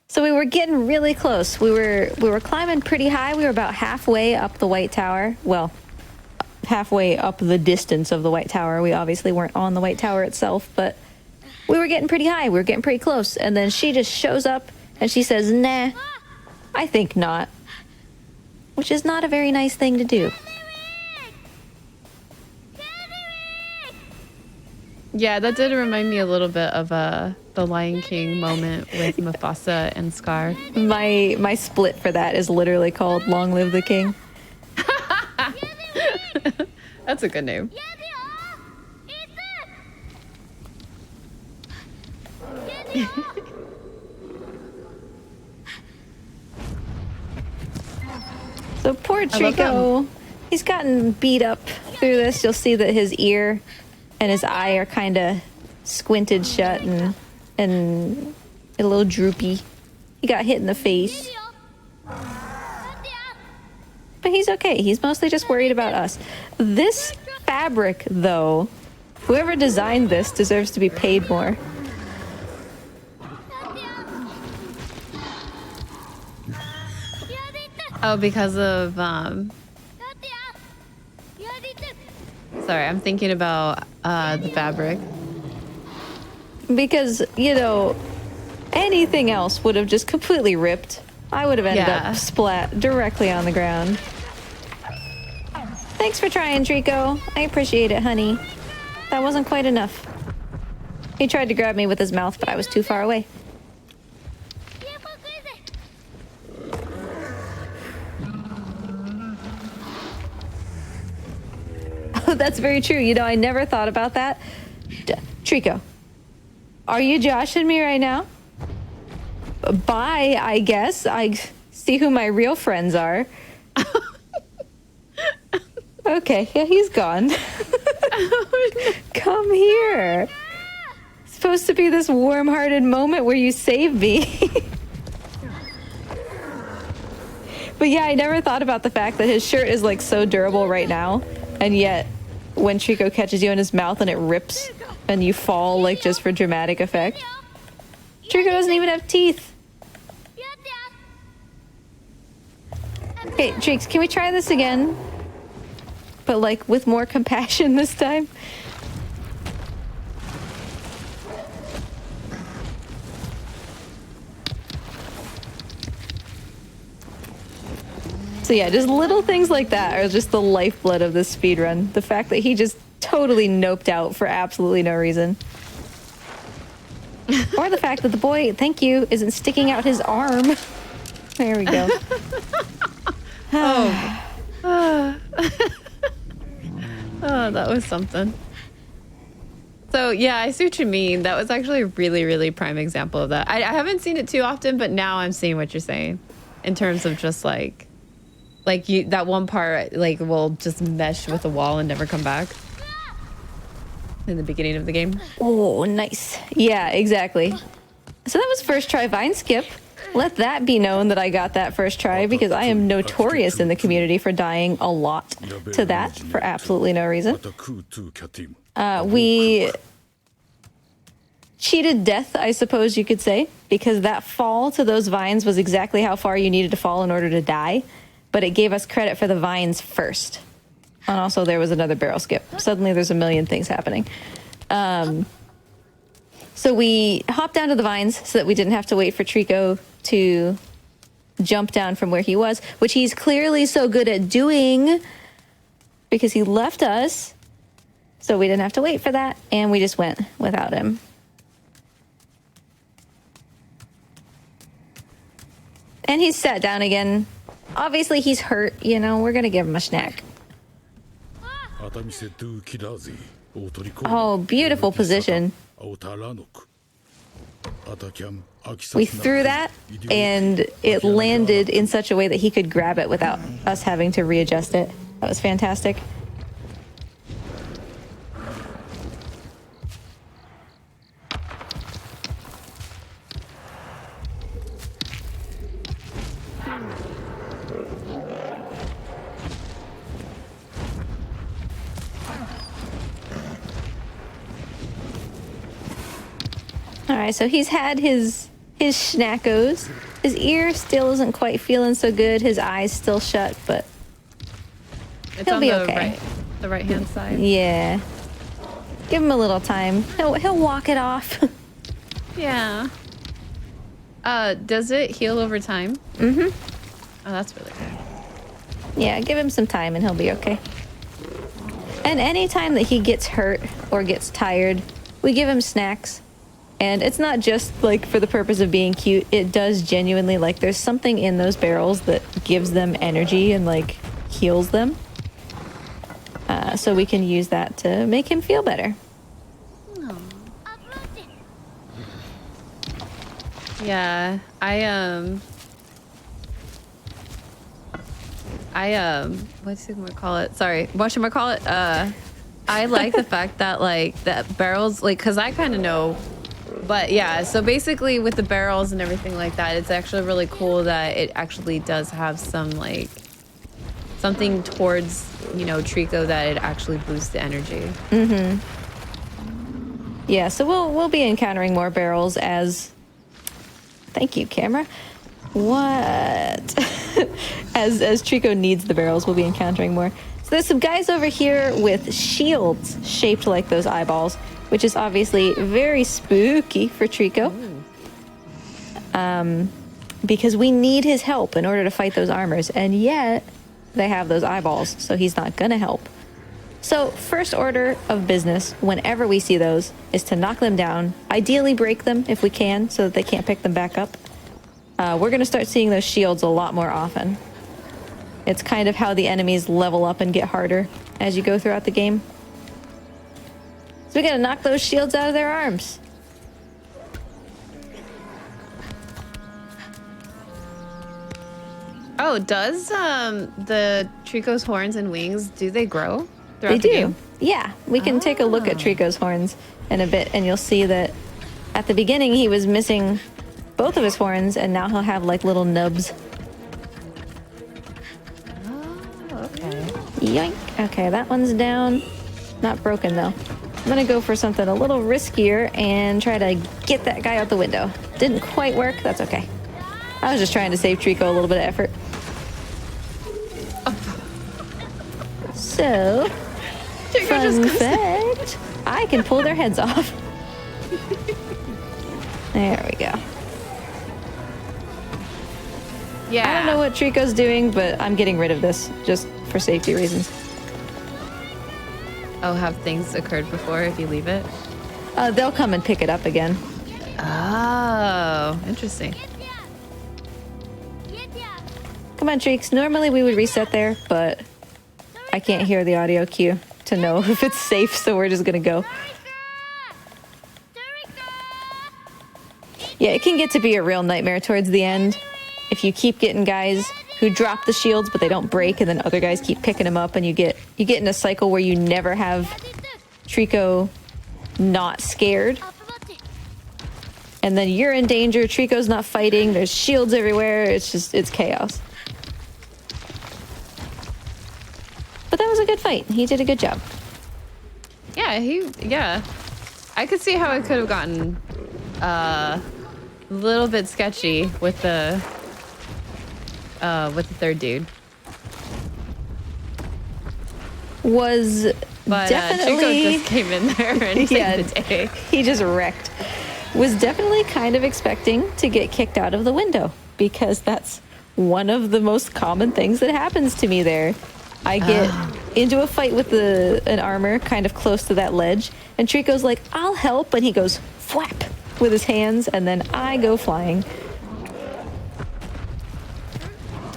So we were getting really close. We were climbing pretty high. We were about halfway up the White Tower. Well, halfway up the distance of the White Tower. We obviously weren't on the White Tower itself, but we were getting pretty high. We were getting pretty close. And then she just shows up and she says, nah, I think not. Which is not a very nice thing to do. Yeah, that did remind me a little bit of the Lion King moment with Mufasa and Scar. My split for that is literally called Long Live the King. That's a good name. So poor love Trico, he's gotten beat up through this. You'll see that his ear and his eye are kind of squinted shut and a little droopy. He got hit in the face. But he's okay. He's mostly just worried about us. This fabric, though, whoever designed this deserves to be paid more. Oh, because of sorry, I'm thinking about the fabric. Because, you know, anything else would have just completely ripped. I would have ended Yeah. up splat directly on the ground. Thanks for trying, Trico. I appreciate it, honey. That wasn't quite enough. He tried to grab me with his mouth, but I was too far away. Oh, that's very true. You know, I never thought about that. Trico, are you joshing me right now? Bye, I guess. I see who my real friends are. Okay, yeah, he's gone. Come here. It's supposed to be this warm-hearted moment where you save me. But yeah, I never thought about the fact that his shirt is like so durable right now, and yet when Trico catches you in his mouth and it rips and you fall like just for dramatic effect. Trico doesn't even have teeth. Okay, Treeks, can we try this again? But like with more compassion this time? So yeah, just little things like that are just the lifeblood of this speedrun. The fact that he just totally noped out for absolutely no reason. Or the fact that the boy, thank you, isn't sticking out his arm. There we go. Oh, that was something. So yeah, I see what you mean. That was actually a really, really prime example of that. I haven't seen it too often, but now I'm seeing what you're saying in terms of just like you, that one part like will just mesh with the wall and never come back in the beginning of the game. Oh, nice. Yeah, exactly. So that was first try vine skip. Let that be known that I got that first try because I am notorious in the community for dying a lot to that for absolutely no reason. We cheated death, I suppose you could say, because that fall to those vines was exactly how far you needed to fall in order to die, but it gave us credit for the vines first. And also there was another barrel skip. Suddenly there's a million things happening. So we hopped down to the vines so that we didn't have to wait for Trico to jump down from where he was, which he's clearly so good at doing because he left us. So we didn't have to wait for that, and we just went without him. And he's sat down again. Obviously he's hurt, you know, we're gonna give him a snack. Oh, beautiful position. We threw that, and it landed in such a way that he could grab it without us having to readjust it. That was fantastic. All right, so he's had his schnackos. His ear still isn't quite feeling so good. His eyes still shut, but It's he'll on be the okay. the right hand side. Yeah. Give him a little time. He'll walk it off. Yeah. Does it heal over time? Mm-hmm. Oh, that's really good. Yeah, give him some time and he'll be okay. And anytime that he gets hurt or gets tired, we give him snacks. And it's not just like for the purpose of being cute. It does genuinely, like, there's something in those barrels that gives them energy and like heals them. So we can use that to make him feel better. Yeah, what's it gonna call it? Sorry, whatchamacallit? I like the fact that like that barrels, like, cause I kind of know, but yeah. So basically, with the barrels and everything like that, it's actually really cool that it actually does have some like something towards, you know, Trico, that it actually boosts the energy. Mm-hmm. Yeah, so we'll be encountering more barrels as. Thank you, camera. What? as Trico needs the barrels, we'll be encountering more. So there's some guys over here with shields shaped like those eyeballs, which is obviously very spooky for Trico. Because we need his help in order to fight those armors, and yet they have those eyeballs, so he's not gonna help. So first order of business whenever we see those is to knock them down, ideally break them if we can so that they can't pick them back up. We're going to start seeing those shields a lot more often. It's kind of how the enemies level up and get harder as you go throughout the game. So we got to knock those shields out of their arms. Oh, does the Trico's horns and wings, do they grow throughout They the do. game? Yeah, we can take a look at Trico's horns in a bit, and you'll see that at the beginning he was missing both of his horns, and now he'll have like little nubs. Oh, okay. Yoink. Okay, that one's down. Not broken though. I'm gonna go for something a little riskier and try to get that guy out the window. Didn't quite work, that's okay. I was just trying to save Trico a little bit of effort. So, fun fact, I can pull their heads off. There we go. Yeah. I don't know what Trico's doing, but I'm getting rid of this just for safety reasons. Oh, have things occurred before if you leave it? They'll come and pick it up again. Oh, interesting. Come on, Treeks. Normally we would reset there, but I can't hear the audio cue to know if it's safe, so we're just gonna go. Yeah, it can get to be a real nightmare towards the end. If you keep getting guys who drop the shields but they don't break, and then other guys keep picking them up, and you get in a cycle where you never have Trico not scared. And then you're in danger, Trico's not fighting, there's shields everywhere, it's chaos. But that was a good fight. He did a good job. Yeah, I could see how it could have gotten a little bit sketchy with the third dude. Was But definitely Chico just came in there and yeah, saved the day. he just wrecked. Was definitely kind of expecting to get kicked out of the window, because that's one of the most common things that happens to me there. I get into a fight with an armor kind of close to that ledge, and Trico's like, I'll help, and he goes flap with his hands, and then I go flying.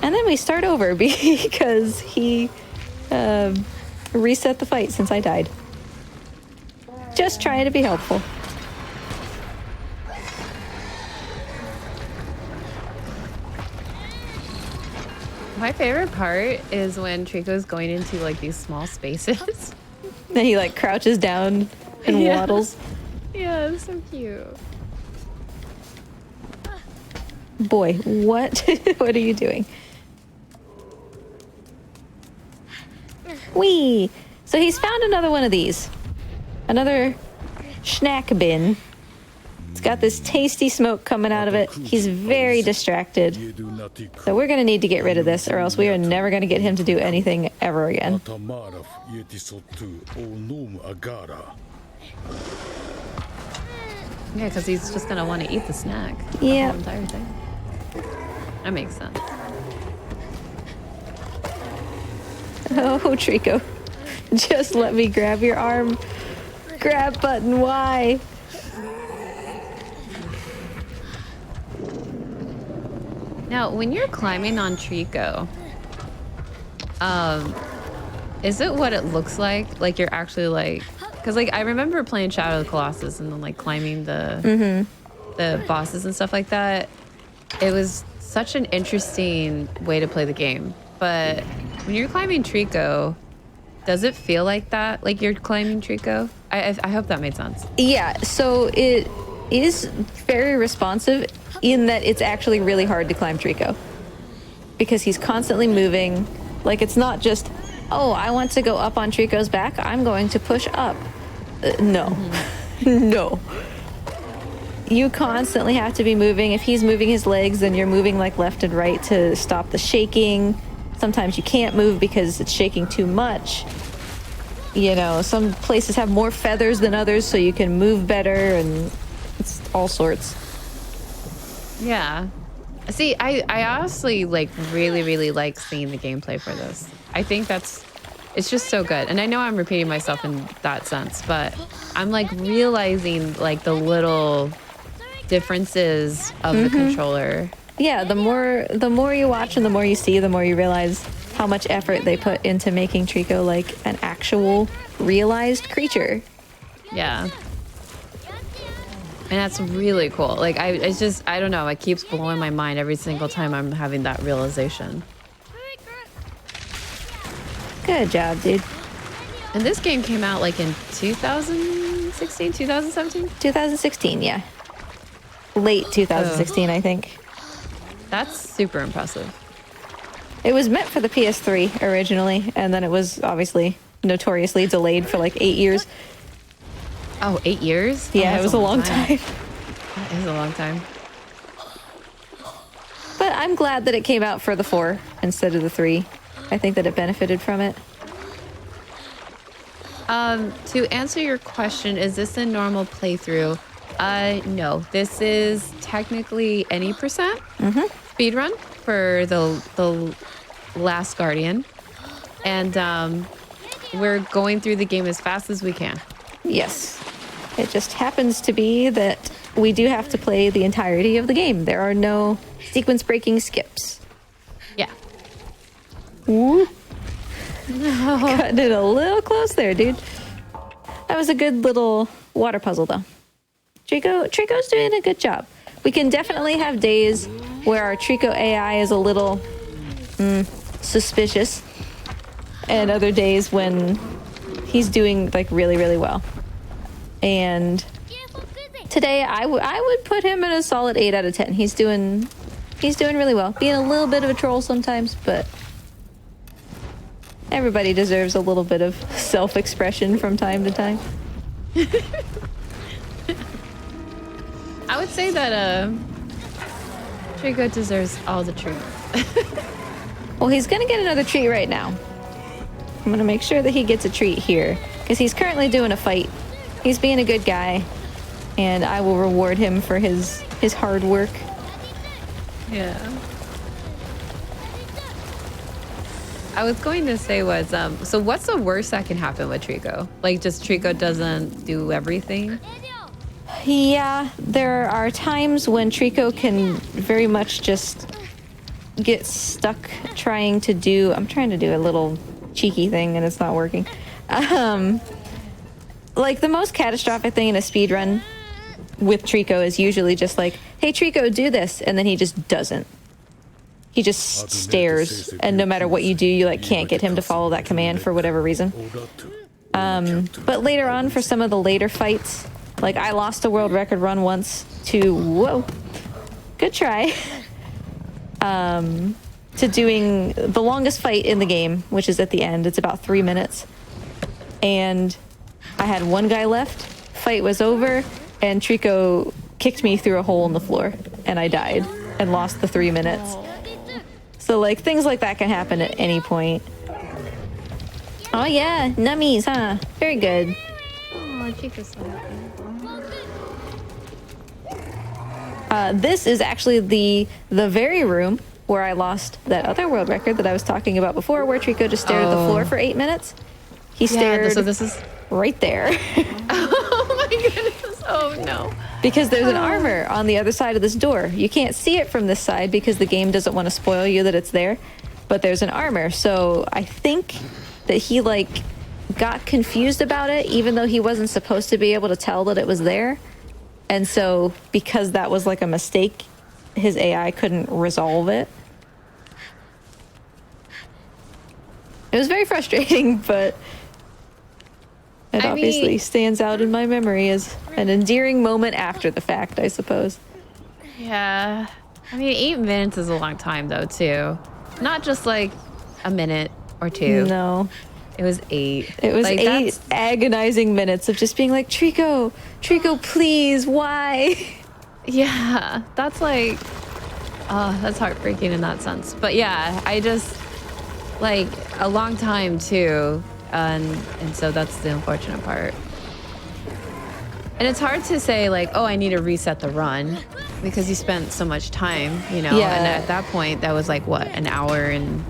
And then we start over because he reset the fight since I died. Just trying to be helpful. My favorite part is when Trico's going into like these small spaces. Then he like crouches down and Yeah. waddles. Yeah, it's so cute. Boy, what? What are you doing? Whee! So he's found another one of these. Another snack bin. It's got this tasty smoke coming out of it. He's very distracted. So we're going to need to get rid of this, or else we are never going to get him to do anything ever again. Yeah, because he's just gonna want to eat the snack. Yeah. The whole entire thing. That makes sense. Oh, Trico. Just let me grab your arm. Grab button Y. Now, when you're climbing on Trico, is it what it looks like? Like you're actually like, because like I remember playing Shadow of the Colossus and then like climbing the bosses and stuff like that. It was such an interesting way to play the game. But when you're climbing Trico, does it feel like that? Like you're climbing Trico? I hope that made sense. Yeah, so it is very responsive in that it's actually really hard to climb Trico. Because he's constantly moving. Like it's not just, oh, I want to go up on Trico's back, I'm going to push up. No. No. You constantly have to be moving. If he's moving his legs, then you're moving like left and right to stop the shaking. Sometimes you can't move because it's shaking too much. You know, some places have more feathers than others, so you can move better, and it's all sorts. Yeah. See, I honestly like really like seeing the gameplay for this. I think it's just so good. And I know I'm repeating myself in that sense, but I'm like realizing like the little differences of the controller. Yeah, the more you watch and the more you see, the more you realize how much effort they put into making Trico like an actual realized creature. Yeah. And that's really cool. Like it's just, I don't know, it keeps blowing my mind every single time I'm having that realization. Good job, dude. And this game came out like in 2016, 2017? 2016, yeah. Late 2016, I think. That's super impressive. It was meant for the PS3 originally, and then it was obviously notoriously delayed for like 8 years. Oh, 8 years? Yeah, Oh, it was a long time. That is a long time. But I'm glad that it came out for the 4 instead of the 3. I think that it benefited from it. To answer your question, is this a normal playthrough? No. This is technically any percent speedrun for the Last Guardian. And we're going through the game as fast as we can. Yes. It just happens to be that we do have to play the entirety of the game. There are no sequence breaking skips. Yeah. Ooh. Cutting it a little close there, dude. That was a good little water puzzle, though. Trico's doing a good job. We can definitely have days where our Trico AI is a little suspicious, and other days when he's doing like really, really well. And today I would put him in a solid 8 out of 10. He's doing really well. Being a little bit of a troll sometimes, but everybody deserves a little bit of self-expression from time to time. I would say that Trico deserves all the treats. Well, he's gonna get another treat right now. I'm gonna make sure that he gets a treat here, because he's currently doing a fight. He's being a good guy, and I will reward him for his hard work. Yeah. I was going to say was, so what's the worst that can happen with Trico? Like, just Trico doesn't do everything? Yeah, there are times when Trico can very much just get stuck trying to do... I'm trying to do a little cheeky thing and it's not working. Like, the most catastrophic thing in a speedrun with Trico is usually just like, hey, Trico, do this, and then he just doesn't. He just stares, and no matter what you do, you like can't get him to follow that command for whatever reason. But later on, for some of the later fights, like I lost a world record run once to, whoa, good try, to doing the longest fight in the game, which is at the end. It's about 3 minutes. And I had one guy left, fight was over, and Trico kicked me through a hole in the floor, and I died and lost the 3 minutes. So, like, things like that can happen at any point. Oh, yeah, nummies, huh? Very good. Oh, Trico's so happy. This is actually the very room where I lost that other world record that I was talking about before, where Trico just stared at the floor for 8 minutes. He stared so this is right there. Oh my goodness. Oh no. Because there's an armor on the other side of this door. You can't see it from this side because the game doesn't want to spoil you that it's there. But there's an armor. So I think that he like got confused about it, even though he wasn't supposed to be able to tell that it was there. And so because that was like a mistake, his AI couldn't resolve it. It was very frustrating, but it obviously stands out in my memory as an endearing moment after the fact, I suppose. Yeah. I mean, 8 minutes is a long time, though, too. Not just like a minute or two. No. It was 8. It was like, 8 agonizing minutes of just being like, Trico, please, why? Yeah. That's like, oh, that's heartbreaking in that sense. But yeah, I just, like, a long time, too. And so that's the unfortunate part. And it's hard to say like, oh, I need to reset the run because you spent so much time, you know? Yeah. And at that point, that was like, what, an hour and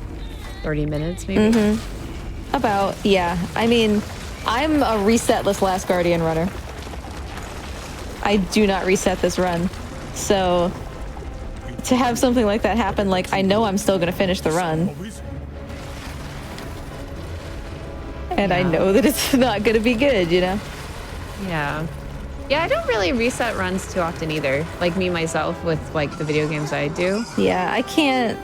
30 minutes maybe? Mm-hmm. About, yeah. I mean, I'm a resetless Last Guardian runner. I do not reset this run. So to have something like that happen, like, I know I'm still going to finish the run. And I know that it's not going to be good, you know? Yeah. Yeah, I don't really reset runs too often either. Like me, myself, with like the video games I do. Yeah, I can't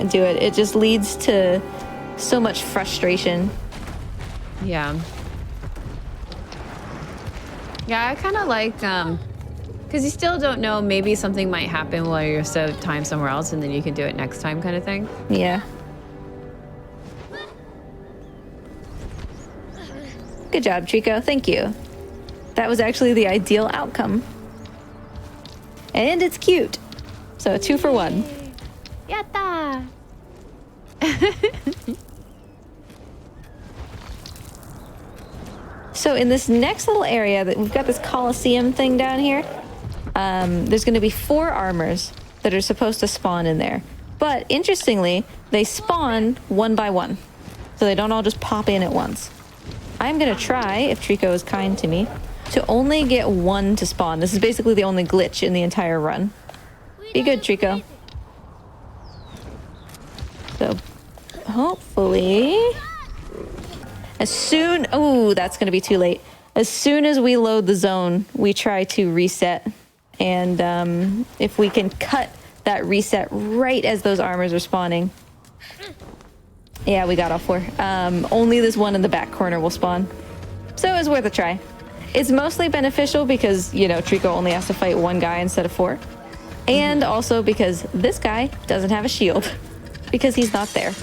do it. It just leads to so much frustration. Yeah. Yeah, I kind of like, because you still don't know, maybe something might happen while you're so time somewhere else and then you can do it next time kind of thing. Yeah. Good job, Trico. Thank you. That was actually the ideal outcome. And it's cute. So 2 for 1. Yatta! So in this next little area, that we've got this Coliseum thing down here. There's going to be 4 armors that are supposed to spawn in there. But interestingly, they spawn one by one. So they don't all just pop in at once. I'm going to try, if Trico is kind to me, to only get 1 to spawn. This is basically the only glitch in the entire run. Be good, Trico. So, hopefully... As soon... Oh, that's going to be too late. As soon as we load the zone, we try to reset. And if we can cut that reset right as those armors are spawning... Yeah, we got all 4. Only this one in the back corner will spawn. So it was worth a try. It's mostly beneficial because, you know, Trico only has to fight 1 guy instead of 4. And also because this guy doesn't have a shield. Because he's not there.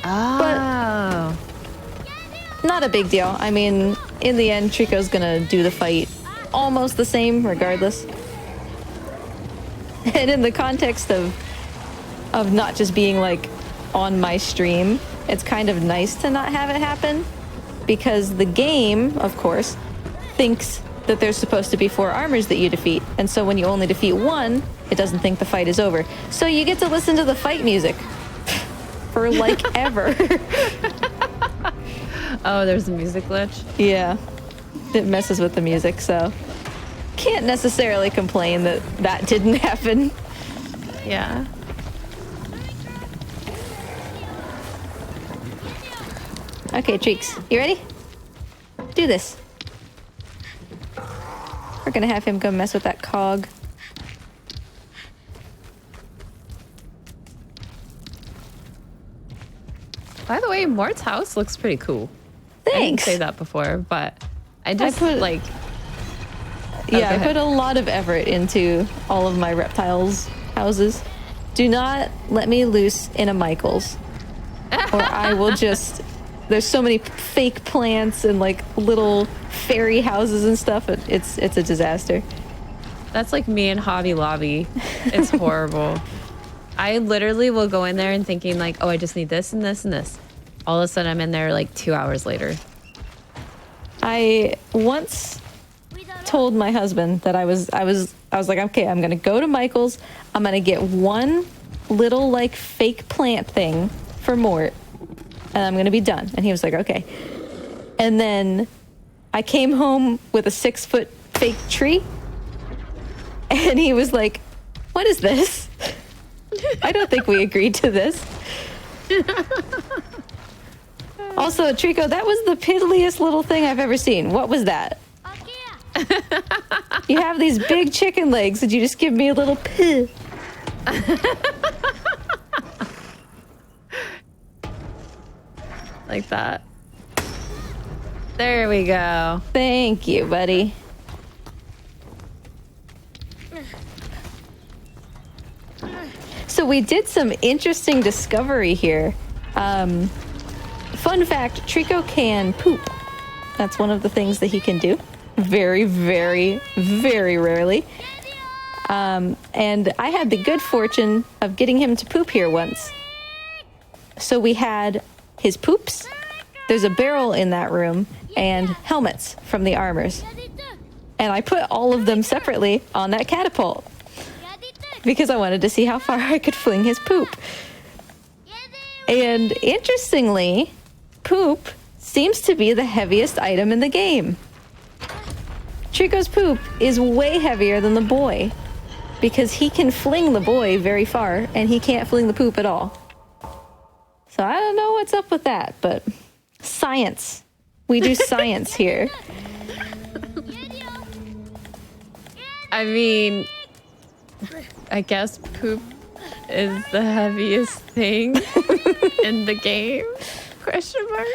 Oh. But not a big deal. I mean, in the end, Trico's gonna do the fight almost the same regardless. And in the context of not just being like on my stream, it's kind of nice to not have it happen because the game, of course, thinks that there's supposed to be 4 armors that you defeat. And so when you only defeat 1, it doesn't think the fight is over. So you get to listen to the fight music for like ever. Oh, there's a music glitch? Yeah. It messes with the music, so can't necessarily complain that that didn't happen. Yeah. Okay, Treeks, you ready? Do this. We're gonna have him go mess with that cog. By the way, Mort's house looks pretty cool. Thanks. I didn't say that before, but I just like... Yeah, I put a lot of effort into all of my reptiles' houses. Do not let me loose in a Michael's, or I will just... There's so many fake plants and like little fairy houses and stuff. It's a disaster. That's like me and Hobby Lobby. It's horrible. I literally will go in there and thinking like, oh, I just need this and this and this. All of a sudden I'm in there like 2 hours later. I once told my husband that I was like, okay, I'm gonna go to Michael's. I'm gonna get 1 little like fake plant thing for Mort. And I'm gonna be done. And he was like, okay. And then I came home with a 6-foot fake tree. And he was like, what is this? I don't think we agreed to this. Also, Trico, that was the piddliest little thing I've ever seen. What was that? You have these big chicken legs. Did you just give me a little poo? Like that. There we go. Thank you, buddy. So we did some interesting discovery here. Fun fact, Trico can poop. That's one of the things that he can do. Very, very, very rarely. And I had the good fortune of getting him to poop here once. So we had his poops, there's a barrel in that room, and helmets from the armors. And I put all of them separately on that catapult because I wanted to see how far I could fling his poop. And interestingly, poop seems to be the heaviest item in the game. Trico's poop is way heavier than the boy because he can fling the boy very far and he can't fling the poop at all. So I don't know what's up with that, but science. We do science here. I mean, I guess poop is the heaviest thing in the game? Question mark.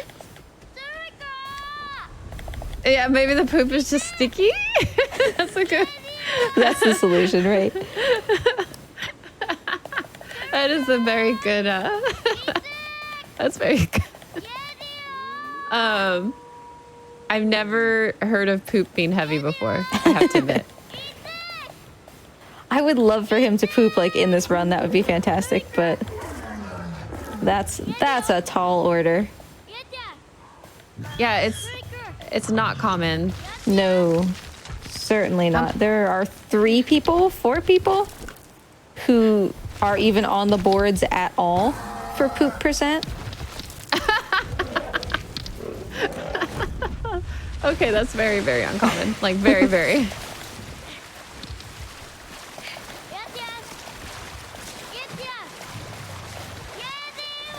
Yeah, maybe the poop is just sticky. That's a good. That's the solution, right? That is a very good. That's very good. I've never heard of poop being heavy before, I have to admit. I would love for him to poop like in this run. That would be fantastic, but that's a tall order. Yeah, It's not common. No, certainly not. There are 4 people who are even on the boards at all for poop percent. Okay, that's very, very uncommon. Like, very, very.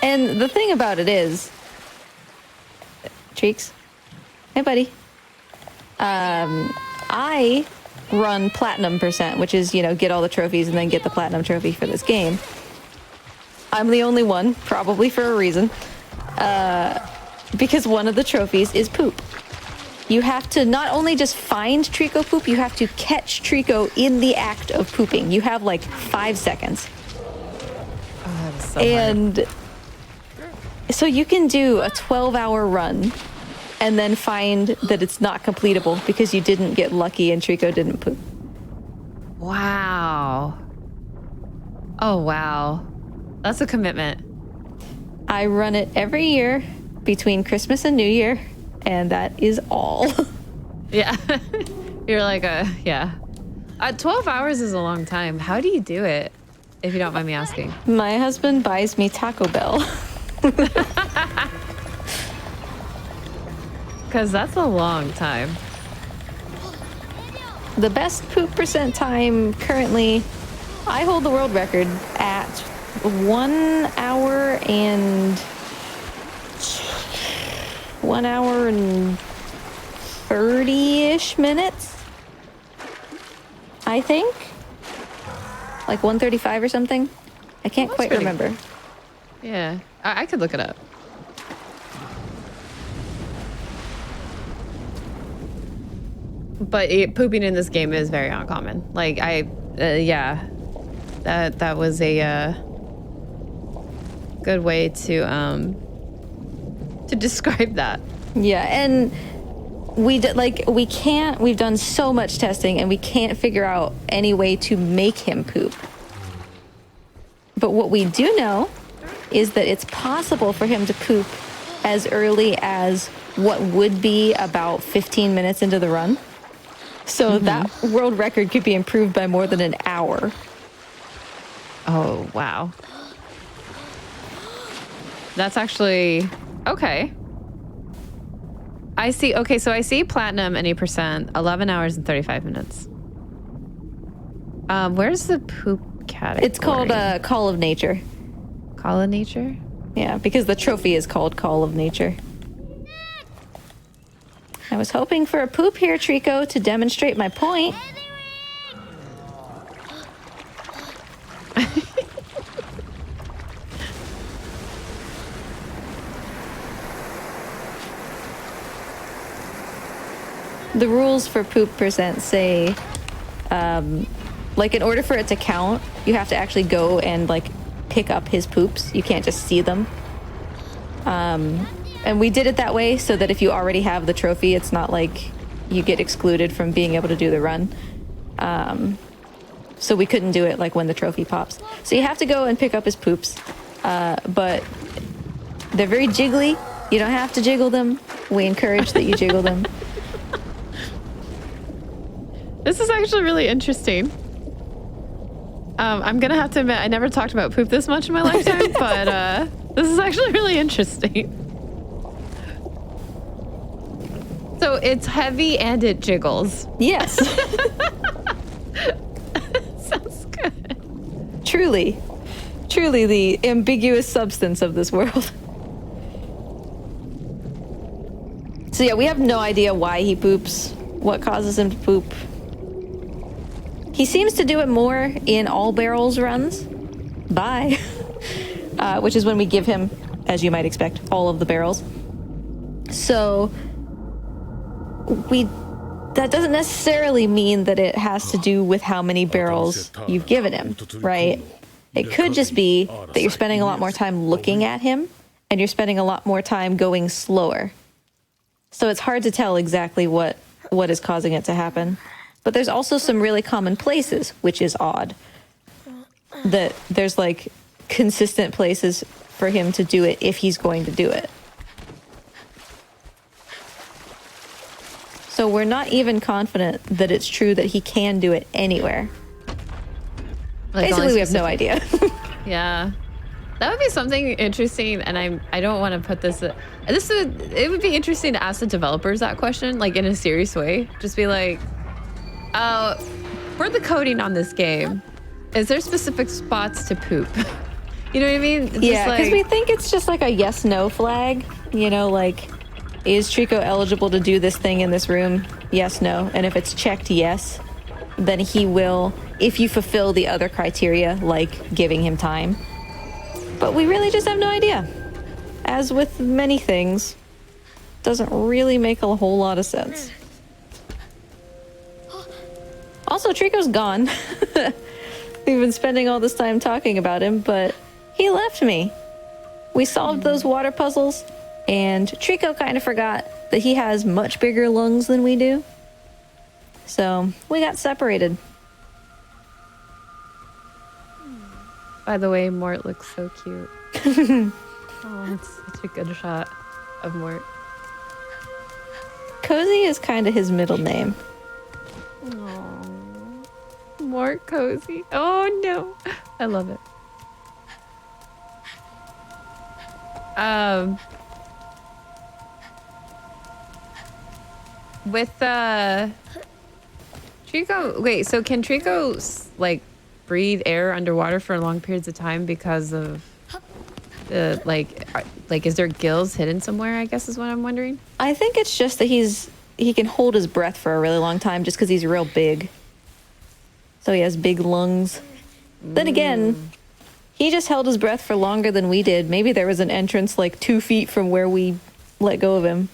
And the thing about it is, Treeks, hey buddy, I run platinum percent, which is, get all the trophies and then get the platinum trophy for this game. I'm the only one, probably for a reason, because one of the trophies is poop. You have to not only just find Trico poop, you have to catch Trico in the act of pooping. You have like 5 seconds. Oh, that is so And so you can do a 12-hour run and then find that it's not completable because you didn't get lucky and Trico didn't poop. Wow. Oh, wow. That's a commitment. I run it every year between Christmas and New Year, and that is all. Yeah. You're like yeah. 12 hours is a long time. How do you do it, if you don't mind me asking? My husband buys me Taco Bell. Because that's a long time. The best poop percent time currently, I hold the world record at 1 hour and 30-ish minutes, I think. Like 1:35 or something. I can't quite remember. Yeah, I could look it up. But pooping in this game is very uncommon. Like, yeah, that was a good way to describe that. Yeah, and we've done so much testing and we can't figure out any way to make him poop. But what we do know is that it's possible for him to poop as early as what would be about 15 minutes into the run. So that world record could be improved by more than an hour. Oh, wow. That's actually okay. I see. Okay, so I see platinum any percent, 11 hours and 35 minutes. Where's the poop category? It's called Call of Nature. Call of Nature? Yeah, because the trophy is called Call of Nature. I was hoping for a poop here, Trico, to demonstrate my point. The rules for poop percent say, like, in order for it to count, you have to actually go and, like, pick up his poops. You can't just see them. And we did it that way so that if you already have the trophy, it's not like you get excluded from being able to do the run. So we couldn't do it, like, when the trophy pops. So you have to go and pick up his poops. But they're very jiggly. You don't have to jiggle them. We encourage that you jiggle them. This is actually really interesting. I'm gonna have to admit, I never talked about poop this much in my lifetime, but this is actually really interesting. So it's heavy and it jiggles. Yes. Sounds good. Truly the ambiguous substance of this world. So yeah, we have no idea why he poops, what causes him to poop. He seems to do it more in all barrels runs. Bye. Which is when we give him, as you might expect, all of the barrels. So that doesn't necessarily mean that it has to do with how many barrels you've given him, right? It could just be that you're spending a lot more time looking at him and you're spending a lot more time going slower. So it's hard to tell exactly what is causing it to happen. But there's also some really common places, which is odd. That there's, like, consistent places for him to do it if he's going to do it. So we're not even confident that it's true that he can do it anywhere. Like, Basically, only we have no specific- idea. Yeah. That would be something interesting, and I don't want to put this. It would be interesting to ask the developers that question, like in a serious way. Just be like, for the coding on this game, is there specific spots to poop? You know what I mean? It's Yeah, just because we think it's just like a yes/no flag. You know, like, is Trico eligible to do this thing in this room? Yes, no. And if it's checked yes, then he will, if you fulfill the other criteria, like giving him time. But we really just have no idea. As with many things, doesn't really make a whole lot of sense. Also, Trico's gone. We've been spending all this time talking about him, but he left me. We solved those water puzzles, and Trico kind of forgot that he has much bigger lungs than we do. So we got separated. By the way, Mort looks so cute. Oh, it's such a good shot of Mort. Cozy is kind of his middle name. Aww. Mort Cozy. Oh no. I love it. With Trico, wait, so can Trico like breathe air underwater for long periods of time because of the like is there gills hidden somewhere, I guess is what I'm wondering. I think it's just that he can hold his breath for a really long time just because he's real big. So he has big lungs. Then again, he just held his breath for longer than we did. Maybe there was an entrance like 2 feet from where we let go of him.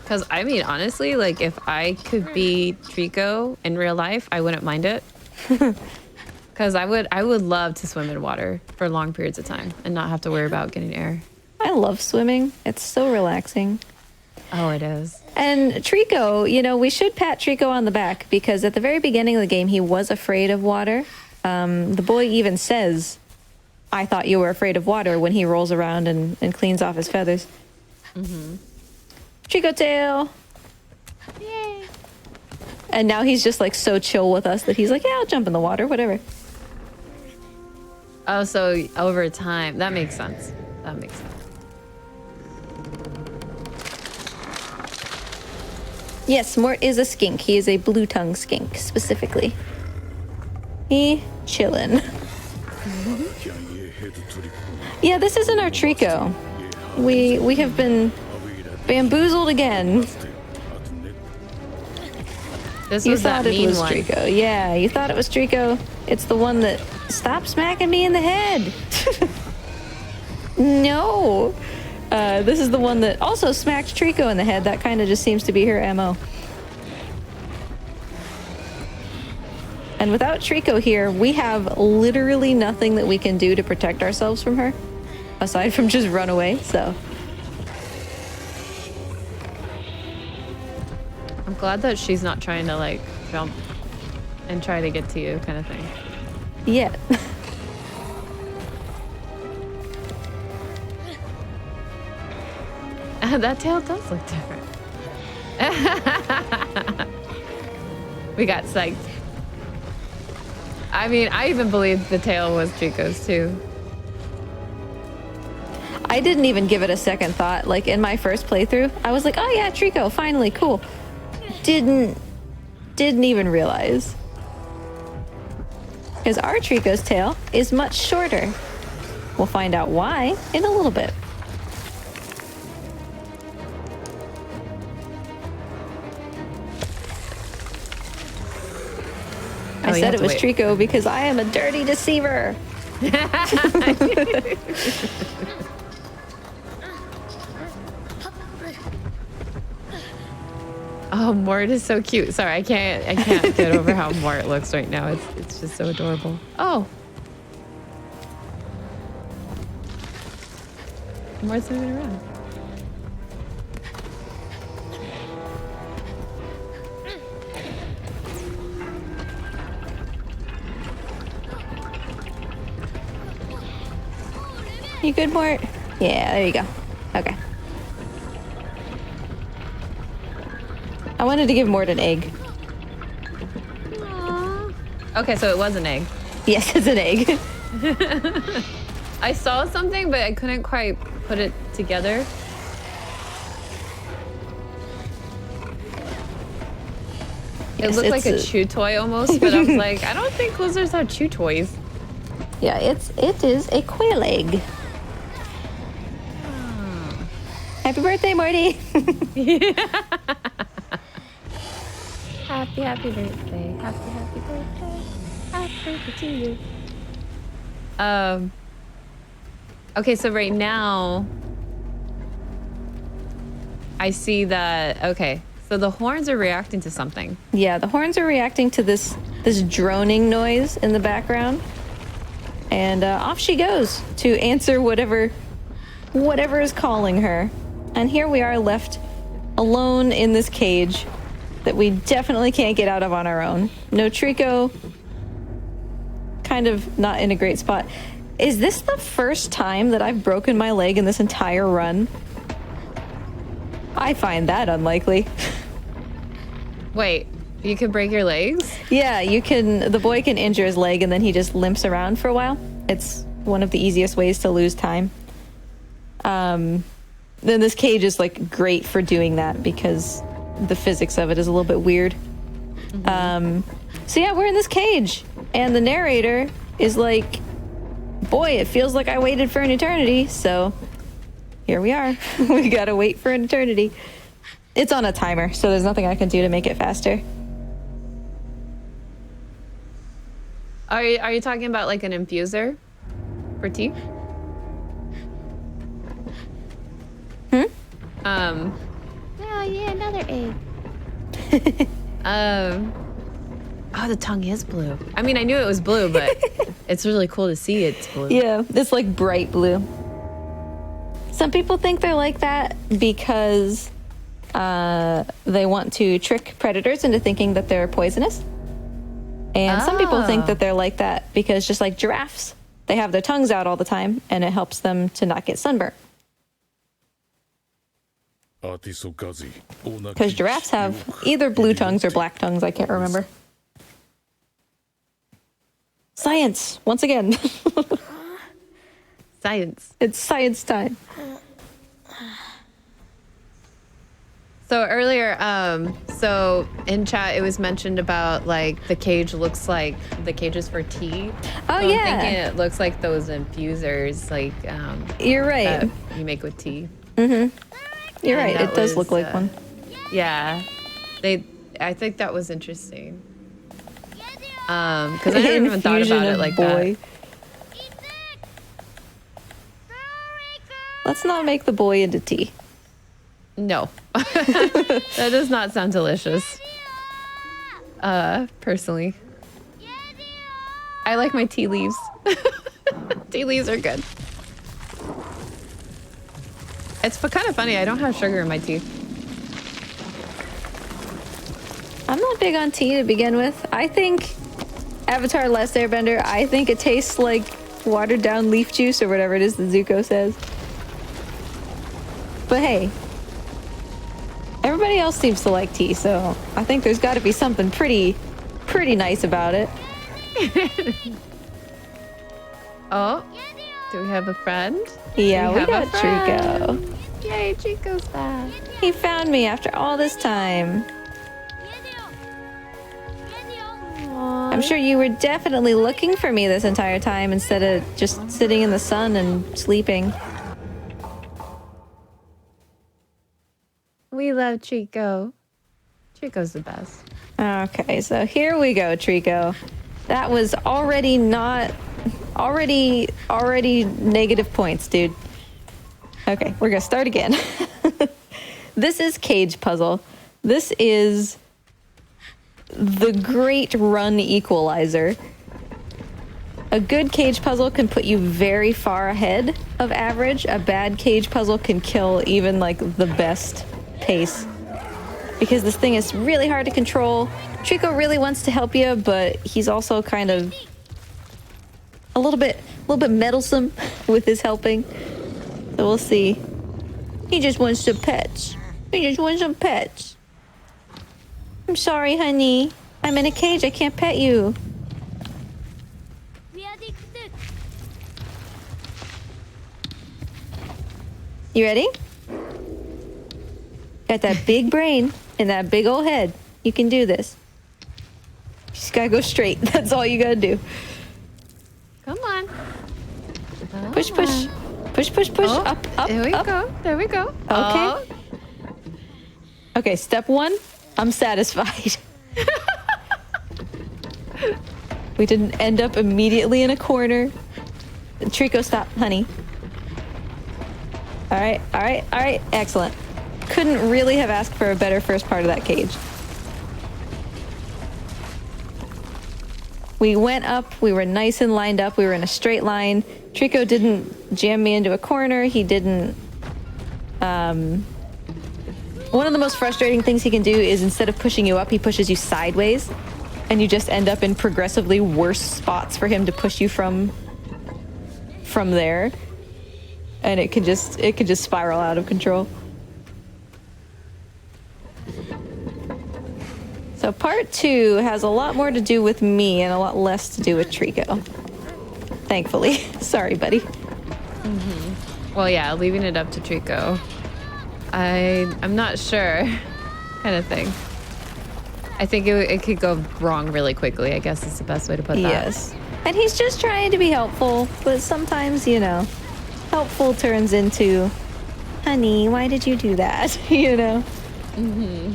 Because I mean, honestly, like if I could be Trico in real life, I wouldn't mind it. Because I would love to swim in water for long periods of time and not have to worry about getting air. I love swimming. It's so relaxing. Oh, it is. And Trico, you know, we should pat Trico on the back because at the very beginning of the game, he was afraid of water. The boy even says, "I thought you were afraid of water," when he rolls around and cleans off his feathers. Trico tail. Yay. And now he's just like so chill with us that he's like, yeah, I'll jump in the water, whatever. Oh, so over time, that makes sense. That makes sense. Yes, Mort is a skink. He is a blue tongue skink, specifically. He chillin'. Yeah, this isn't our Trico. We have been bamboozled again. This You was thought that it mean was one. Trico. Yeah, you thought it was Trico. It's the one that stop smacking me in the head. No. This is the one that also smacked Trico in the head. That kind of just seems to be her MO. And without Trico here, we have literally nothing that we can do to protect ourselves from her, aside from just run away, so. I'm glad that she's not trying to like jump and try to get to you kind of thing. Yeah. That tail does look different. We got psyched. I mean, I even believed the tail was Trico's too. I didn't even give it a second thought. Like in my first playthrough, I was like, oh yeah, Trico, finally, cool. Didn't even realize. Because our Trico's tail is much shorter. We'll find out why in a little bit. I said it was Trico because I am a dirty deceiver. Oh, Mort is so cute. Sorry, I can't get over how Mort looks right now. It's just so adorable. Oh. Mort's moving around. You good, Mort? Yeah, there you go. Okay. I wanted to give Mort an egg. Aww. Okay, so it was an egg. Yes, it's an egg. I saw something, but I couldn't quite put it together. It looked like a chew toy almost, but I was like, I don't think lizards have chew toys. Yeah, it is a quail egg. Happy birthday, Morty! Happy birthday, happy birthday, happy birthday to you. Okay, so right now, I see that, okay, so the horns are reacting to something. Yeah, the horns are reacting to this droning noise in the background. And off she goes to answer whatever is calling her. And here we are left alone in this cage that we definitely can't get out of on our own. No Trico. Kind of not in a great spot. Is this the first time that I've broken my leg in this entire run? I find that unlikely. Wait, you can break your legs? Yeah, you can. The boy can injure his leg and then he just limps around for a while. It's one of the easiest ways to lose time. Then this cage is like great for doing that because the physics of it is a little bit weird. So yeah, we're in this cage and the narrator is like, boy, it feels like I waited for an eternity. So here we are. We gotta wait for an eternity. It's on a timer, so there's nothing I can do to make it faster. Are you talking about like an infuser for tea? Yeah, another egg. Oh, the tongue is blue. I mean, I knew it was blue, but it's really cool to see it's blue. Yeah, it's like bright blue. Some people think they're like that because they want to trick predators into thinking that they're poisonous. And some people think that they're like that because just like giraffes, they have their tongues out all the time and it helps them to not get sunburnt. Because giraffes have either blue tongues or black tongues, I can't remember. Science, once again. Science. It's science time. So earlier, so in chat it was mentioned about like the cage looks like the cages for tea. Oh, so yeah. I'm thinking it looks like those infusers, like You're right. that you make with tea. You're right. that It does was, look like one. Yeah, I think that was interesting. Because I never even thought about it like that. Let's not make the boy into tea. No, that does not sound delicious. Personally, I like my tea leaves. Tea leaves are good. It's kind of funny. I don't have sugar in my tea. I'm not big on tea to begin with. I think Avatar Last Airbender, I think it tastes like watered down leaf juice or whatever it is that Zuko says. But hey, everybody else seems to like tea, so I think there's got to be something pretty nice about it. Oh, do we have a friend? Yeah, we have got a friend. Trico. Yay, Chico's back. He found me after all this time. I'm sure you were definitely looking for me this entire time instead of just sitting in the sun and sleeping. We love Chico. Chico's the best. Okay, so here we go, Trico. That was already negative points, dude. Okay, we're gonna start again. This is Cage Puzzle. This is the great run equalizer. A good cage puzzle can put you very far ahead of average. A bad cage puzzle can kill even like the best pace. Because this thing is really hard to control. Trico really wants to help you, but he's also kind of a little bit meddlesome with his helping. So we'll see. He just wants some pets. He just wants some pets. I'm sorry, honey. I'm in a cage. I can't pet you. You ready? Got that big brain and that big old head. You can do this. You just gotta go straight. That's all you gotta do. Come on. Push, push. Push, push, push. Oh, up, up, there we up. go. There we go. Okay. Oh. Okay, step one. I'm satisfied. We didn't end up immediately in a corner. Trico, stop, honey. All right, all right, all right. Excellent. Couldn't really have asked for a better first part of that cage. We went up. We were nice and lined up. We were in a straight line. Trico didn't jam me into a corner. He didn't... One of the most frustrating things he can do is instead of pushing you up, he pushes you sideways. And you just end up in progressively worse spots for him to push you from there. And it could just spiral out of control. So part 2 has a lot more to do with me and a lot less to do with Trico. Thankfully. Sorry, buddy. Well, yeah, leaving it up to Trico. I'm not sure, kind of thing. I think it could go wrong really quickly, I guess is the best way to put that. Yes. And he's just trying to be helpful, but sometimes, you know, helpful turns into, honey, why did you do that? You know? Mm-hmm.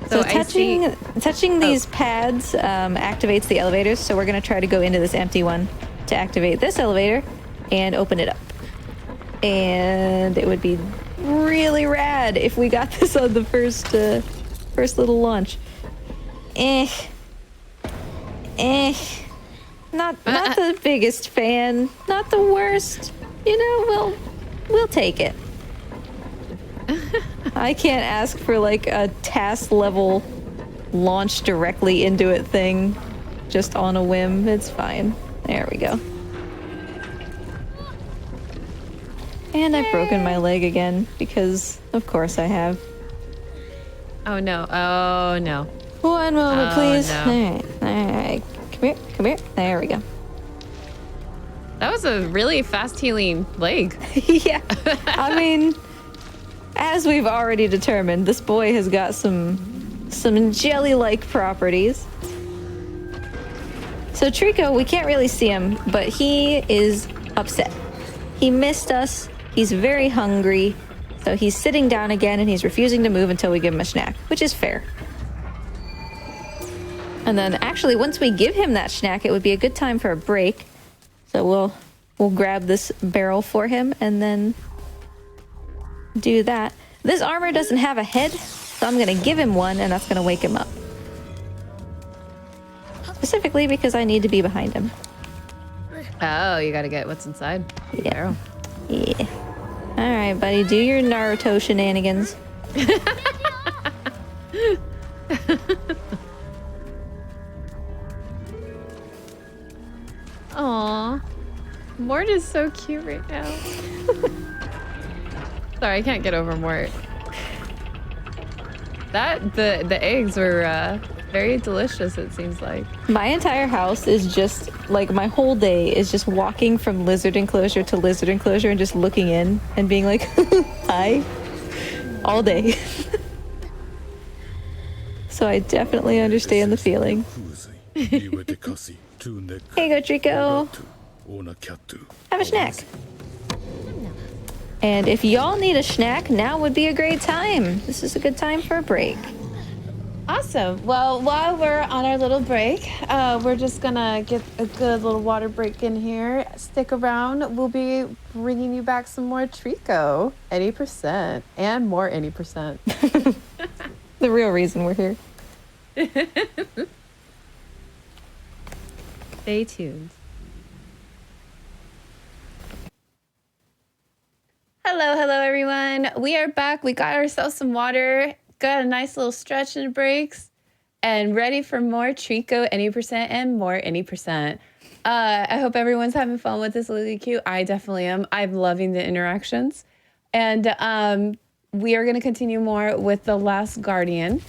So touching these pads activates the elevators, so we're going to try to go into this empty one to activate this elevator and open it up. And it would be really rad if we got this on the first little launch. Not the biggest fan, not the worst. You know, we'll take it. I can't ask for like a task level launch directly into it thing just on a whim. It's fine. There we go. And I've broken my leg again because of course I have. Oh no. Oh no. One moment, please. No. All right. Come here. There we go. That was a really fast healing leg. Yeah. I mean, as we've already determined, this boy has got some jelly-like properties. So Trico, we can't really see him, but he is upset. He missed us. He's very hungry. So he's sitting down again and he's refusing to move until we give him a snack, which is fair. And then actually, once we give him that snack, it would be a good time for a break. So we'll grab this barrel for him and then do that. This armor doesn't have a head, so I'm gonna give him one and that's gonna wake him up. Specifically because I need to be behind him. Oh, you gotta get what's inside. Yeah. Barrel. Yeah. Alright, buddy, do your Naruto shenanigans. Aw. Mort is so cute right now. Sorry, I can't get over Mort. The eggs were very delicious, it seems like. My entire house is just, like, my whole day is just walking from lizard enclosure to lizard enclosure and just looking in and being like, hi, all day. So I definitely understand the feeling. Here you go, Trico. Have a snack. And if y'all need a snack, now would be a great time. This is a good time for a break. Awesome. Well, while we're on our little break, we're just gonna get a good little water break in here. Stick around. We'll be bringing you back some more Trico, 80%, and more 80%. The real reason we're here. Stay tuned. Hello, everyone. We are back. We got ourselves some water, got a nice little stretch and breaks, and ready for more Trico 80% and more 80%. I hope everyone's having fun with this Lily Cute. I definitely am. I'm loving the interactions. And we are going to continue more with The Last Guardian.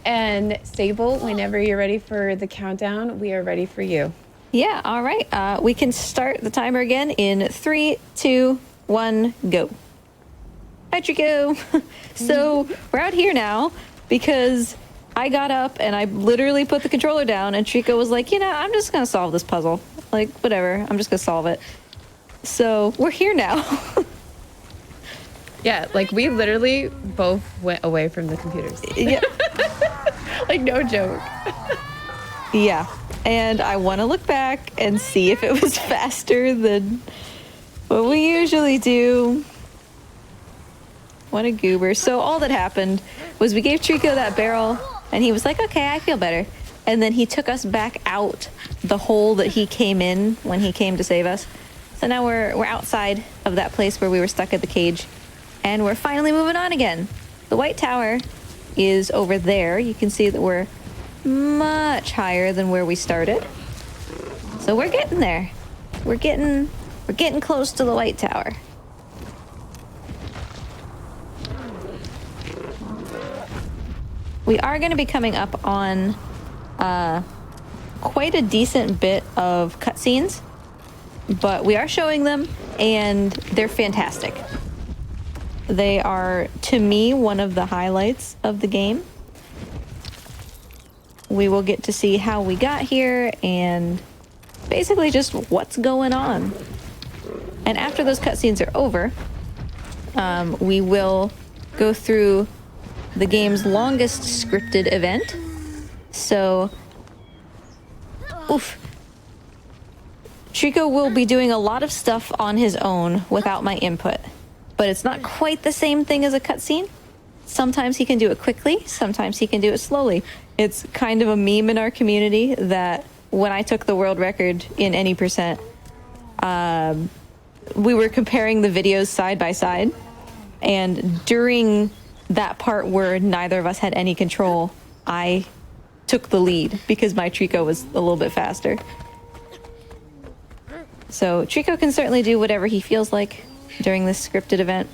And Sable, whenever you're ready for the countdown, we are ready for you. Yeah, all right. We can start the timer again in 3, 2, 1, go. Hi, Trico. So we're out here now because I got up and I literally put the controller down and Trico was like, I'm just going to solve this puzzle. Like, whatever. I'm just going to solve it. So we're here now. Yeah, like we literally both went away from the computers. Yeah. Like, no joke. Yeah. And I want to look back and see if it was faster than what we usually do. What a goober. So all that happened was we gave Trico that barrel and he was like, okay, I feel better. And then he took us back out the hole that he came in when he came to save us. So now we're outside of that place where we were stuck at the cage. And we're finally moving on again. The White Tower is over there. You can see that we're much higher than where we started. So we're getting there. We're getting close to the White Tower. We are going to be coming up on quite a decent bit of cutscenes, but we are showing them, and they're fantastic. They are, to me, one of the highlights of the game. We will get to see how we got here and basically just what's going on. And after those cutscenes are over, we will go through the game's longest scripted event. So, Trico will be doing a lot of stuff on his own without my input. But it's not quite the same thing as a cutscene. Sometimes he can do it quickly, sometimes he can do it slowly. It's kind of a meme in our community that when I took the world record in any percent, we were comparing the videos side by side. And during that part where neither of us had any control, I took the lead because my Trico was a little bit faster. So Trico can certainly do whatever he feels like during this scripted event,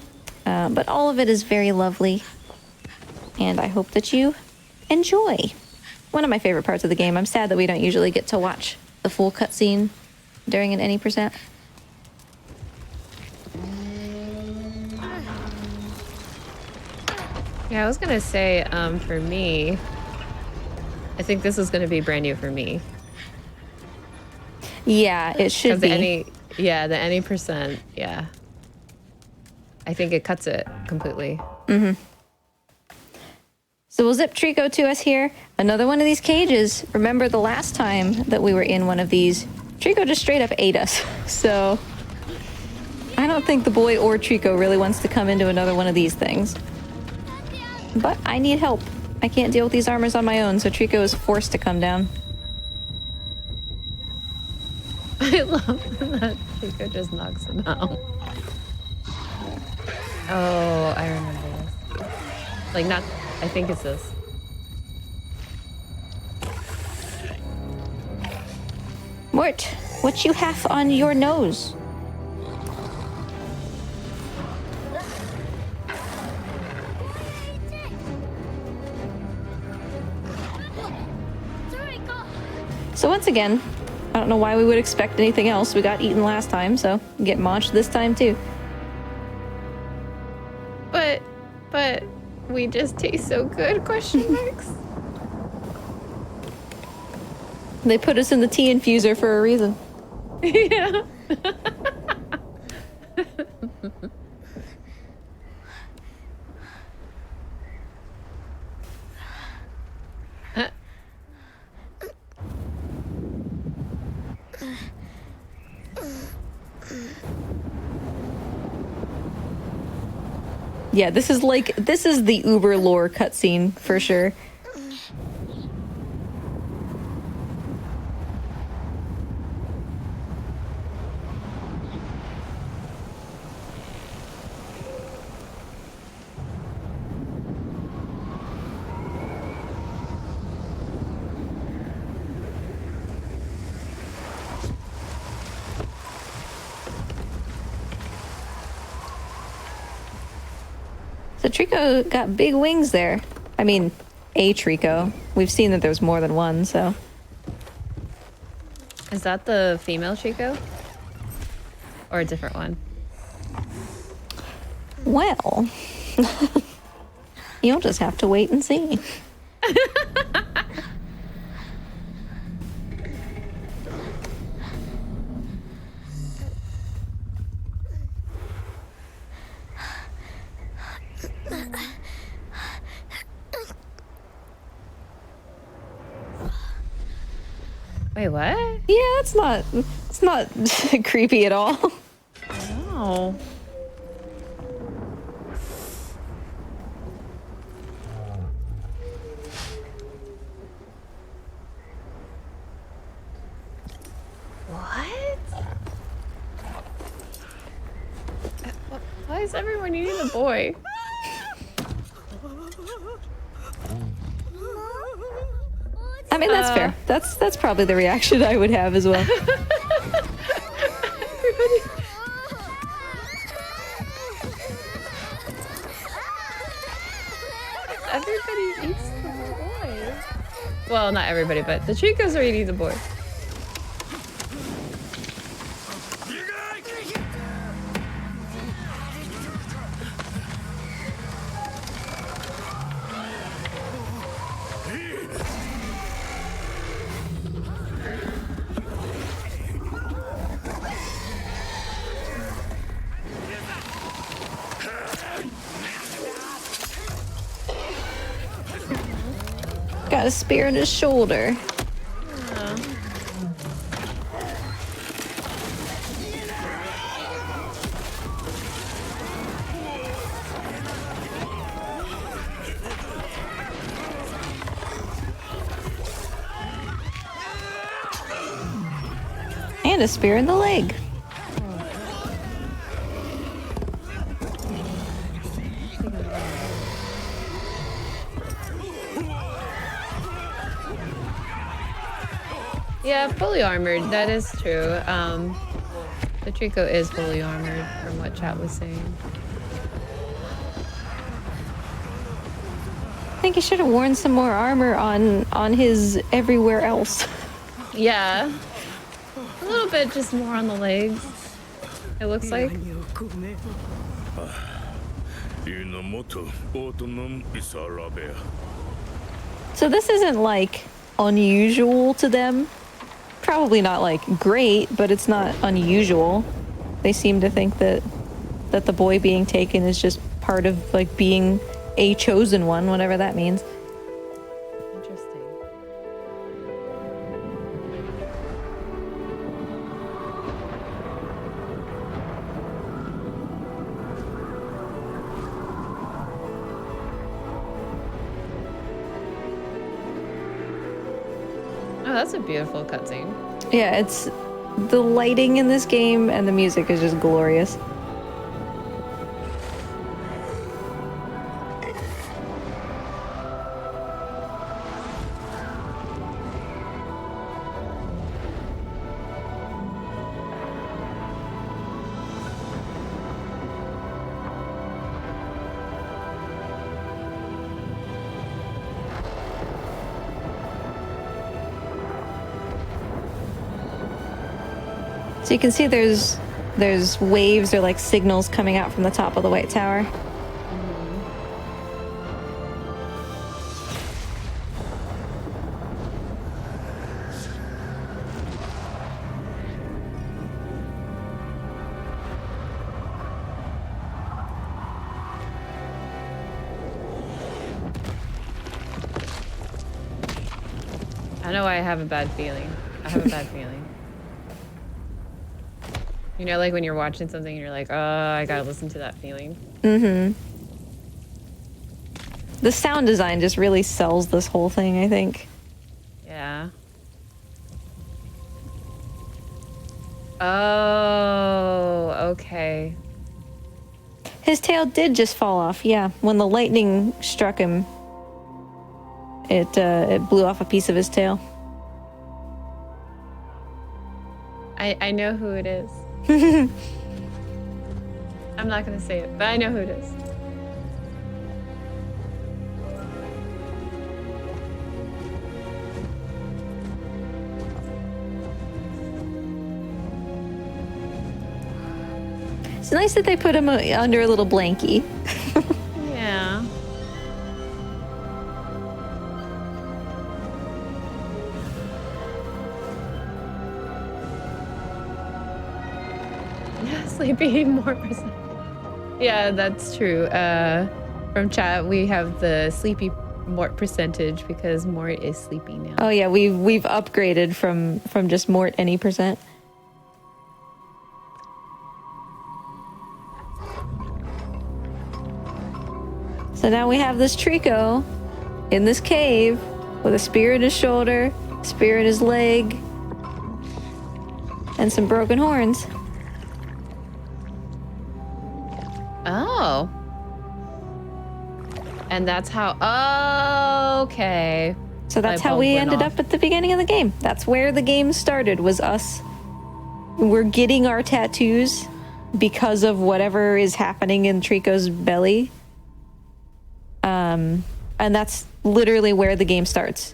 but all of it is very lovely, and I hope that you enjoy. One of my favorite parts of the game. I'm sad that we don't usually get to watch the full cutscene during an any percent. Yeah, I was gonna say, for me, I think this is gonna be brand new for me. Yeah, it should be. The any percent, yeah. I think it cuts it completely. Mm-hmm. So we'll zip Trico to us here. Another one of these cages. Remember the last time that we were in one of these, Trico just straight up ate us. So I don't think the boy or Trico really wants to come into another one of these things. But I need help. I can't deal with these armors on my own, so Trico is forced to come down. I love that Trico just knocks him out. Oh, I remember this. Like, not, I think it's this. Mort, what you have on your nose? So once again, I don't know why we would expect anything else. We got eaten last time, so get maunched this time too. But we just taste so good, question marks. They put us in the tea infuser for a reason. Yeah. Yeah, this is the Uber lore cutscene for sure. The Trico got big wings there. I mean, a Trico. We've seen that there's more than one, so. Is that the female Trico? Or a different one? Well, you'll just have to wait and see. Wait, what? Yeah, it's not creepy at all. Oh. What? Why is everyone eating the boy? I mean, that's fair. That's probably the reaction I would have as well. Everybody eats the boy. Well, not everybody, but the Tricos are eating the boy. Got a spear in his shoulder. And a spear in the leg. Yeah, fully armored. That is true. The Trico is fully armored from what chat was saying. I think he should have worn some more armor on his everywhere else. Yeah. A little bit just more on the legs. It looks like. So this isn't like unusual to them. Probably not like great, but it's not unusual. They seem to think that the boy being taken is just part of like being a chosen one, whatever that means. Interesting. Oh, that's a beautiful cutscene. Yeah, it's the lighting in this game and the music is just glorious. So you can see there's waves or like signals coming out from the top of the White Tower. I know I have a bad feeling. I have a bad feeling. You know, like when you're watching something and you're like, oh, I gotta listen to that feeling. Mm-hmm. The sound design just really sells this whole thing, I think. Yeah. Oh, okay. His tail did just fall off, yeah. When the lightning struck him, it blew off a piece of his tail. I know who it is. I'm not gonna say it, but I know who it is. It's nice that they put him under a little blankie. Yeah. Sleepy more percent. Yeah, that's true. From chat, we have the sleepy Mort percentage because Mort is sleepy now. Oh yeah, we've upgraded from just Mort any percent. So now we have this Trico in this cave with a spear in his shoulder, spear in his leg, and some broken horns. Oh. And that's how. Oh, okay. So that's Light how bulb we went ended off. up at the beginning of the game. That's where the game started, was us. We're getting our tattoos because of whatever is happening in Trico's belly. And that's literally where the game starts.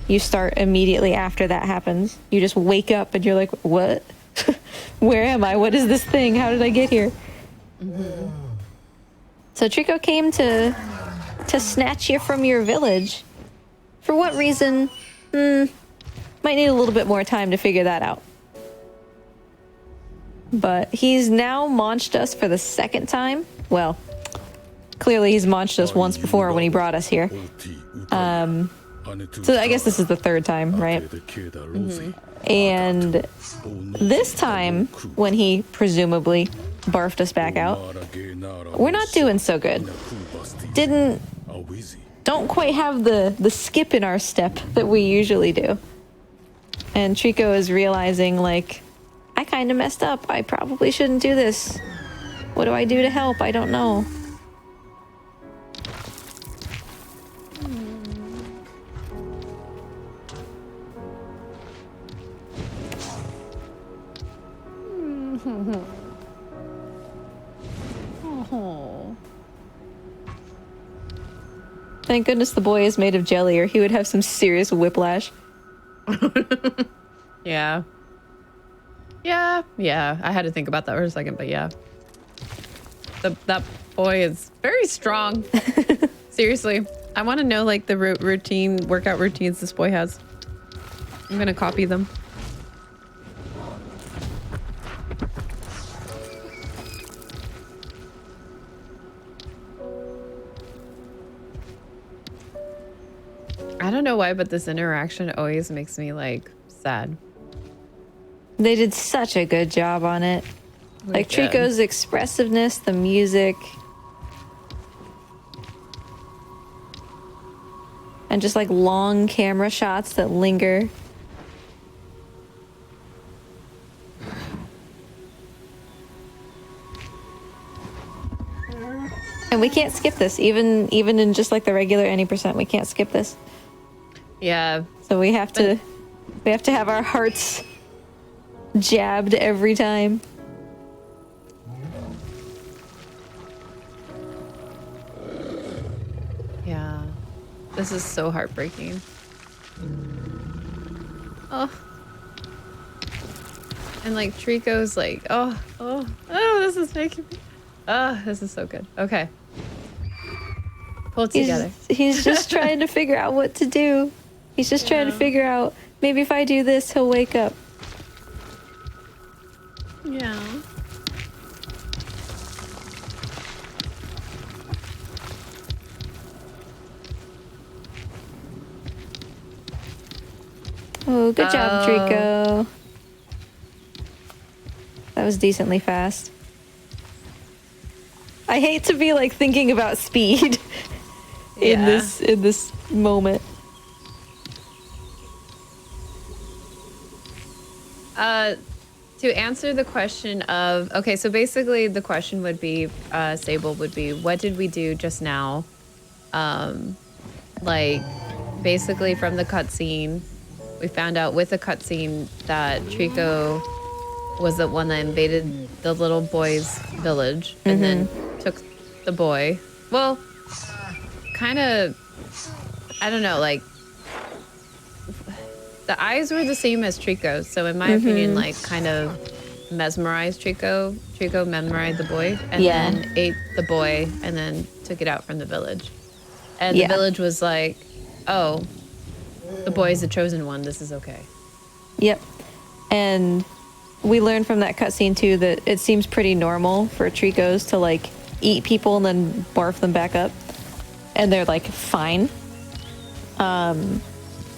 You start immediately after that happens. You just wake up and you're like, what? Where am I? What is this thing? How did I get here? Mm-hmm. So Trico came to snatch you from your village. For what reason? Might need a little bit more time to figure that out. But he's now launched us for the second time. Well, clearly he's launched us once before when he brought us here. So I guess this is the third time, right? Mm-hmm. And this time, when he presumably barfed us back out, we're not doing so good. Don't quite have the skip in our step that we usually do. And Trico is realizing, like, I kind of messed up. I probably shouldn't do this. What do I do to help? I don't know. Oh. Thank goodness the boy is made of jelly, or he would have some serious whiplash. Yeah. Yeah. I had to think about that for a second, but yeah. That boy is very strong. Seriously. I want to know, like, the workout routines this boy has. I'm going to copy them. I don't know why, but this interaction always makes me, like, sad. They did such a good job on it. Like, did. Trico's expressiveness, the music, and just, like, long camera shots that linger. And we can't skip this, even in just, like, the regular any percent, we can't skip this. Yeah. So we have to have our hearts jabbed every time. Yeah. This is so heartbreaking. Oh. And, like, Trico's like, oh, this is making me... this is so good. Okay. Pull it together. He's just trying to figure out what to do. He's just trying to figure out, maybe if I do this, he'll wake up. Yeah. Oh, good job, Trico. That was decently fast. I hate to be, like, thinking about speed in this moment. To answer the question of, okay, so basically the question would be, Sable would be, what did we do just now? Like, basically from the cutscene, we found out with the cutscene that Trico was the one that invaded the little boy's village and then took the boy. Well, kind of, I don't know, like, the eyes were the same as Trico's, so in my opinion, like, kind of mesmerized Trico. Trico mesmerized the boy and Yeah. then ate the boy and then took it out from the village. And Yeah. the village was like, oh, the boy is the chosen one. This is okay. Yep. And we learned from that cutscene too that it seems pretty normal for Tricos to like eat people and then barf them back up. And they're like fine.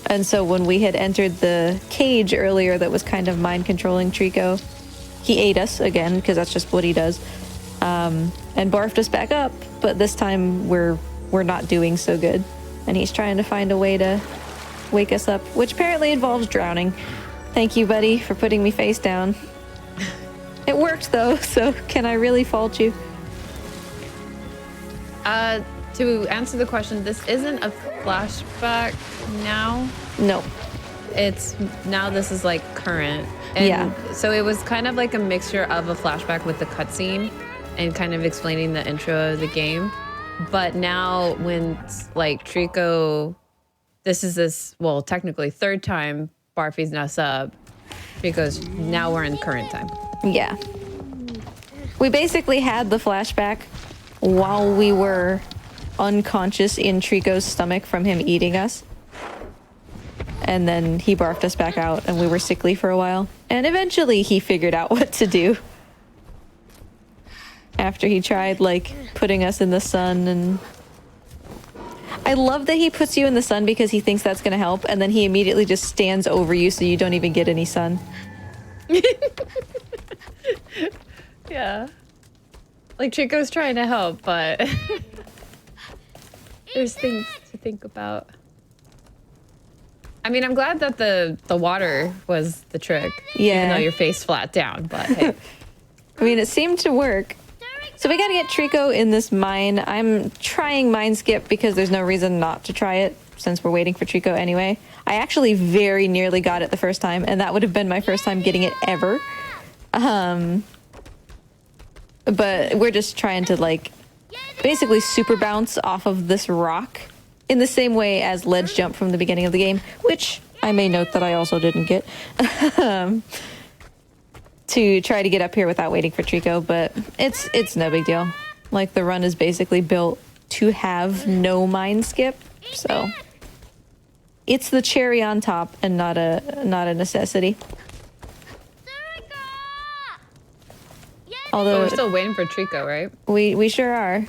And so when we had entered the cage earlier that was kind of mind controlling Trico, he ate us again because that's just what he does. And barfed us back up, but this time we're not doing so good. And he's trying to find a way to wake us up, which apparently involves drowning. Thank you, buddy, for putting me face down. It worked though, so can I really fault you? To answer the question, this isn't a flashback now. No. It's now this is like current. And Yeah. so it was kind of like a mixture of a flashback with the cutscene and kind of explaining the intro of the game. But now when like Trico, well, technically third time Barfy's now sub because now we're in current time. Yeah. We basically had the flashback while we were unconscious in Trico's stomach from him eating us. And then he barfed us back out and we were sickly for a while. And eventually he figured out what to do. After he tried like putting us in the sun. And I love that he puts you in the sun because he thinks that's going to help. And then he immediately just stands over you so you don't even get any sun. Yeah. Like Trico's trying to help, but there's things to think about. I mean, I'm glad that the water was the trick. Yeah. Even though you're face flat down, but hey. I mean, it seemed to work. So we gotta get Trico in this mine. I'm trying mine skip because there's no reason not to try it since we're waiting for Trico anyway. I actually very nearly got it the first time, and that would have been my first time getting it ever. But we're just trying to like basically super bounce off of this rock in the same way as ledge jump from the beginning of the game, which I may note that I also didn't get. To try to get up here without waiting for Trico, but it's no big deal. Like the run is basically built to have no mine skip, so it's the cherry on top and not a necessity. But Although we're still waiting for Trico, right? we sure are.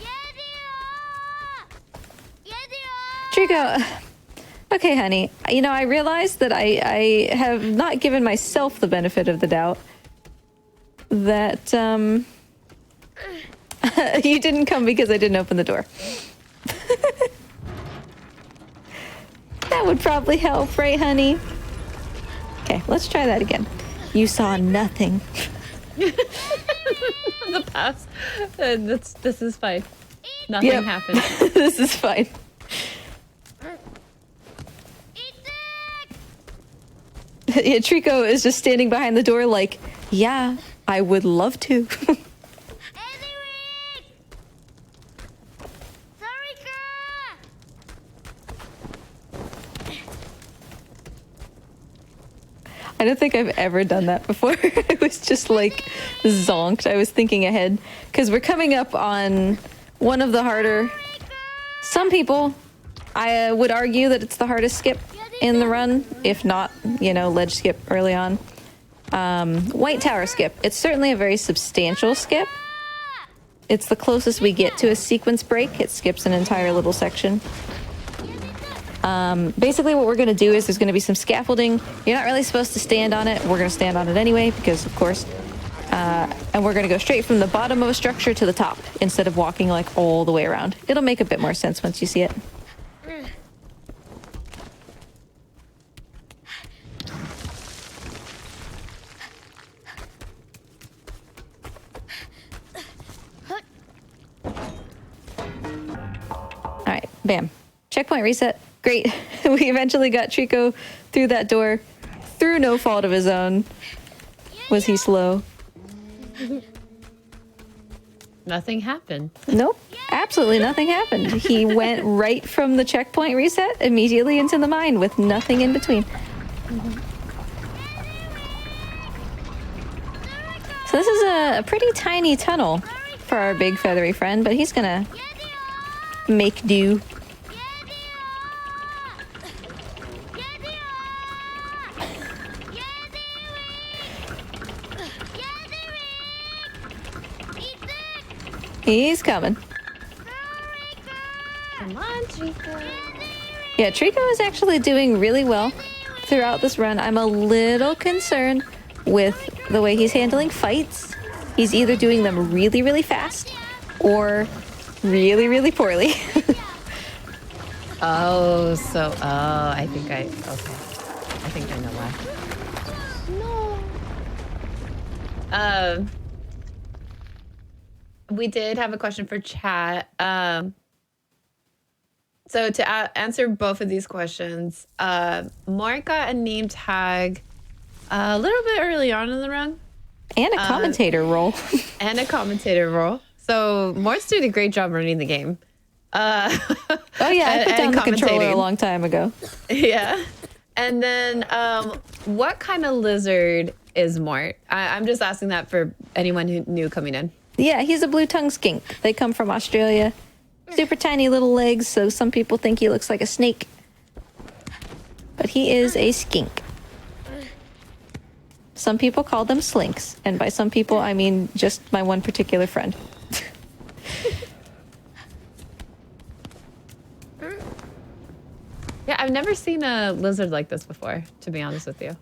Trico, okay, honey. You know, I realized that I have not given myself the benefit of the doubt. That you didn't come because I didn't open the door. That would probably help, right, honey? Okay, let's try that again. You saw nothing. The past. This is fine. Nothing Yep. happened. This is fine. Yeah, Trico is just standing behind the door like, yeah, I would love to. I don't think I've ever done that before. I was just like zonked. I was thinking ahead because we're coming up on one of the harder. Some people, I would argue that it's the hardest skip in the run, if not, you know, ledge skip early on. White Tower skip. It's certainly a very substantial skip. It's the closest we get to a sequence break. It skips an entire little section. Basically what we're going to do is there's going to be some scaffolding. You're not really supposed to stand on it. We're going to stand on it anyway because, of course. And we're going to go straight from the bottom of a structure to the top instead of walking like all the way around. It'll make a bit more sense once you see it. All right, bam. Checkpoint reset. Great. We eventually got Trico through that door through no fault of his own. Was he slow? Nothing happened. Nope. Absolutely nothing happened. He went right from the checkpoint reset immediately into the mine with nothing in between. So this is a pretty tiny tunnel for our big feathery friend, but he's gonna make do. He's coming. Come on, Trico. Yeah, Trico is actually doing really well throughout this run. I'm a little concerned with the way he's handling fights. He's either doing them really, really fast or really, really poorly. I think I know why. No. We did have a question for chat. So to answer both of these questions, Mark got a name tag a little bit early on in the run. And a commentator role. And a commentator role. So Mort's did a great job running the game. Oh yeah, I put down the controller a long time ago. Yeah. And then what kind of lizard is Mort? I'm just asking that for anyone who new coming in. Yeah, he's a blue-tongued skink. They come from Australia. Super tiny little legs, so some people think he looks like a snake. But he is a skink. Some people call them slinks, and by some people I mean just my one particular friend. Yeah, I've never seen a lizard like this before, to be honest with you.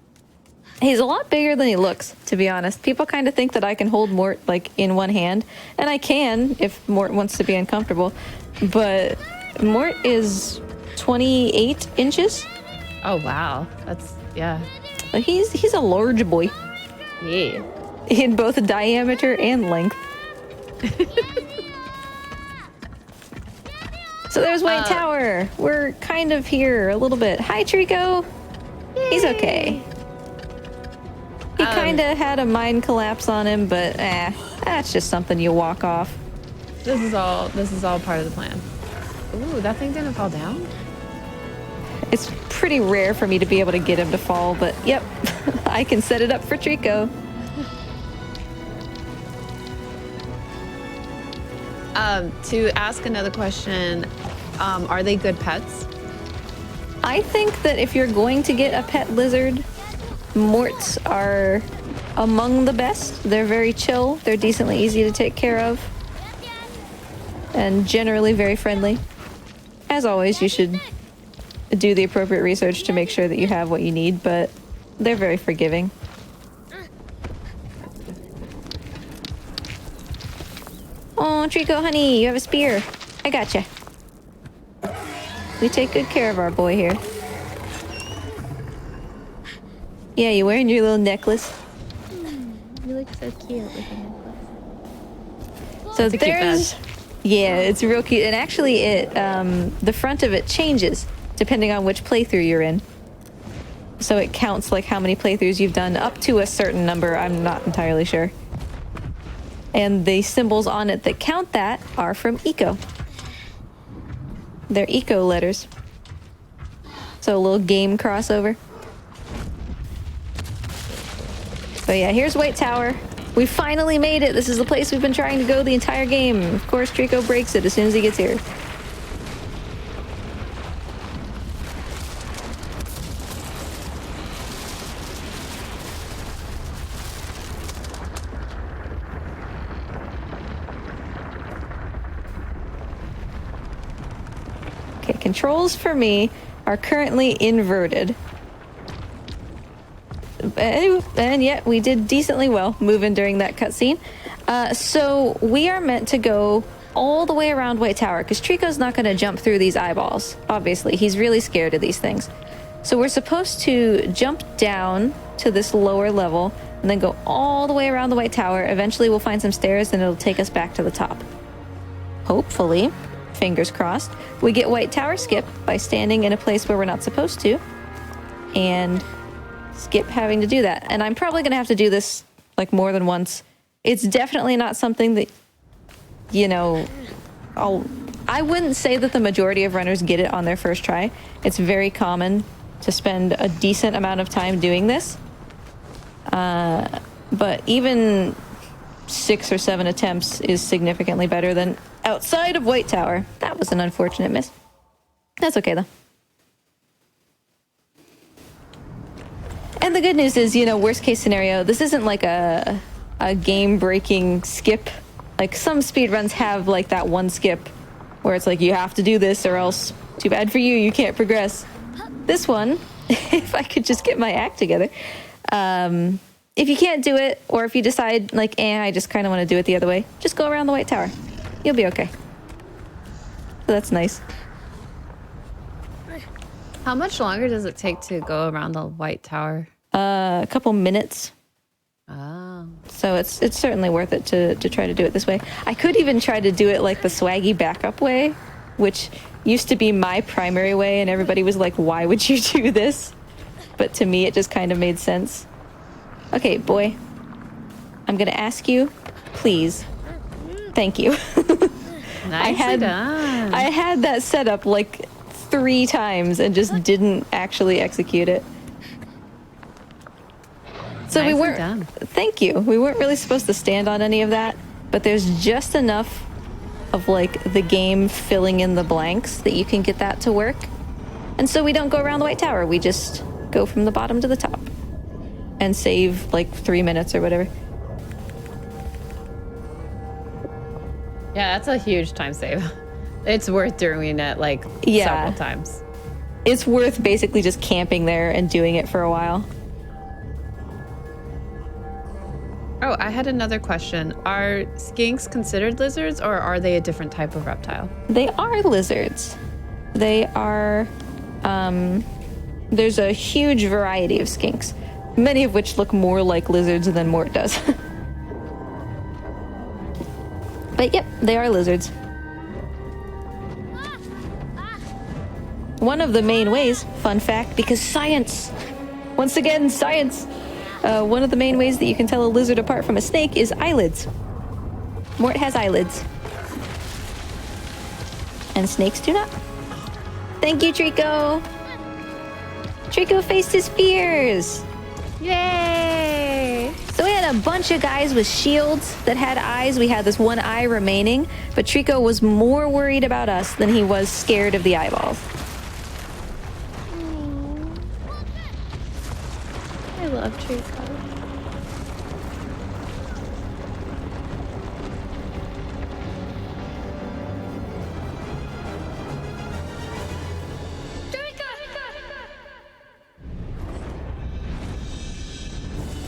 He's a lot bigger than he looks, to be honest. People kind of think that I can hold Mort like in one hand, and I can if Mort wants to be uncomfortable. But Mort is 28 inches. Oh wow, that's yeah. But he's a large boy. Yeah. In both diameter and length. So there's White Tower. We're kind of here a little bit. Hi, Trico. He's okay. He kind of had a mind collapse on him, but that's just something you walk off. This is all part of the plan. Ooh, that thing didn't fall down? It's pretty rare for me to be able to get him to fall, but yep, I can set it up for Trico. To ask another question, are they good pets? I think that if you're going to get a pet lizard, Morts are among the best. They're very chill. They're decently easy to take care of. And generally very friendly. As always, you should do the appropriate research to make sure that you have what you need, but they're very forgiving. Oh, Trico, honey, you have a spear. I gotcha. We take good care of our boy here. Yeah, you wearing your little necklace? You look so cute with a necklace. So It's a cute there's... badge. Yeah, it's real cute. And actually, the front of it changes depending on which playthrough you're in. So it counts like how many playthroughs you've done up to a certain number. I'm not entirely sure. And the symbols on it that count that are from Eco. They're Eco letters. So a little game crossover. So yeah, here's White Tower. We finally made it. This is the place we've been trying to go the entire game. Of course, Trico breaks it as soon as he gets here. Okay, controls for me are currently inverted. And yet we did decently well moving during that cutscene. So we are meant to go all the way around White Tower because Trico's not going to jump through these eyeballs. Obviously, he's really scared of these things. So we're supposed to jump down to this lower level and then go all the way around the White Tower. Eventually we'll find some stairs and it'll take us back to the top. Hopefully, fingers crossed, we get White Tower skip by standing in a place where we're not supposed to and skip having to do that. And I'm probably going to have to do this like more than once. It's definitely not something that, you know, I wouldn't say that the majority of runners get it on their first try. It's very common to spend a decent amount of time doing this. But even 6 or 7 attempts is significantly better than outside of White Tower. That was an unfortunate miss. That's okay, though. And the good news is, you know, worst case scenario, this isn't like a game-breaking skip. Like, some speedruns have, like, that one skip where it's like, you have to do this or else, too bad for you, you can't progress. This one, if I could just get my act together, if you can't do it, or if you decide, like, I just kind of want to do it the other way, just go around the White Tower. You'll be okay. So that's nice. How much longer does it take to go around the White Tower? A couple minutes. Oh. So it's certainly worth it to try to do it this way. I could even try to do it like the swaggy backup way, which used to be my primary way, and everybody was like, why would you do this? But to me, it just kind of made sense. Okay, boy. I'm gonna ask you, please. Thank you. Nicely done. I had that set up like 3 times and just didn't actually execute it. So Nicely we weren't. done. Thank you. We weren't really supposed to stand on any of that, but there's just enough of like the game filling in the blanks that you can get that to work. And so we don't go around the White Tower. We just go from the bottom to the top and save like 3 minutes or whatever. Yeah, that's a huge time save. It's worth doing it like several times. It's worth basically just camping there and doing it for a while. Oh, I had another question. Are skinks considered lizards, or are they a different type of reptile? They are lizards. They are, there's a huge variety of skinks, many of which look more like lizards than Mort does. But yep, they are lizards. One of the main ways, fun fact, because science, once again, science. One of the main ways that you can tell a lizard apart from a snake is eyelids. Mort has eyelids. And snakes do not. Thank you, Trico. Trico faced his fears. Yay! So we had a bunch of guys with shields that had eyes. We had this one eye remaining, but Trico was more worried about us than he was scared of the eyeballs. I love Trico.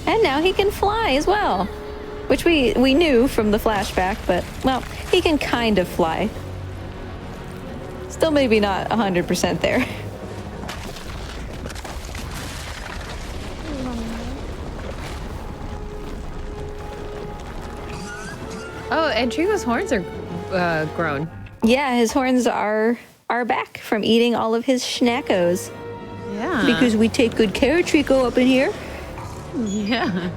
And now he can fly as well, which we knew from the flashback, but, well, he can kind of fly. Still maybe not 100% there. Oh, and Trico's horns are grown. Yeah, his horns are back from eating all of his schnackos. Yeah. Because we take good care of Trico up in here. Yeah.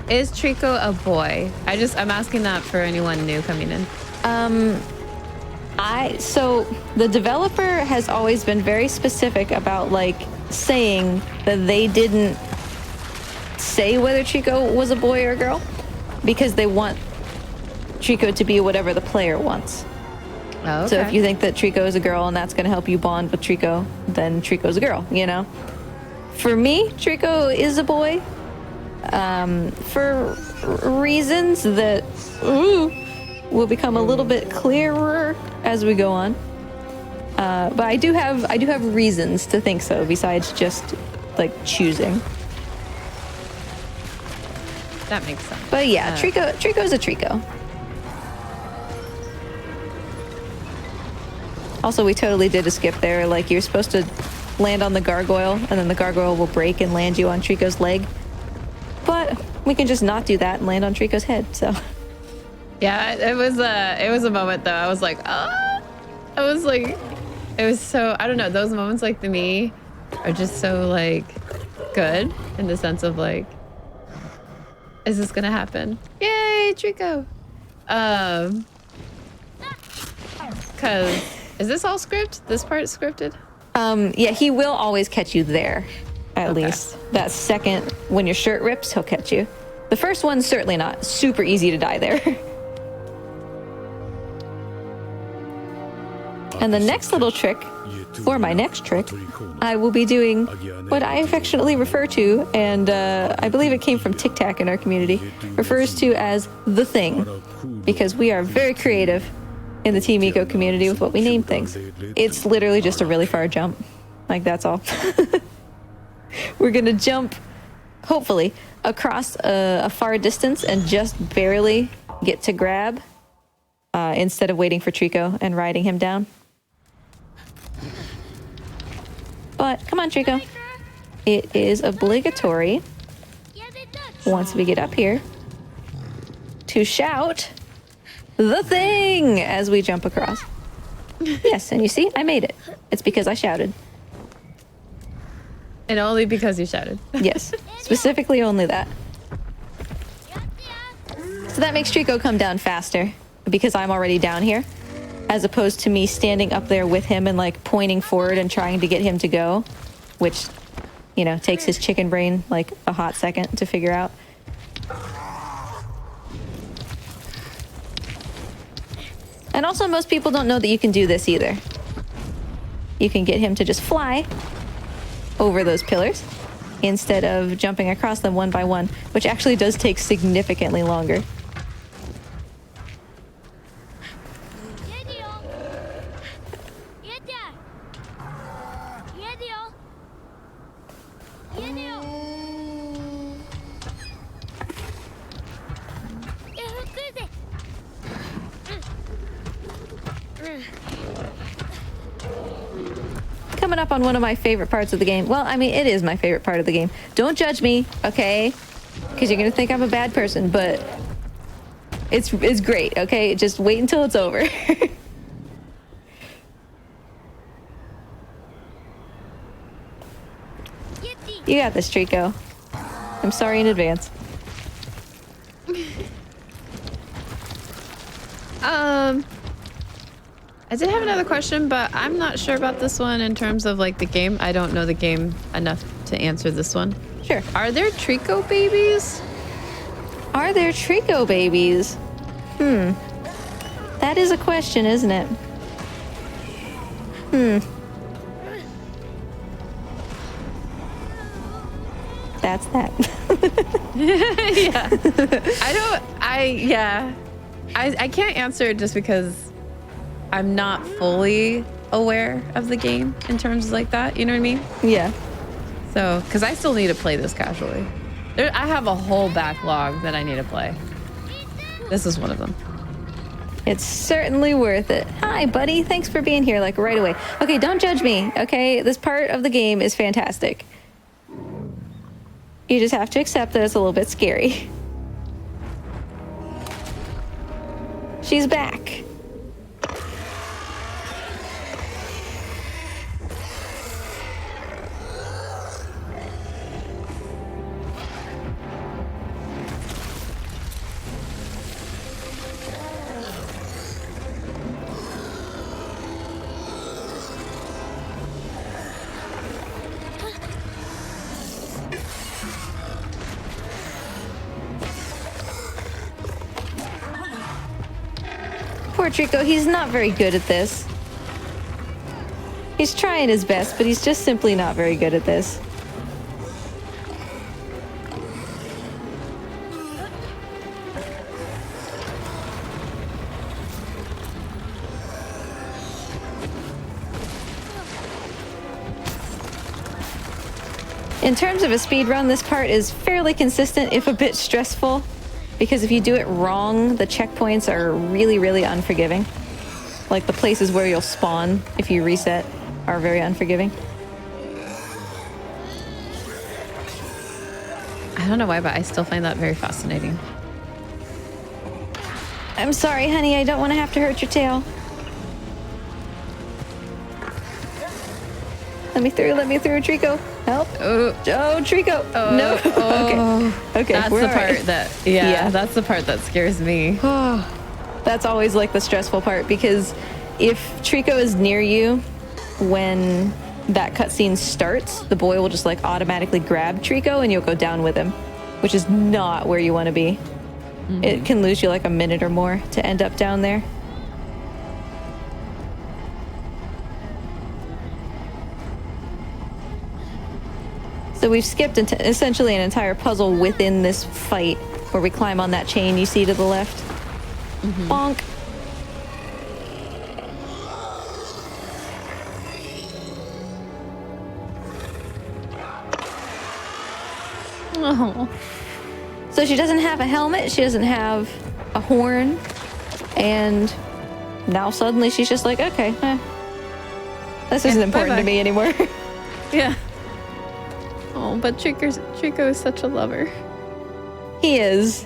Is Trico a boy? I'm asking that for anyone new coming in. So the developer has always been very specific about like saying that they didn't say whether Trico was a boy or a girl because they want Trico to be whatever the player wants. Oh, okay. So if you think that Trico is a girl and that's going to help you bond with Trico, then Trico's a girl, you know? For me, Trico is a boy. For reasons that will become a little bit clearer as we go on. But I do have reasons to think so besides just like choosing. That makes sense. But yeah, Trico's a Trico. Also, we totally did a skip there. Like, you're supposed to land on the gargoyle, and then the gargoyle will break and land you on Trico's leg. But we can just not do that and land on Trico's head, so. Yeah, it was a moment, though. I was like, ah! I was like, it was so, I don't know, those moments, like, to me, are just so, like, good in the sense of, like, is this gonna happen? Yay, Trico! Because, is this all script? This part scripted? Yeah, he will always catch you there, at least. That second, when your shirt rips, he'll catch you. The first one's certainly not. Super easy to die there. And the next little trick, or my next trick, I will be doing what I affectionately refer to, and I believe it came from Tic Tac in our community, refers to as the thing, because we are very creative in the Team Eco community with what we name things. It's literally just a really far jump. Like, that's all. We're gonna jump, hopefully, across a far distance and just barely get to grab instead of waiting for Trico and riding him down. But come on, Trico. It is obligatory, once we get up here, to shout the thing as we jump across. Yes, and you see, I made it. It's because I shouted. And only because you shouted. Yes, specifically only that. So that makes Trico come down faster because I'm already down here, as opposed to me standing up there with him and like pointing forward and trying to get him to go, which, you know, takes his chicken brain like a hot second to figure out. And also, most people don't know that you can do this either. You can get him to just fly over those pillars instead of jumping across them one by one, which actually does take significantly longer. Coming up on one of my favorite parts of the game. Well, I mean, it is my favorite part of the game. Don't judge me, okay? Because you're gonna think I'm a bad person, but it's great, okay? Just wait until it's over. You got this, Trico. I'm sorry in advance. I did have another question, but I'm not sure about this one in terms of like the game. I don't know the game enough to answer this one. Sure. Are there Trico babies? Are there Trico babies? That is a question, isn't it? That's that. Yeah. I can't answer it just because I'm not fully aware of the game in terms like that. You know what I mean? Yeah. So, because I still need to play this casually. I have a whole backlog that I need to play. This is one of them. It's certainly worth it. Hi, buddy. Thanks for being here, like, right away. Okay, don't judge me, okay? This part of the game is fantastic. You just have to accept that it's a little bit scary. She's back. Poor Trico, he's not very good at this. He's trying his best, but he's just simply not very good at this. In terms of a speed run, this part is fairly consistent, if a bit stressful. Because if you do it wrong, the checkpoints are really, really unforgiving. Like the places where you'll spawn if you reset are very unforgiving. I don't know why, but I still find that very fascinating. I'm sorry, honey. I don't want to have to hurt your tail. Let me through, Trico. Help. Oh, Trico. No. Okay. That's the part that, that's the part that scares me. That's always like the stressful part, because if Trico is near you when that cutscene starts, the boy will just like automatically grab Trico and you'll go down with him. which is not where you want to be. It can lose you like a minute or more to end up down there. So we've skipped essentially an entire puzzle within this fight where we climb on that chain you see to the left. Bonk. Oh. So she doesn't have a helmet, she doesn't have a horn, and now suddenly she's just like, okay, this isn't important bye-bye. to me anymore. Yeah. Oh, but Trico is such a lover. He is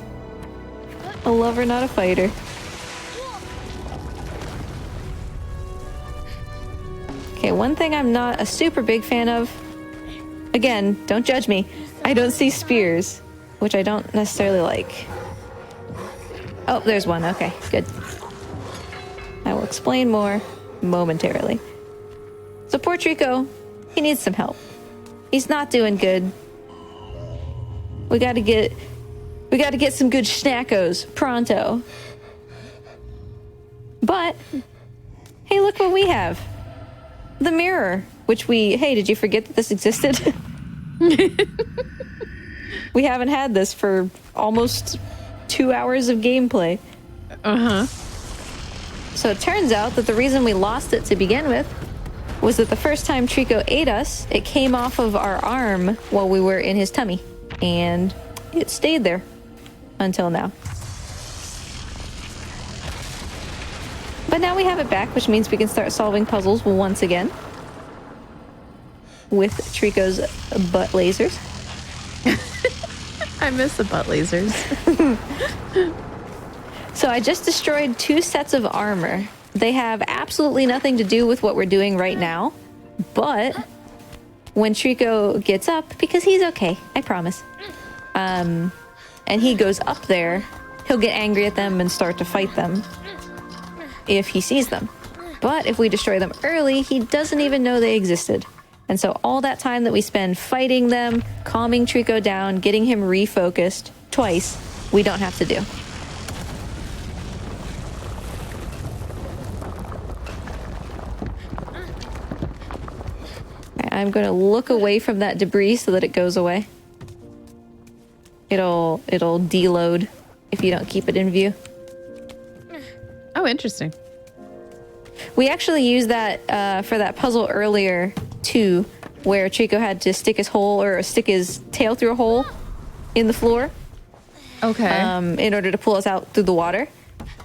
a lover, not a fighter. Okay, one thing I'm not a super big fan of, again, don't judge me, I don't see spears, which I don't necessarily like. Oh, there's one. Okay, good. I will explain more momentarily. So poor Trico, he needs some help. He's not doing good. We gotta get some good schnackos pronto. But hey, look what we have. The mirror, which hey, did you forget that this existed? We haven't had this for almost 2 hours of gameplay. So it turns out that the reason we lost it to begin with was that the first time Trico ate us, it came off of our arm while we were in his tummy. And it stayed there until now. But now we have it back, which means we can start solving puzzles once again. With Trico's butt lasers. I miss the butt lasers. So I just destroyed 2 sets of armor. They have absolutely nothing to do with what we're doing right now. But when Trico gets up, because he's okay, I promise. And he goes up there, he'll get angry at them and start to fight them if he sees them. But if we destroy them early, he doesn't even know they existed. And so all that time that we spend fighting them, calming Trico down, getting him refocused twice, we don't have to do. I'm going to look away from that debris so that it goes away. It'll deload if you don't keep it in view. Oh, interesting. We actually used that for that puzzle earlier too, where Trico had to stick his tail through a hole in the floor. Okay. In order to pull us out through the water.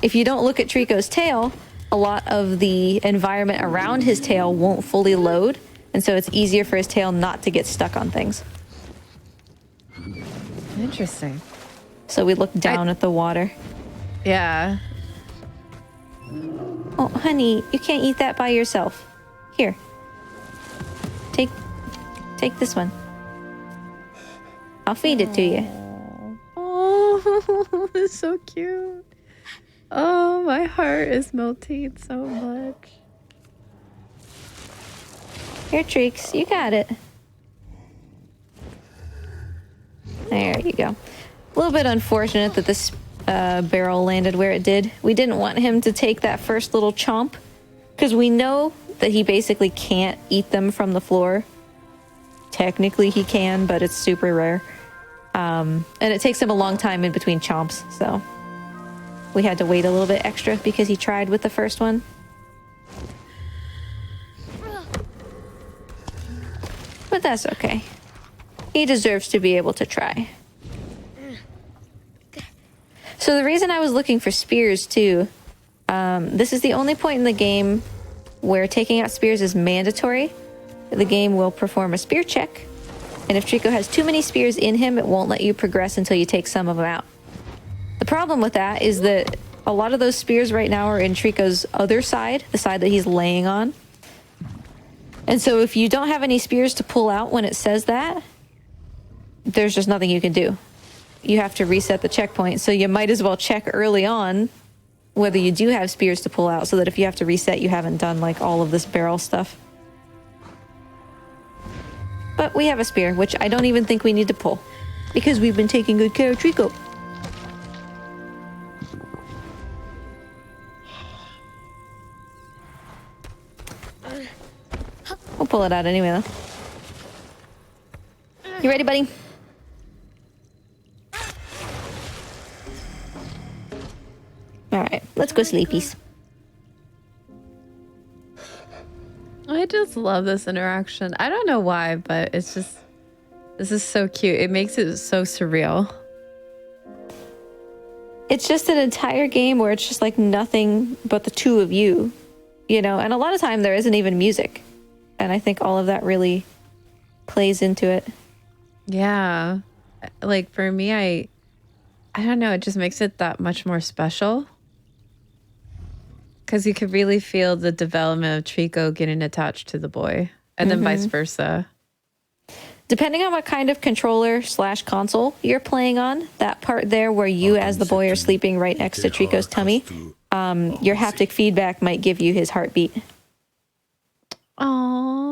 If you don't look at Trico's tail, a lot of the environment around his tail won't fully load, and so it's easier for his tail not to get stuck on things. Interesting. So we look down at the water. Yeah. Oh, honey, you can't eat that by yourself. Here. Take this one. I'll feed it to you. Oh, it's so cute. Oh, my heart is melting so much. Here, Treeks, you got it. There you go. A little bit unfortunate that this barrel landed where it did. We didn't want him to take that first little chomp, because we know that he basically can't eat them from the floor. Technically he can, but it's super rare. And it takes him a long time in between chomps, so we had to wait a little bit extra because he tried with the first one. But that's okay. He deserves to be able to try. So the reason I was looking for spears too, this is the only point in the game where taking out spears is mandatory. The game will perform a spear check, and if Trico has too many spears in him, it won't let you progress until you take some of them out. The problem with that is that a lot of those spears right now are in Trico's other side, the side that he's laying on. And so if you don't have any spears to pull out when it says that, there's just nothing you can do. You have to reset the checkpoint, so you might as well check early on whether you do have spears to pull out, so that if you have to reset, you haven't done like all of this barrel stuff. But we have a spear, which I don't even think we need to pull. Because we've been taking good care of Trico. We'll pull it out anyway, though. You ready, buddy? Alright, let's go sleepies. I just love this interaction. I don't know why, but it's just, this is so cute. It makes it so surreal. It's just an entire game where it's just like nothing but the two of you, you know? And a lot of time there isn't even music. And I think all of that really plays into it. Yeah. Like for me, I don't know, it just makes it that much more special. Because you could really feel the development of Trico getting attached to the boy, and then vice versa. Depending on what kind of controller / console you're playing on, that part there where you as the boy are sleeping right next to Trico's tummy, your haptic feedback might give you his heartbeat. Aww.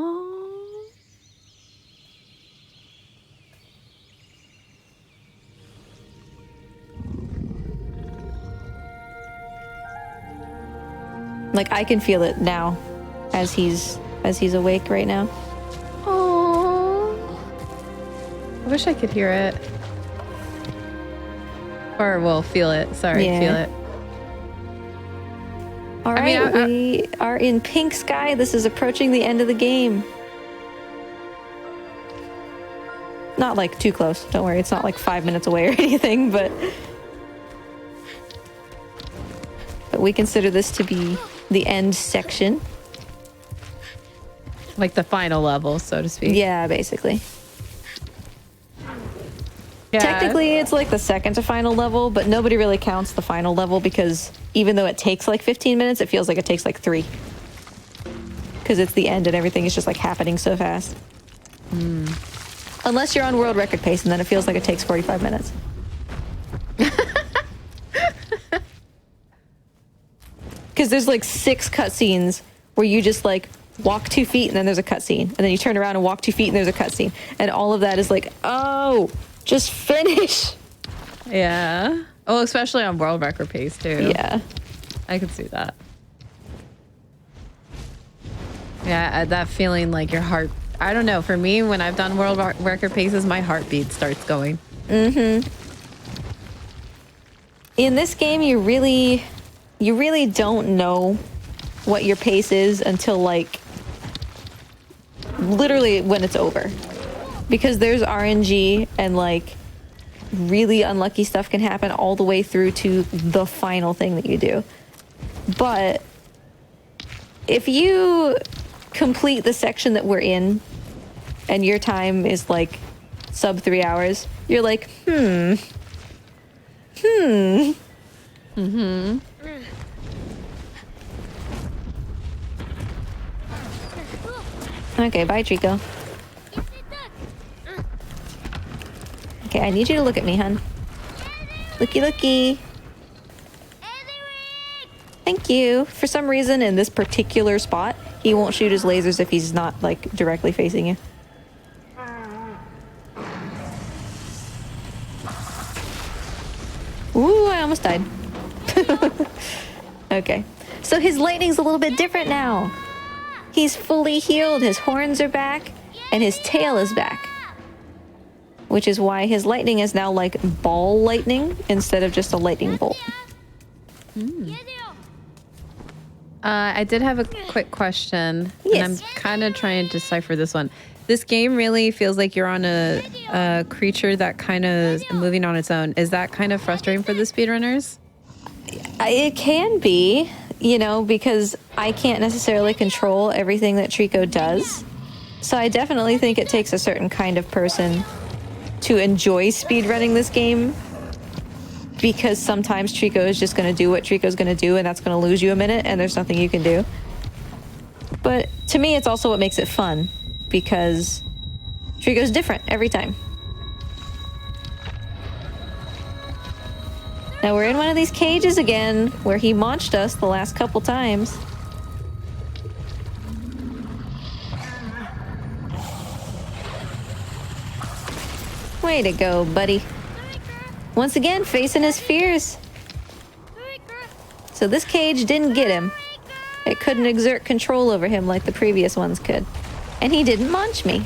Like I can feel it now as he's awake right now. Aww. I wish I could hear it. Or, well, feel it. Sorry, Yeah. feel it. All right, we are in pink sky. This is approaching the end of the game. Not like too close. Don't worry, it's not like 5 minutes away or anything, but we consider this to be the end section. Like the final level, so to speak. Yeah, basically. Yeah. Technically, it's like the second to final level, but nobody really counts the final level because even though it takes like 15 minutes, it feels like it takes like 3. Because it's the end and everything is just like happening so fast. Unless you're on world record pace, and then it feels like it takes 45 minutes. Because there's like 6 cutscenes where you just like walk 2 feet and then there's a cutscene, and then you turn around and walk 2 feet and there's a cutscene, and all of that is like, oh, just finish. Yeah. Oh, especially on world record pace too. Yeah. I could see that. Yeah, that feeling like your heart. I don't know. For me, when I've done world record paces, my heartbeat starts going. In this game, you really don't know what your pace is until like literally when it's over, because there's RNG and like really unlucky stuff can happen all the way through to the final thing that you do. But if you complete the section that we're in and your time is like sub 3 hours, you're like, Okay, bye, Trico. Okay, I need you to look at me, hun. Looky, looky. Thank you. For some reason, in this particular spot, he won't shoot his lasers if he's not, like, directly facing you. Ooh, I almost died. Okay. So his lightning's a little bit different now. He's fully healed, his horns are back, and his tail is back. Which is why his lightning is now like ball lightning instead of just a lightning bolt. I did have a quick question. Yes. And I'm kind of trying to decipher this one. This game really feels like you're on a creature that kind of is moving on its own. Is that kind of frustrating for the speedrunners? It can be, you know, because I can't necessarily control everything that Trico does. So I definitely think it takes a certain kind of person to enjoy speedrunning this game, because sometimes Trico is just going to do what Trico's going to do, and that's going to lose you a minute, and there's nothing you can do. But to me, it's also what makes it fun, because Trico's different every time. Now we're in one of these cages again, where he launched us the last couple times. Way to go, buddy. Once again, facing his fears. So this cage didn't get him. It couldn't exert control over him like the previous ones could. And he didn't munch me.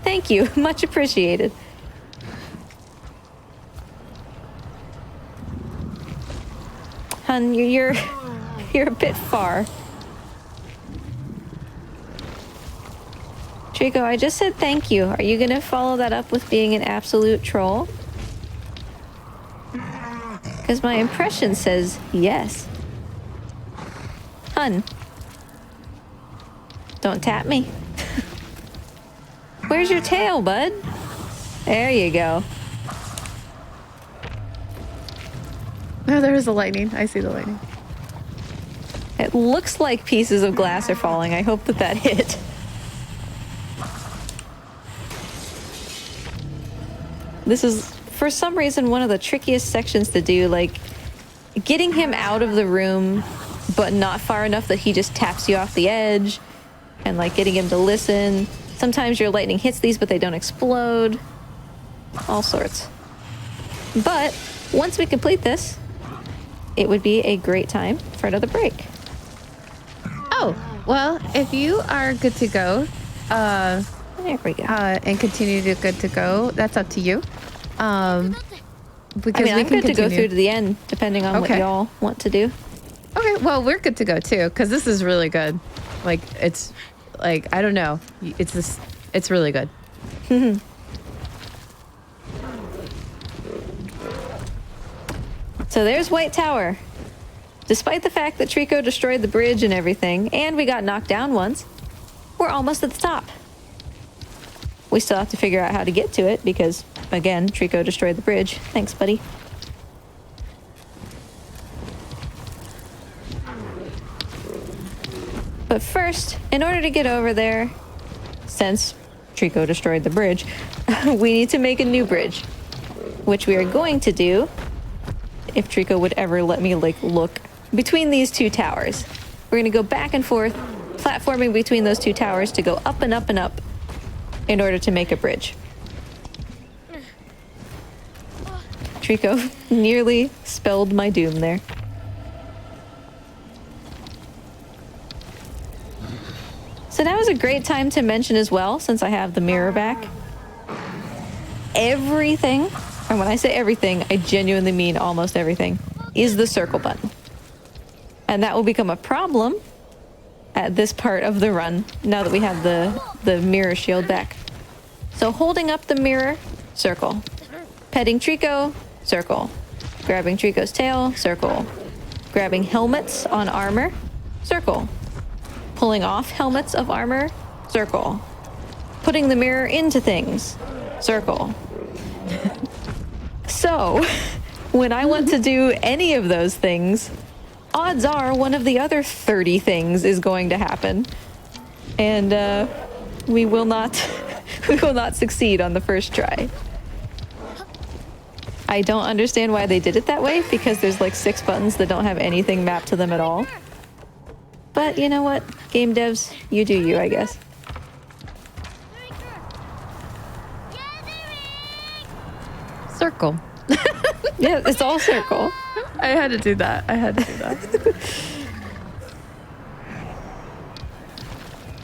Thank you. Much appreciated. Hun, you're a bit far. Trico, I just said thank you. Are you gonna follow that up with being an absolute troll? Because my impression says yes. Hun. Don't tap me. Where's your tail, bud? There you go. No, there is the lightning. I see the lightning. It looks like pieces of glass are falling. I hope that that hit. This is, for some reason, one of the trickiest sections to do, like getting him out of the room, but not far enough that he just taps you off the edge, and like getting him to listen. Sometimes your lightning hits these, but they don't explode. All sorts. But once we complete this, it would be a great time for another break. Oh, well, if you are good to go, There we go. and continue to good to go, that's up to you. Because I mean, we I'm can good to go continue. through to the end, depending on what Okay. y'all want to do. Okay, well, we're good to go too, because this is really good. Like, it's like, I don't know, it's really good. So there's White Tower. Despite the fact that Trico destroyed the bridge and everything, and we got knocked down once, we're almost at the top. We still have to figure out how to get to it because, again, Trico destroyed the bridge. Thanks, buddy. But first, in order to get over there, since Trico destroyed the bridge, we need to make a new bridge, which we are going to do if Trico would ever let me, like, look between these two towers. We're going to go back and forth, platforming between those two towers to go up and up and up in order to make a bridge. Trico nearly spelled my doom there. So now is a great time to mention as well, since I have the mirror back, everything, and when I say everything, I genuinely mean almost everything, is the circle button. And that will become a problem at this part of the run, now that we have the mirror shield back. So holding up the mirror, circle. Petting Trico, circle. Grabbing Trico's tail, circle. Grabbing helmets on armor, circle. Pulling off helmets of armor, circle. Putting the mirror into things, circle. So, when I want to do any of those things, odds are one of the other 30 things is going to happen. And we will not succeed on the first try. I don't understand why they did it that way, because there's like 6 buttons that don't have anything mapped to them at all. But you know what? Game devs, you do you, I guess. Circle. Yeah, it's all circle. I had to do that.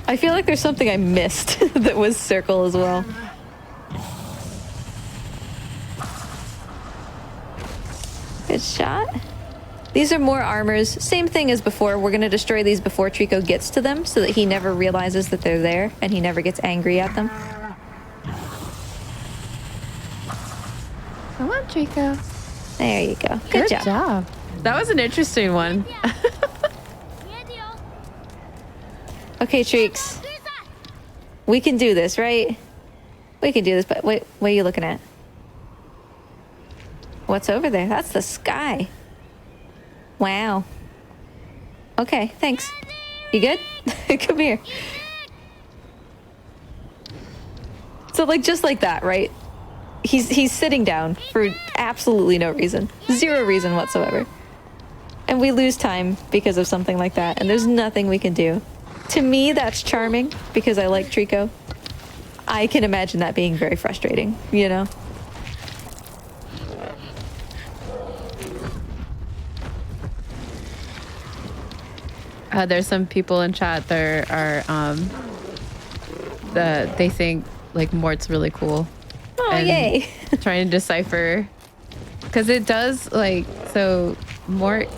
I feel like there's something I missed that was circle as well. Good shot. These are more armors. Same thing as before. We're going to destroy these before Trico gets to them so that he never realizes that they're there and he never gets angry at them. Come on, Trico. There you go. Good job. That was an interesting one. Okay, Treeks. We can do this, right? We can do this, but wait, what are you looking at? What's over there? That's the sky. Wow. Okay, thanks. You good? Come here. So, like, just like that, right? He's sitting down for absolutely no reason. 0 reason whatsoever. And we lose time because of something like that, and there's nothing we can do. To me, that's charming because I like Trico. I can imagine that being very frustrating, you know? There's some people in chat that are that they think like Mort's really cool. Oh, and yay. Trying to decipher, because it does like, so Mort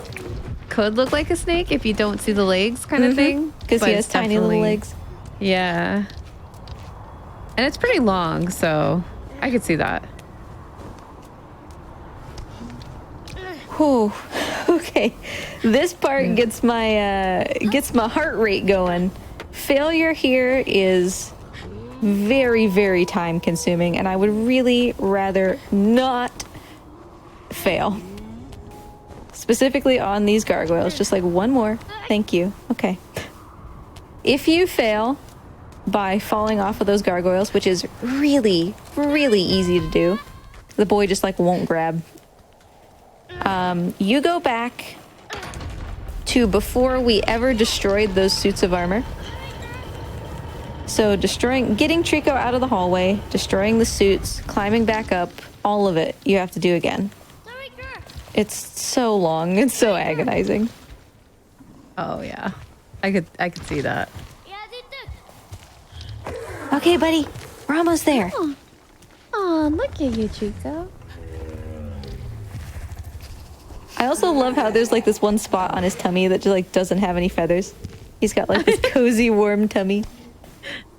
could look like a snake if you don't see the legs, kind of thing. Because but he has it's tiny little definitely- legs. Yeah, and it's pretty long, so I could see that. Whew. Okay, this part gets my heart rate going. Failure here is very, very time consuming, and I would really rather not fail. Specifically on these gargoyles, just like one more. Thank you. Okay. If you fail by falling off of those gargoyles, which is really, really easy to do, the boy just like won't grab. You go back to before we ever destroyed those suits of armor. So getting Trico out of the hallway, destroying the suits, climbing back up, all of it you have to do again. It's so long, it's so agonizing. Oh yeah, I could see that. Okay, buddy, we're almost there. Oh, look at you, Chico. I also love how there's like this one spot on his tummy that just like doesn't have any feathers. He's got like this cozy, warm tummy.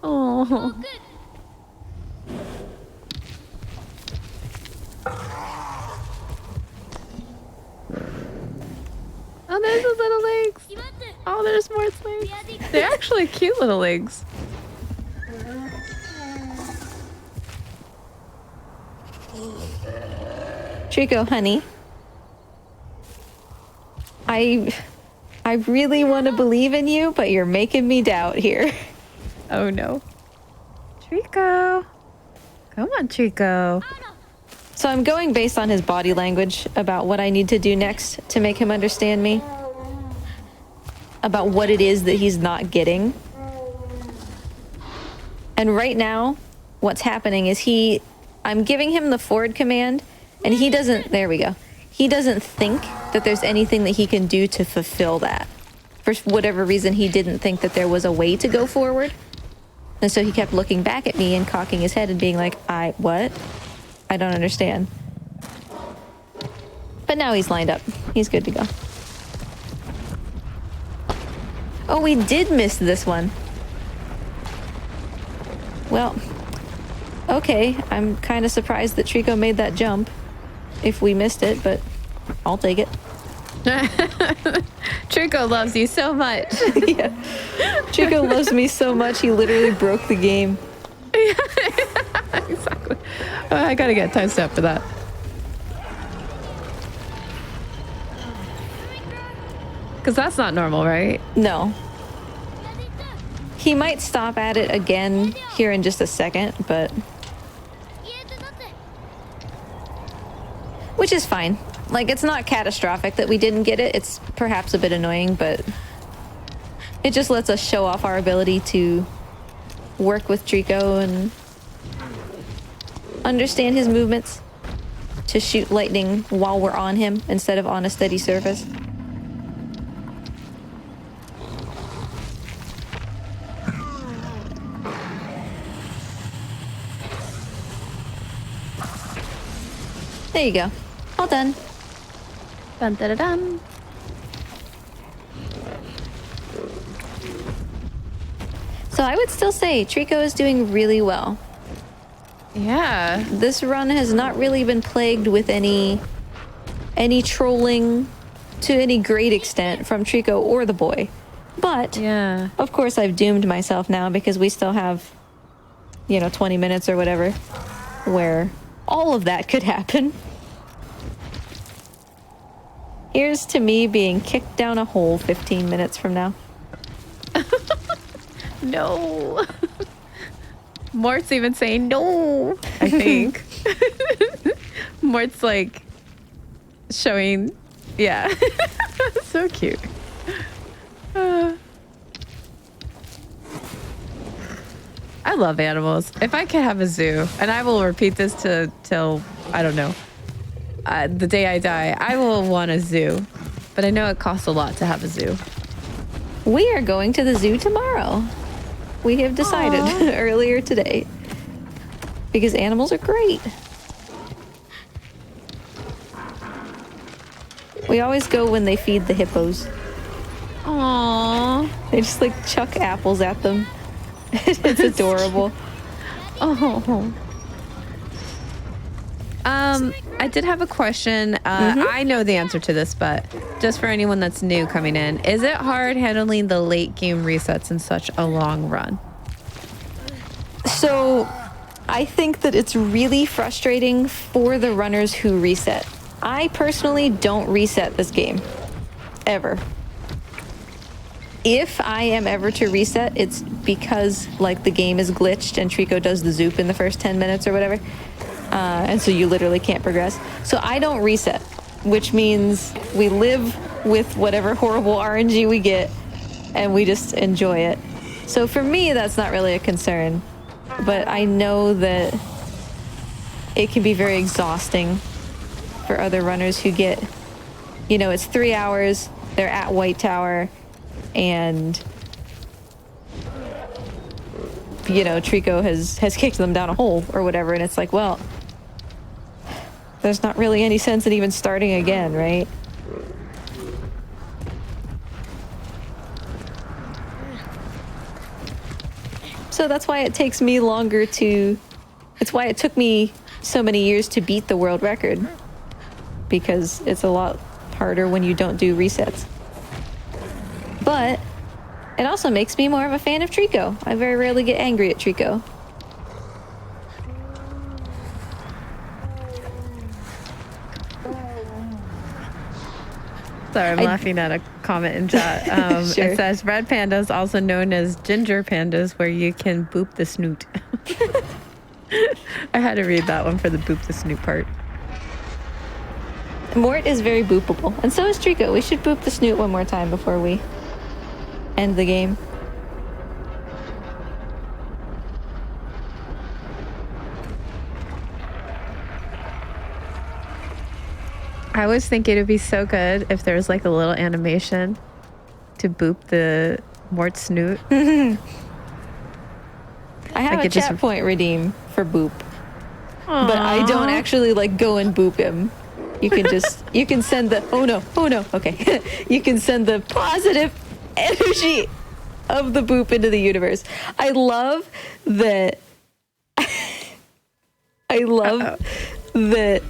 Oh. Oh, there's those little legs. Oh, there's more legs. They're actually cute little legs. Trico, honey. I really want to believe in you, but you're making me doubt here. Oh no. Trico. Come on, Trico. So I'm going based on his body language about what I need to do next to make him understand me. About what it is that he's not getting. And right now, what's happening is I'm giving him the forward command, and he doesn't, there we go. He doesn't think that there's anything that he can do to fulfill that. For whatever reason, he didn't think that there was a way to go forward. And so he kept looking back at me and cocking his head and being like, what? I don't understand. But now he's lined up. He's good to go. Oh, we did miss this one. Well, okay. I'm kind of surprised that Trico made that jump. If we missed it, but I'll take it. Trico loves you so much. Yeah. Trico loves me so much, he literally broke the game. Exactly. Oh, I gotta get time step for that. Because that's not normal, right? No. He might stop at it again here in just a second, but... Which is fine. Like, it's not catastrophic that we didn't get it. It's perhaps a bit annoying, but... It just lets us show off our ability to work with Trico and... understand his movements. To shoot lightning while we're on him instead of on a steady surface. There you go. All done. Dun, dun, dun, dun. So I would still say Trico is doing really well. Yeah. This run has not really been plagued with any trolling to any great extent from Trico or the boy. But, Yeah. of course, I've doomed myself now because we still have, 20 minutes or whatever, where all of that could happen. Here's to me being kicked down a hole 15 minutes from now. No. Mort's even saying no, I think. Mort's like showing, yeah. So cute. I love animals. If I could have a zoo, and I will repeat this till I don't know, the day I die, I will want a zoo. But I know it costs a lot to have a zoo. We are going to the zoo tomorrow. We have decided earlier today. Because animals are great. We always go when they feed the hippos. Aww. They just like chuck apples at them. It's adorable. Oh. I did have a question. I know the answer to this, but just for anyone that's new coming in, is it hard handling the late game resets in such a long run? So I think that it's really frustrating for the runners who reset. I personally don't reset this game. Ever. If I am ever to reset, it's because like the game is glitched and Trico does the zoop in the first 10 minutes or whatever. And so you literally can't progress. So I don't reset, which means we live with whatever horrible RNG we get and we just enjoy it. So for me, that's not really a concern, but I know that it can be very exhausting for other runners who get, you know, it's 3 hours, they're at White Tower, and you know, Trico has kicked them down a hole or whatever, and it's like, well, there's not really any sense in even starting again, right? So that's why it takes me longer to... It's why it took me so many years to beat the world record. Because it's a lot harder when you don't do resets. But it also makes me more of a fan of Trico. I very rarely get angry at Trico. Sorry, I'm laughing at a comment in chat. Sure. It says, red pandas, also known as ginger pandas, where you can boop the snoot. I had to read that one for the boop the snoot part. Mort is very boopable, and so is Trico. We should boop the snoot one more time before we end the game. I always think it'd be so good if there was like a little animation to boop the Mort snoot. I have Like a it just- chat point redeem for boop, but I don't actually like go and boop him. You can just you can send the oh no okay you can send the positive energy of the boop into the universe. I love that. I love that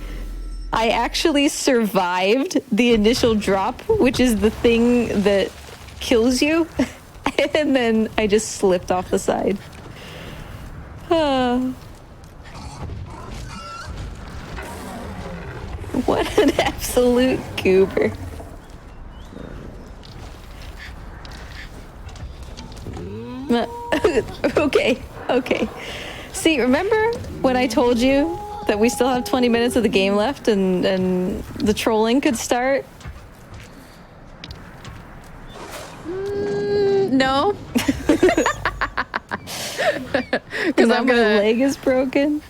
I actually survived the initial drop, which is the thing that kills you, and then I just slipped off the side. What an absolute goober. Okay. See, remember when I told you that we still have 20 minutes of the game left and the trolling could start? No. Because my leg is broken.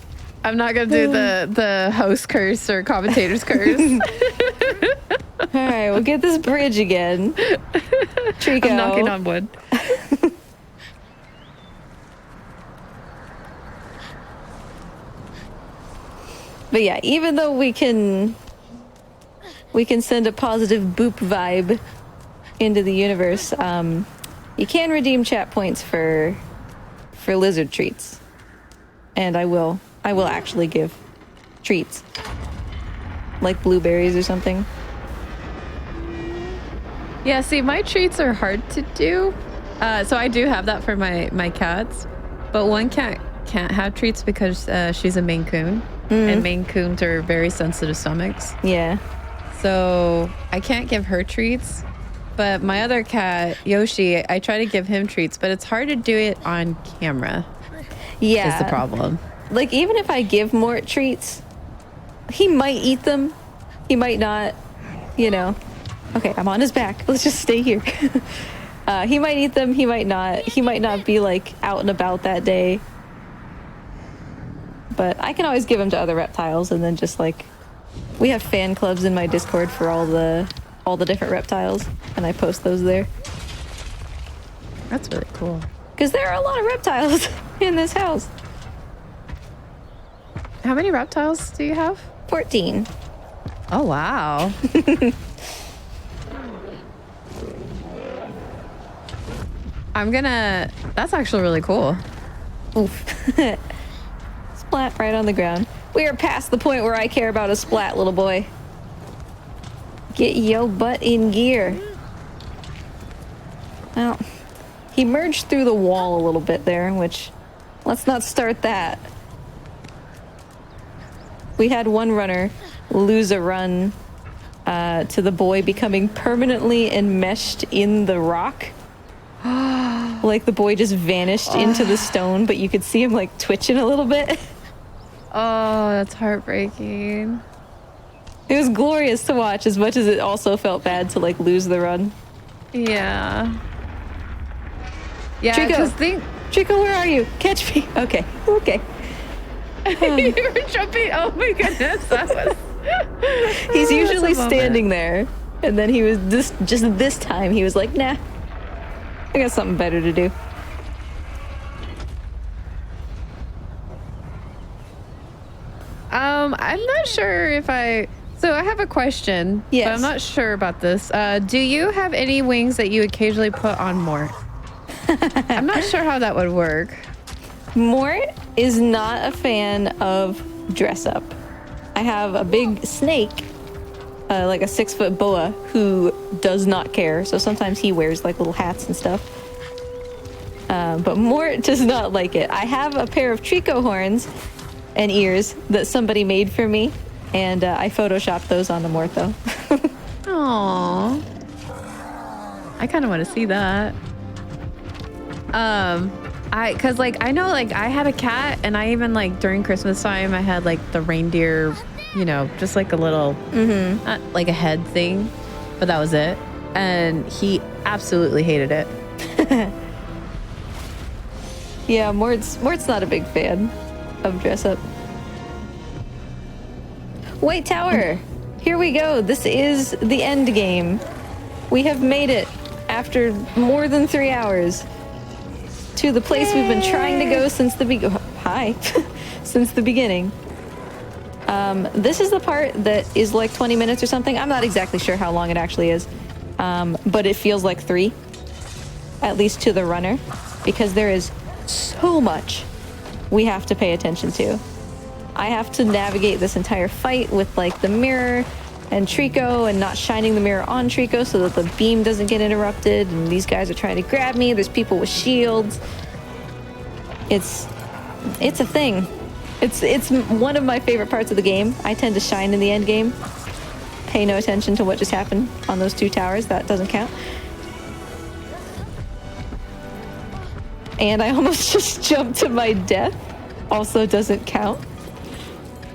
I'm not gonna do the host curse or commentator's curse. All right, we'll get this bridge again. Trico. I'm knocking on wood. But yeah, even though we can send a positive boop vibe into the universe, you can redeem chat points for lizard treats, and I will actually give treats like blueberries or something. Yeah, see, my treats are hard to do. So I do have that for my cats, but one cat can't have treats because she's a Maine Coon, and Maine Coons are very sensitive stomachs. Yeah. So I can't give her treats. But my other cat, Yoshi, I try to give him treats, but it's hard to do it on camera. Yeah. Is the problem. Like, even if I give Mort treats, he might eat them. He might not, you know. Okay, I'm on his back. Let's just stay here. He might eat them. He might not. He might not be, like, out and about that day. But I can always give them to other reptiles, and then just, like, we have fan clubs in my Discord for all the different reptiles, and I post those there. That's really cool. Because there are a lot of reptiles in this house. How many reptiles do you have? 14. Oh, wow. That's actually really cool. Oof. Splat right on the ground. We are past the point where I care about a splat, little boy. Get yo butt in gear. Well, he merged through the wall a little bit there, which, let's not start that. We had one runner lose a run to the boy becoming permanently enmeshed in the rock. Like the boy just vanished into the stone, but you could see him like twitching a little bit. Oh, that's heartbreaking. It was glorious to watch as much as it also felt bad to like lose the run. Yeah. Yeah, Trico, think Trico, where are you? Catch me. Okay. Okay. you were jumping. Oh my goodness, that was. He's Oh, usually that's a moment. standing there, and then he was just this time he was like, nah, I got something better to do. I'm not sure if So I have a question. Yes. But I'm not sure about this. Do you have any wings that you occasionally put on Mort? I'm not sure how that would work. Mort is not a fan of dress up. I have a big snake, like a 6-foot boa, who does not care. So sometimes he wears like little hats and stuff. But Mort does not like it. I have a pair of Trico horns and ears that somebody made for me, and I photoshopped those onto Mort though. Aww. I kind of want to see that. Cause like I know like I had a cat, and I even like during Christmas time I had like the reindeer, you know, just like a little, not like a head thing, but that was it. And he absolutely hated it. Yeah, Mort's not a big fan of dress up. White Tower, here we go. This is the end game. We have made it after more than 3 hours to the place we've been trying to go since the since the beginning. This is the part that is like 20 minutes or something. I'm not exactly sure how long it actually is, but it feels like 3, at least to the runner, because there is so much we have to pay attention to. I have to navigate this entire fight with like the mirror and Trico, and not shining the mirror on Trico so that the beam doesn't get interrupted, and these guys are trying to grab me. There's people with shields. It's a thing. It's one of my favorite parts of the game. I tend to shine in the end game. Pay no attention to what just happened on those 2 towers. That doesn't count. And I almost just jumped to my death. Also doesn't count.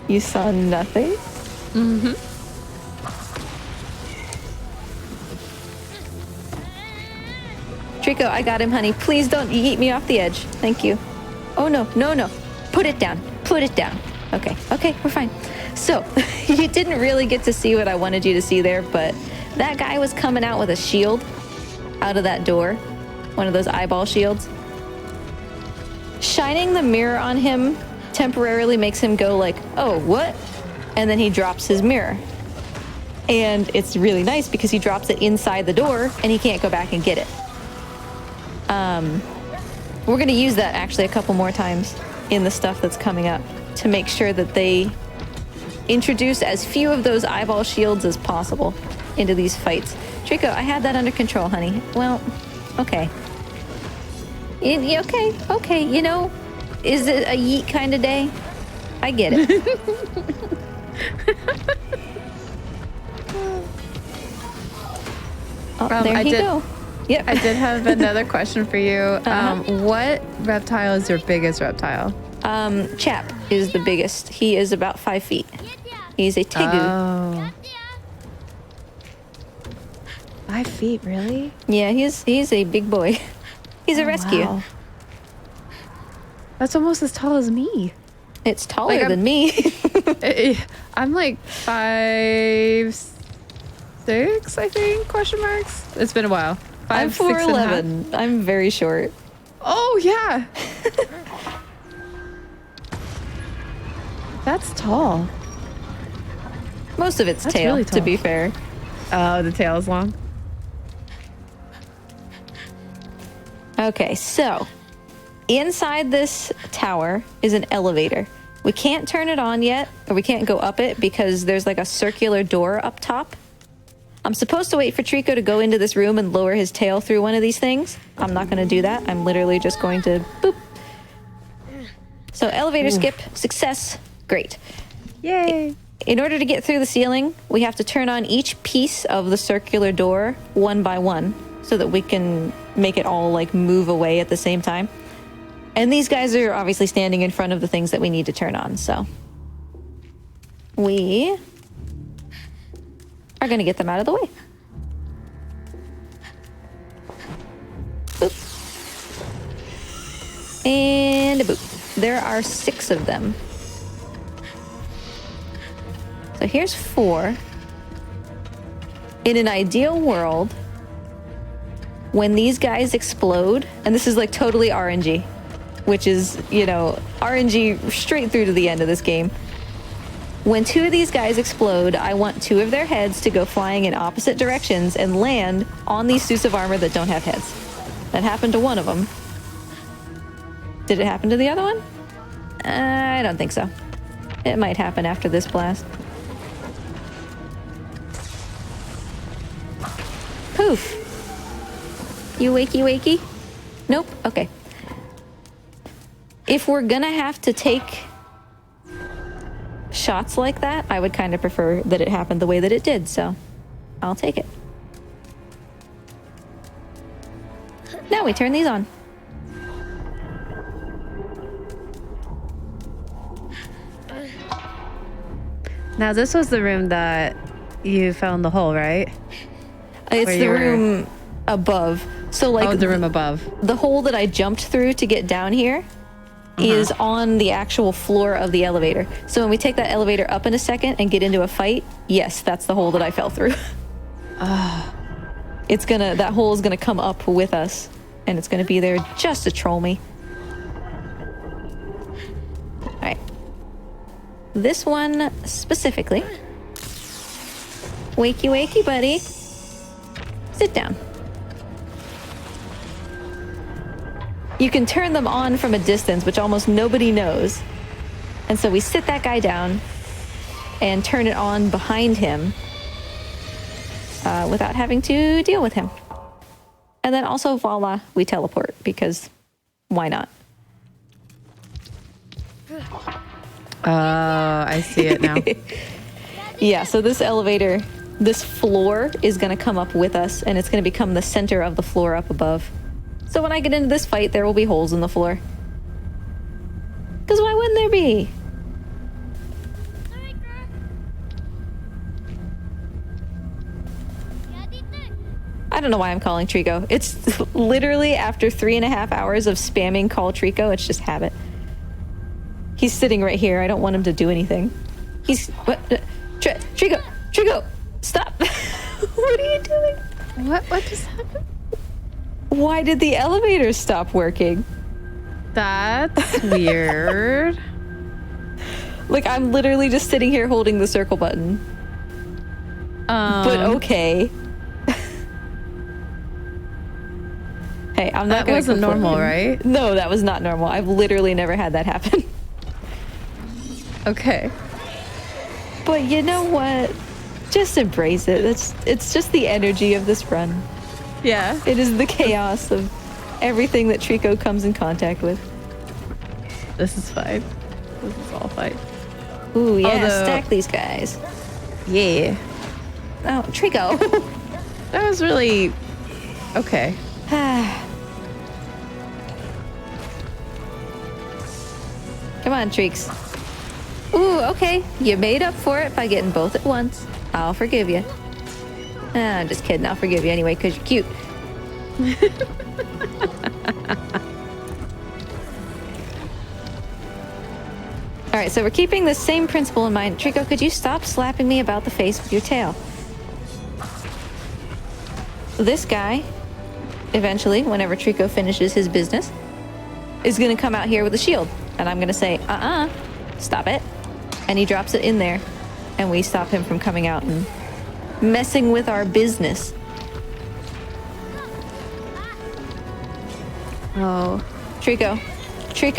You saw nothing? Mm-hmm. Trico, I got him, honey. Please don't yeet me off the edge. Thank you. Oh, no, no, no. Put it down. Put it down. Okay, okay, we're fine. So, you didn't really get to see what I wanted you to see there, but that guy was coming out with a shield out of that door. One of those eyeball shields. Shining the mirror on him temporarily makes him go like, oh, what? And then he drops his mirror. And it's really nice because he drops it inside the door and he can't go back and get it. We're going to use that actually a couple more times in the stuff that's coming up to make sure that they introduce as few of those eyeball shields as possible into these fights. Trico, I had that under control, honey. Well, okay. Okay, you know, is it a yeet kind of day? I get it. Oh, there you go. Yep. I did have another question for you. What reptile is your biggest reptile? Chap is the biggest. He is about 5 feet. He's a tegu. Oh. 5 feet, really? Yeah, he's a big boy. He's a rescue. Wow. That's almost as tall as me. It's taller than me. I'm like 5'6", I think, question marks. It's been a while. I'm 6 and a half. 4'11". I'm very short. Oh, yeah. That's tall. Most of it's That's tail, really to tall. be fair. Oh, the tail is long. Okay, so inside this tower is an elevator. We can't turn it on yet, or we can't go up it because there's like a circular door up top. I'm supposed to wait for Trico to go into this room and lower his tail through one of these things. I'm not going to do that. I'm literally just going to boop. So elevator skip, success, great. Yay. In order to get through the ceiling, we have to turn on each piece of the circular door one by one so that we can make it all like move away at the same time. And these guys are obviously standing in front of the things that we need to turn on, so we are going to get them out of the way. Boop. And a boop. There are 6 of them. So here's 4. In an ideal world, when these guys explode, and this is like totally RNG, which is, you know, RNG straight through to the end of this game. When 2 of these guys explode, I want 2 of their heads to go flying in opposite directions and land on these suits of armor that don't have heads. That happened to one of them. Did it happen to the other one? I don't think so. It might happen after this blast. Poof. You wakey wakey? Nope. Okay. If we're gonna have to take shots like that, I would kind of prefer that it happened the way that it did, so I'll take it. Now we turn these on. Now, this was the room that you found the hole, right? It's Where the you were- room above. So like Oh, the room above. the hole that I jumped through to get down here is on the actual floor of the elevator. So when we take that elevator up in a second and get into a fight, yes, that's the hole that I fell through. That hole is gonna come up with us, and it's gonna be there just to troll me. All right. This one specifically. Wakey, wakey, buddy. Sit down. You can turn them on from a distance, which almost nobody knows. And so we sit that guy down and turn it on behind him without having to deal with him. And then also, voila, we teleport because why not? I see it now. Yeah, so this elevator, this floor is going to come up with us, and it's going to become the center of the floor up above. So when I get into this fight, there will be holes in the floor. Because why wouldn't there be? I don't know why I'm calling Trico. It's literally after 3.5 hours of spamming call Trico, it's just habit. He's sitting right here. I don't want him to do anything. He's... What? Trico! Stop! What are you doing? What just happened? Why did the elevator stop working? That's weird. Like, I'm literally just sitting here holding the circle button. But okay. Hey, I'm not that gonna wasn't complain. normal, right? No, that was not normal. I've literally never had that happen. Okay. But you know what? Just embrace it. It's just the energy of this run. Yeah. It is the chaos of everything that Trico comes in contact with. This is fine. This is all fine. Ooh, yeah, Although- stack these guys. Yeah. Oh, Trico. That was really... Okay. Come on, Treeks. Ooh, okay. You made up for it by getting both at once. I'll forgive you. I'm just kidding. I'll forgive you anyway because you're cute. All right, so we're keeping the same principle in mind. Trico, could you stop slapping me about the face with your tail? This guy eventually, whenever Trico finishes his business, is going to come out here with a shield. And I'm going to say, stop it. And he drops it in there. And we stop him from coming out and messing with our business. Oh. Trico,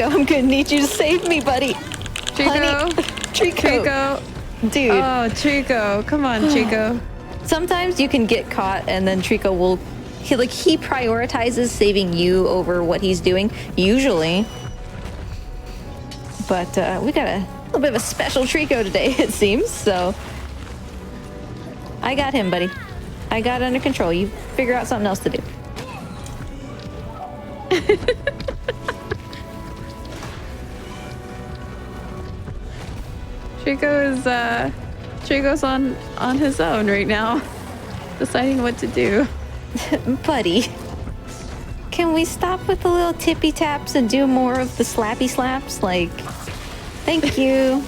I'm going to need you to save me, buddy. Trico. Trico. Dude. Oh, Trico. Come on, Trico. Sometimes you can get caught and then Trico will, he prioritizes saving you over what he's doing, usually. But we got a little bit of a special Trico today, it seems, so. I got him, buddy. I got it under control. You figure out something else to do. Trico's on his own right now, deciding what to do. Buddy, can we stop with the little tippy taps and do more of the slappy slaps? Like, thank you.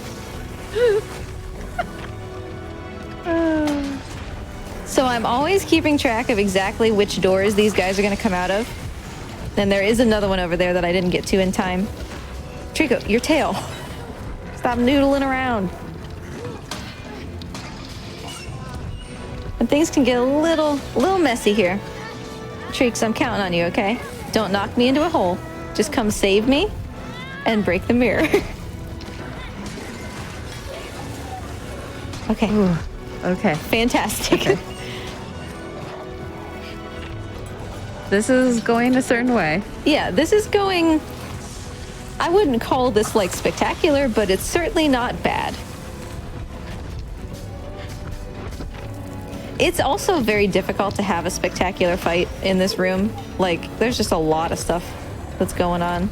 So I'm always keeping track of exactly which doors these guys are going to come out of. And there is another one over there that I didn't get to in time. Trico, your tail. Stop noodling around. And things can get a little messy here. Treeks, I'm counting on you, okay? Don't knock me into a hole. Just come save me and break the mirror. Okay. Ooh, okay. Fantastic. Okay. This is going a certain way. Yeah, this is going... I wouldn't call this, like, spectacular, but it's certainly not bad. It's also very difficult to have a spectacular fight in this room. Like, there's just a lot of stuff that's going on.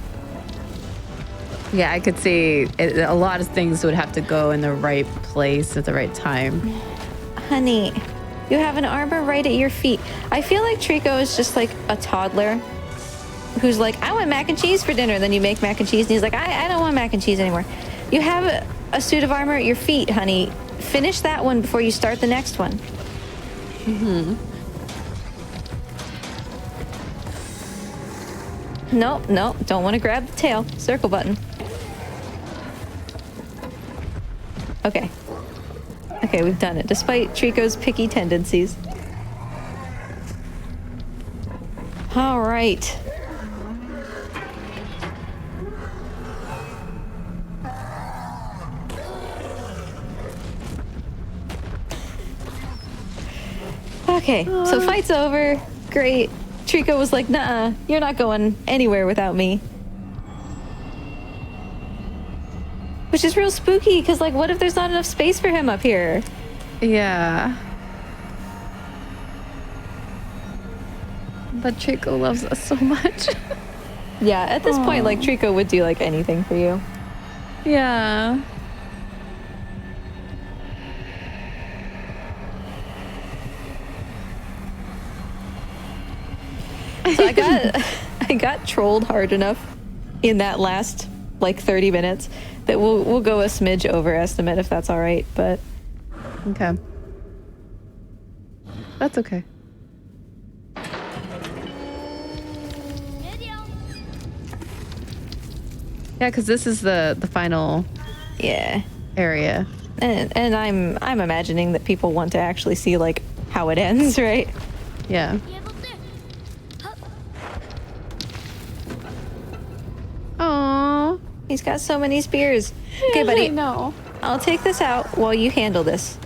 Yeah, I could see a lot of things would have to go in the right place at the right time. Honey, you have an armor right at your feet. I feel like Trico is just like a toddler who's like, I want mac and cheese for dinner. Then you make mac and cheese and he's like, I don't want mac and cheese anymore. You have a suit of armor at your feet, honey. Finish that one before you start the next one. Mm-hmm. Nope, don't want to grab the tail. Circle button. Okay. Okay, we've done it, despite Trico's picky tendencies. All right. Okay, so fight's over. Great. Trico was like, nah, you're not going anywhere without me. Which is real spooky, because, like, what if there's not enough space for him up here? Yeah. But Trico loves us so much. Yeah, at this point, like, Trico would do, like, anything for you. Yeah. So I got trolled hard enough in that last, like, 30 minutes that we'll go a smidge overestimate if that's all right, but... Okay. That's okay. Yeah, because this is the final Yeah. area. And I'm imagining that people want to actually see, like, how it ends, right? Yeah. Aww. He's got so many spears. Okay, buddy. I know. I'll take this out while you handle this.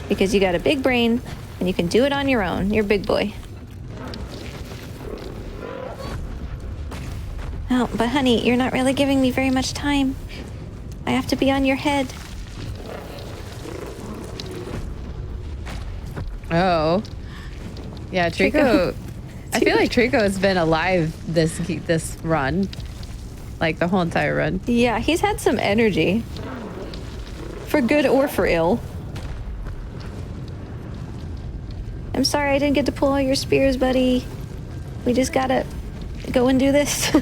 Because you got a big brain, and you can do it on your own. You're a big boy. Oh, but honey, you're not really giving me very much time. I have to be on your head. Oh. Yeah, Trico. I feel like Trico has been alive this run. Like the whole entire run. Yeah, he's had some energy. For good or for ill. I'm sorry I didn't get to pull all your spears, buddy. We just gotta go and do this.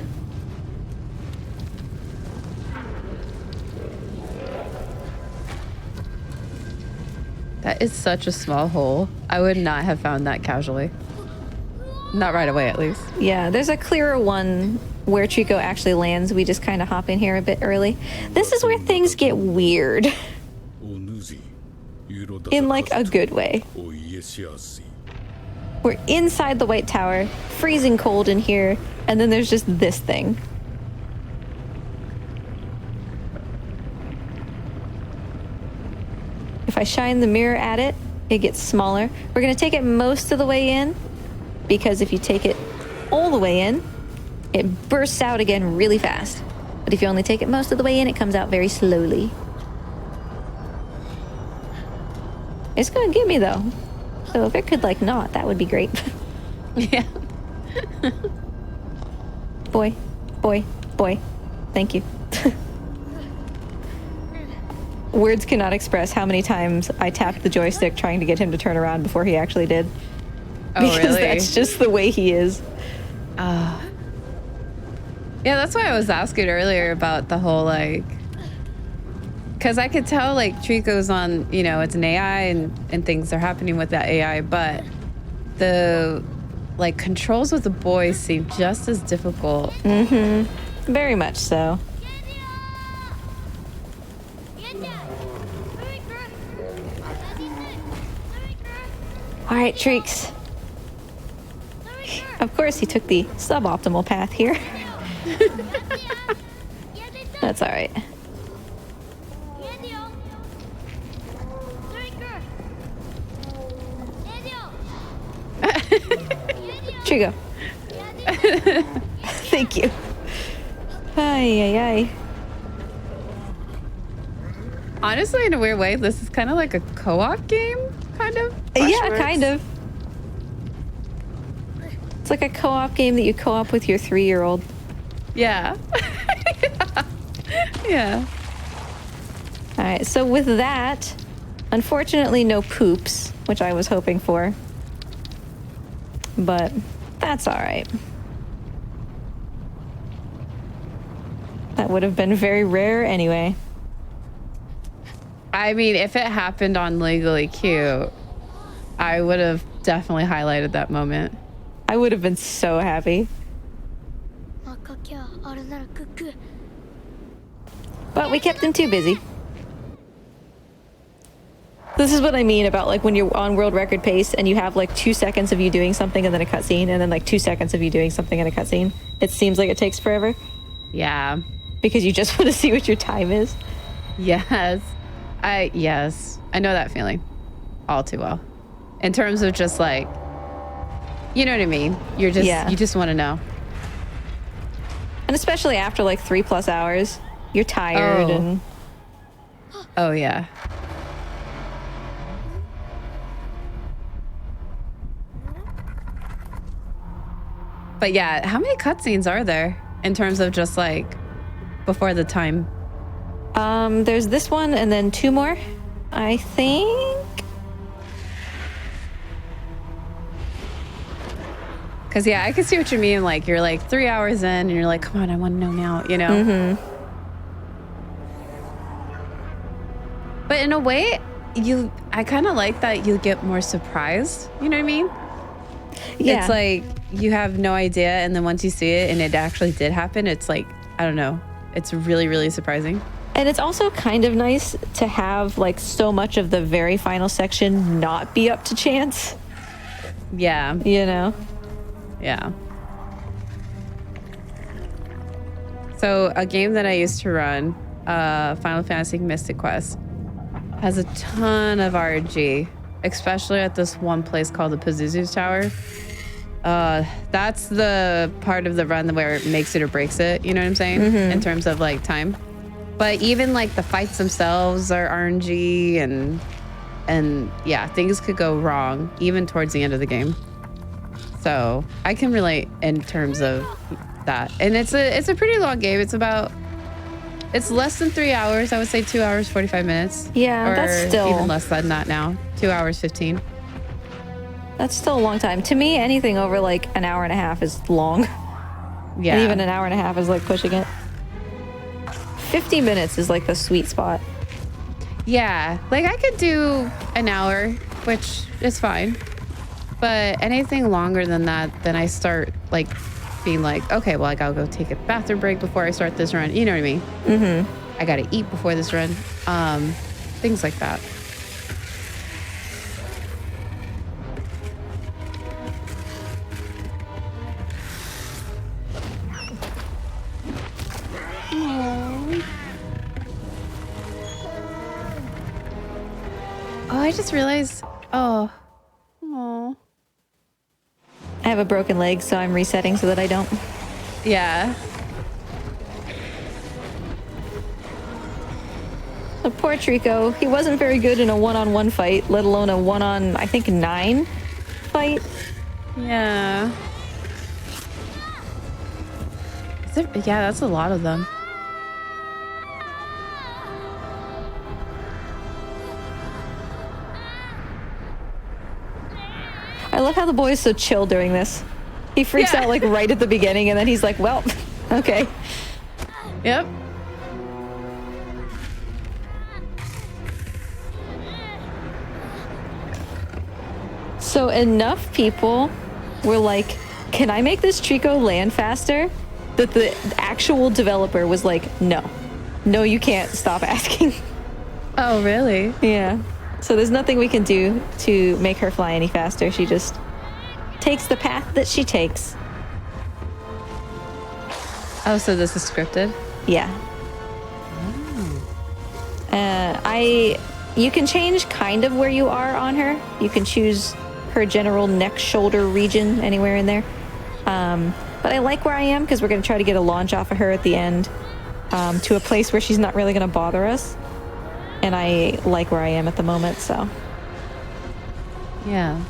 That is such a small hole. I would not have found that casually. Not right away, at least. Yeah, there's a clearer one where Trico actually lands. We just kind of hop in here a bit early. This is where things get weird. In like a good way. We're inside the White Tower, freezing cold in here, and then there's just this thing. If I shine the mirror at it, it gets smaller. We're gonna take it most of the way in, because if you take it all the way in, it bursts out again really fast. But if you only take it most of the way in, it comes out very slowly. It's gonna get me though. So if it could like not, that would be great. Yeah. Boy, boy, boy. Thank you. Words cannot express how many times I tapped the joystick trying to get him to turn around before he actually did. Oh, Because really? that's just the way he is. Yeah, that's why I was asking earlier about the whole, like... Because I could tell, like, Trico's on, you know, it's an AI and things are happening with that AI, but the, like, controls with the boy seem just as difficult. Mm-hmm. Very much so. All right, Treeks. Of course, he took the suboptimal path here. That's all right. Trigo. Thank you. Ay, ay, ay. Honestly, in a weird way, this is kind of like a co-op game, kind of. Yeah, kind of. It's like a co-op game that you co-op with your 3-year-old. Yeah. Yeah. All right, so with that, unfortunately no poops, which I was hoping for. But that's all right. That would have been very rare anyway. I mean, if it happened on Legally Cute, I would have definitely highlighted that moment. I would have been so happy. But we kept him too busy. This is what I mean about like when you're on world record pace and you have like 2 seconds of you doing something and then a cutscene, and then like 2 seconds of you doing something and a cutscene. It seems like it takes forever Yeah. because you just want to see what your time is. Yes. Yes. I know that feeling all too well. In terms of just like, you know what I mean? You just want to know. And especially after like 3+ hours, you're tired and... Oh, yeah. But yeah, how many cutscenes are there in terms of just like before the time? There's this one and then 2 more, I think. Because yeah, I can see what you mean. Like you're like 3 hours in and you're like, come on, I want to know now, you know? Mm-hmm. But in a way, I kind of like that you get more surprised. You know what I mean? Yeah. It's like you have no idea, and then once you see it and it actually did happen, it's like, I don't know. It's really, really surprising. And it's also kind of nice to have like so much of the very final section not be up to chance. Yeah. You know? Yeah. So a game that I used to run, Final Fantasy Mystic Quest, has a ton of RNG, especially at this one place called the Pazuzu's Tower. That's the part of the run where it makes it or breaks it, you know what I'm saying? Mm-hmm. In terms of like time. But even like the fights themselves are RNG, and yeah, things could go wrong even towards the end of the game. So I can relate in terms of that. And it's a pretty long game. It's less than 3 hours. I would say 2 hours, 45 minutes. Yeah, or that's still... even less than that now. 2 hours, 15. That's still a long time. To me, anything over like an hour and a half is long. Yeah. And even an hour and a half is like pushing it. 50 minutes is like the sweet spot. Yeah. Like I could do an hour, which is fine. But anything longer than that, then I start like being like, okay, well, I gotta go take a bathroom break before I start this run. You know what I mean? Mm-hmm. I gotta eat before this run. Things like that. Oh, I just realized. Oh. I have a broken leg, so I'm resetting so that I don't. Yeah. So poor Trico. He wasn't very good in a one-on-one fight, let alone a one-on, I think, 9 fight. Yeah. Yeah, that's a lot of them. I love how the boy is so chill during this. He freaks out like right at the beginning, and then he's like, well, okay. Yep. So enough people were like, can I make this Trico land faster? That the actual developer was like, no, you can't, stop asking. Oh, really? Yeah. So there's nothing we can do to make her fly any faster. She just takes the path that she takes. Oh, so this is scripted? Yeah. You can change kind of where you are on her. You can choose her general neck, shoulder region, anywhere in there. But I like where I am because we're going to try to get a launch off of her at the end to a place where she's not really going to bother us. And I like where I am at the moment, so. Yeah.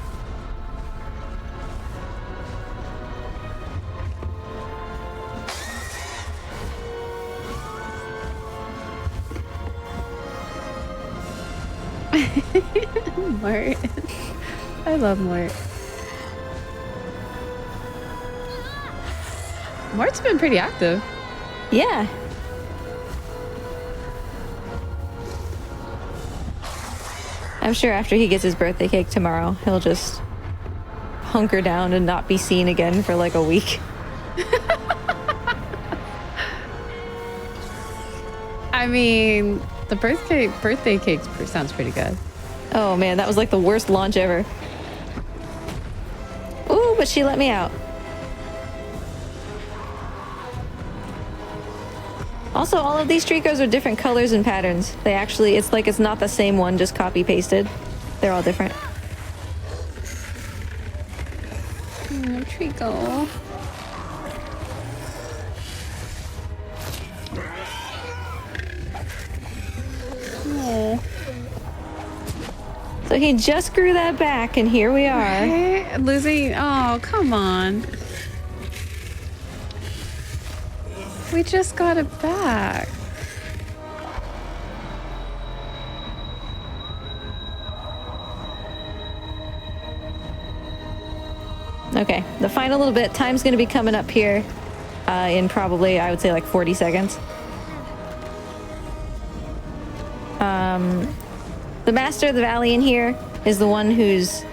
Mort. I love Mort. Mort's been pretty active. Yeah. I'm sure after he gets his birthday cake tomorrow, he'll just hunker down and not be seen again for like a week. I mean, the birthday cake sounds pretty good. Oh man, that was like the worst launch ever. Ooh, but she let me out. Also, all of these Tricos are different colors and patterns. They actually, it's like it's not the same one, just copy-pasted. They're all different. Trico. Oh. So he just grew that back, and here we are. Right? Losing. Oh, come on. We just got it back. Okay, the final little bit. Time's going to be coming up here in probably, I would say, like 40 seconds. The Master of the Valley in here is the one who's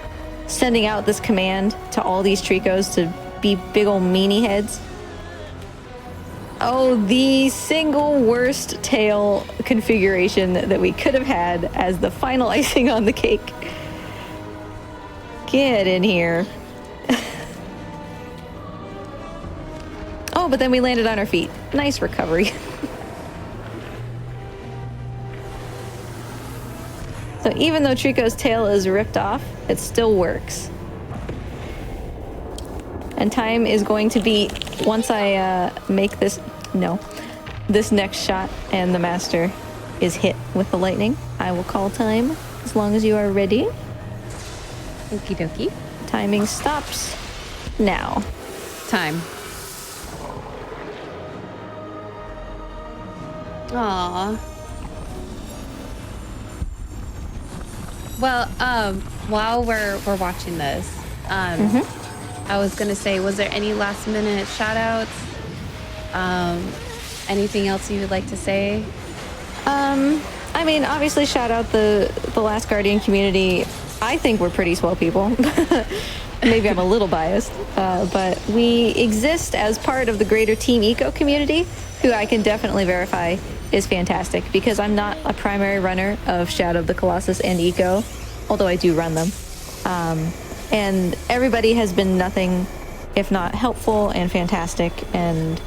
sending out this command to all these Tricos to be big ol' meanie heads. Oh, the single worst tail configuration that we could have had as the final icing on the cake. Get in here. Oh, but then we landed on our feet. Nice recovery. So even though Trico's tail is ripped off, it still works. And time is going to be, once I make this next shot and the master is hit with the lightning, I will call time as long as you are ready. Okie dokie. Timing stops now. Time. Aww. Well, while we're watching this, I was gonna say, was there any last minute shout outs? Anything else you would like to say? I mean, obviously shout out the Last Guardian community. I think we're pretty swell people. maybe I'm a little biased, but we exist as part of the greater Team Eco community, who I can definitely verify is fantastic, because I'm not a primary runner of Shadow of the Colossus and Eco, although I do run them. And everybody has been nothing if not helpful and fantastic, and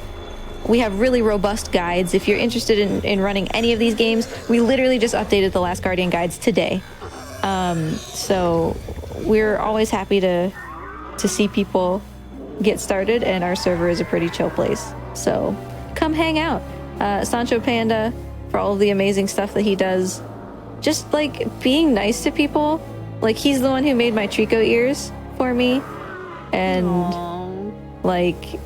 we have really robust guides. If you're interested in running any of these games, we literally just updated the Last Guardian guides today. So we're always happy to see people get started, and our server is a pretty chill place. So come hang out. Sancho Panda, for all of the amazing stuff that he does, just like being nice to people. Like, he's the one who made my Trico ears for me, and like,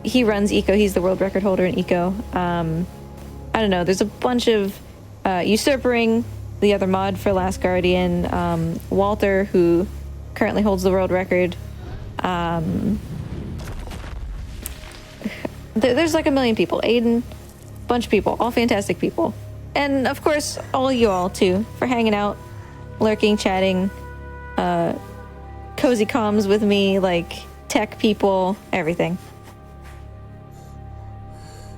he runs Eco. He's the world record holder in Eco. I don't know. There's a bunch of Usurpering, the other mod for Last Guardian. Walter, who currently holds the world record. There's like a million people. Aiden, bunch of people, all fantastic people. And of course, all you all too, for hanging out, lurking, chatting, cozy comms with me, like tech people, everything.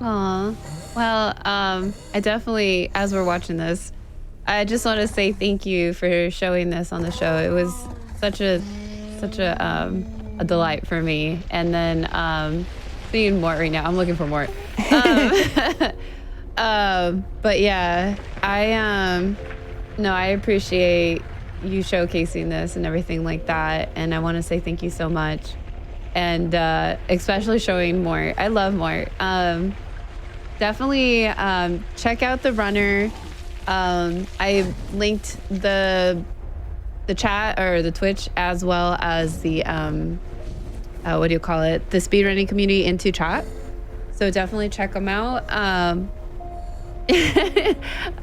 Aw. Well, I definitely, as we're watching this, I just want to say thank you for showing this on the show. It was such a delight for me. And then seeing Mort right now, I'm looking for Mort. But yeah, I appreciate you showcasing this and everything like that. And I want to say thank you so much. And especially showing Mort. I love Mort. Definitely check out the runner. I linked the chat or the Twitch, as well as the what do you call it, the speedrunning community into chat. So definitely check them out.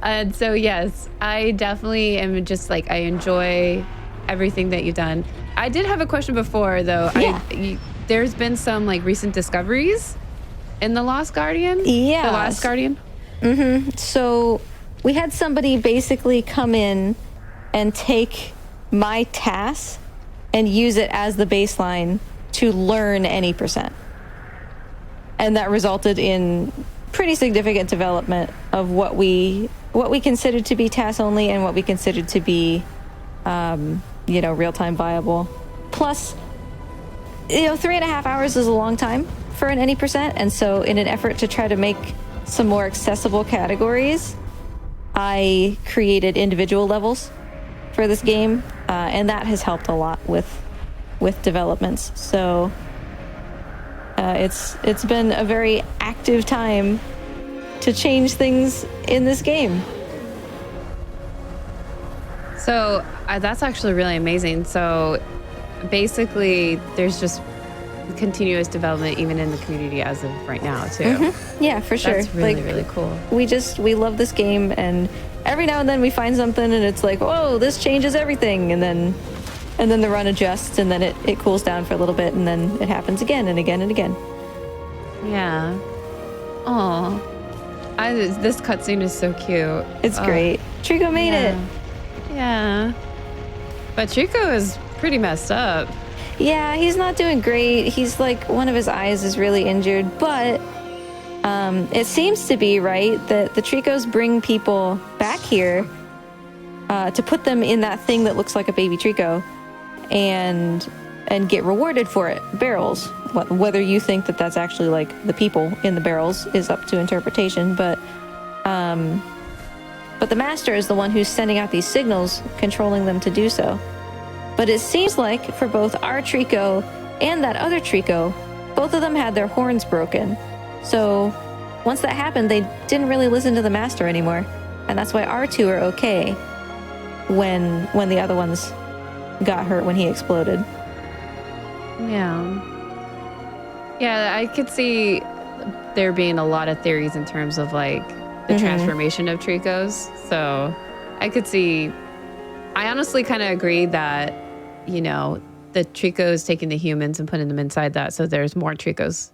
And so yes, I definitely am just like, I enjoy everything that you've done. I did have a question before though. Yeah. There's been some like recent discoveries in the Lost Guardian. Yeah. The Last Guardian. Mm-hmm. So we had somebody basically come in and take my TAS and use it as the baseline to learn any percent. And that resulted in pretty significant development of what we considered to be TAS only and what we considered to be, real-time viable. Plus, 3.5 hours is a long time for an any percent. And so in an effort to try to make some more accessible categories, I created individual levels for this game. And that has helped a lot with developments. So it's been a very active time to change things in this game. So that's actually really amazing. So basically, there's just continuous development even in the community as of right now too. Mm-hmm. Yeah, for sure. That's really, really cool. We love this game, and every now and then we find something and it's like, whoa, this changes everything, and then the run adjusts, and then it cools down for a little bit, and then it happens again and again and again. Yeah. Oh, this cutscene is so cute. It's great. Trico made it. Yeah. But Trico is pretty messed up. Yeah, he's not doing great. He's like, one of his eyes is really injured, but it seems to be right that the Tricos bring people back here to put them in that thing that looks like a baby Trico and get rewarded for it. Barrels. Whether you think that that's actually like the people in the barrels is up to interpretation, but the master is the one who's sending out these signals, controlling them to do so. But it seems like for both our Trico and that other Trico, both of them had their horns broken. So once that happened, they didn't really listen to the master anymore. And that's why our two are okay when the other ones got hurt when he exploded. Yeah. Yeah, I could see there being a lot of theories in terms of like the transformation of Tricos. So I could see, I honestly kind of agree that, the Tricos taking the humans and putting them inside that, so there's more Tricos,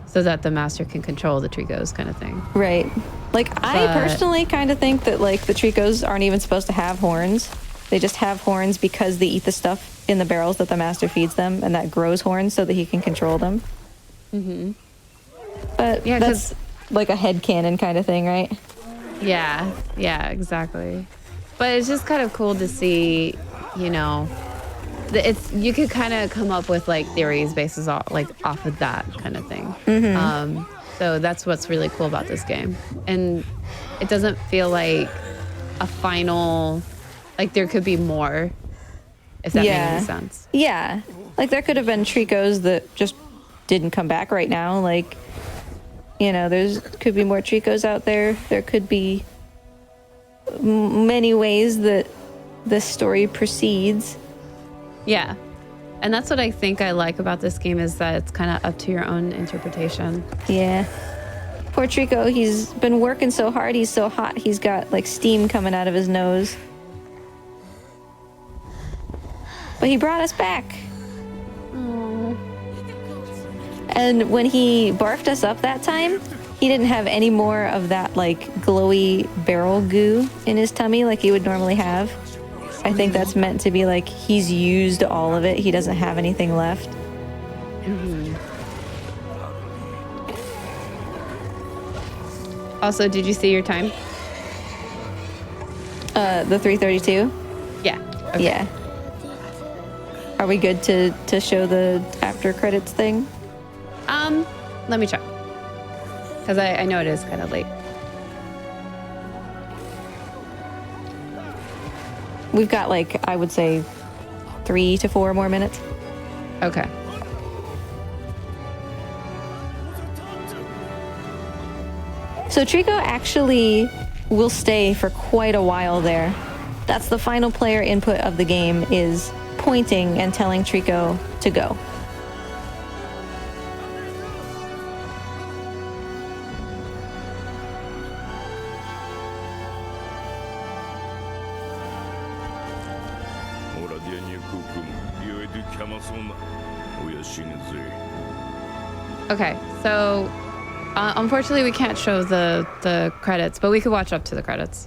so that the master can control the Tricos, kind of thing. Right. I personally kind of think that like the Tricos aren't even supposed to have horns. They just have horns because they eat the stuff in the barrels that the master feeds them, and that grows horns so that he can control them. Mm-hmm. But Yeah, that's like a headcanon kind of thing, right? Yeah, exactly. But it's just kind of cool to see, you know, you could kind of come up with like theories based off of that kind of thing. So that's what's really cool about this game, and it doesn't feel like a final, like there could be more, if that makes any sense. Yeah, like there could have been Tricos that just didn't come back right now. Like, you know, could be more Tricos out there. There could be many ways that this story proceeds. Yeah. And that's what I think I like about this game, is that it's kind of up to your own interpretation. Yeah. Poor Trico, he's been working so hard. He's so hot. He's got like steam coming out of his nose. But he brought us back. Aww. And when he barfed us up that time, he didn't have any more of that like glowy barrel goo in his tummy like he would normally have. I think that's meant to be like he's used all of it. He doesn't have anything left. Mm-hmm. Also, did you see your time? The 3:32? Yeah. Okay. Yeah. Are we good to show the after credits thing? Let me check. Because I know it is kind of late. We've got like, I would say 3 to 4 more minutes. Okay. So Trico actually will stay for quite a while there. That's the final player input of the game, is pointing and telling Trico to go. Okay, so unfortunately we can't show the credits, but we could watch up to the credits.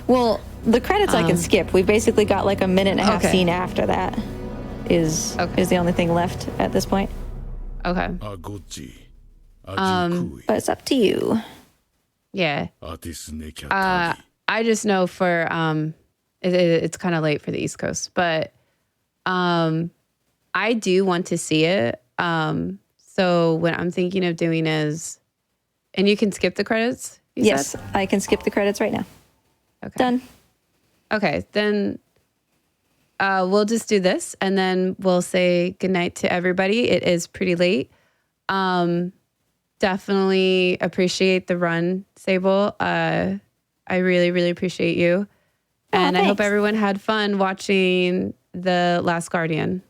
Well, the credits I can skip. We basically got like a minute and a half scene after that is the only thing left at this point. Okay. But it's up to you. Yeah. I just know for it's kind of late for the East Coast, but I do want to see it. So what I'm thinking of doing is, and you can skip the credits? Yes, said? I can skip the credits right now. Okay. Done. Okay, then we'll just do this, and then we'll say goodnight to everybody. It is pretty late. Definitely appreciate the run, Sable. I really, really appreciate you. And I hope everyone had fun watching The Last Guardian.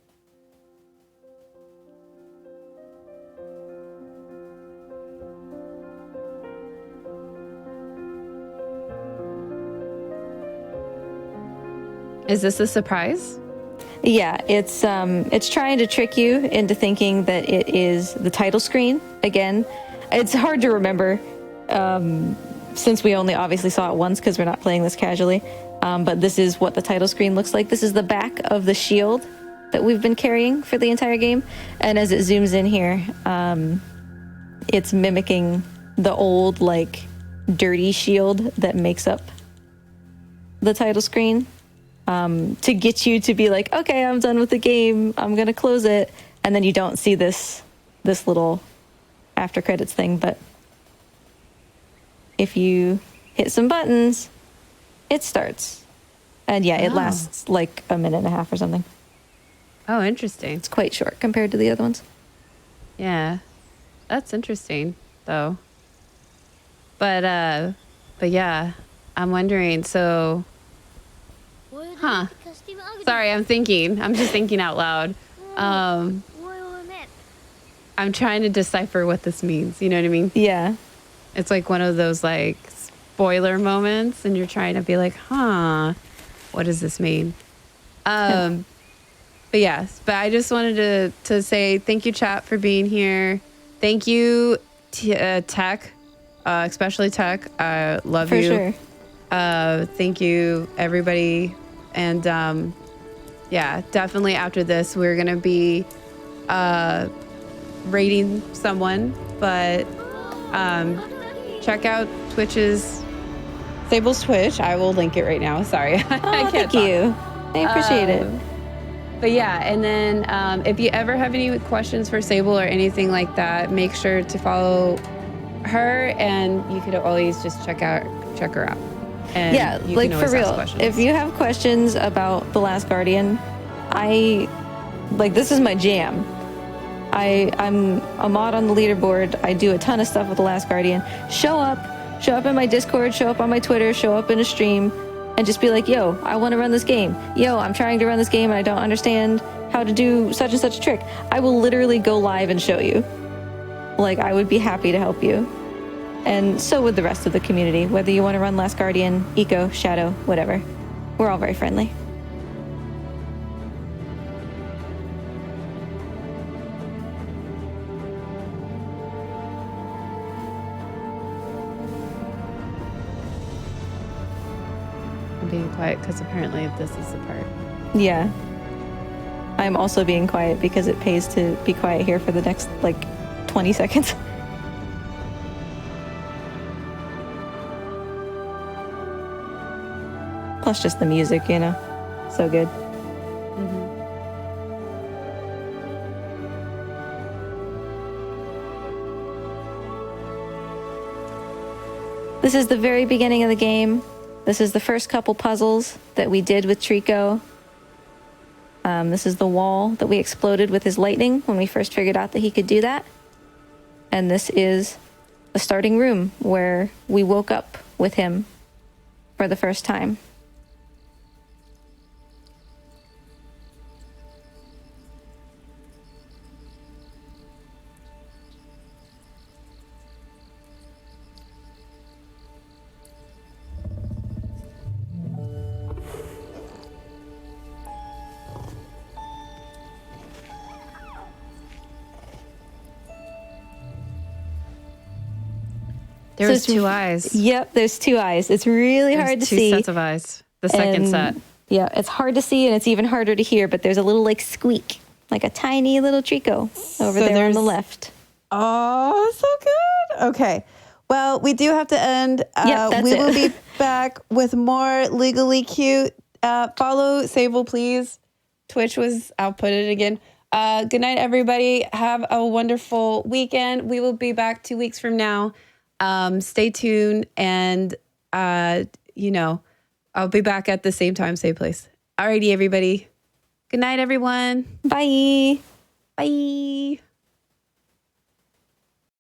Is this a surprise? Yeah, it's trying to trick you into thinking that it is the title screen again. It's hard to remember since we only obviously saw it once because we're not playing this casually. But this is what the title screen looks like. This is the back of the shield that we've been carrying for the entire game. And as it zooms in here, it's mimicking the old, like, dirty shield that makes up the title screen. To get you to be like, okay, I'm done with the game, I'm gonna close it, and then you don't see this little after credits thing. But if you hit some buttons, it starts, and yeah, it lasts like a minute and a half or something. Oh, interesting. It's quite short compared to the other ones. Yeah, that's interesting though. But yeah, I'm wondering. So. Huh. Sorry, I'm just thinking out loud. I'm trying to decipher what this means. You know what I mean? Yeah. It's like one of those like spoiler moments, and you're trying to be like, huh, what does this mean? But I just wanted to say thank you, chat, for being here. Thank you, Tech, especially Tech. I love you. For sure. Thank you, everybody. And Yeah, definitely after this, we're going to be rating someone, but check out Sable's Twitch. I will link it right now. Sorry. I Oh, can't thank talk. you. I appreciate it. But yeah, and then if you ever have any questions for Sable or anything like that, make sure to follow her, and you could always just check her out. And Yeah, you like can for always ask real. questions. If you have questions about The Last Guardian, this is my jam. I'm a mod on the leaderboard. I do a ton of stuff with The Last Guardian. Show up in my Discord, show up on my Twitter, show up in a stream, and just be like, yo, I want to run this game. Yo, I'm trying to run this game and I don't understand how to do such and such a trick. I will literally go live and show you. Like, I would be happy to help you. And so would the rest of the community, whether you want to run Last Guardian, Eco, Shadow, whatever. We're all very friendly. I'm being quiet because apparently this is the part. Yeah. I'm also being quiet because it pays to be quiet here for the next, 20 seconds. Plus just the music, so good. This is the very beginning of the game. This is the first couple puzzles that we did with Trico. This is the wall that we exploded with his lightning when we first figured out that he could do that. And this is the starting room where we woke up with him for the first time. There's So it's- two eyes. Yep, there's two eyes. It's really hard to Two see. sets of eyes. The second And, set. Yeah, it's hard to see and it's even harder to hear, but there's a little squeak, like a tiny little Trico over there on the left. Oh, so good. Okay. Well, we do have to end. Yep, that's we it. will be back with more Legally Cute. Follow Sable, please. Twitch I'll put it again. Good night, everybody. Have a wonderful weekend. We will be back 2 weeks from now. Stay tuned, and I'll be back at the same time, same place. Alrighty, everybody. Good night, everyone. Bye. Bye.